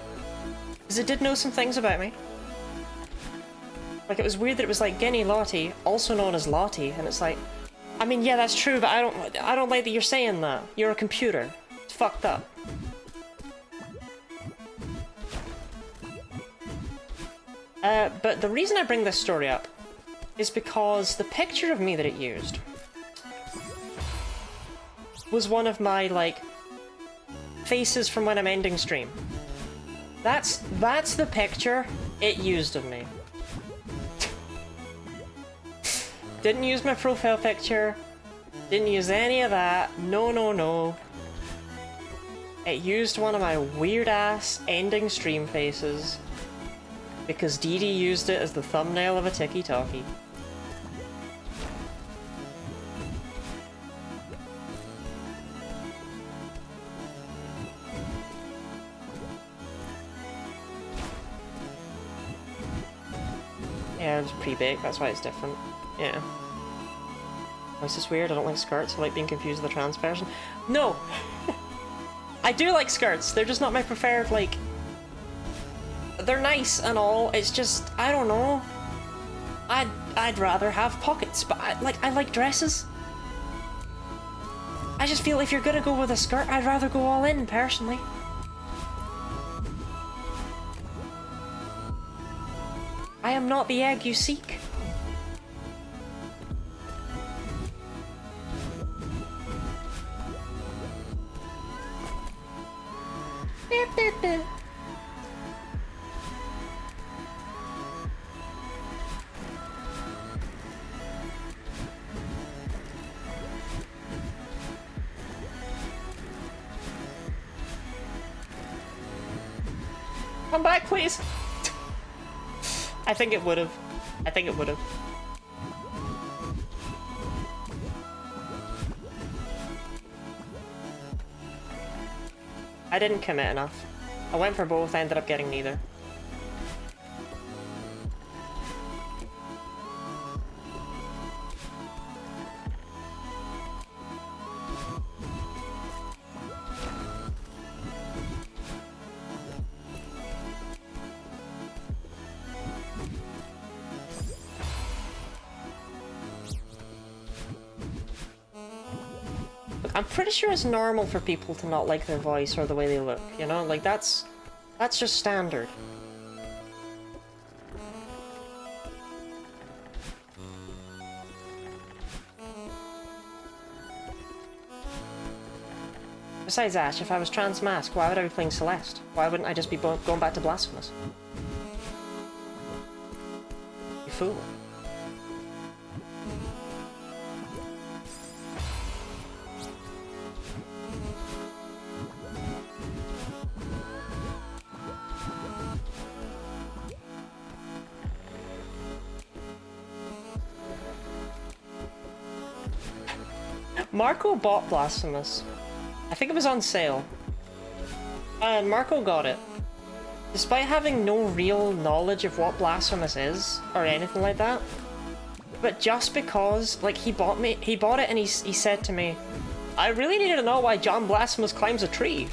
because it did know some things about me. Like, it was weird that it was like Guinea Lottie, also known as Lottie, and it's like, I mean, yeah, that's true, but I don't like that you're saying that. You're a computer. It's fucked up. But the reason I bring this story up is because the picture of me that it used was one of my, like, faces from when I'm ending stream. That's the picture it used of me. Didn't use my profile picture. Didn't use any of that. No, no, no. It used one of my weird-ass ending stream faces because Dee Dee used it as the thumbnail of a tiki-talkie. Yeah, it's pre-baked, that's why it's different. Yeah. Oh, is this weird? I don't like skirts. I like being confused with the trans person. No! I do like skirts. They're just not my preferred, like... They're nice and all. It's just, I don't know. I'd rather have pockets, but I like dresses. I just feel if you're gonna go with a skirt, I'd rather go all in, personally. I am not the egg you seek. Come back, please. I think it would have. I think it would have. I didn't commit enough. I went for both, I ended up getting neither. I'm pretty sure it's normal for people to not like their voice or the way they look, you know? Like, that's just standard. Besides Ash, if I was trans mask, why would I be playing Celeste? Why wouldn't I just be going back to Blasphemous? You fool. Marco bought Blasphemous. I think it was on sale. And Marco got it. Despite having no real knowledge of what Blasphemous is, or anything like that. But just because, like, he bought it and he said to me, I really needed to know why John Blasphemous climbs a tree.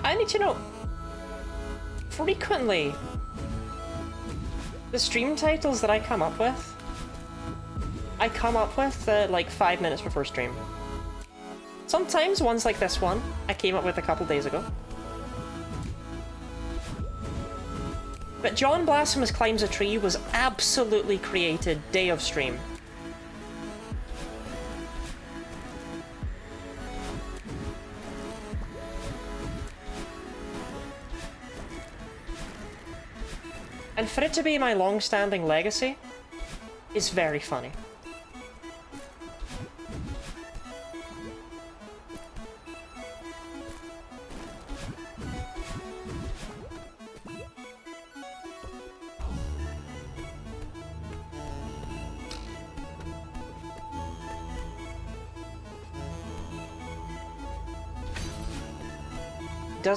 I need to know, frequently, the stream titles that I come up with like 5 minutes before stream. Sometimes ones like this one, I came up with a couple days ago. But John Blasphemous Climbs a Tree was absolutely created day of stream. And for it to be my long-standing legacy is very funny.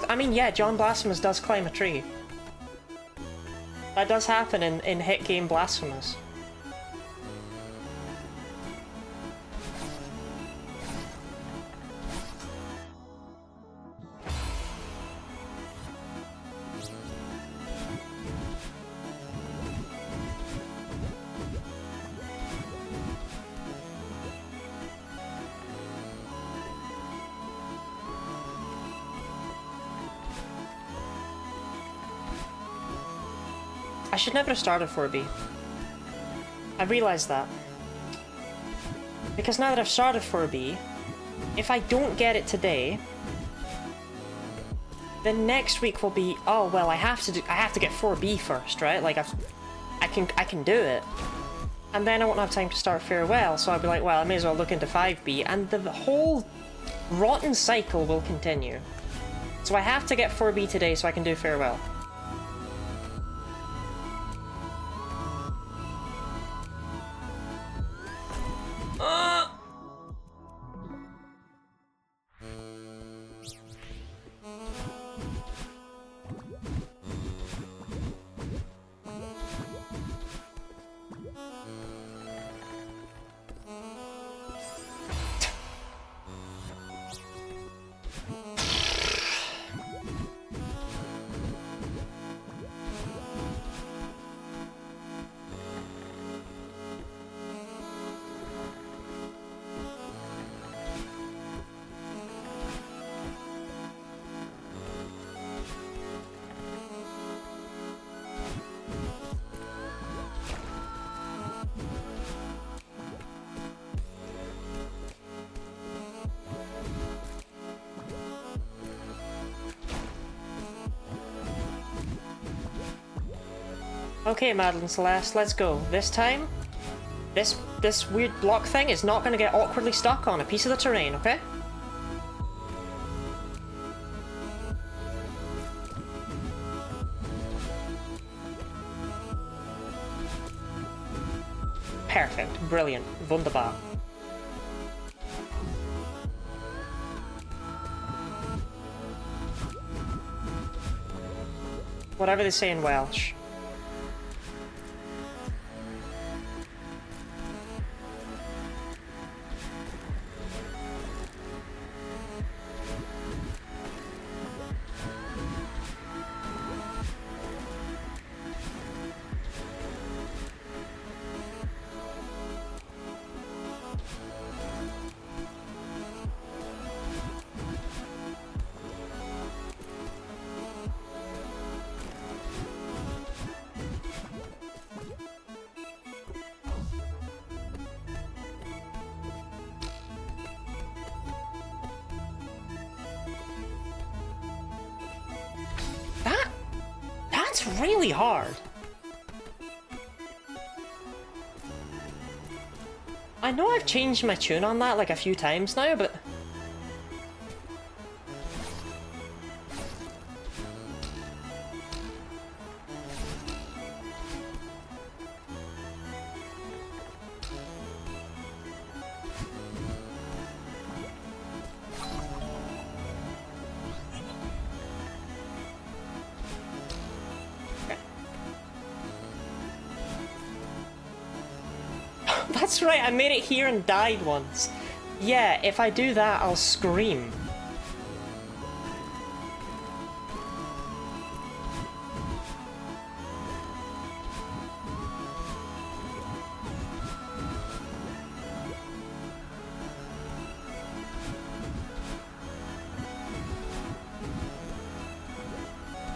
I mean, yeah, John Blasphemous does climb a tree. That does happen in hit game Blasphemous. I should never have started 4B. I realised that. Because now that I've started 4B, if I don't get it today, then next week will be, oh well, I have to get 4B first, right? Like I can do it. And then I won't have time to start Farewell, so I'll be like, well, I may as well look into 5B, and the whole rotten cycle will continue. So I have to get 4B today so I can do Farewell. Okay, Madeline Celeste, let's go. This time, this weird block thing is not going to get awkwardly stuck on a piece of the terrain, okay? Perfect. Brilliant. Wunderbar. Whatever they say in Welsh. That's really hard. I know I've changed my tune on that like a few times now, but... That's right, I made it here and died once. Yeah, if I do that, I'll scream.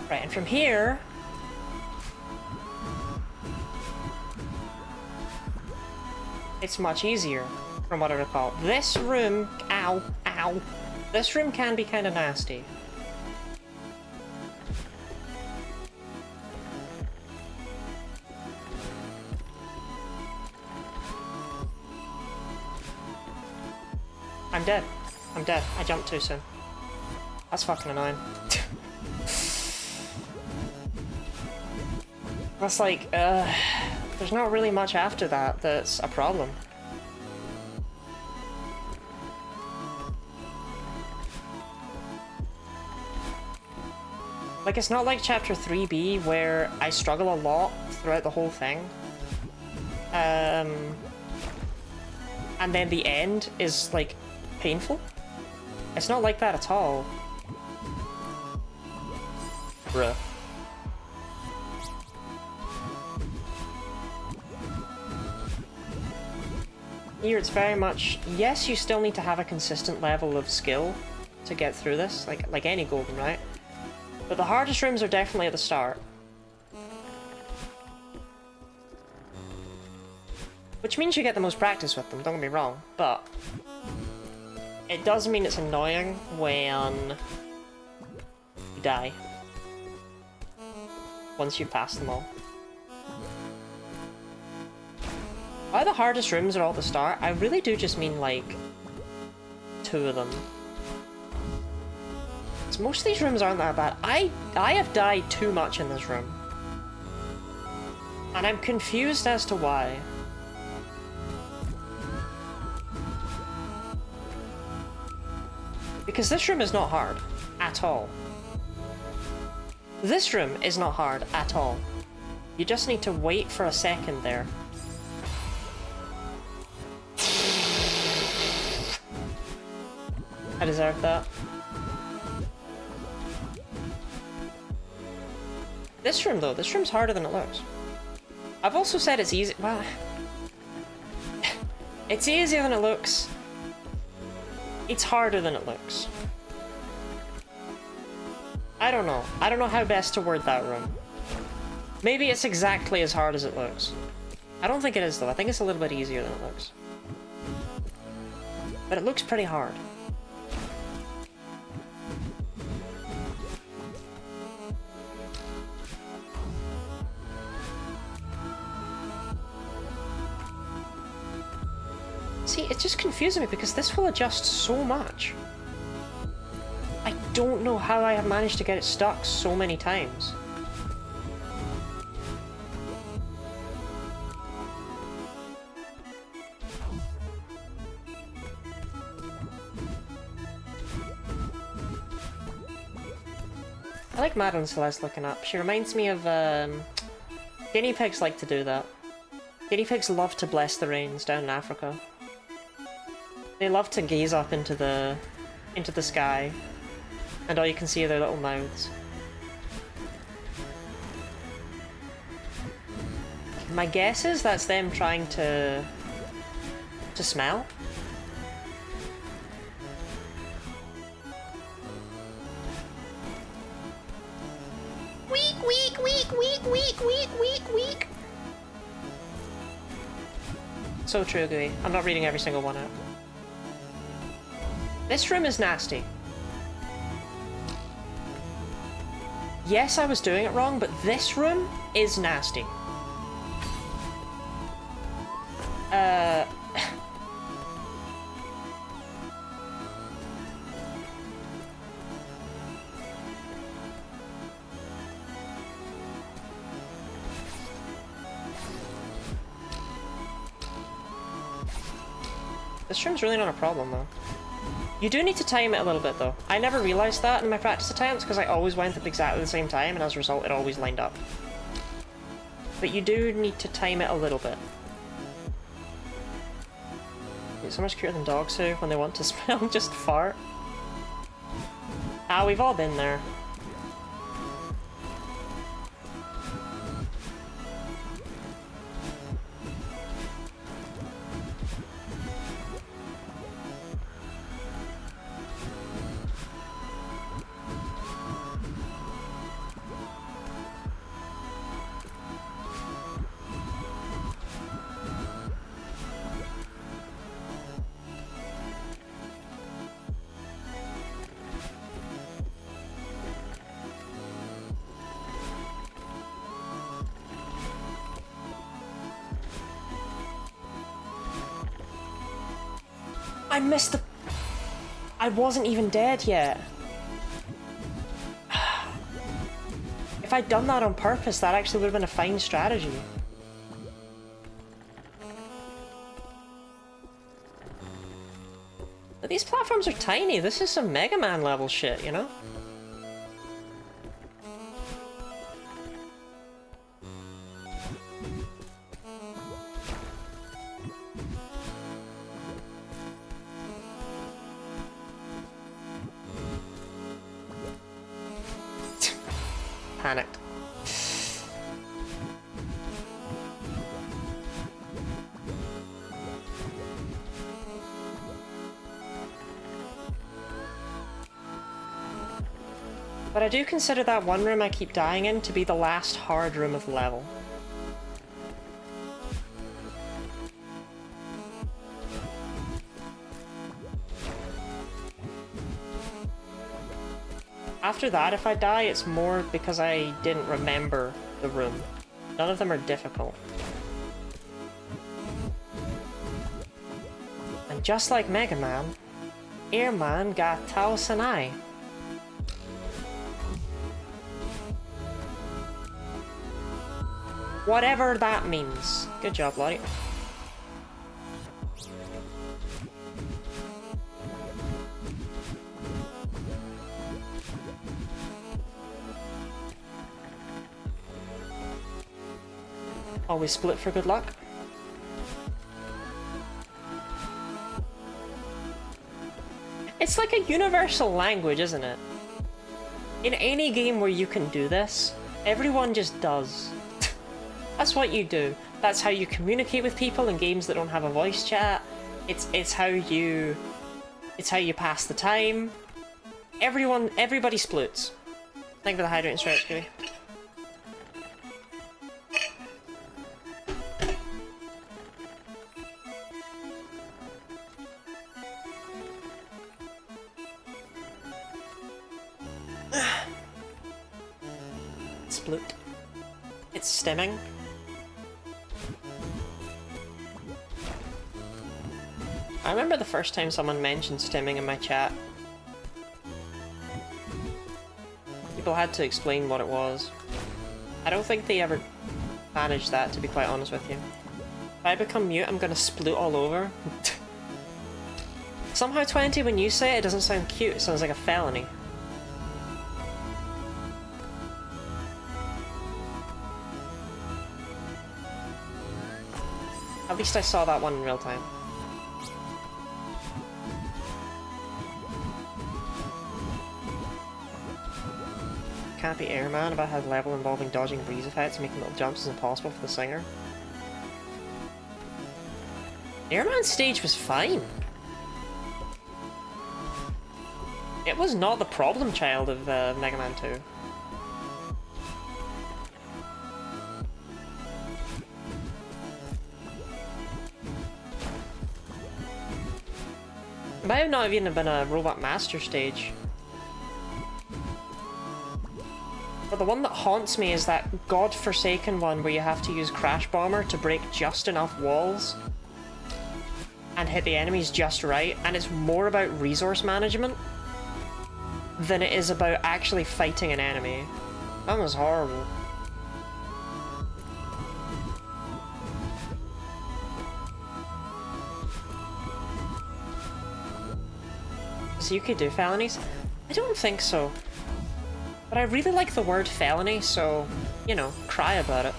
Right, and from here... it's much easier, from what I recall. This room... ow, ow. This room can be kind of nasty. I'm dead. I'm dead. I jumped too soon. That's fucking annoying. That's like, there's not really much after that that's a problem. Like, it's not like Chapter 3B where I struggle a lot throughout the whole thing. And then the end is, like, painful. It's not like that at all. Bruh. Here it's very much, yes, you still need to have a consistent level of skill to get through this, like any golden, right? But the hardest rooms are definitely at the start. Which means you get the most practice with them, don't get me wrong, but it does mean it's annoying when you die once you've passed them all. Why the hardest rooms are all at the start? I really do just mean like 2 of them. So most of these rooms aren't that bad. I have died too much in this room. And I'm confused as to why. Because this room is not hard. At all. This room is not hard at all. You just need to wait for a second there. I deserve that. This room though, this room's harder than it looks. I've also said it's easy. Well, it's easier than it looks. It's harder than it looks. I don't know. I don't know how best to word that room. Maybe it's exactly as hard as it looks. I don't think it is though. I think it's a little bit easier than it looks. But it looks pretty hard. See, it's just confusing me because this will adjust so much. I don't know how I have managed to get it stuck so many times. I like Madame Celeste looking up. She reminds me of, guinea pigs like to do that. Guinea pigs love to bless the rains down in Africa. They love to gaze up into the sky, and all you can see are their little mouths. My guess is that's them trying to smell. Weak, weak, weak, weak, weak, weak, weak, weak. So true, Gooey. I'm not reading every single one out. This room is nasty. Yes, I was doing it wrong, but this room is nasty. This room's really not a problem, though. You do need to time it a little bit, though. I never realised that in my practice attempts, because I always went at exactly the same time, and as a result, it always lined up. But you do need to time it a little bit. It's so much cuter than dogs who, when they want to smell, just fart. Ah, we've all been there. I missed the... I wasn't even dead yet. If I'd done that on purpose, that actually would have been a fine strategy. But these platforms are tiny. This is some Mega Man level shit, you know? Panicked. But I do consider that one room I keep dying in to be the last hard room of the level. After that, if I die, it's more because I didn't remember the room. None of them are difficult. And just like Mega Man, Airman got Tao Sanai. Whatever that means. Good job, Lottie. Always split for good luck. It's like a universal language, isn't it? In any game where you can do this, everyone just does. That's what you do. That's how you communicate with people in games that don't have a voice chat. It's how you pass the time. Everybody splits. Thank you for the hydrating stretch, Kiwi. Split. It's stemming. I remember the first time someone mentioned stimming in my chat. People had to explain what it was. I don't think they ever managed that, to be quite honest with you. If I become mute, I'm gonna split all over. Somehow, 20, when you say it, it doesn't sound cute, it sounds like a felony. At least I saw that one in real time. Can't be Airman about how the level involving dodging breeze effects and making little jumps is impossible for the singer. Airman's stage was fine. It was not the problem child of Mega Man 2. It might have not even been a Robot Master stage. But the one that haunts me is that godforsaken one where you have to use Crash Bomber to break just enough walls and hit the enemies just right, and it's more about resource management than it is about actually fighting an enemy. That was horrible. So you could do felonies? I don't think so. But I really like the word felony, so, you know, cry about it.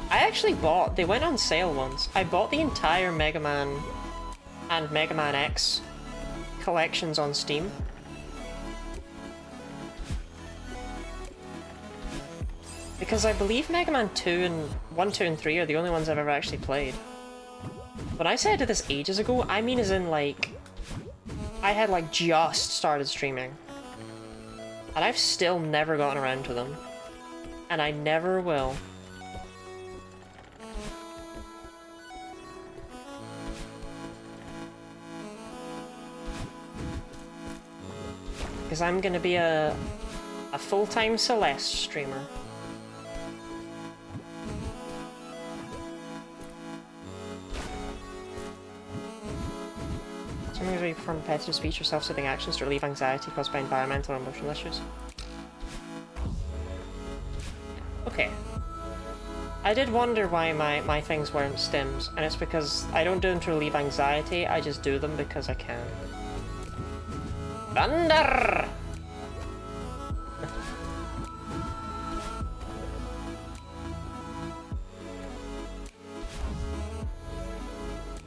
I actually bought, they went on sale once, I bought the entire Mega Man and Mega Man X collections on Steam. Because I believe Mega Man 2 and 1, 2, and 3 are the only ones I've ever actually played. When I said this ages ago, I mean as in like, I had like just started streaming. And I've still never gotten around to them. And I never will. Because I'm gonna be a full-time Celeste streamer. Sometimes where you perform repetitive speech or self-soothing actions to relieve anxiety caused by environmental or emotional issues. Okay. I did wonder why my things weren't stims, and it's because I don't do them to relieve anxiety, I just do them because I can. Thunder!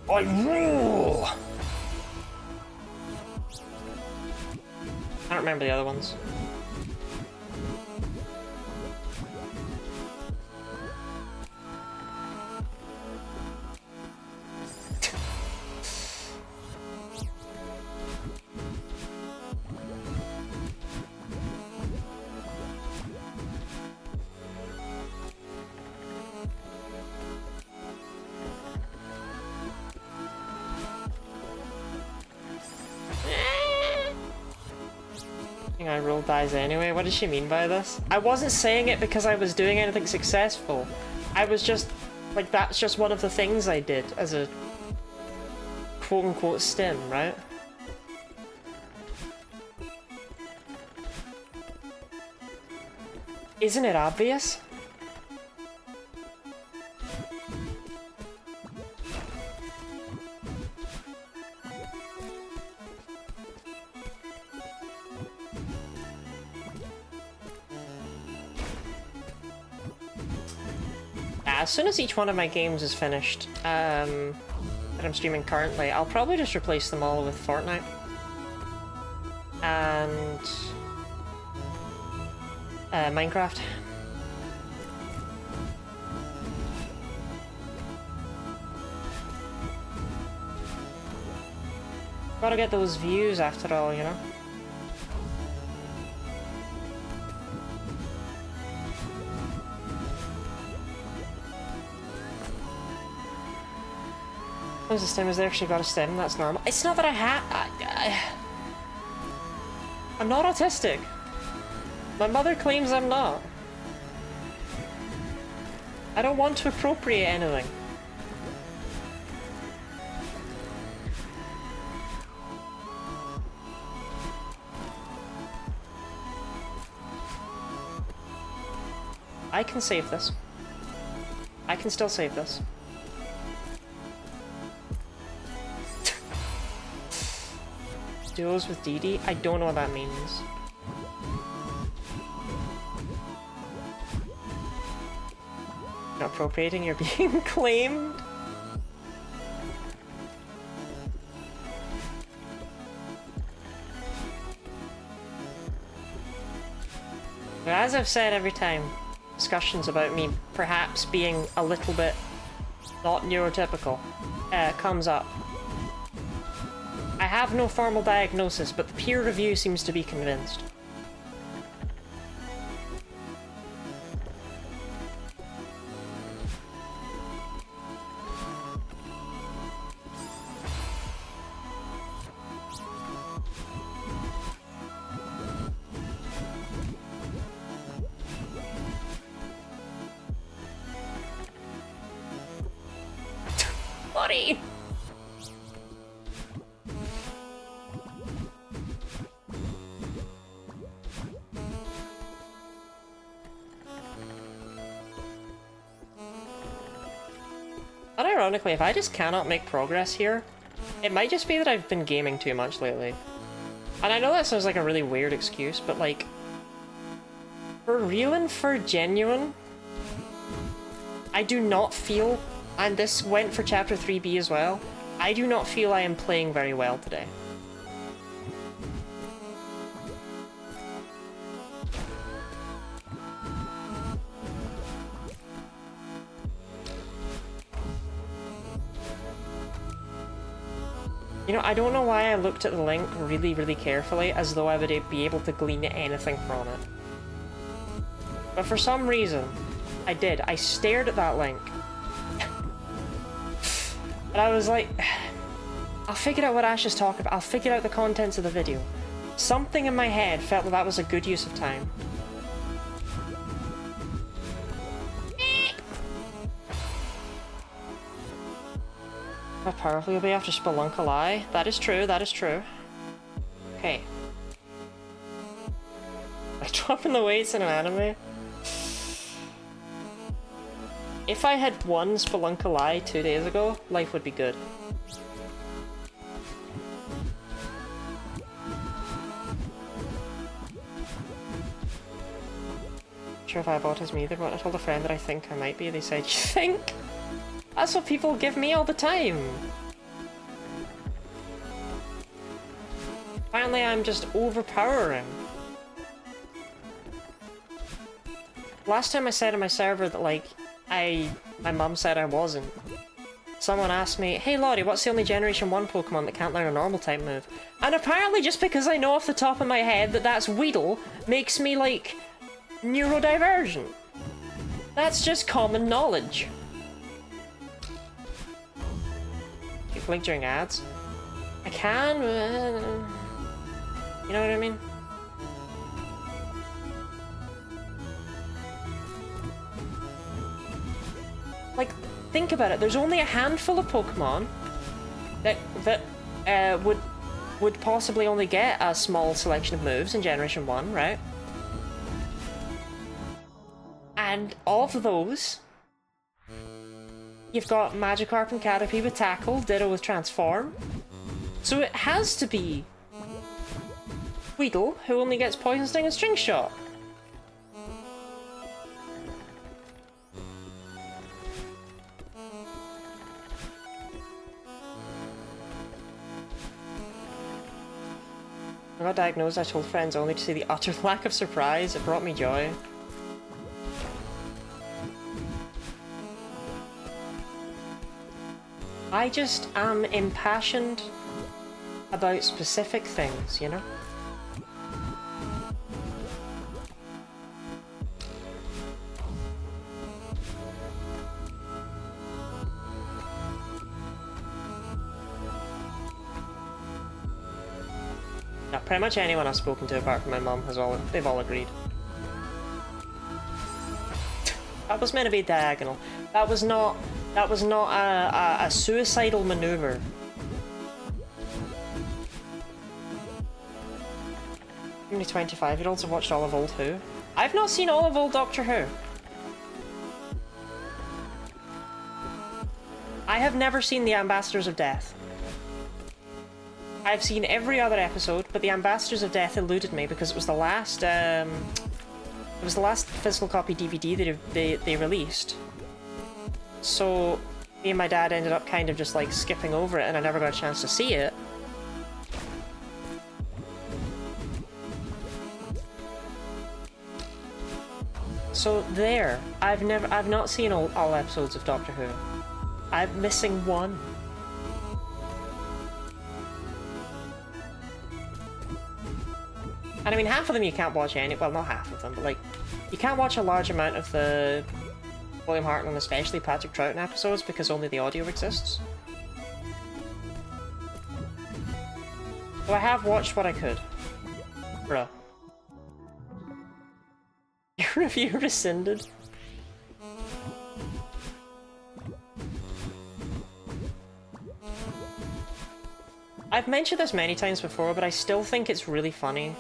I rule! I don't remember the other ones. I rolled dice anyway. What does she mean by this? I wasn't saying it because I was doing anything successful. I was just, like, that's just one of the things I did as a quote-unquote stim, right? Isn't it obvious? As soon as each one of my games is finished, that I'm streaming currently, I'll probably just replace them all with Fortnite. And Minecraft. Gotta get those views after all, you know? There's a stem, has they actually got a stem? That's normal. It's not that I'm not autistic. My mother claims I'm not. I don't want to appropriate anything. I can save this. I can still save this. Duos with Dee. I don't know what that means. Not appropriating, you're being claimed. But as I've said every time, discussions about me perhaps being a little bit not neurotypical comes up. I have no formal diagnosis, but the peer review seems to be convinced. Buddy! Unironically, if I just cannot make progress here, it might just be that I've been gaming too much lately. And I know that sounds like a really weird excuse, but like, for real and for genuine, I do not feel, and this went for Chapter 3B as well, I do not feel I am playing very well today. You know, I don't know why I looked at the link really, really carefully, as though I would be able to glean anything from it. But for some reason, I did. I stared at that link. And I was like, I'll figure out what Ash is talking about. I'll figure out the contents of the video. Something in my head felt that that was a good use of time. How powerful you'll be after Spelunkalai. That is true, that is true. Okay. Like dropping the weights in an anime? If I had won Spelunkalai 2 days ago, life would be good. Not sure if I have autism either, but I told a friend that I think I might be. They said, you think? That's what people give me all the time. Apparently I'm just overpowering. Last time I said on my server that like, my mum said I wasn't. Someone asked me, hey Lottie, what's the only Generation 1 Pokemon that can't learn a normal type move? And apparently just because I know off the top of my head that that's Weedle makes me like, neurodivergent. That's just common knowledge. You blink during ads? I can, you know what I mean? Like, think about it. There's only a handful of Pokemon that would possibly only get a small selection of moves in Generation 1, right? And of those, you've got Magikarp and Caterpie with Tackle, Ditto with Transform. So it has to be Weedle, who only gets Poison Sting and String Shot. I got diagnosed, I told friends only to see the utter lack of surprise. It brought me joy. I just am impassioned about specific things, you know? Now, pretty much anyone I've spoken to apart from my mum they've all agreed. That was meant to be diagonal. That was not a suicidal maneuver. How many 25-year-olds have watched all of Old Who? I've not seen all of Old Doctor Who. I have never seen The Ambassadors of Death. I've seen every other episode, but The Ambassadors of Death eluded me because it was the last physical copy DVD that they released. So me and my dad ended up kind of just like skipping over it, and I never got a chance to see it. So there, I've not seen all episodes of Doctor Who. I'm missing one. And I mean, half of them you can't watch well, not half of them, but like, you can't watch a large amount of the William Hartnell and especially Patrick Troughton episodes because only the audio exists. So I have watched what I could. Bruh. Your review rescinded. I've mentioned this many times before, but I still think it's really funny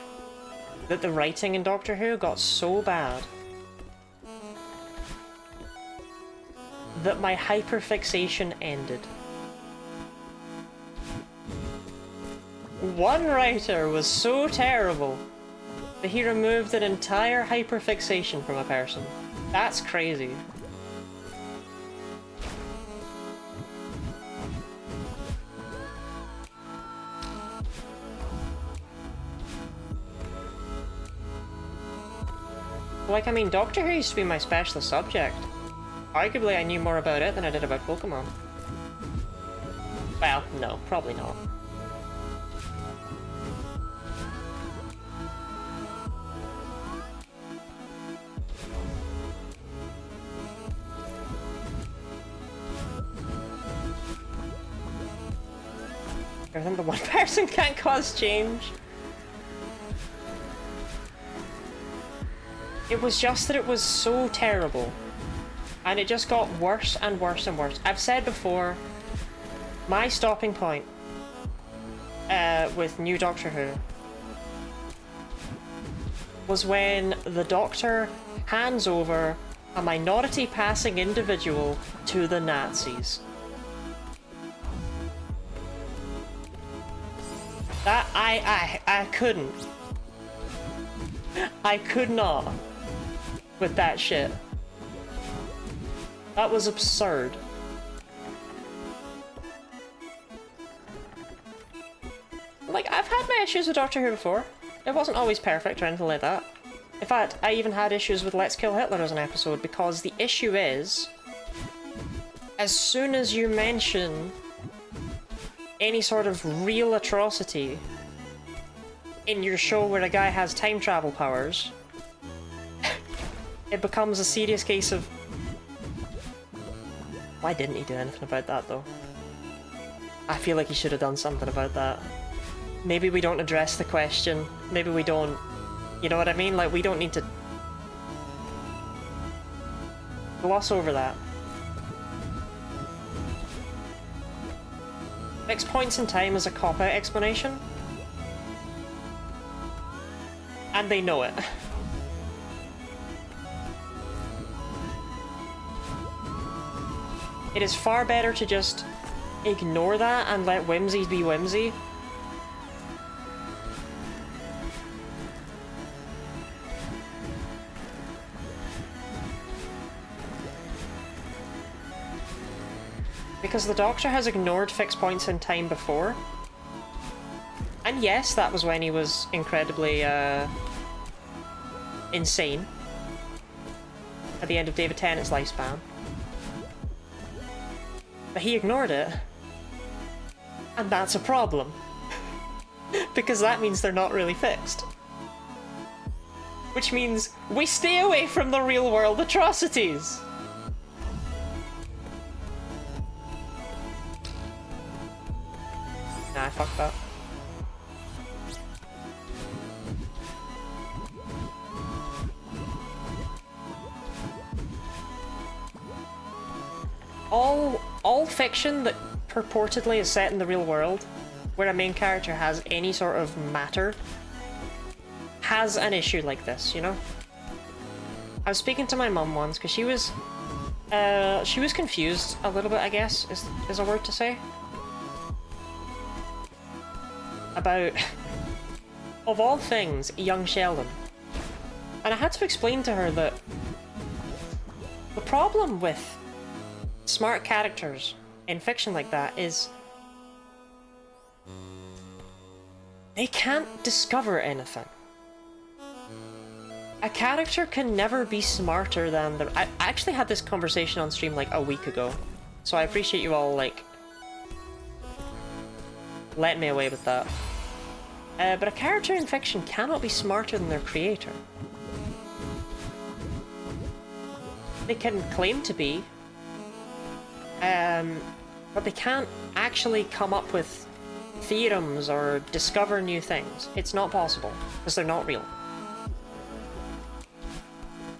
that the writing in Doctor Who got so bad that my hyperfixation ended. One writer was so terrible that he removed an entire hyperfixation from a person. That's crazy. Like, I mean, Doctor Who used to be my specialist subject. Arguably, I knew more about it than I did about Pokemon. Well, no, probably not. I think the one person can't cause change. It was just that it was so terrible. And it just got worse and worse and worse. I've said before, my stopping point with New Doctor Who was when the Doctor hands over a minority passing individual to the Nazis. That I couldn't. I could not with that shit. That was absurd. Like, I've had my issues with Doctor Who before. It wasn't always perfect or anything like that. In fact, I even had issues with Let's Kill Hitler as an episode because the issue is, as soon as you mention any sort of real atrocity in your show where a guy has time travel powers, it becomes a serious case of, why didn't he do anything about that though? I feel like he should have done something about that. Maybe we don't address the question, maybe we don't, you know what I mean? Like, we don't need to gloss over that. Fixed points in time is a cop-out explanation. And they know it. It is far better to just ignore that and let whimsy be whimsy. Because the Doctor has ignored fixed points in time before. And yes, that was when he was incredibly insane. At the end of David Tennant's lifespan. But he ignored it. And that's a problem. Because that means they're not really fixed. Which means we stay away from the real world atrocities! Nah, I fucked that. All fiction that purportedly is set in the real world, where a main character has any sort of matter, has an issue like this, you know? I was speaking to my mum once, because she was confused a little bit, I guess, is a word to say. About, of all things, young Sheldon. And I had to explain to her that the problem with smart characters in fiction like that is they can't discover anything. A character can never be smarter than the... I actually had this conversation on stream like a week ago, so I appreciate you all like letting me away with that. But a character in fiction cannot be smarter than their creator. They can claim to be, but they can't actually come up with theorems or discover new things. It's not possible, because they're not real.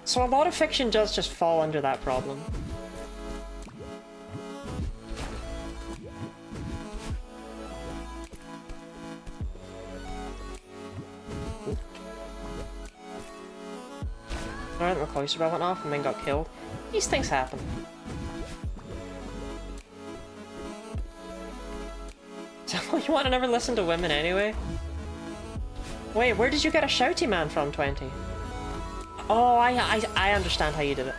So a lot of fiction does just fall under that problem. Alright, the cloister bell went off and then got killed. These things happen. So you want to never listen to women anyway? Wait, where did you get a shouty man from, 20? Oh, I understand how you did it.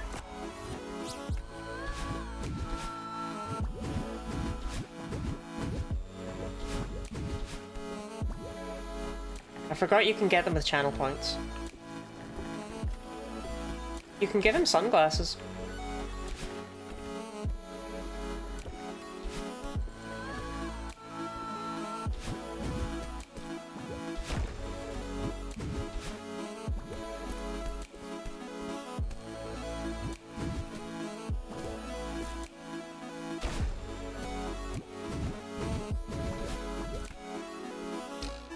I forgot you can get them with channel points. You can give him sunglasses.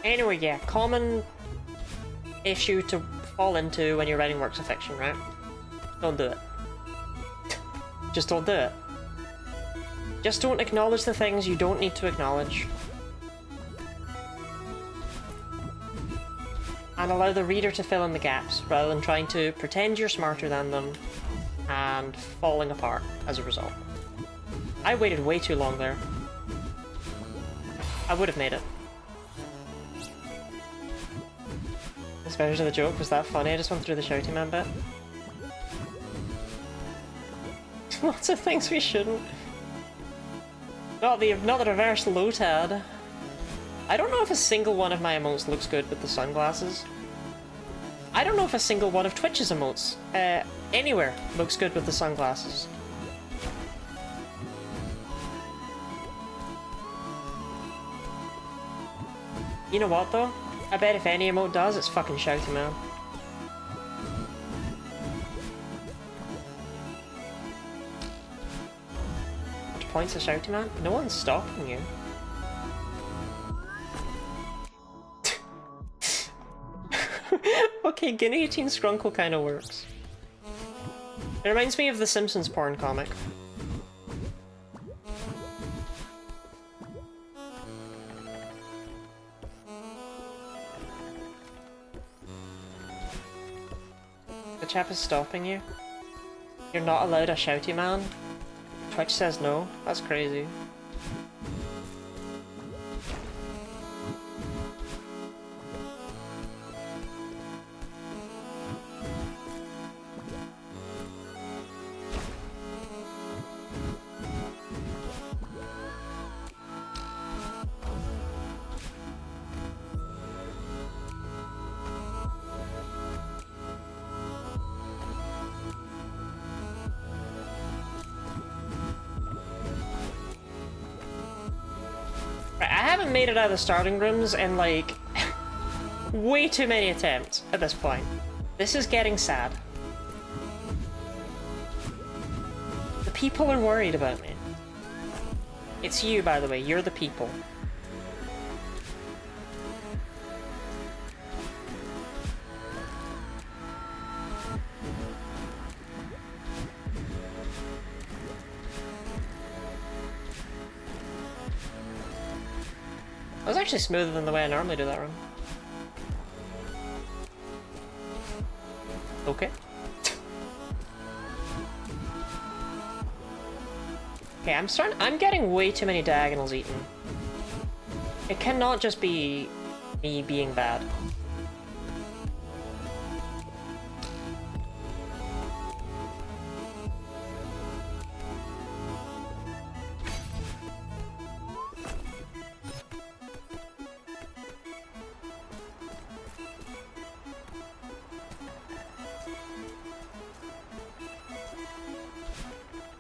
Anyway, yeah, common issue to fall into when you're writing works of fiction, right? Don't do it. Just don't do it. Just don't acknowledge the things you don't need to acknowledge. And allow the reader to fill in the gaps, rather than trying to pretend you're smarter than them and falling apart as a result. I waited way too long there. I would have made it. Especially the joke, was that funny? I just went through the shouty man bit. Lots of things we shouldn't. Not the reverse Lotad. I don't know if a single one of my emotes looks good with the sunglasses. I don't know if a single one of Twitch's emotes anywhere looks good with the sunglasses. You know what though? I bet if any emote does, it's fucking shouty man. Which points a shouty man? No one's stopping you. Okay, guillotine scrunkle kinda works. It reminds me of the Simpsons porn comic. The chap is stopping you. You're not allowed a shouty man. Twitch says no. That's crazy. Made it out of the starting rooms in like way too many attempts at this point. This is getting sad. The people are worried about me. It's you, by the way. You're the people. That was actually smoother than the way I normally do that run. Okay. Okay, I'm getting way too many diagonals eaten. It cannot just be me being bad.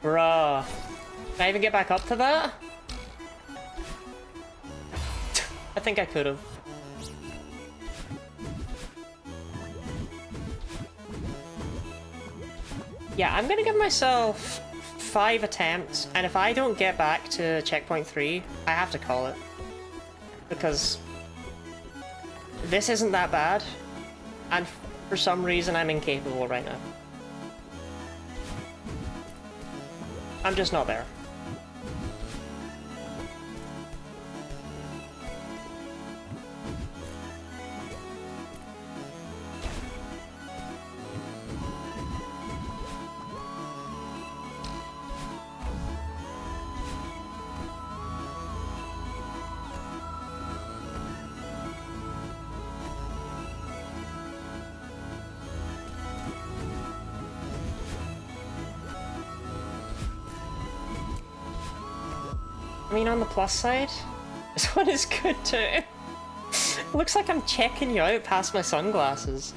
Bruh. Can I even get back up to that? I think I could have. Yeah, I'm gonna give myself 5 attempts, and if I don't get back to checkpoint 3, I have to call it. Because this isn't that bad, and for some reason I'm incapable right now. I'm just not there. I mean, on the plus side, this one is good too. Looks like I'm checking you out past my sunglasses.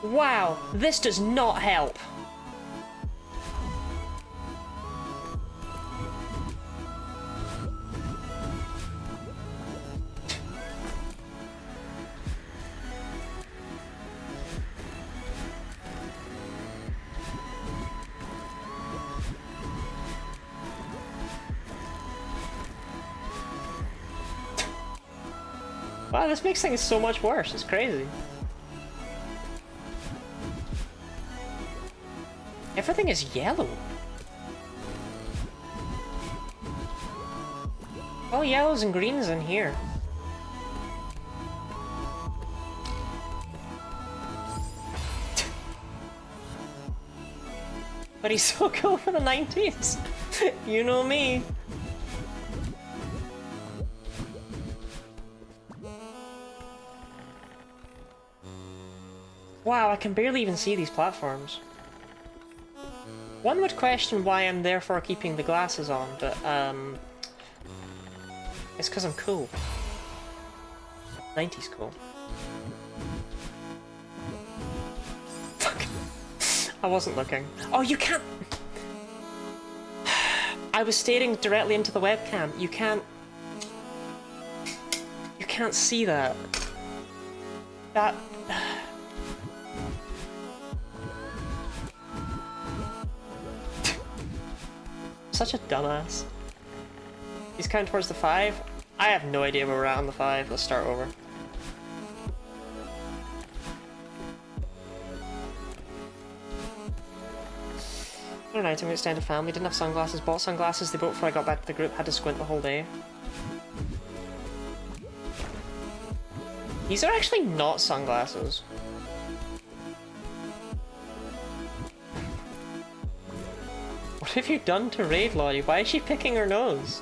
Wow, this does not help. Wow, this makes things so much worse. It's crazy. Everything is yellow. Oh, yellows and greens in here. But he's so cool for the 90s. You know me. Wow, I can barely even see these platforms. One would question why I'm therefore keeping the glasses on, but it's because I'm cool. 90s cool. Fuck. I wasn't looking. Oh, you can't... I was staring directly into the webcam. You can't... You can't see that. That... Such a dumbass. He's counting towards the 5. I have no idea where we're at on the 5. Let's start over. An item extended family, didn't have sunglasses, bought sunglasses, they broke before I got back to the group, had to squint the whole day. These are actually not sunglasses. What have you done to Raid, Lottie? Why is she picking her nose?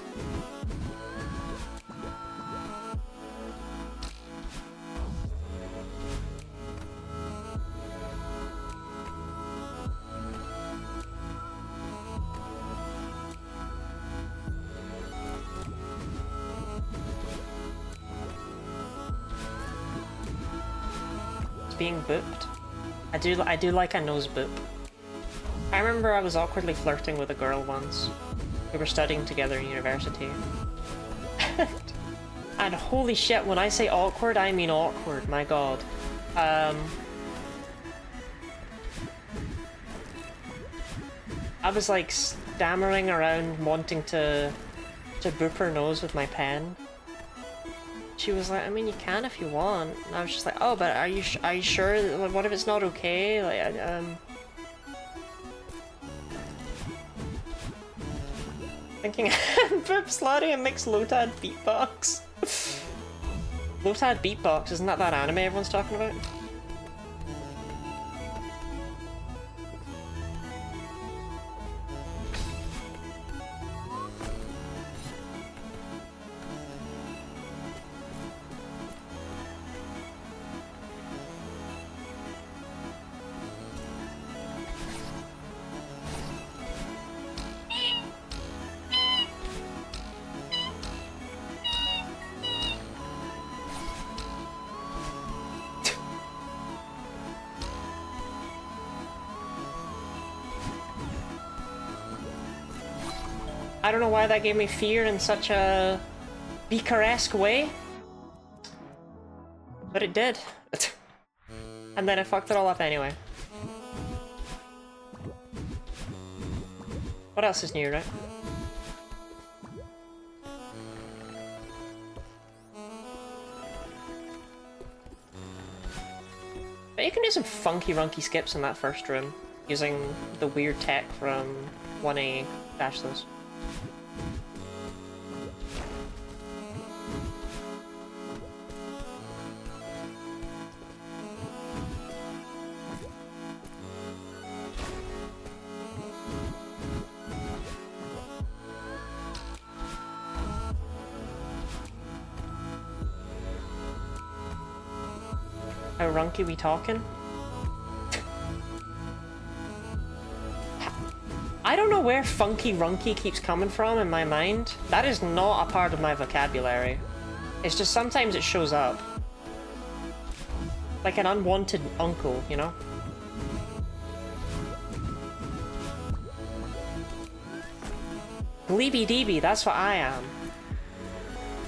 Being booped. I do like a nose boop. I remember I was awkwardly flirting with a girl once. We were studying together in university. And holy shit, when I say awkward, I mean awkward, my god. I was like stammering around wanting to boop her nose with my pen. She was like, I mean, you can if you want. And I was just like, oh, but are you sure? Like, what if it's not okay? Like, thinking, Boop Slotty and mix Lotad beatbox. Lotad beatbox, isn't that anime everyone's talking about? I don't know why that gave me fear in such a Beaker-esque way, but it did. And then I fucked it all up anyway. What else is new, right? But you can do some funky-runky skips in that first room, using the weird tech from 1A Dashless. How runky we talking? I don't know where funky runky keeps coming from in my mind. That is not a part of my vocabulary. It's just sometimes it shows up. Like an unwanted uncle, you know? Gleeby deeby, that's what I am.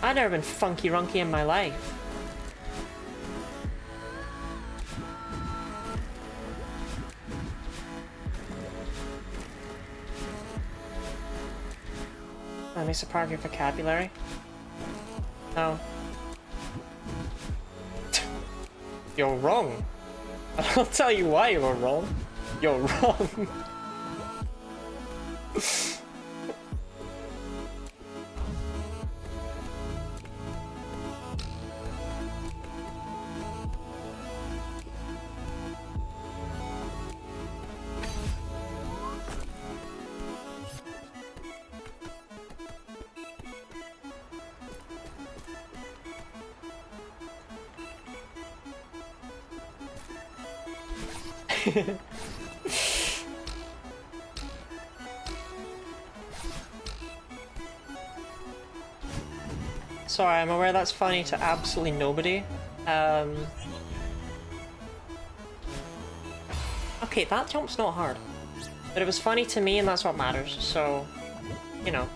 I've never been funky runky in my life. That makes a part of your vocabulary? No. You're wrong. I'll tell you why you're wrong. You're wrong. Sorry, I'm aware that's funny to absolutely nobody. Okay, that jump's not hard. But it was funny to me and that's what matters, so, you know.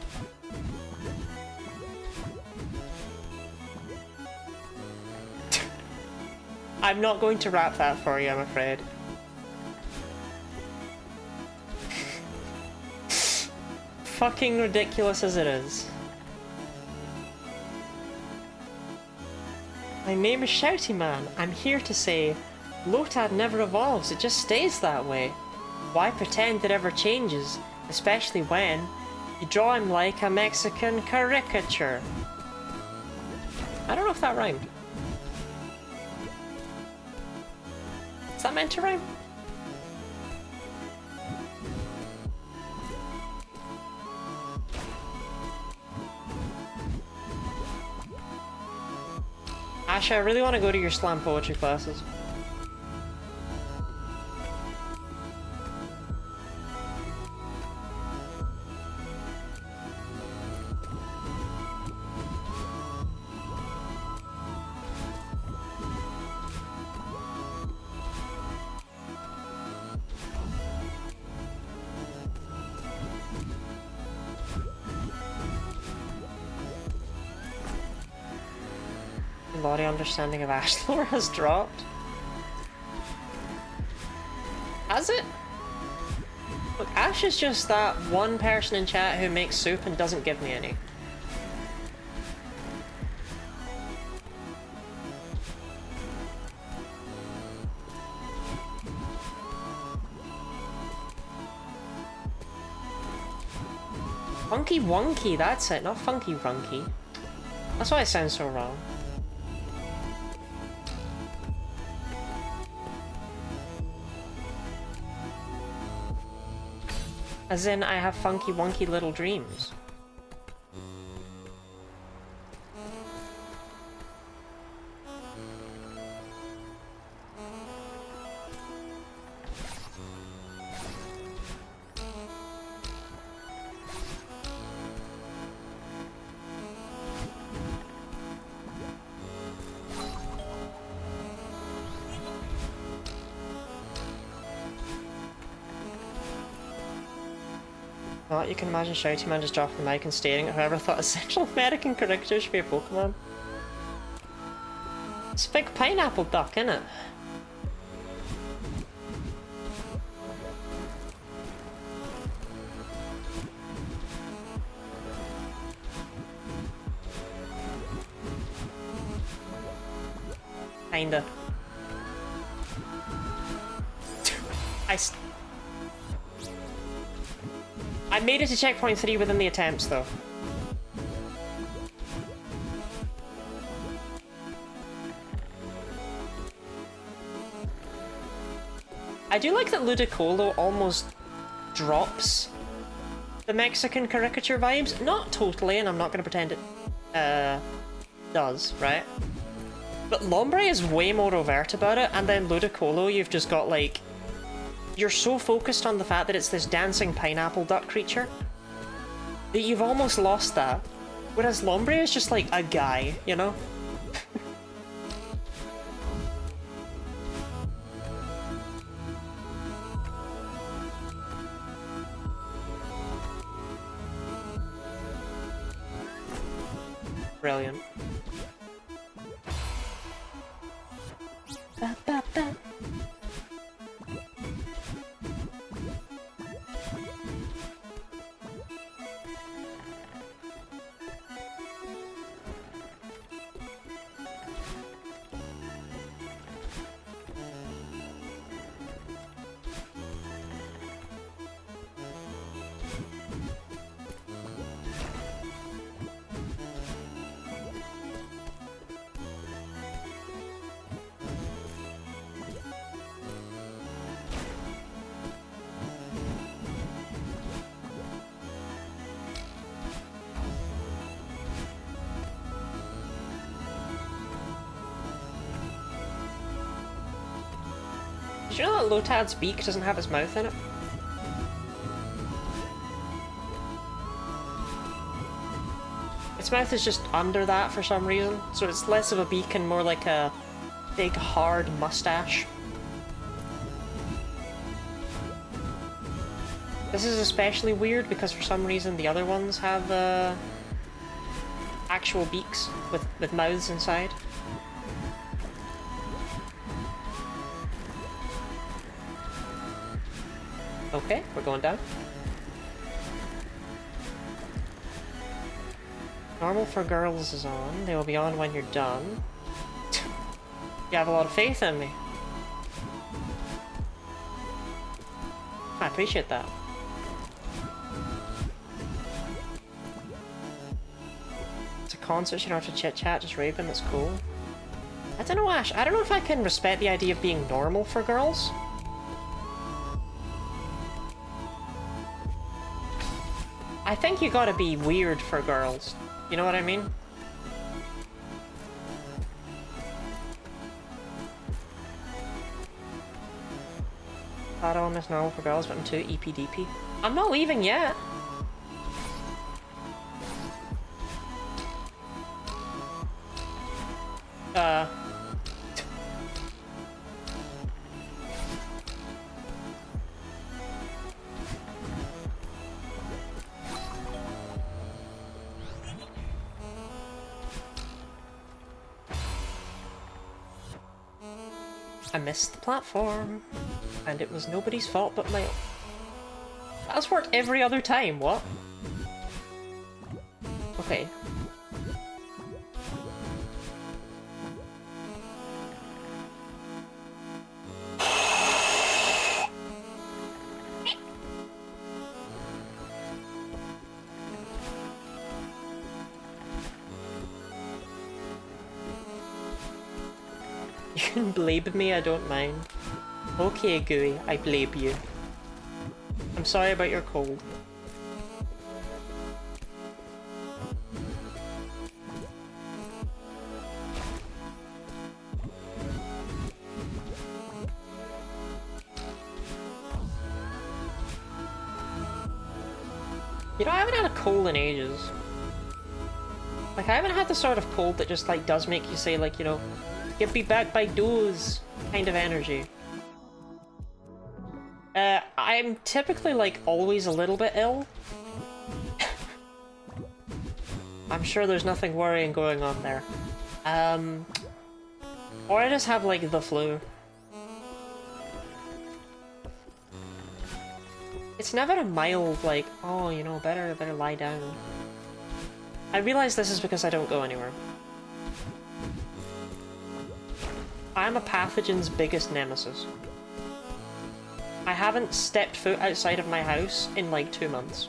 I'm not going to rap that for you, I'm afraid. Fucking ridiculous as it is. My name is Shouty Man. I'm here to say, Lotad never evolves, it just stays that way. Why pretend it ever changes, especially when you draw him like a Mexican caricature? I don't know if that rhymed. Is that meant to rhyme? Asha, I really want to go to your slam poetry classes. Body understanding of Ashlore has dropped. Has it? Look, Ash is just that one person in chat who makes soup and doesn't give me any. Funky Wonky, that's it, not Funky Runky. That's why it sounds so wrong. As in, I have funky wonky little dreams. Well, you can imagine Shouty Man just dropping the mic and staring at whoever thought a Central American character should be a Pokemon. It's a big pineapple duck, innit? Kinda. I made it to checkpoint 3 within the attempts, though. I do like that Ludicolo almost drops the Mexican caricature vibes. Not totally, and I'm not going to pretend it does, right? But Lombre is way more overt about it, and then Ludicolo, you've just got, like... You're so focused on the fact that it's this dancing pineapple duck creature that you've almost lost that. Whereas Lombre is just like a guy, you know? Brilliant. Ba, ba, ba. Did you know that Lotad's beak doesn't have his mouth in it? Its mouth is just under that for some reason, so it's less of a beak and more like a big hard mustache. This is especially weird because for some reason the other ones have actual beaks with mouths inside. Okay, we're going down. Normal for girls is on. They will be on when you're done. You have a lot of faith in me. appreciate that. It's a concert, you don't have to chit-chat, just raving, that's cool. I don't know, Ash. I don't know if I can respect the idea of being normal for girls. I think you gotta be weird for girls. You know what I mean? Thought I'm as normal for girls, but I'm too EPDP. I'm not leaving yet. I missed the platform, and it was nobody's fault but my own. That's worked every other time, what? Okay. You can blame me, I don't mind. Okay, Gooey, I blame you. I'm sorry about your cold. You know, I haven't had a cold in ages. Like, I haven't had the sort of cold that just, like, does make you say, like, you know, get me back by those kind of energy. I'm typically, like, always a little bit ill. I'm sure there's nothing worrying going on there. Or I just have, like, the flu. It's never a mild, like, oh, you know, better lie down. I realize this is because I don't go anywhere. I'm a pathogen's biggest nemesis. I haven't stepped foot outside of my house in like 2 months.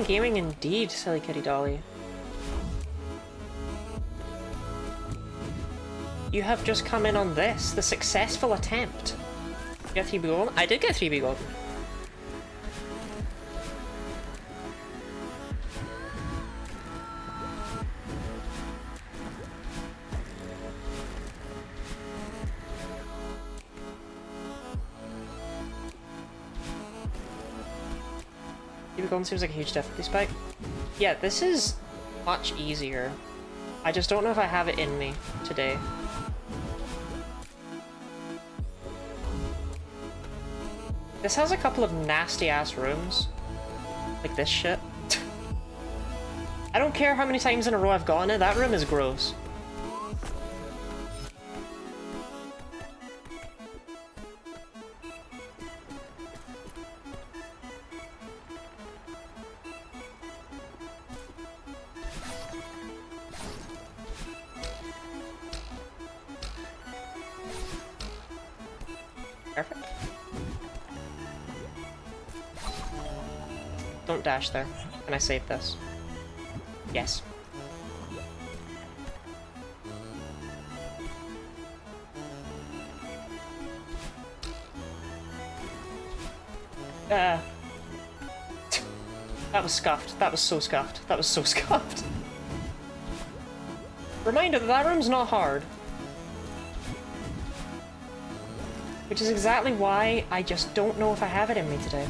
Gaming, indeed, silly kitty dolly. You have just come in on this, the successful attempt. You get 3B golden? I did get 3B golden. Golden seems like a huge difficulty spike. Yeah, this is much easier. I just don't know if I have it in me today. This has a couple of nasty-ass rooms. Like this shit. I don't care how many times in a row I've gone in, that room is gross. Perfect. Don't dash there. Can I save this? Yes. That was scuffed. That was so scuffed. That was so scuffed. Reminder that that room's not hard. Which is exactly why I just don't know if I have it in me today.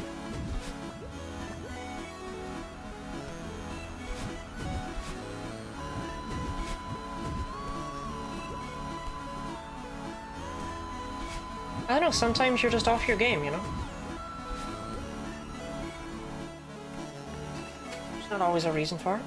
I don't know, sometimes you're just off your game, you know? Not always a reason for it.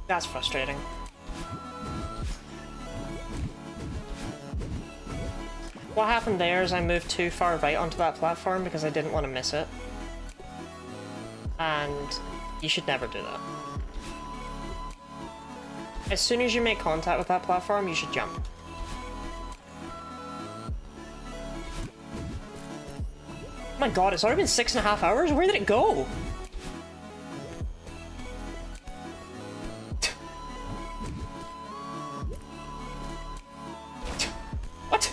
That's frustrating. What happened there is I moved too far right onto that platform because I didn't want to miss it. And you should never do that. As soon as you make contact with that platform, you should jump. Oh my god, it's already been 6.5 hours? Where did it go? What?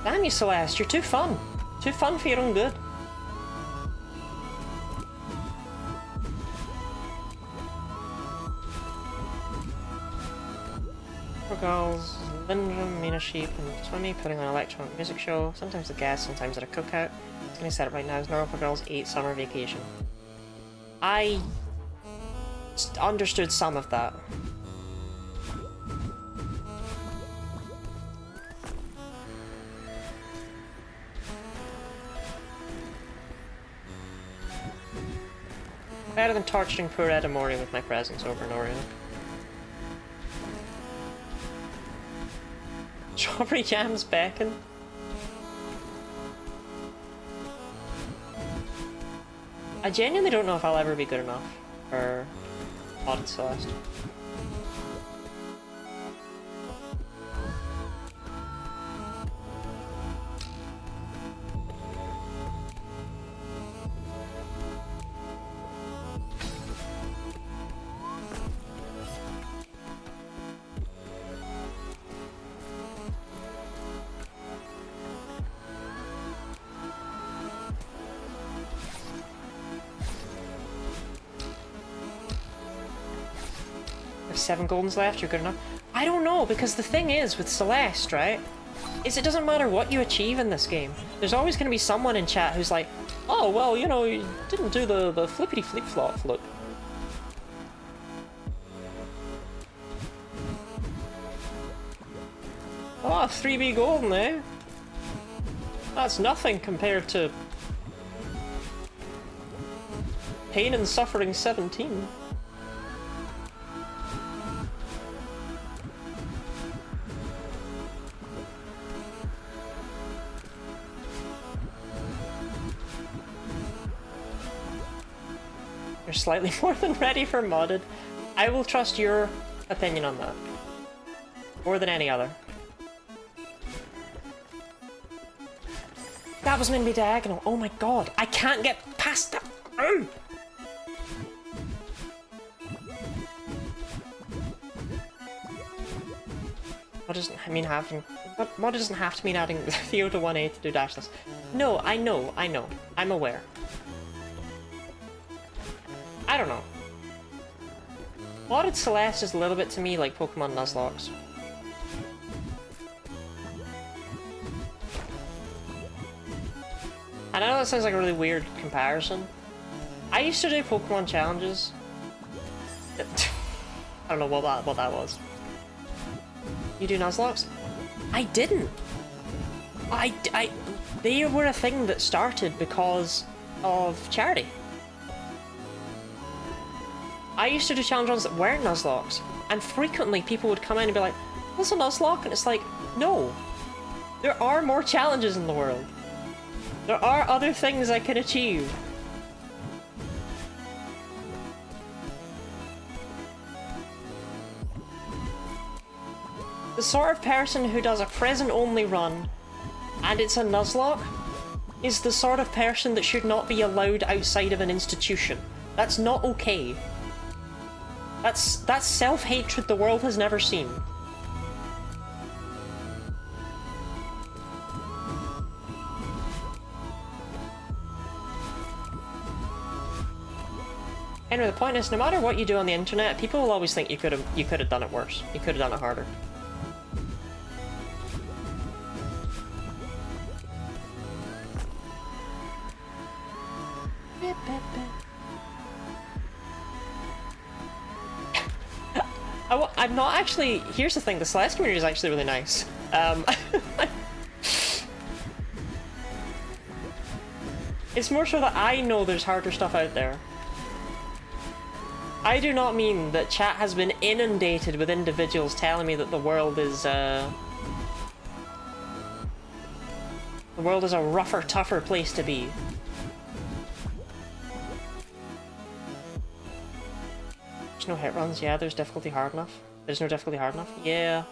Damn you, Celeste, you're too fun. Too fun for your own good. For girls, Linda, Mina Sheep, and Swimmy putting on an electronic music show. Sometimes a guest, sometimes at a cookout. It's gonna set it right now. It's normal for girls 8 summer vacation. I understood some of that. Better than torturing poor Edamori with my presence over Norio. Strawberry Jam's beckon. I genuinely don't know if I'll ever be good enough for Modded Celeste. If 7 goldens left, you're good enough. I don't know, because the thing is with Celeste, right, is it doesn't matter what you achieve in this game. There's always going to be someone in chat who's like, oh, well, you know, you didn't do the flippity flip flop flip. Oh, 3B golden, eh? That's nothing compared to Pain and Suffering 17. You're slightly more than ready for modded. I will trust your opinion on that. More than any other. That was meant to be diagonal. Oh my god, I can't get past that. What doesn't I mean having? What doesn't have to mean adding Theo to 1A to do dashless? No, I know. I'm aware. I don't know. Modded Celeste is a little bit to me like Pokemon Nuzlocke. And I know that sounds like a really weird comparison. I used to do Pokemon challenges. I don't know what that was. You do Nuzlocke? I didn't. They were a thing that started because of charity. I used to do challenge runs that weren't Nuzlocke, and frequently people would come in and be like, what's a Nuzlocke? And it's like, no. There are more challenges in the world. There are other things I can achieve. The sort of person who does a present-only run, and it's a Nuzlocke, is the sort of person that should not be allowed outside of an institution. That's not okay. That's self-hatred the world has never seen. Anyway, the point is, no matter what you do on the internet, people will always think you could have done it worse. You could have done it harder. I'm not actually... Here's the thing, the Celeste community is actually really nice. It's more so that I know there's harder stuff out there. I do not mean that chat has been inundated with individuals telling me that the world is a rougher, tougher place to be. There's no hit runs. Yeah, there's difficulty hard enough. There's no difficulty hard enough. Yeah.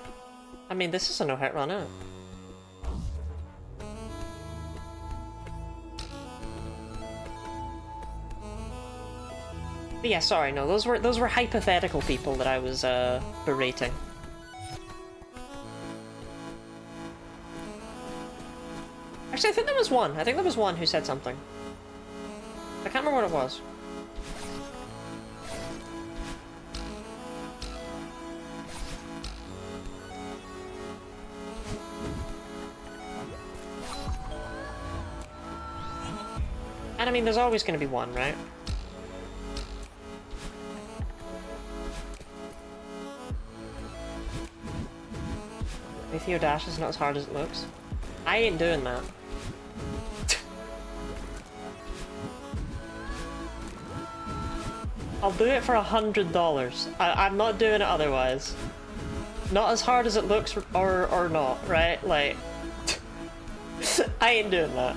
I mean, this is a no hit run, isn't it? But yeah, sorry, no, those were hypothetical people that I was berating. Actually, I think there was one. I think there was one who said something. I can't remember what it was. And I mean, there's always going to be one, right? Theo Dash is not as hard as it looks. I ain't doing that. I'll do it for $100. I'm not doing it otherwise. Not as hard as it looks or not, right? Like, I ain't doing that.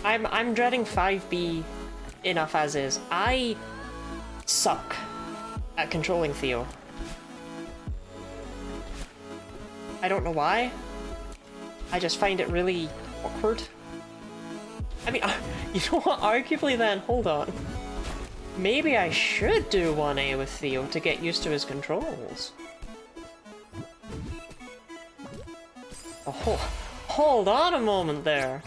I'm dreading 5B enough as is. I suck at controlling Theo. I don't know why. I just find it really awkward. I mean, you know what? Arguably then, hold on. Maybe I should do 1A with Theo to get used to his controls. Oh, hold on a moment there.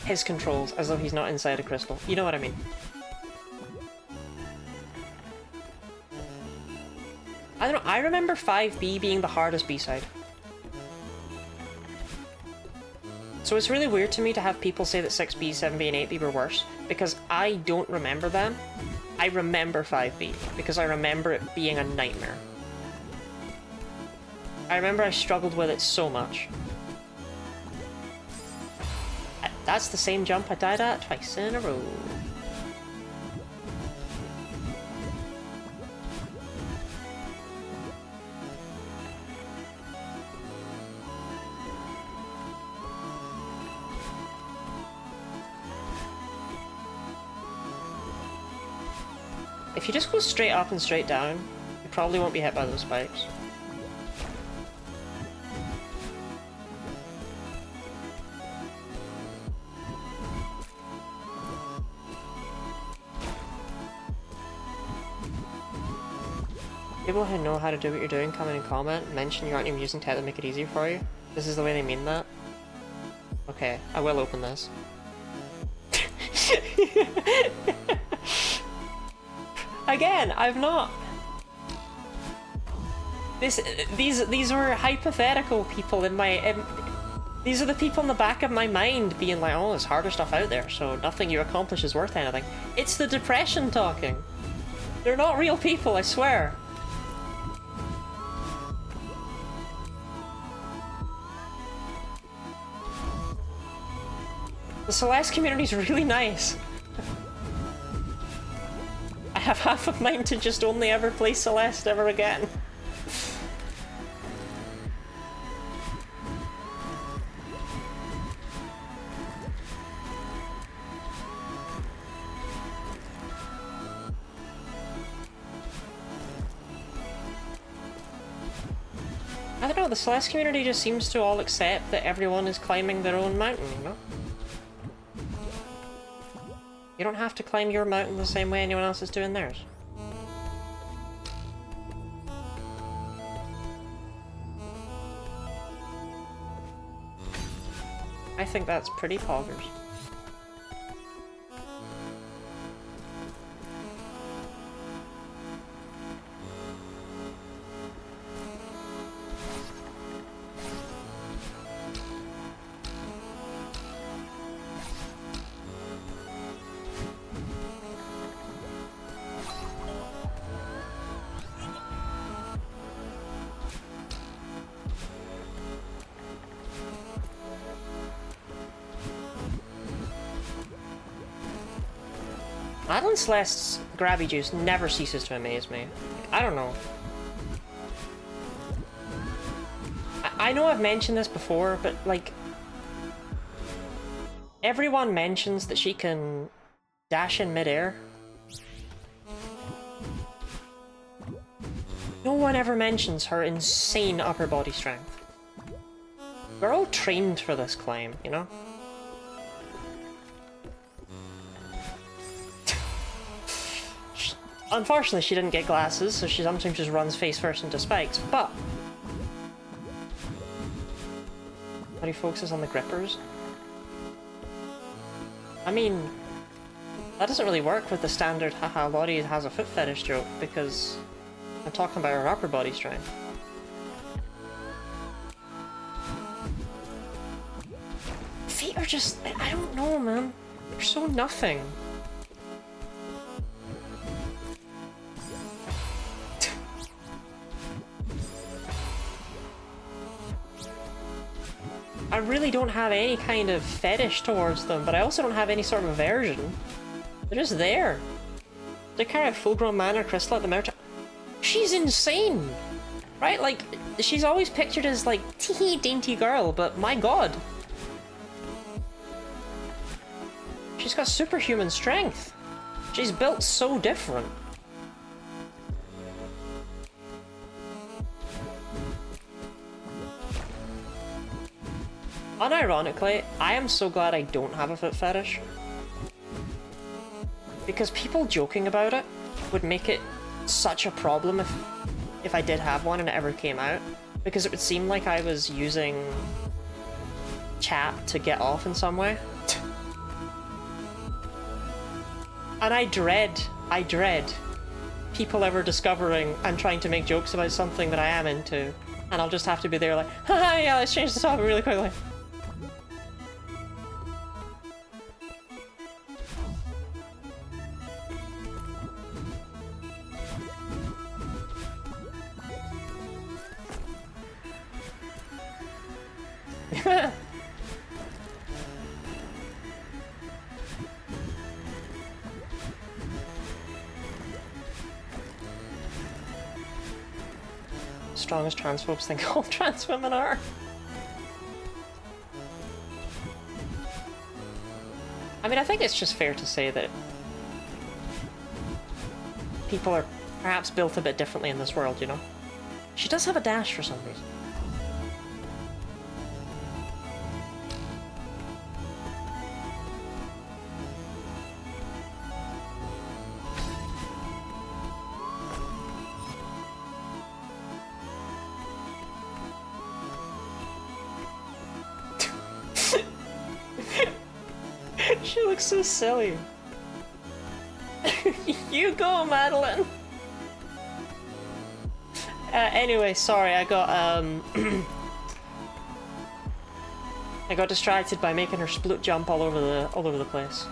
His controls, as though he's not inside a crystal. You know what I mean? I don't know, I remember 5B being the hardest B-side. So it's really weird to me to have people say that 6B, 7B, and 8B were worse, because I don't remember them. I remember 5B, because I remember it being a nightmare. I remember I struggled with it so much. That's the same jump I died at twice in a row. If you just go straight up and straight down, you probably won't be hit by those spikes. People who know how to do what you're doing, come in and comment, mention you aren't even using tech to make it easier for you. This is the way they mean that. Okay, I will open this. Again, I've not. These were hypothetical people in my. These are the people in the back of my mind being like, oh, there's harder stuff out there, so nothing you accomplish is worth anything. It's the depression talking. They're not real people, I swear. The Celeste community is really nice. I have half of mine to just only ever play Celeste ever again. I don't know, the Celeste community just seems to all accept that everyone is climbing their own mountain, you know? You don't have to climb your mountain the same way anyone else is doing theirs. I think that's pretty poggers. Madeline Celeste's grabby juice never ceases to amaze me. I don't know. I know I've mentioned this before, but like... everyone mentions that she can dash in midair. No one ever mentions her insane upper body strength. We're all trained for this climb, you know? Unfortunately, she didn't get glasses, so she sometimes just runs face first into spikes, but... how do you focus on the grippers? I mean... that doesn't really work with the standard haha Lottie has a foot fetish joke, because I'm talking about her upper body strength. Feet are just... I don't know, man. They're so nothing. I really don't have any kind of fetish towards them, but I also don't have any sort of aversion. They're just there. They carry a full-grown man or crystal at the merchant. She's insane! Right? Like, she's always pictured as, like, tee dainty girl, but my god. She's got superhuman strength. She's built so different. Unironically, I am so glad I don't have a foot fetish. Because people joking about it would make it such a problem if I did have one and it ever came out. Because it would seem like I was using chat to get off in some way. And I dread people ever discovering I'm trying to make jokes about something that I am into. And I'll just have to be there like, haha, yeah, let's change the topic really quickly. Strongest transphobes think all trans women are. I mean, I think it's just fair to say that people are perhaps built a bit differently in this world, you know? She does have a dash for some reason. She looks so silly. You go, Madeline! Anyway, sorry, I got, I got distracted by making her split jump all over the place.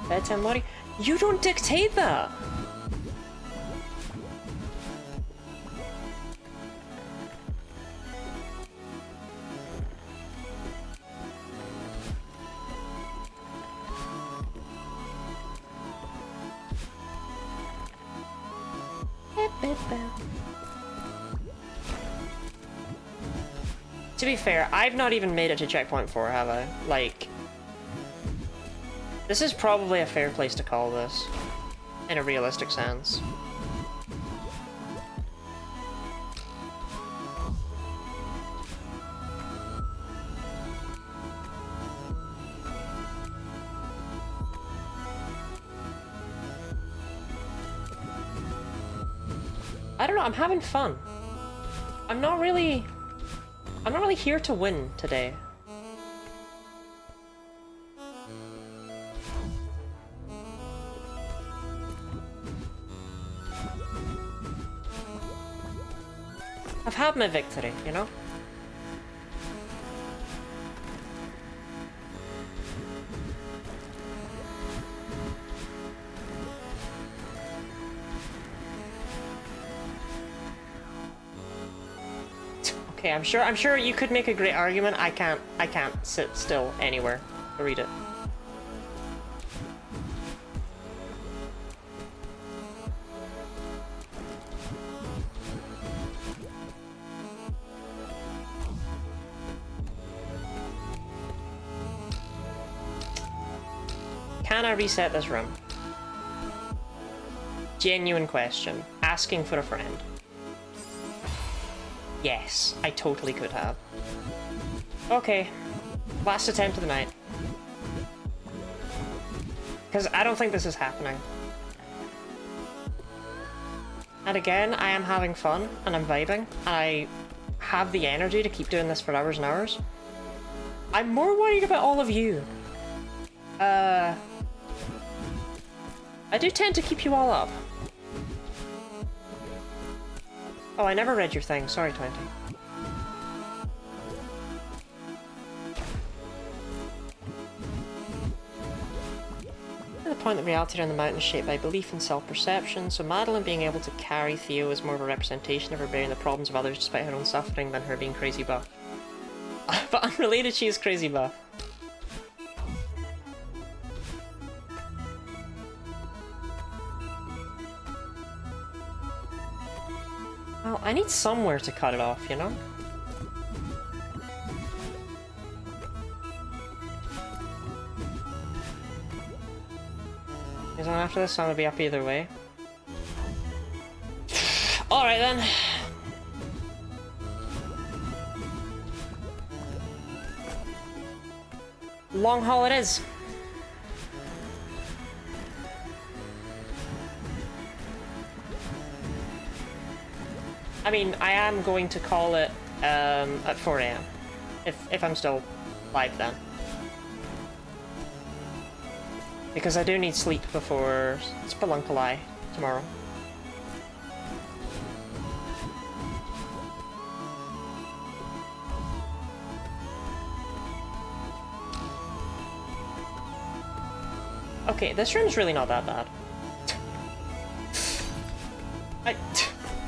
Bedtime Lottie? You don't dictate that! To be fair, I've not even made it to checkpoint 4, have I? Like... this is probably a fair place to call this, in a realistic sense. I don't know, I'm having fun. I'm not really here to win today. I've had my victory, you know? Okay, I'm sure you could make a great argument. I can't sit still anywhere to read it. Can I reset this room? Genuine question. Asking for a friend. Yes, I totally could have. Okay. Last attempt of the night. Because I don't think this is happening. And again, I am having fun, and I'm vibing. I have the energy to keep doing this for hours and hours. I'm more worried about all of you. I do tend to keep you all up. Oh, I never read your thing. Sorry, 20. At the point that reality around the mountain is shaped by belief and self-perception, so Madeline being able to carry Theo is more of a representation of her bearing the problems of others despite her own suffering than her being crazy buff. But unrelated, she is crazy buff. Well, I need somewhere to cut it off, you know? Because after this, I'm gonna be up either way. Alright then. Long haul it is. I mean, I am going to call it at 4 AM, if I'm still live then. Because I do need sleep before Spelunkalai tomorrow. Okay, this room's really not that bad.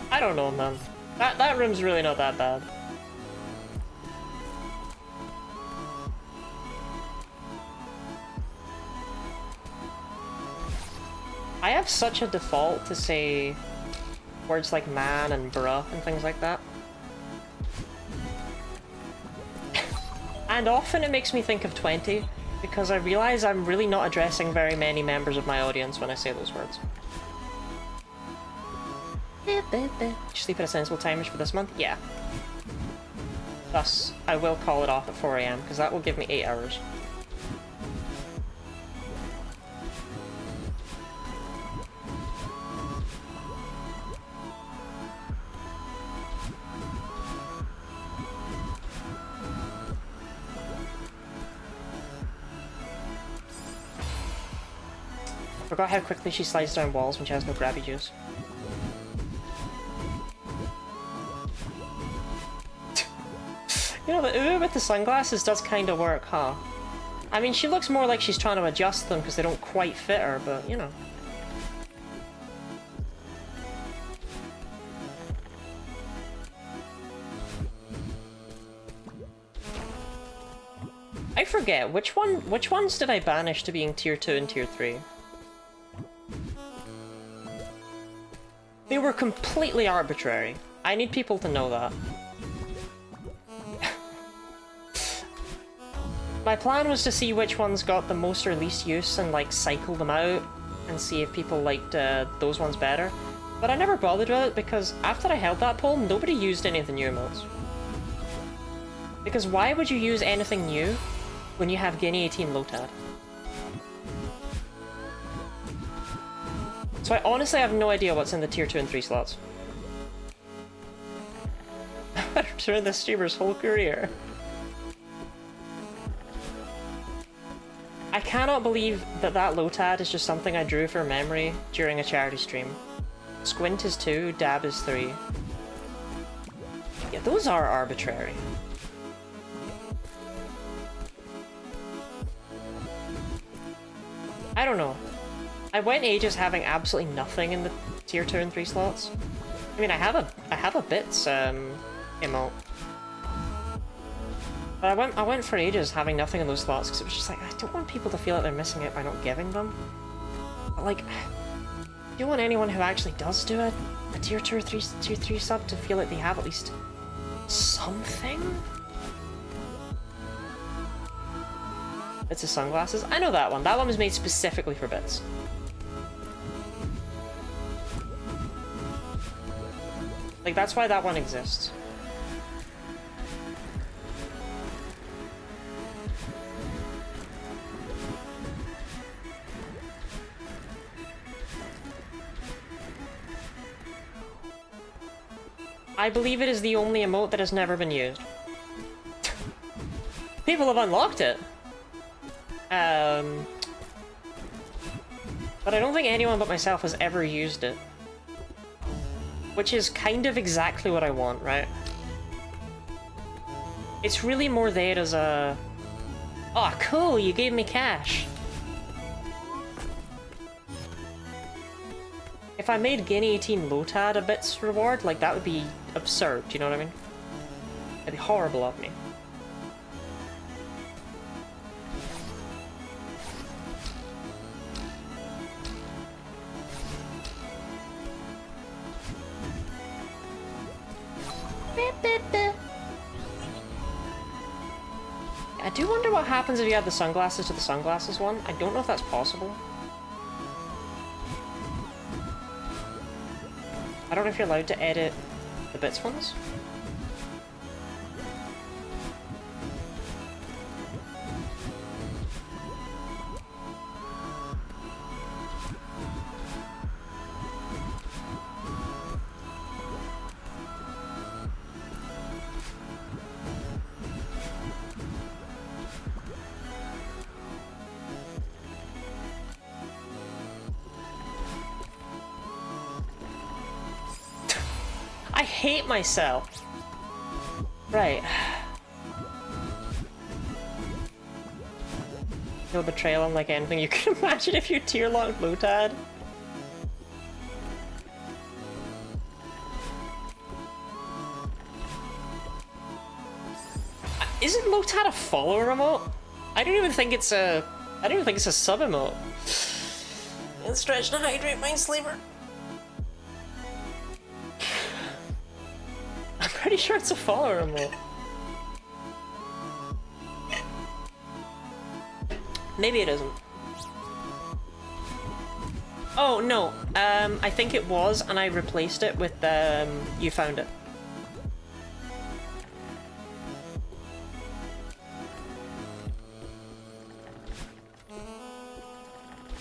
I don't know, man. That room's really not that bad. I have such a default to say words like man and bruh and things like that. And often it makes me think of 20, because I realize I'm really not addressing very many members of my audience when I say those words. Sleep at a sensible time for this month? Yeah. Thus, I will call it off at 4 AM, because that will give me 8 hours. Forgot how quickly she slides down walls when she has no grabby juice. You know, the ooh with the sunglasses does kind of work, huh? I mean, she looks more like she's trying to adjust them because they don't quite fit her, but, you know. I forget, which ones did I banish to being tier 2 and tier 3? They were completely arbitrary. I need people to know that. My plan was to see which ones got the most or least use and, like, cycle them out and see if people liked those ones better. But I never bothered with it because after I held that poll, nobody used any of the new emotes. Because why would you use anything new when you have Guinea 18 Lotad? So I honestly have no idea what's in the tier 2 and 3 slots. During the streamer's whole career. I cannot believe that that Lotad is just something I drew for memory during a charity stream. Squint is 2, Dab is 3. Yeah, those are arbitrary. I don't know. I went ages having absolutely nothing in the tier 2 and 3 slots. I mean, I have a bits emote. But I went for ages having nothing in those slots because it was just like, I don't want people to feel like they're missing it by not giving them. But like, do you want anyone who actually does do a tier 2 or tier 3 sub to feel like they have at least something? Bits of sunglasses? I know that one. That one was made specifically for bits. Like, that's why that one exists. I believe it is the only emote that has never been used. People have unlocked it. But I don't think anyone but myself has ever used it. Which is kind of exactly what I want, right? It's really more there as a... Oh, cool, you gave me cash. If I made Guinea 18 Lotad a bits reward, like, that would be absurd, do you know what I mean? It'd be horrible of me. I do wonder what happens if you add the sunglasses to the sunglasses one. I don't know if that's possible. I don't know if you're allowed to edit the bits ones. I hate myself. Right. No betrayal unlike anything you can imagine if you tier locked Lotad. Isn't Lotad a follower emote? I don't even think it's a sub emote. And stretch to hydrate, mind sleeper. I'm pretty sure it's a follower emote. Maybe it isn't. Oh, no. I think it was, and I replaced it with, you found it.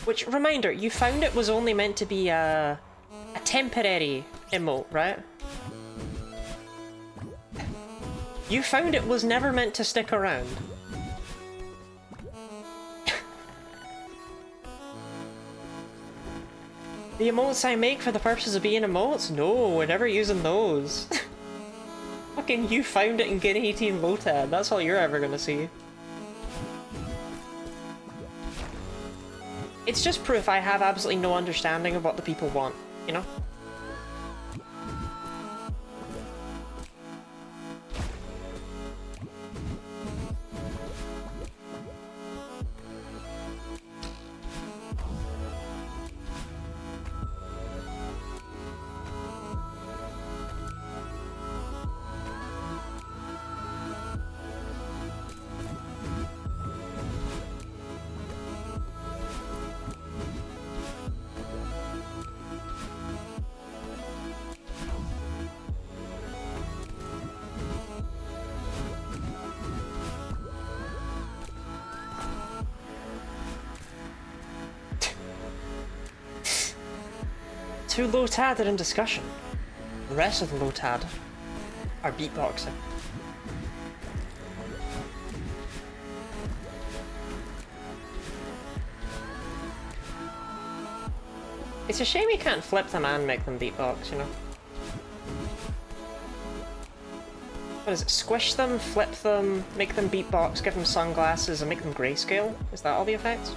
Which, reminder, you found it was only meant to be a temporary emote, right? You found it was never meant to stick around. The emotes I make for the purposes of being emotes? No, we're never using those. Fucking you found it and get 18 Lotad, that's all you're ever gonna see. It's just proof I have absolutely no understanding of what the people want, you know? Two Lotad are in discussion. The rest of the Lotad Or beatboxing. It's a shame you can't flip them and make them beatbox, you know? What is it? Squish them, flip them, make them beatbox, give them sunglasses, and make them grayscale? Is that all the effects?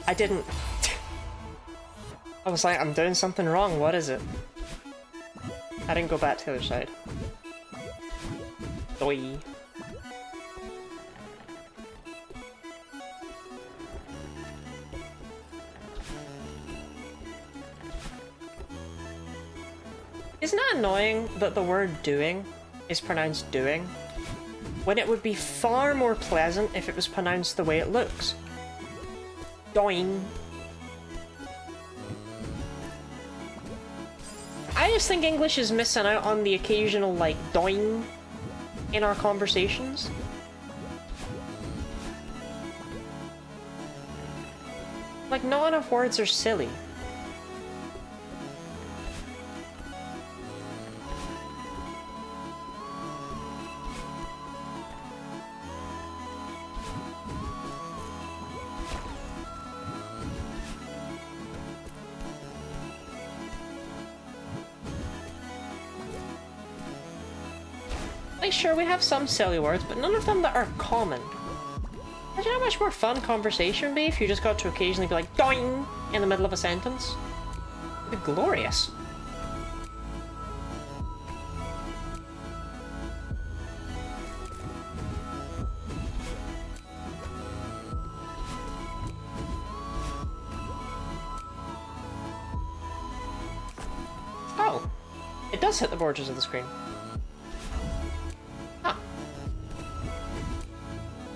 I didn't... I was like, I'm doing something wrong, what is it? I didn't go back to the other side. Doi. Isn't it annoying that the word doing is pronounced doing, when it would be far more pleasant if it was pronounced the way it looks? Doing. I just think English is missing out on the occasional, like, doing in our conversations. Like, not enough words are silly. Like, sure, we have some silly words, but none of them that are common. Imagine how much more fun conversation would be if you just got to occasionally be like, doing in the middle of a sentence. It'd be glorious. Oh, it does hit the borders of the screen.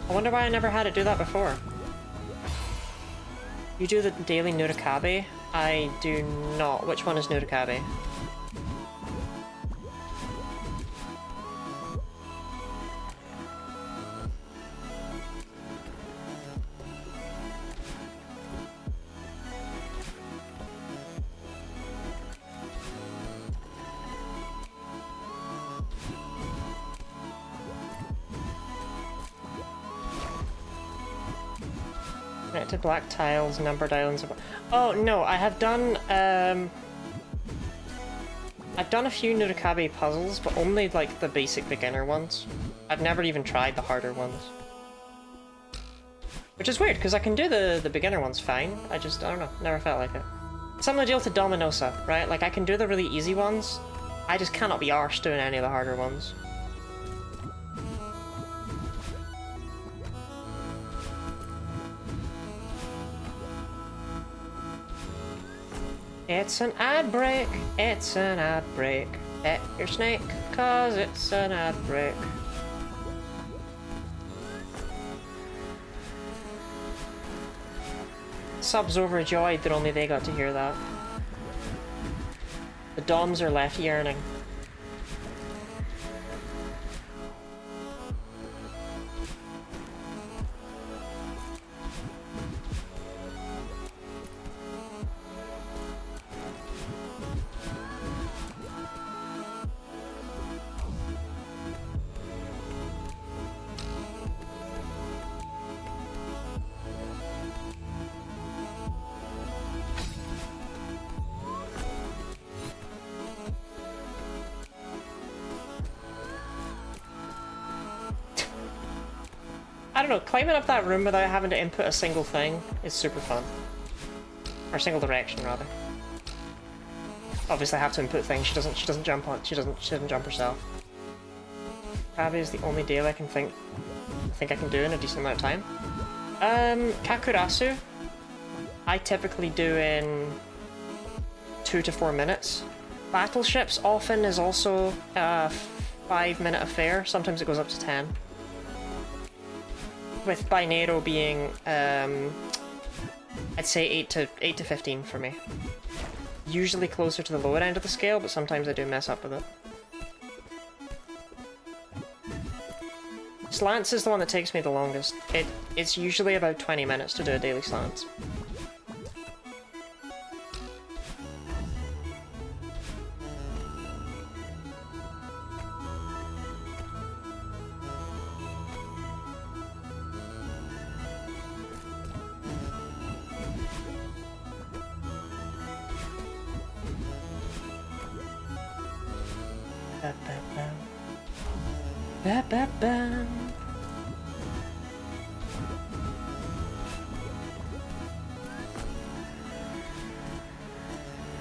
I wonder why I never had it do that before. You do the daily Nurikabe? I do not. Which one is Nurikabe? Connected black tiles, numbered islands. Oh no, I have done I've done a few Nurikabe puzzles, but only like the basic beginner ones. I've never even tried the harder ones. Which is weird, because I can do the beginner ones fine. I don't know, never felt like it. Similar deal to Dominosa, right? Like, I can do the really easy ones. I just cannot be arsed doing any of the harder ones. It's an ad break, it's an ad break. Pet your snake, cause it's an ad break. Subs overjoyed that only they got to hear that. The Doms are left yearning. I don't know, climbing up that room without having to input a single thing is super fun. Or a single direction, rather. Obviously I have to input things, she doesn't jump on, she doesn't jump herself. Kabe is the only deal I think I can do in a decent amount of time. Kakurasu, I typically do in 2 to 4 minutes. Battleships often is also a 5-minute affair, sometimes it goes up to 10. With Binero being, I'd say 8 to 15 for me. Usually closer to the lower end of the scale, but sometimes I do mess up with it. Slants is the one that takes me the longest. It's usually about 20 minutes to do a daily slants.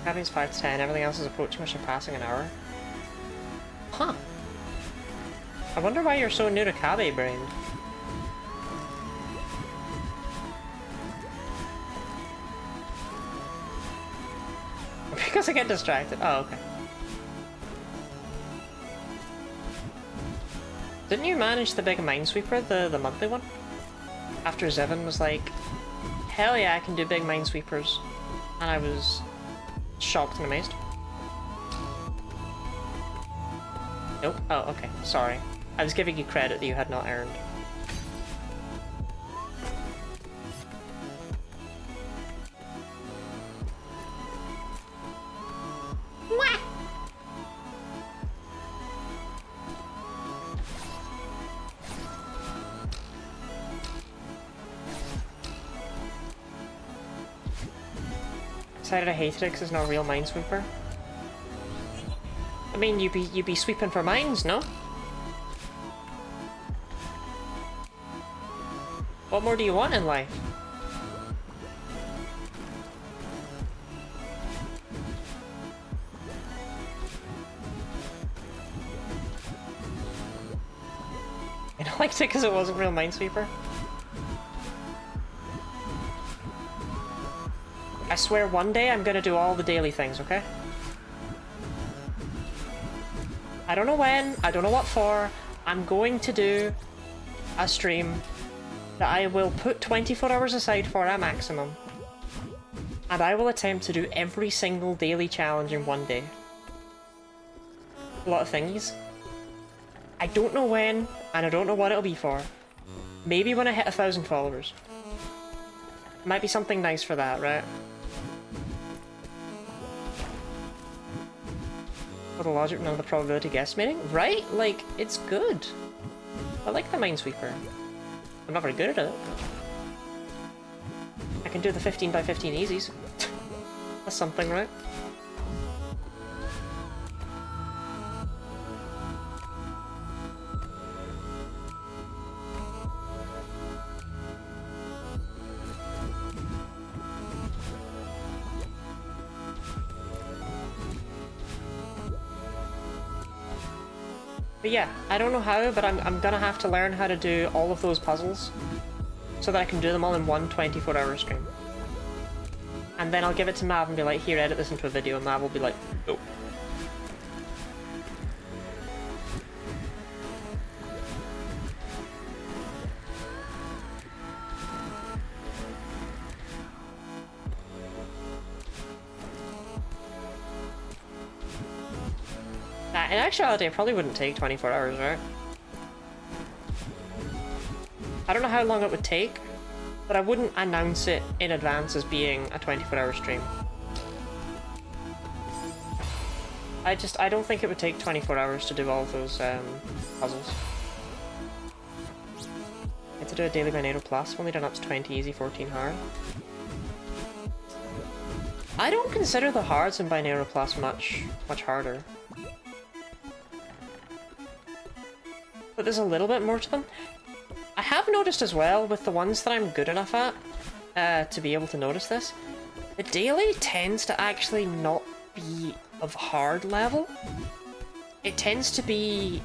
Cabby's 5 to 10, everything else is approaching or surpassing an hour. Huh. I wonder why you're so new to Cabby, Brain. Because I get distracted. Oh, okay. Didn't you manage the big Minesweeper, the monthly one? After Zevon was like, hell yeah, I can do big Minesweepers. And I was shocked and amazed. Nope. Oh, okay. Sorry. I was giving you credit that you had not earned. Decided I hated it because it's not a real Minesweeper. I mean, you'd be sweeping for mines, no? What more do you want in life? I liked it because it wasn't real Minesweeper. I swear one day I'm gonna do all the daily things, okay? I don't know when, I don't know what for. I'm going to do a stream that I will put 24 hours aside for a maximum. And I will attempt to do every single daily challenge in one day. A lot of thingies. I don't know when, and I don't know what it'll be for. Maybe when I hit 1,000 followers. Might be something nice for that, right? For the logic, none of the probability guesstimating? Right? Like, it's good. I like the Minesweeper. I'm not very good at it. I can do the 15 by 15 easies. That's something, right? But yeah, I don't know how, but I'm gonna have to learn how to do all of those puzzles so that I can do them all in one 24-hour stream. And then I'll give it to Mav and be like, here, edit this into a video, and Mav will be like, no. In actuality, it probably wouldn't take 24 hours, right? I don't know how long it would take, but I wouldn't announce it in advance as being a 24-hour stream. I don't think it would take 24 hours to do all of those puzzles. I have to do a daily by NATO Plus. I've only done up to 20 easy, 14 hard. I don't consider the hards in Binary Plus much harder. But there's a little bit more to them. I have noticed as well, with the ones that I'm good enough at, to be able to notice this, the daily tends to actually not be of hard level. It tends to be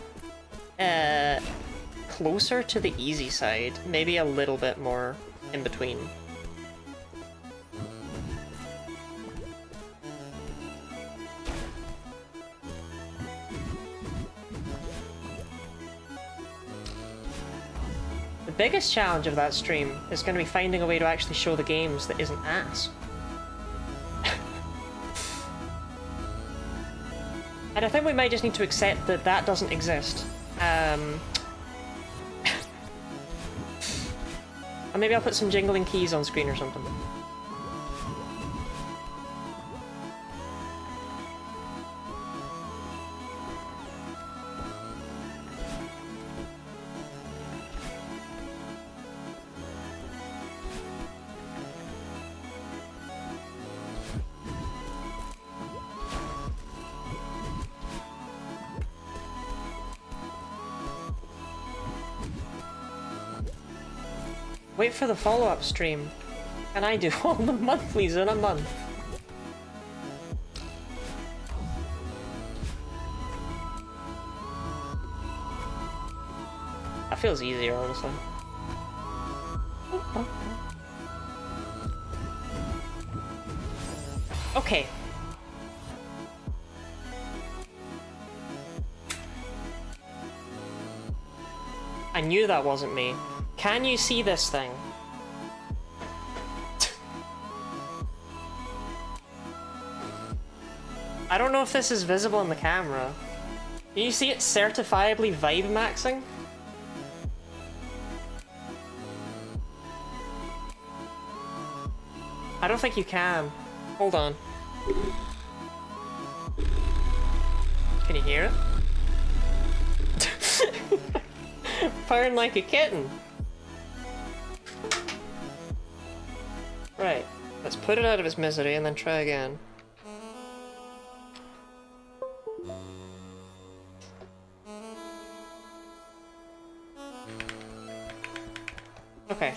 closer to the easy side, maybe a little bit more in between. The biggest challenge of that stream is going to be finding a way to actually show the games that isn't ass. And I think we might just need to accept that that doesn't exist. And maybe I'll put some jingling keys on screen or something. Wait for the follow-up stream. Can I do all the monthlies in a month? That feels easier, honestly. Okay. I knew that wasn't me. Can you see this thing? I don't know if this is visible in the camera. Can you see it certifiably vibe maxing? I don't think you can. Hold on. Can you hear it? Purring like a kitten. Right. Let's put it out of its misery and then try again. Okay.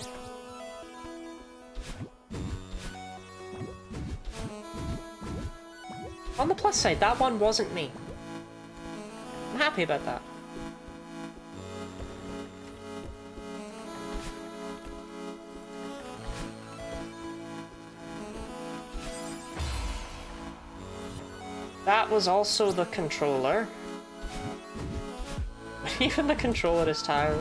On the plus side, that one wasn't me. I'm happy about that. That was also the controller. Even the controller is tired.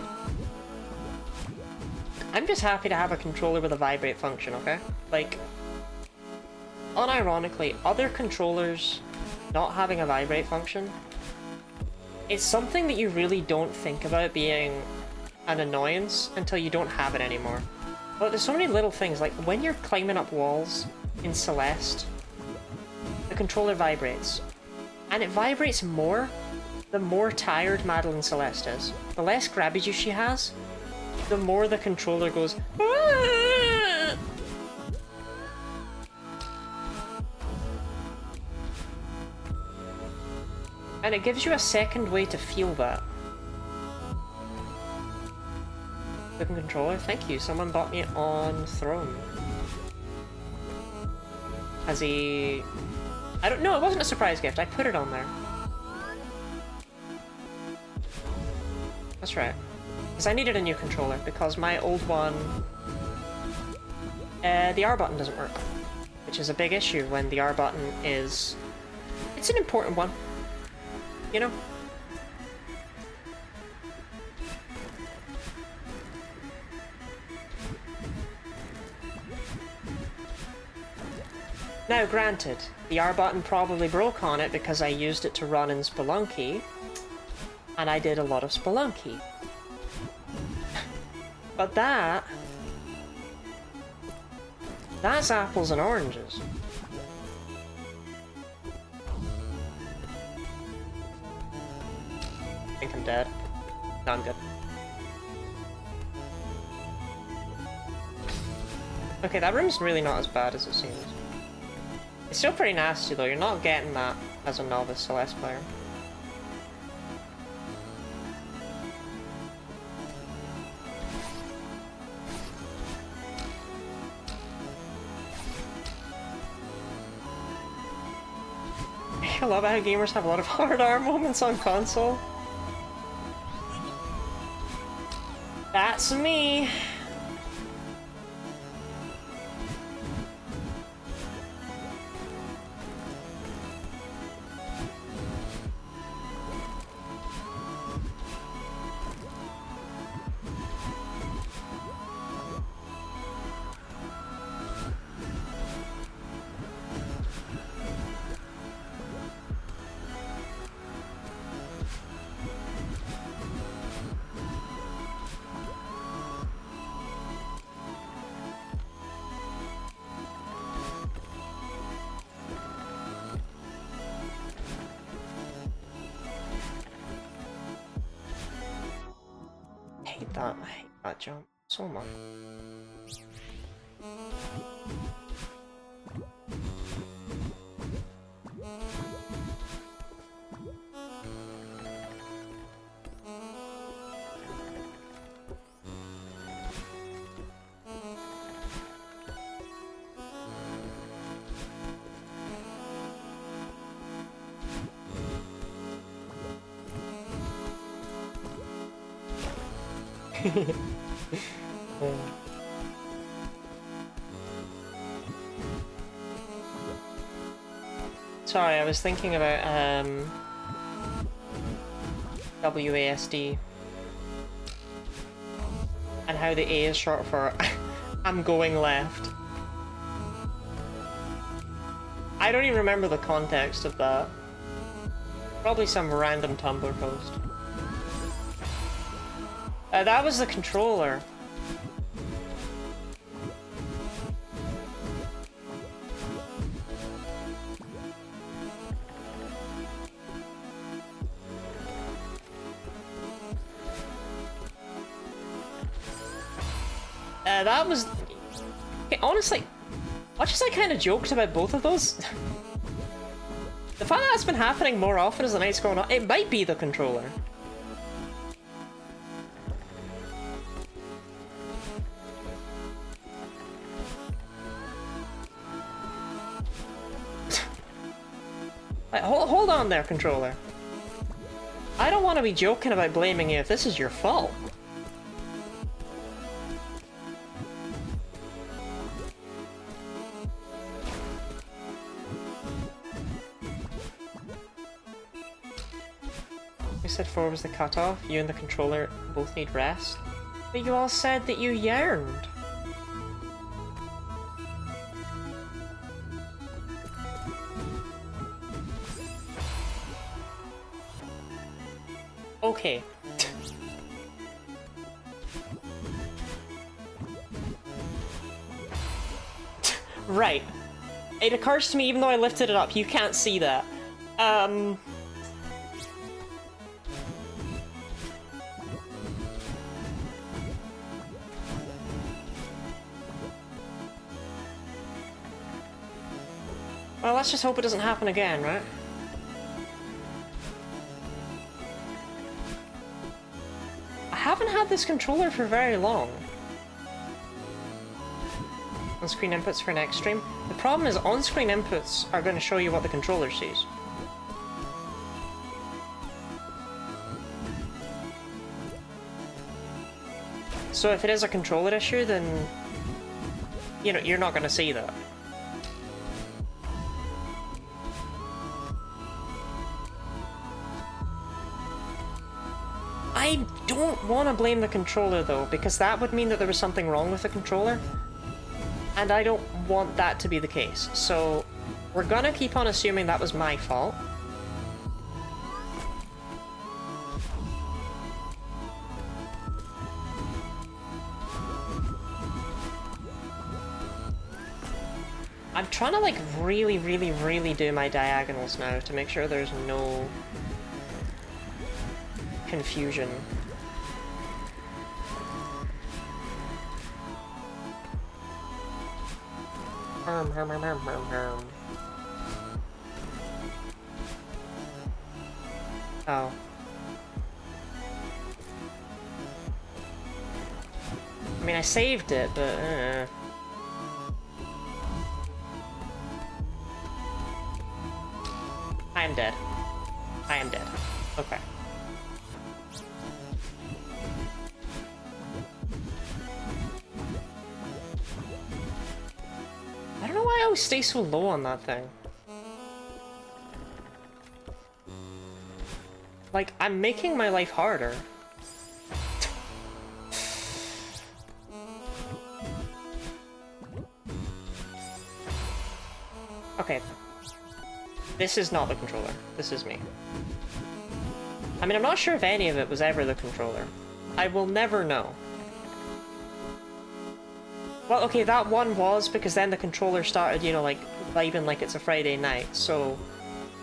I'm just happy to have a controller with a vibrate function, okay? Like, unironically, other controllers not having a vibrate function, it's something that you really don't think about being an annoyance until you don't have it anymore. But there's so many little things, like when you're climbing up walls in Celeste, the controller vibrates. And it vibrates more the more tired Madeline Celeste is. The less grabby juice she has, the more the controller goes, "Aah!" And it gives you a second way to feel that. Flipping controller, thank you. Someone bought me on Throne. As a... I don't know, it wasn't a surprise gift. I put it on there. That's right. Because I needed a new controller, because my old one... the R button doesn't work. Which is a big issue when the R button is... It's an important one. You know? Now, granted, the R button probably broke on it because I used it to run in Spelunky, and I did a lot of Spelunky. But that's apples and oranges. I think I'm dead. No, I'm good. Okay, that room's really not as bad as it seems. It's still pretty nasty though, you're not getting that as a novice Celeste player. I love how gamers have a lot of hard R moments on console. That's me! I hate that jump so much. Sorry, I was thinking about WASD and how the A is short for I'm going left. I don't even remember the context of that. Probably some random Tumblr post. That was the controller. That was... Okay, honestly, much as I kind of joked about both of those, the fact that that's been happening more often as the night's going on, it might be the controller. Like, hold on there, controller. I don't want to be joking about blaming you if this is your fault. You said 4 was the cutoff. You and the controller both need rest. But you all said that you yearned. Okay. Right. It occurs to me, even though I lifted it up, you can't see that. Well, let's just hope it doesn't happen again, right? I haven't had this controller for very long. On-screen inputs for next stream. The problem is on-screen inputs are going to show you what the controller sees. So if it is a controller issue, then you know, you're not going to see that. I don't want to blame the controller though, because that would mean that there was something wrong with the controller. And I don't want that to be the case. So we're gonna keep on assuming that was my fault. I'm trying to like really do my diagonals now to make sure there's no confusion. Oh. I mean, I saved it, but I am dead. I am dead. Okay. I don't know why I always stay so low on that thing. Like, I'm making my life harder. Okay. This is not the controller. This is me. I mean, I'm not sure if any of it was ever the controller. I will never know. Well, okay, that one was, because then the controller started, you know, like, vibing like it's a Friday night, so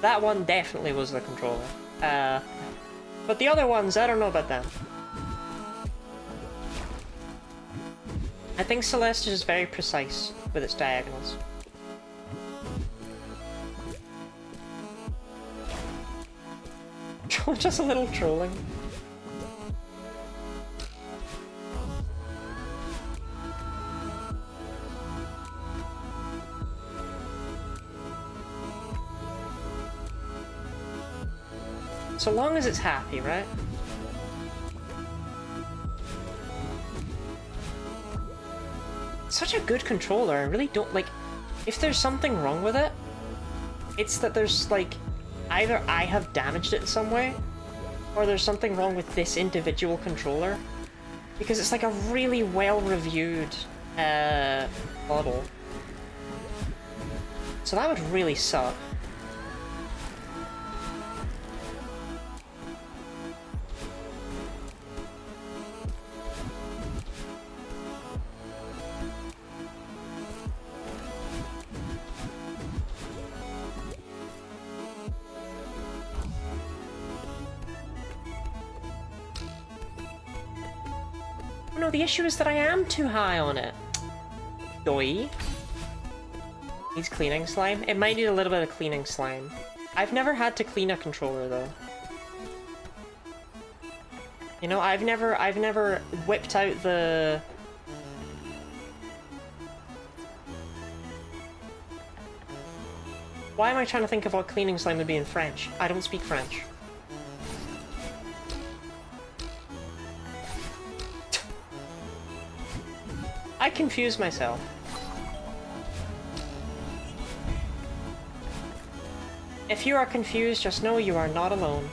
that one definitely was the controller. But the other ones, I don't know about them. I think Celeste is very precise with its diagonals. Just a little trolling. So long as it's happy, right? such a good controller. I really don't like... If there's something wrong with it, it's that there's like... Either I have damaged it in some way, or there's something wrong with this individual controller. Because it's like a really well-reviewed model. So that would really suck. No, the issue is that I am too high on it. Doi. Needs cleaning slime? It might need a little bit of cleaning slime. I've never had to clean a controller though. You know, I've never whipped out the... Why am I trying to think of what cleaning slime would be in French? I don't speak French. I confuse myself. If you are confused, just know you are not alone.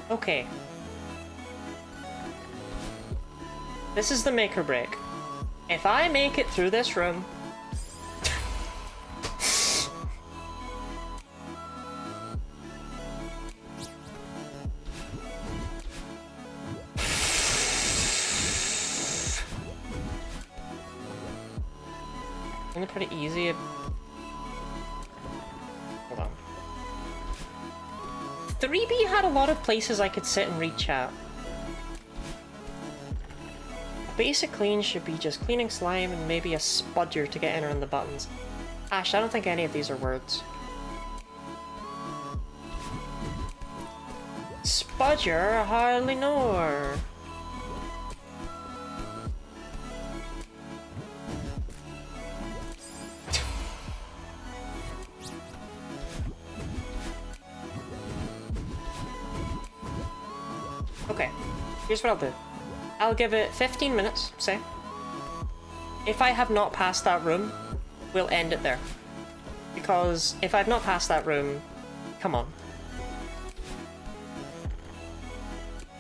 Okay. This is the make or break. If I make it through this room... Isn't it pretty easy? Hold on. 3B had a lot of places I could sit and reach out. Basic clean should be just cleaning slime and maybe a spudger to get in around the buttons. Ash, I don't think any of these are words. Spudger? I hardly know her. Okay, here's what I'll do. I'll give it 15 minutes, say. If I have not passed that room, we'll end it there. Because if I've not passed that room, come on.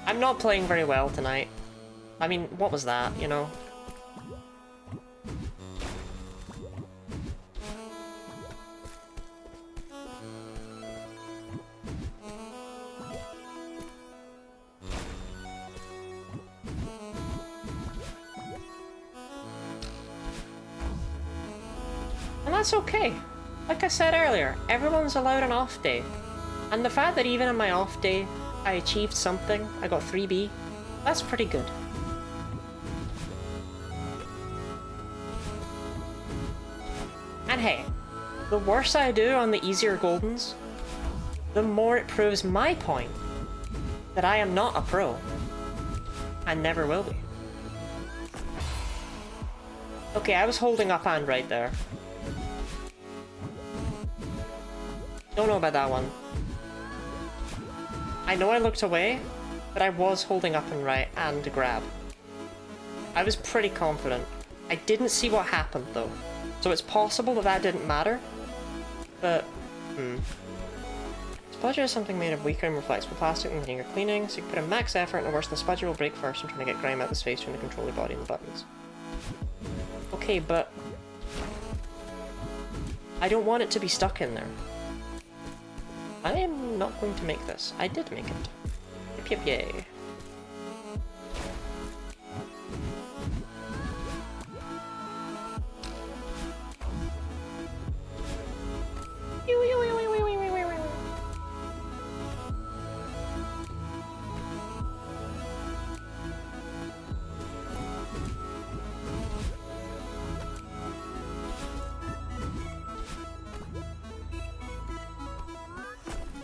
I'm not playing very well tonight. I mean, what was that, you know? And that's okay. Like I said earlier, everyone's allowed an off day. And the fact that even on my off day, I achieved something, I got 3B, that's pretty good. And hey, the worse I do on the easier Goldens, the more it proves my point that I am not a pro. And never will be. Okay, I was holding up hand right there. Don't know about that one. I know I looked away, but I was holding up and right and grab. I was pretty confident. I didn't see what happened though, so it's possible that that didn't matter, but Spudger is something made of weaker and more flexible plastic than you're cleaning, so you can put a max effort and worse, the spudger will break first and trying to get grime out the space between the controller body and the buttons. Okay, but I don't want it to be stuck in there. I am not going to make this. I did make it. Yip yip yay.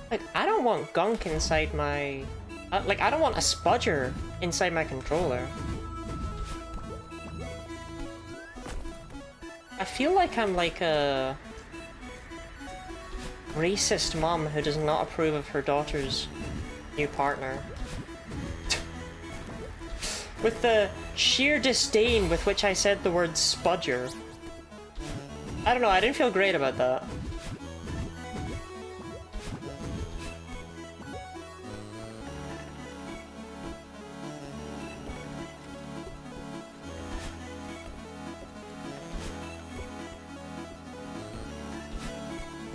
Like, I don't want gunk inside my... like, I don't want a spudger inside my controller. I feel like I'm like a... racist mom who does not approve of her daughter's new partner. With the sheer disdain with which I said the word spudger. I don't know, I didn't feel great about that.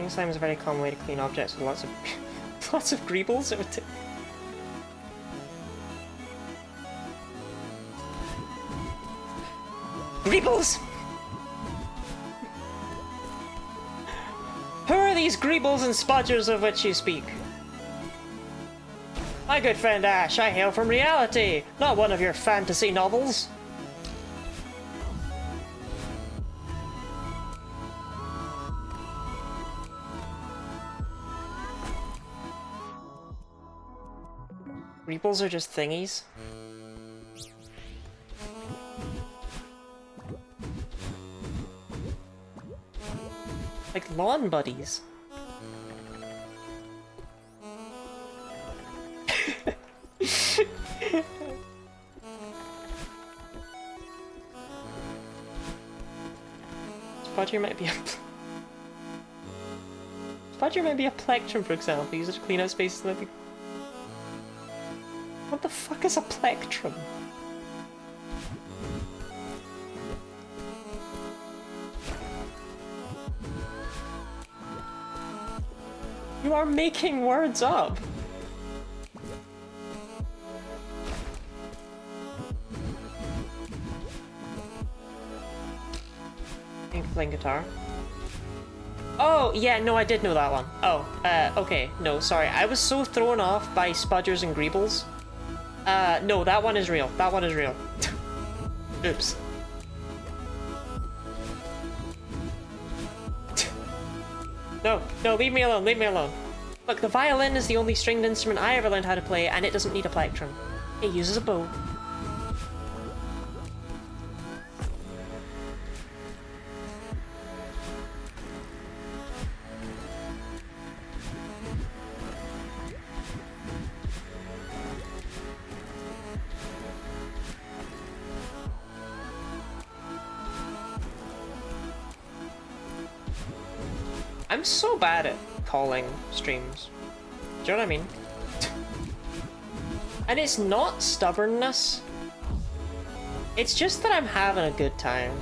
Slime is a very common way to clean objects with lots of lots of greebles. It would greebles! Who are these greebles and spudgers of which you speak? My good friend Ash, I hail from reality, not one of your fantasy novels. Greebles are just thingies. Like lawn buddies. Spudger might be a... Spudger might be a plectrum, for example. Use it to clean out spaces and what the fuck is a plectrum? You are making words up! Playing guitar. Oh, yeah, no, I did know that one. Oh, okay, no, sorry. I was so thrown off by spudgers and greebles. No, that one is real. That one is real. Oops. No, no, leave me alone, leave me alone. Look, the violin is the only stringed instrument I ever learned how to play, and it doesn't need a plectrum. It uses a bow. I'm so bad at calling streams. Do you know what I mean? And it's not stubbornness. It's just that I'm having a good time.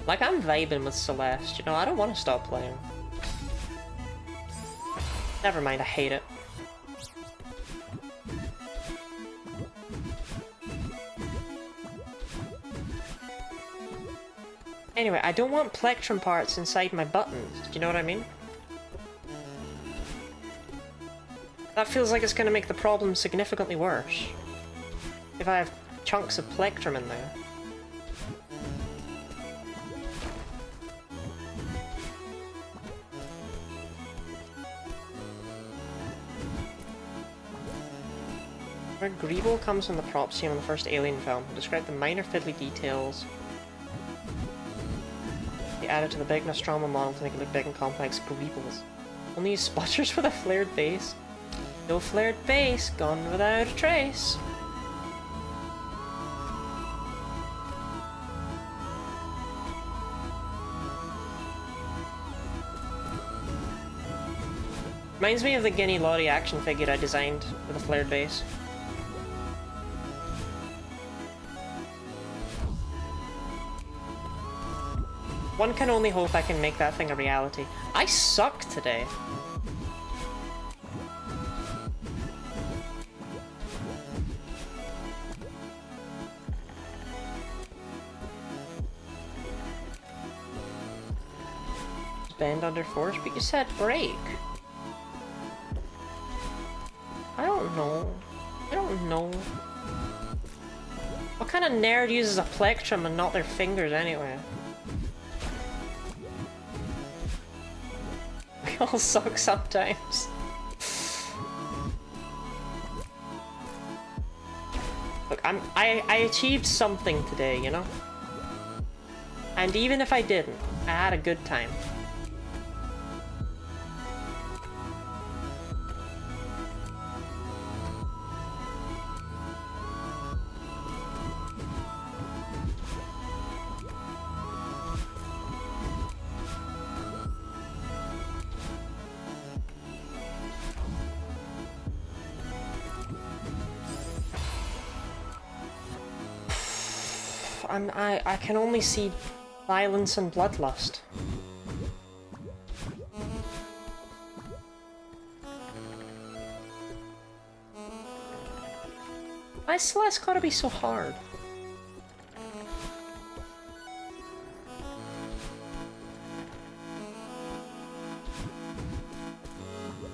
Like, I'm vibing with Celeste, you know, I don't want to stop playing. Never mind, I hate it. Anyway, I don't want plectrum parts inside my buttons, do you know what I mean? That feels like it's going to make the problem significantly worse. If I have chunks of plectrum in there. Where Greeble comes from the prop scene in the first Alien film. Describe the minor fiddly details. They added to the big Nostromo model to make it look big and complex. Greebles. Only use sputters with a flared base. No flared base, gone without a trace. Reminds me of the Guinea Lottie action figure I designed with a flared base. One can only hope I can make that thing a reality. I suck today. Bend under force, but you said break. I don't know. I don't know. What kind of nerd uses a plectrum and not their fingers anyway? all suck sometimes. Look, I achieved something today, you know? And even if I didn't, I had a good time. I can only see violence and bloodlust. Why is Celeste gotta be so hard?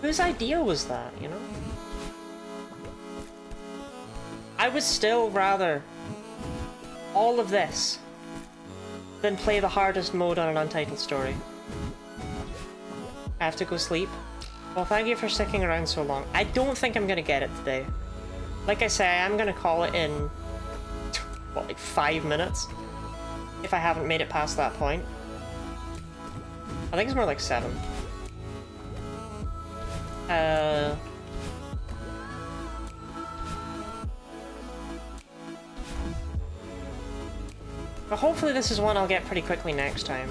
Whose idea was that, you know? I would still rather all of this than play the hardest mode on an Untitled story. I have to go sleep. Well, thank you for sticking around so long. I don't think I'm gonna get it today. Like I say, I'm gonna call it in, what, like 5 minutes? If I haven't made it past that point. I think it's more like 7. But hopefully this is one I'll get pretty quickly next time.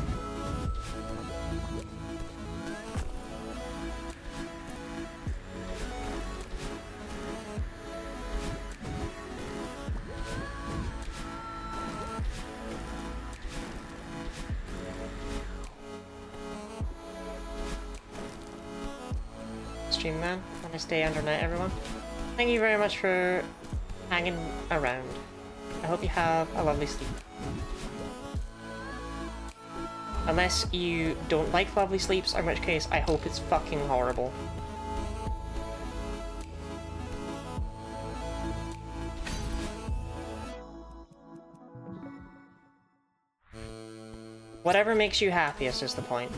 Stream man, have a nice day under night, everyone. Thank you very much for hanging around. I hope you have a lovely sleep. Unless you don't like lovely sleeps, in which case I hope it's fucking horrible. Whatever makes you happiest is the point.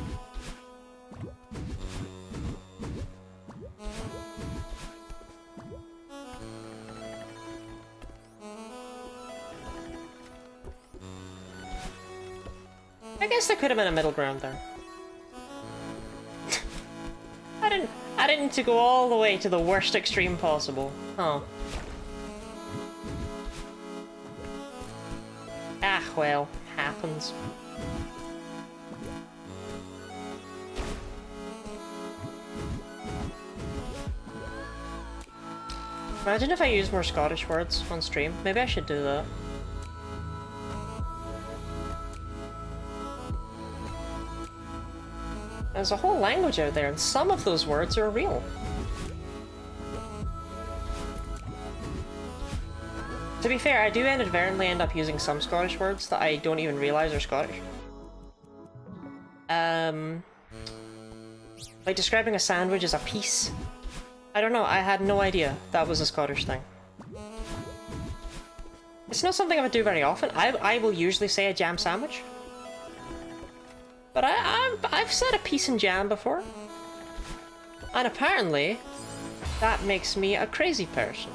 I guess there could have been a middle ground there. I didn't need to go all the way to the worst extreme possible. Huh. Ah, well, happens. Imagine if I used more Scottish words on stream. Maybe I should do that. There's a whole language out there, and some of those words are real. To be fair, I do inadvertently end up using some Scottish words that I don't even realise are Scottish. Like describing a sandwich as a piece. I don't know, I had no idea that was a Scottish thing. It's not something I would do very often. I will usually say a jam sandwich. But I've said a piece and jam before. And apparently, that makes me a crazy person.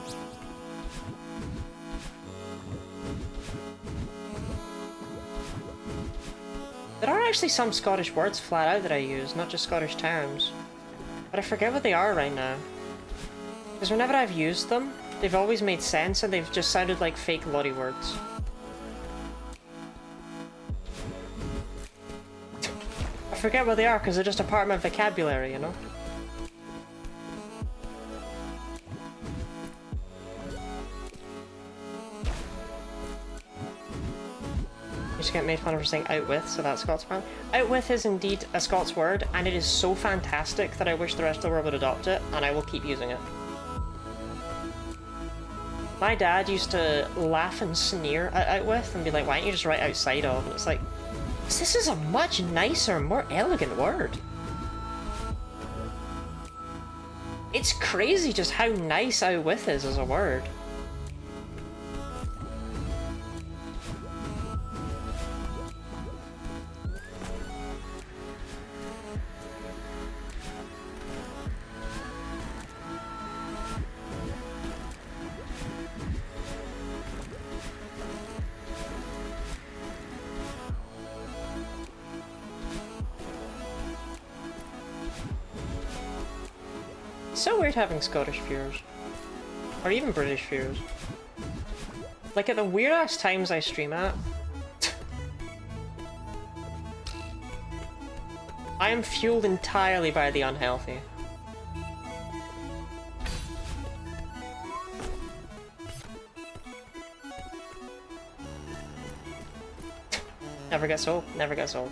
There are actually some Scottish words flat out that I use, not just Scottish terms. But I forget what they are right now. Because whenever I've used them, they've always made sense and they've just sounded like fake Lottie words. I forget what they are because they're just a part of my vocabulary, you know? You just get made fun of for saying out with, so that's Scots word. Out with is indeed a Scots word, and it is so fantastic that I wish the rest of the world would adopt it, and I will keep using it. My dad used to laugh and sneer at out with and be like, why don't you just write outside of? And it's like, this is a much nicer, more elegant word. It's crazy just how nice out with is as a word. It's so weird having Scottish viewers. Or even British viewers. Like at the weird ass times I stream at. I am fueled entirely by the unhealthy. Never gets old, never gets old.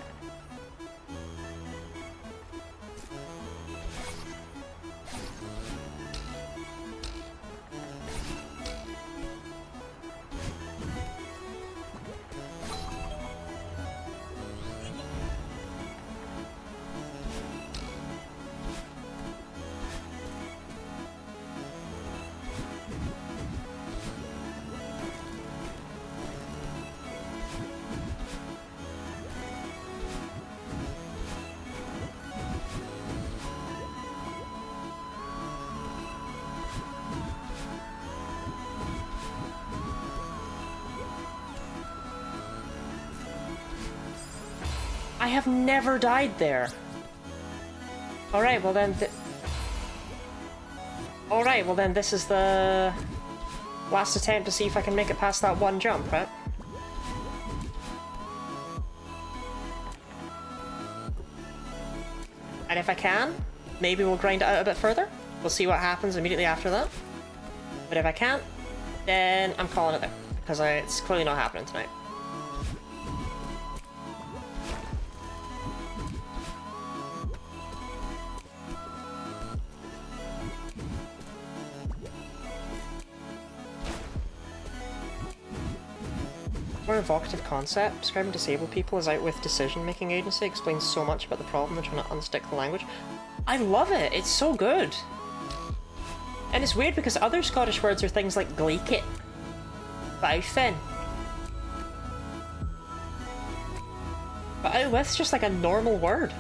I have never died there. Alright, well then alright, well then this is the last attempt to see if I can make it past that one jump, right? And if I can, maybe we'll grind it out a bit further. We'll see what happens immediately after that. But if I can't, then I'm calling it there. Because it's clearly not happening tonight. More evocative concept. Describing disabled people as out with decision-making agency explains so much about the problem and trying to unstick the language. I love it! It's so good! And it's weird because other Scottish words are things like glaikit, bowfin. But out with's just like a normal word.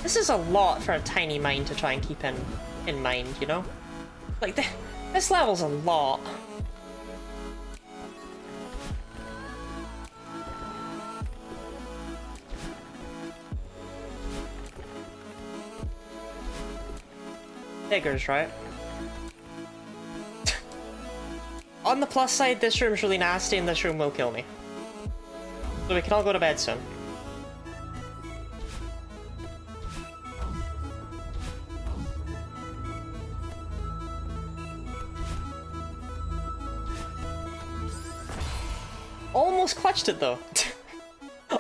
This is a lot for a tiny mind to try and keep in mind, you know? Like, this level's a lot. Figures, right? On the plus side, this room's really nasty and this room will kill me. So we can all go to bed soon. Almost clutched it though.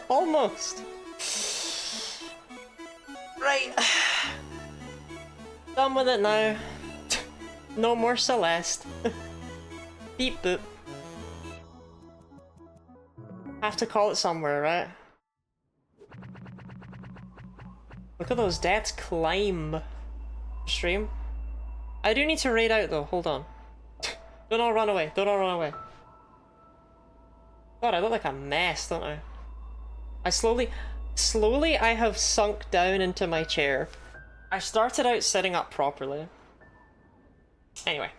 Almost. Right. Done with it now. No more Celeste. Beep boop. Have to call it somewhere, right? Look at those deaths climb. Stream. I do need to raid out though, hold on. Don't all run away. Don't all run away. God, I look like a mess, don't I? Slowly I have sunk down into my chair. I started out sitting up properly. Anyway.